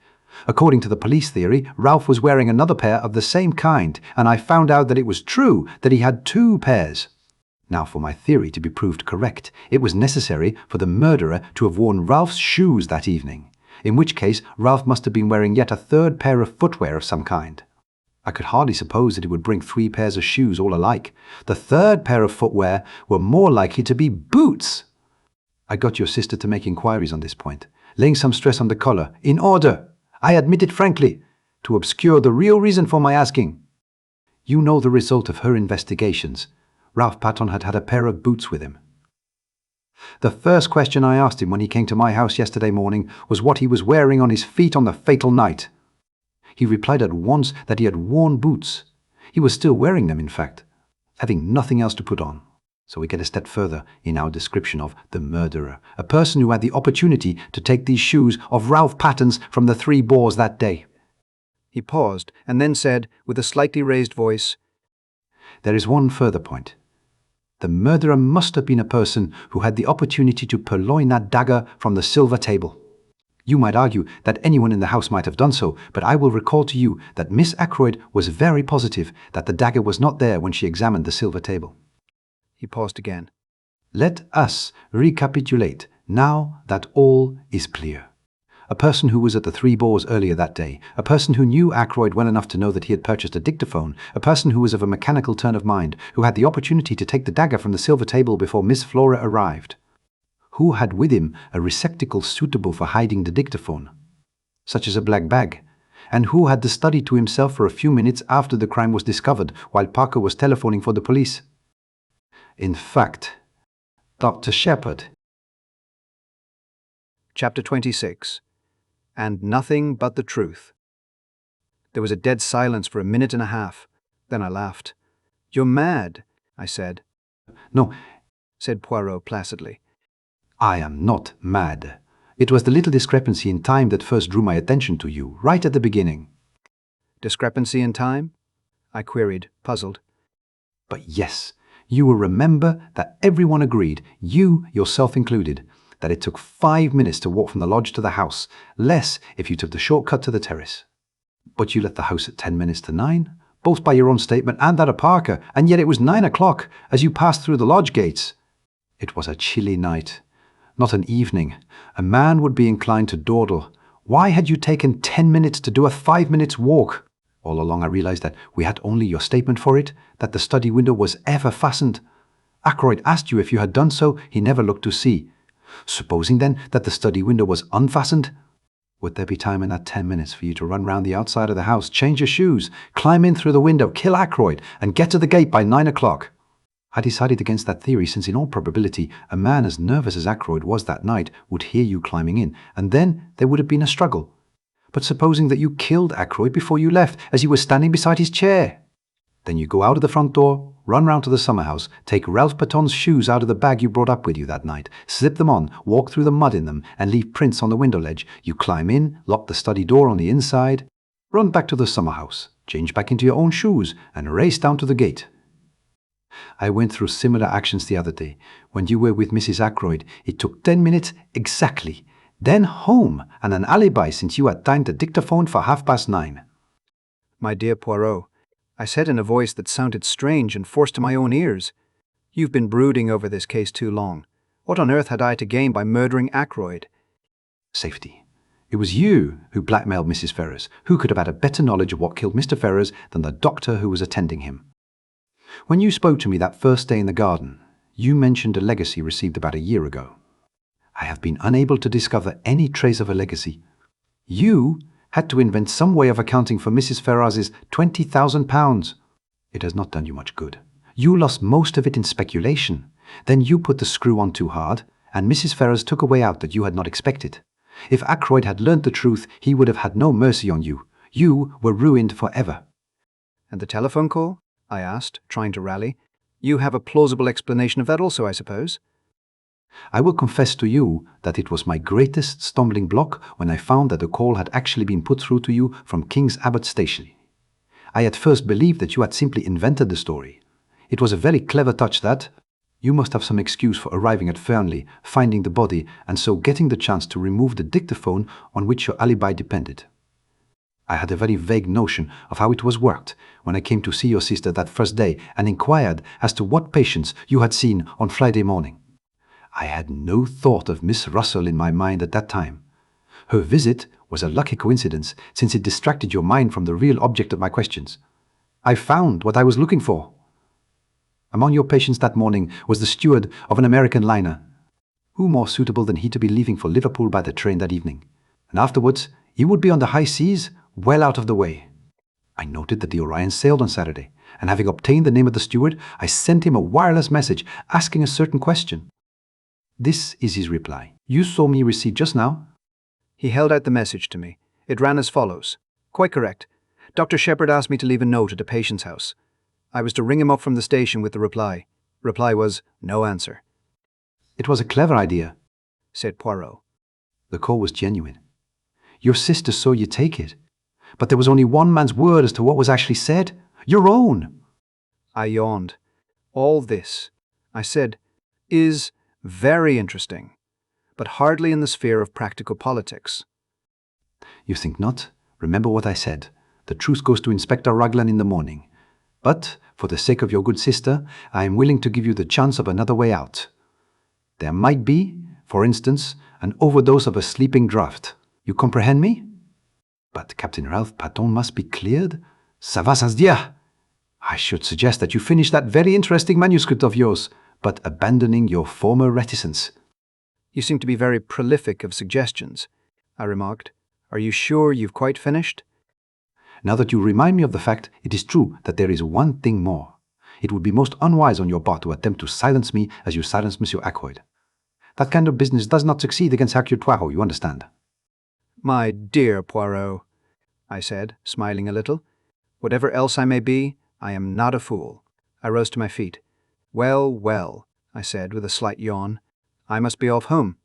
According to the police theory, Ralph was wearing another pair of the same kind, and I found out that it was true that he had 2 pairs. Now, for my theory to be proved correct, it was necessary for the murderer to have worn Ralph's shoes that evening, in which case Ralph must have been wearing yet a third pair of footwear of some kind. I could hardly suppose that he would bring 3 pairs of shoes all alike. The third pair of footwear were more likely to be boots. I got your sister to make inquiries on this point, laying some stress on the collar, in order, I admit it frankly, to obscure the real reason for my asking. You know the result of her investigations. Ralph Paton had had a pair of boots with him. The first question I asked him when he came to my house yesterday morning was what he was wearing on his feet on the fatal night. He replied at once that he had worn boots. He was still wearing them, in fact, having nothing else to put on. So we get a step further in our description of the murderer, a person who had the opportunity to take these shoes of Ralph Paton's from the 3 boars that day. He paused and then said, with a slightly raised voice, There is one further point. The murderer must have been a person who had the opportunity to purloin that dagger from the silver table. You might argue that anyone in the house might have done so, but I will recall to you that Miss Ackroyd was very positive that the dagger was not there when she examined the silver table. He paused again. Let us recapitulate now that all is clear. A person who was at the 3 boars earlier that day, a person who knew Ackroyd well enough to know that he had purchased a dictaphone, a person who was of a mechanical turn of mind, who had the opportunity to take the dagger from the silver table before Miss Flora arrived, who had with him a receptacle suitable for hiding the dictaphone, such as a black bag, and who had the study to himself for a few minutes after the crime was discovered while Parker was telephoning for the police. In fact, Dr. Sheppard. Chapter 26. And nothing but the truth. There was a dead silence for a minute and a half. Then I laughed. You're mad, I said. No, said Poirot placidly. I am not mad. It was the little discrepancy in time that first drew my attention to you, right at the beginning. Discrepancy in time? I queried, puzzled. But yes, you will remember that everyone agreed, you yourself included, that it took 5 minutes to walk from the lodge to the house, less if you took the shortcut to the terrace. But you left the house at 10 minutes to 9, both by your own statement and that of Parker, and yet it was 9 o'clock as you passed through the lodge gates. It was a chilly night, not an evening. A man would be inclined to dawdle. Why had you taken 10 minutes to do a 5 minutes walk? All along I realized that we had only your statement for it, that the study window was ever fastened. Ackroyd asked you if you had done so, he never looked to see. Supposing then that the study window was unfastened, would there be time in that 10 minutes for you to run round the outside of the house, change your shoes, climb in through the window, kill Ackroyd, and get to the gate by 9 o'clock? I decided against that theory since in all probability a man as nervous as Ackroyd was that night would hear you climbing in, and then there would have been a struggle. But supposing that you killed Ackroyd before you left, as you were standing beside his chair. Then you go out of the front door, run round to the summer house, take Ralph Paton's shoes out of the bag you brought up with you that night, slip them on, walk through the mud in them, and leave prints on the window ledge. You climb in, lock the study door on the inside, run back to the summer house, change back into your own shoes, and race down to the gate. I went through similar actions the other day. When you were with Mrs. Ackroyd, it took 10 minutes exactly. Then home, and an alibi since you had timed the dictaphone for 9:30. My dear Poirot, I said in a voice that sounded strange and forced to my own ears, you've been brooding over this case too long. What on earth had I to gain by murdering Ackroyd? Safety. It was you who blackmailed Mrs. Ferrers. Who could have had a better knowledge of what killed Mr. Ferrers than the doctor who was attending him? When you spoke to me that first day in the garden, you mentioned a legacy received about a year ago. I have been unable to discover any trace of a legacy. You had to invent some way of accounting for Mrs. Ferrars's £20,000. It has not done you much good. You lost most of it in speculation. Then you put the screw on too hard, and Mrs. Ferrars took a way out that you had not expected. If Ackroyd had learnt the truth, he would have had no mercy on you. You were ruined forever. And the telephone call? I asked, trying to rally. You have a plausible explanation of that also, I suppose? I will confess to you that it was my greatest stumbling block when I found that the call had actually been put through to you from King's Abbot Station. I at first believed that you had simply invented the story. It was a very clever touch that. You must have some excuse for arriving at Fernly, finding the body, and so getting the chance to remove the dictaphone on which your alibi depended. I had a very vague notion of how it was worked when I came to see your sister that first day and inquired as to what patients you had seen on Friday morning. I had no thought of Miss Russell in my mind at that time. Her visit was a lucky coincidence, since it distracted your mind from the real object of my questions. I found what I was looking for. Among your patients that morning was the steward of an American liner. Who more suitable than he to be leaving for Liverpool by the train that evening? And afterwards, he would be on the high seas, well out of the way. I noted that the Orion sailed on Saturday, and having obtained the name of the steward, I sent him a wireless message asking a certain question. This is his reply. You saw me receive just now? He held out the message to me. It ran as follows. Quite correct. Dr. Sheppard asked me to leave a note at a patient's house. I was to ring him up from the station with the reply. Reply was, no answer. It was a clever idea, said Poirot. The call was genuine. Your sister saw you take it. But there was only one man's word as to what was actually said. Your own. I yawned. All this, I said, is very interesting, but hardly in the sphere of practical politics. You think not? Remember what I said. The truth goes to Inspector Raglan in the morning. But, for the sake of your good sister, I am willing to give you the chance of another way out. There might be, for instance, an overdose of a sleeping draught. You comprehend me? But Captain Ralph Paton must be cleared? Ça va sans dire. I should suggest that you finish that very interesting manuscript of yours, but abandoning your former reticence. You seem to be very prolific of suggestions, I remarked. Are you sure you've quite finished? Now that you remind me of the fact, it is true that there is one thing more. It would be most unwise on your part to attempt to silence me as you silenced Monsieur Ackroyd. That kind of business does not succeed against Hercule Poirot, you understand. My dear Poirot, I said, smiling a little. Whatever else I may be, I am not a fool. I rose to my feet. Well, well, I said with a slight yawn. I must be off home.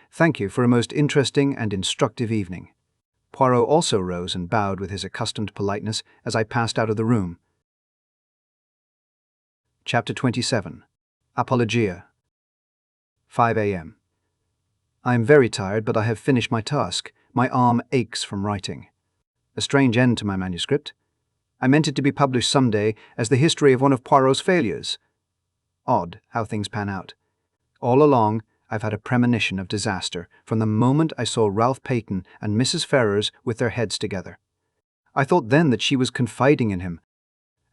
Thank you for a most interesting and instructive evening. Poirot also rose and bowed with his accustomed politeness as I passed out of the room. Chapter 27. Apologia. 5 a.m. I am very tired, but I have finished my task. My arm aches from writing. A strange end to my manuscript. I meant it to be published someday as the history of one of Poirot's failures. Odd how things pan out. All along, I've had a premonition of disaster from the moment I saw Ralph Paton and Mrs. Ferrars with their heads together. I thought then that she was confiding in him.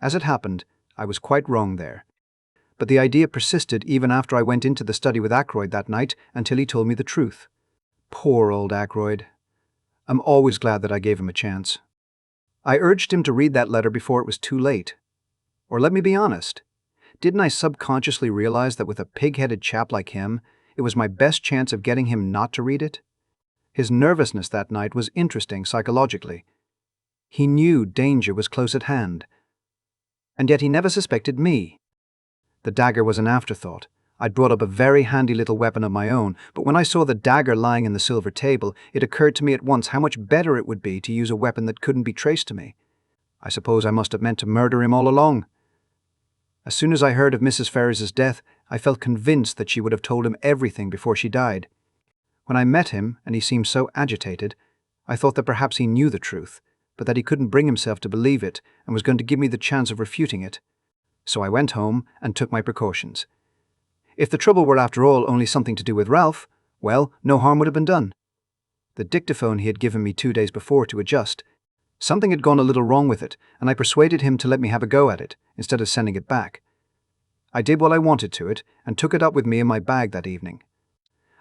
As it happened, I was quite wrong there. But the idea persisted even after I went into the study with Ackroyd that night until he told me the truth. Poor old Ackroyd. I'm always glad that I gave him a chance. I urged him to read that letter before it was too late. Or let me be honest. Didn't I subconsciously realize that with a pig-headed chap like him, it was my best chance of getting him not to read it? His nervousness that night was interesting psychologically. He knew danger was close at hand. And yet he never suspected me. The dagger was an afterthought. I'd brought up a very handy little weapon of my own, but when I saw the dagger lying in the silver table, it occurred to me at once how much better it would be to use a weapon that couldn't be traced to me. I suppose I must have meant to murder him all along. As soon as I heard of Mrs. Ferrars's death, I felt convinced that she would have told him everything before she died. When I met him, and he seemed so agitated, I thought that perhaps he knew the truth, but that he couldn't bring himself to believe it and was going to give me the chance of refuting it. So I went home and took my precautions. If the trouble were after all only something to do with Ralph, well, no harm would have been done. The dictaphone he had given me 2 days before to adjust. Something had gone a little wrong with it, and I persuaded him to let me have a go at it, instead of sending it back. I did what I wanted to it, and took it up with me in my bag that evening.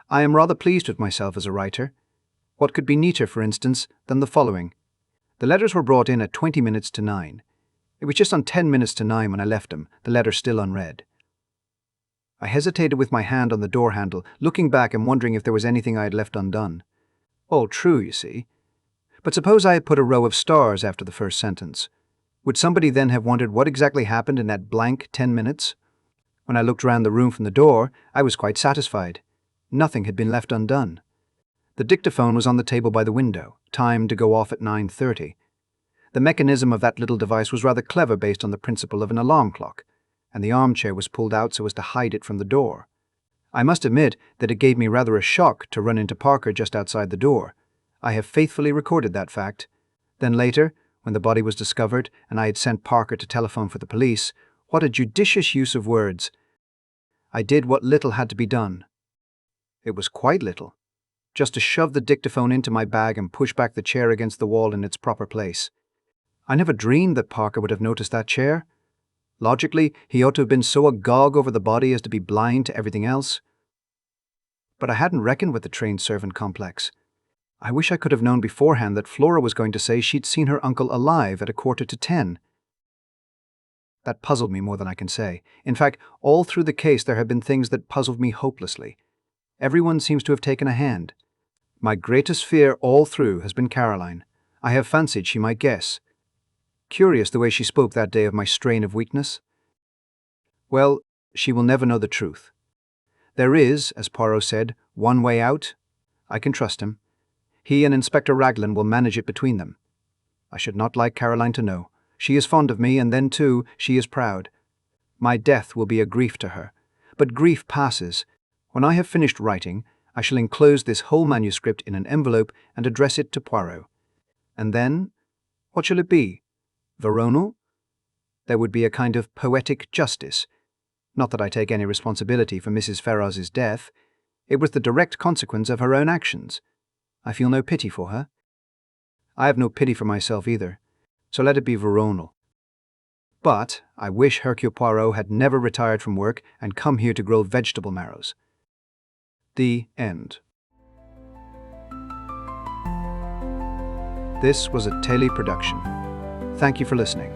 I am rather pleased with myself as a writer. What could be neater, for instance, than the following? The letters were brought in at 20 minutes to 9. It was just on 10 minutes to 9 when I left them, the letter still unread. I hesitated with my hand on the door handle, looking back and wondering if there was anything I had left undone. All true, you see. But suppose I had put a row of stars after the first sentence. Would somebody then have wondered what exactly happened in that blank 10 minutes? When I looked round the room from the door, I was quite satisfied. Nothing had been left undone. The dictaphone was on the table by the window, timed to go off at 9:30. The mechanism of that little device was rather clever, based on the principle of an alarm clock, and the armchair was pulled out so as to hide it from the door. I must admit that it gave me rather a shock to run into Parker just outside the door. I have faithfully recorded that fact. Then later, when the body was discovered and I had sent Parker to telephone for the police, what a judicious use of words. I did what little had to be done. It was quite little. Just to shove the dictaphone into my bag and push back the chair against the wall in its proper place. I never dreamed that Parker would have noticed that chair. Logically, he ought to have been so agog over the body as to be blind to everything else. But I hadn't reckoned with the trained servant complex. I wish I could have known beforehand that Flora was going to say she'd seen her uncle alive at 9:45. That puzzled me more than I can say. In fact, all through the case there have been things that puzzled me hopelessly. Everyone seems to have taken a hand. My greatest fear all through has been Caroline. I have fancied she might guess. Curious the way she spoke that day of my strain of weakness. Well, she will never know the truth. There is, as Poirot said, one way out. I can trust him. He and Inspector Raglan will manage it between them. I should not like Caroline to know. She is fond of me, and then, too, she is proud. My death will be a grief to her. But grief passes. When I have finished writing, I shall enclose this whole manuscript in an envelope and address it to Poirot. And then, what shall it be? Veronal? There would be a kind of poetic justice. Not that I take any responsibility for Mrs. Ferrars's death. It was the direct consequence of her own actions. I feel no pity for her. I have no pity for myself either, so let it be Veronal. But I wish Hercule Poirot had never retired from work and come here to grow vegetable marrows. The end. This was a Tele production. Thank you for listening.